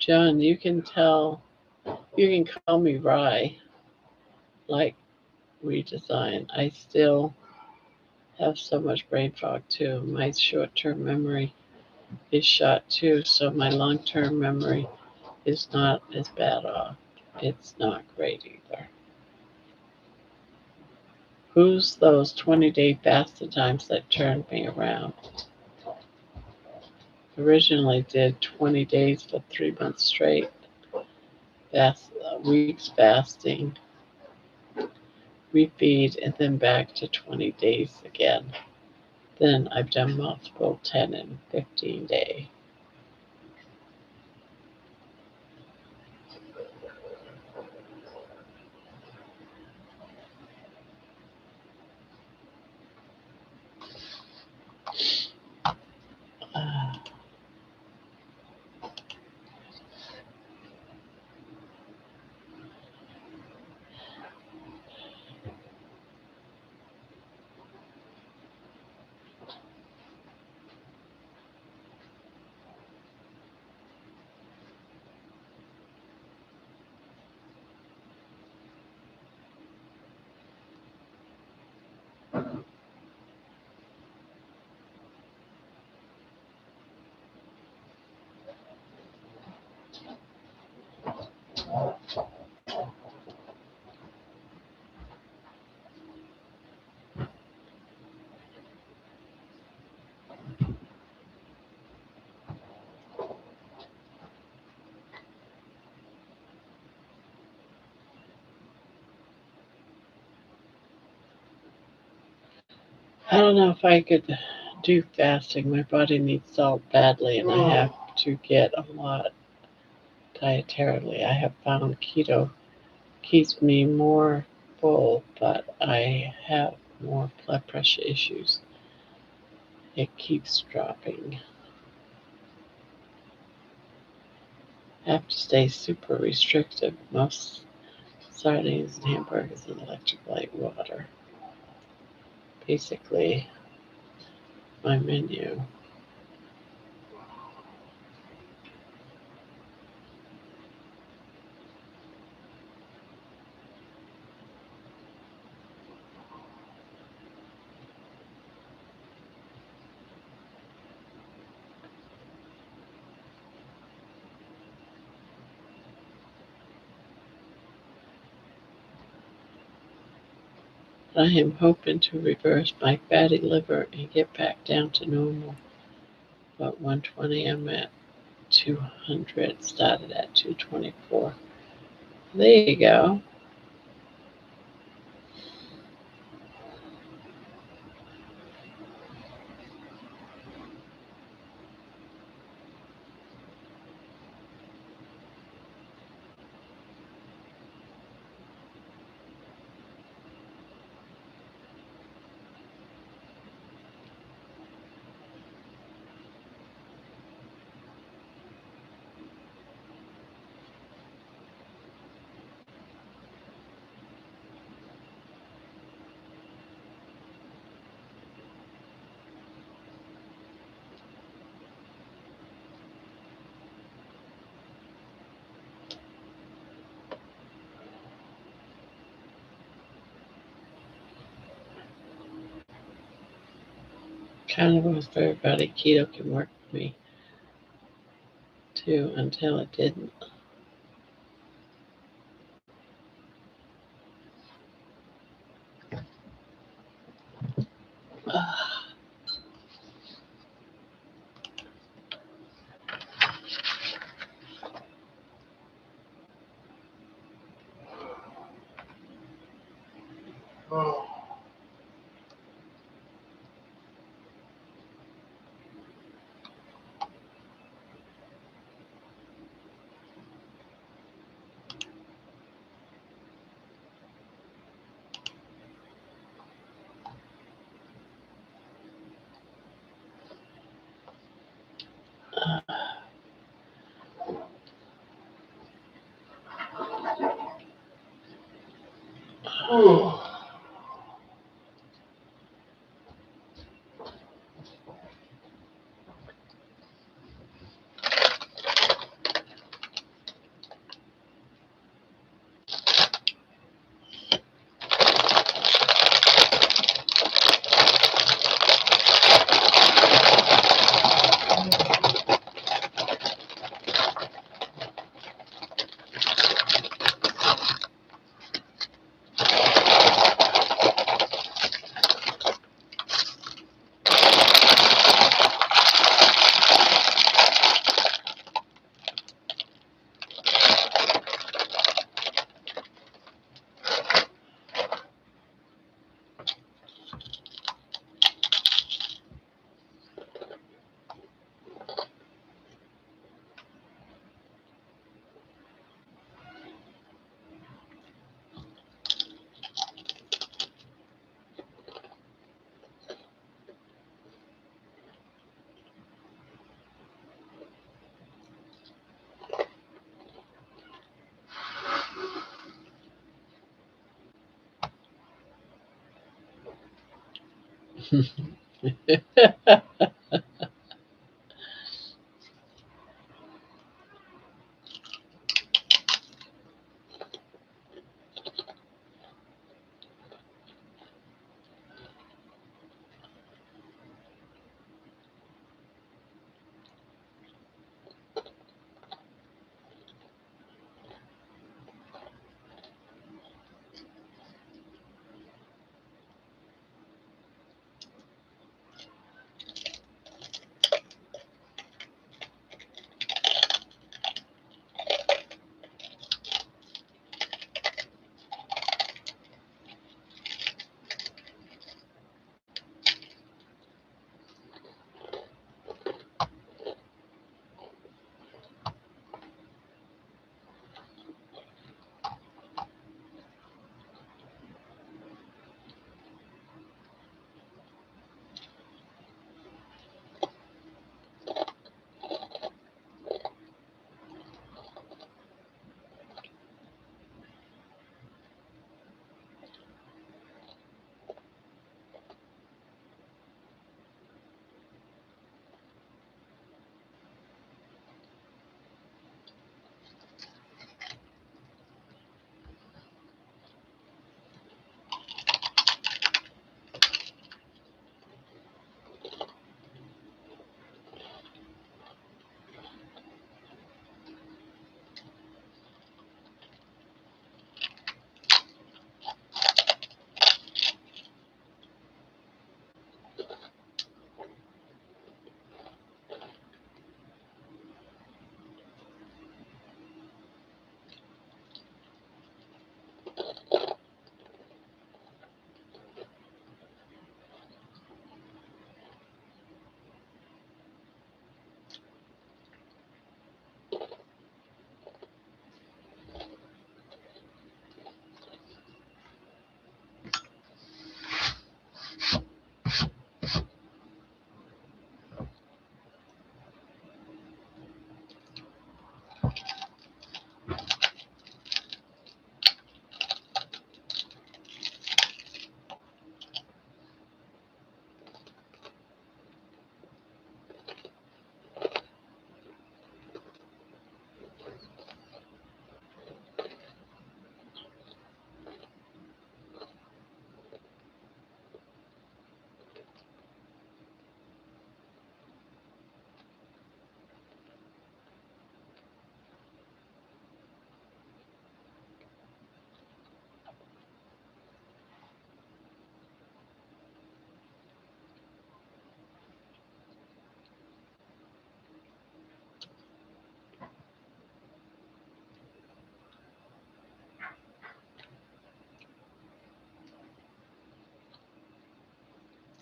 John, you can call me Rye, like redesign. I still have so much brain fog too. My short-term memory is shot too, so my long-term memory is not as bad off. It's not great either. Who's those 20-day fasted times that turned me around? Originally did 20 days for 3 months straight. Weeks fasting, refeed, and then back to 20 days again. Then I've done multiple 10 and 15 day. I don't know if I could do fasting. My body needs salt badly, and I have to get a lot dietarily. I have found keto keeps me more full, but I have more blood pressure issues. It keeps dropping. I have to stay super restrictive. Most sardines and hamburgers and electric light water. Basically, my menu. I am hoping to reverse my fatty liver and get back down to normal. But 120, I'm at 200, started at 224. There you go. Carnivore for everybody. Keto can work for me too until it didn't.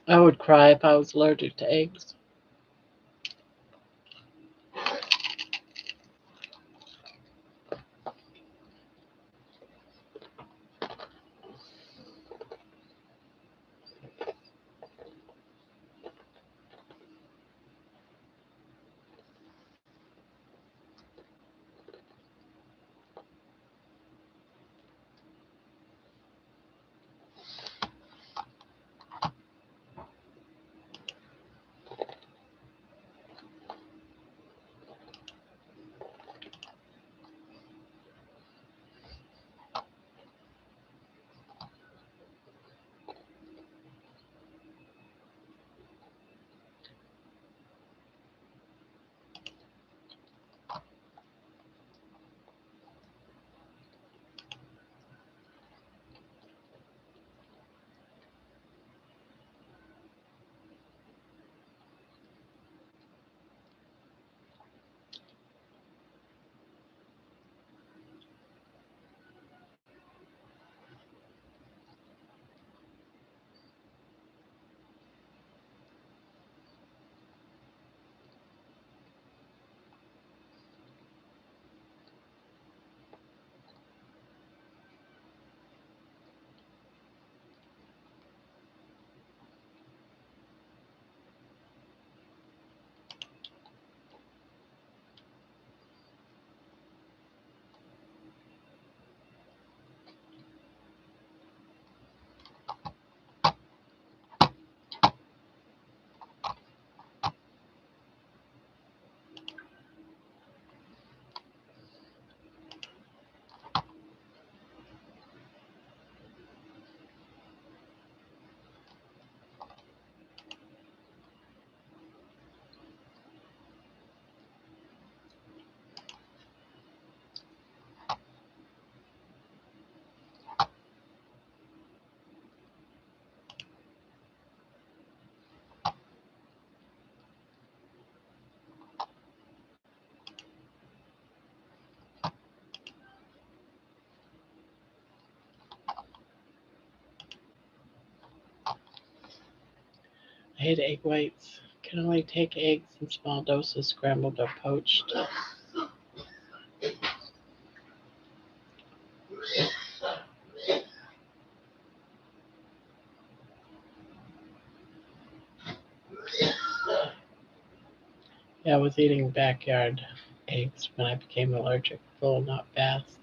I would cry if I was allergic to eggs. I hate egg whites. Can only take eggs in small doses, scrambled or poached. Yeah, I was eating backyard eggs when I became allergic, though not fast.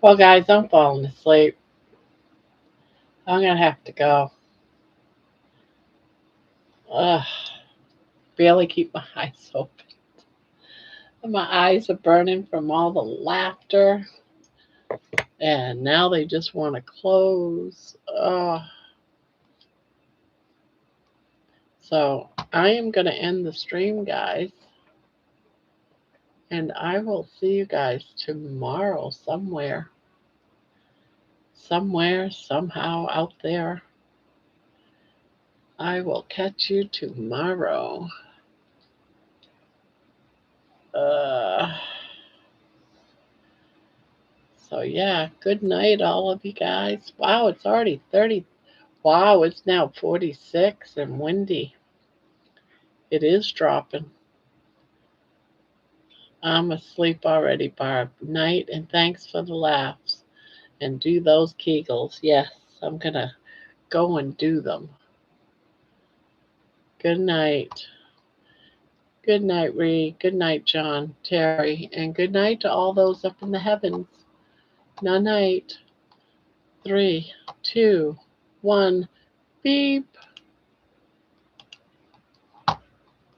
Well, guys, I'm falling asleep. I'm gonna have to go. Ugh, barely keep my eyes open. My eyes are burning from all the laughter, and now they just want to close. So I am gonna end the stream, guys, and I will see you guys tomorrow somewhere, somehow out there. I will catch you tomorrow. Uh, so yeah, good night, all of you guys. Wow, it's already 30. Wow, it's now 46 and windy. It is dropping. I'm asleep already, Barb. Night, and thanks for the laughs. and do those Kegels. Yes, I'm going to go and do them. Good night. Good night, Ree. Good night, John, Terry, and good night to all those up in the heavens. Night. 3, 2, 1, beep.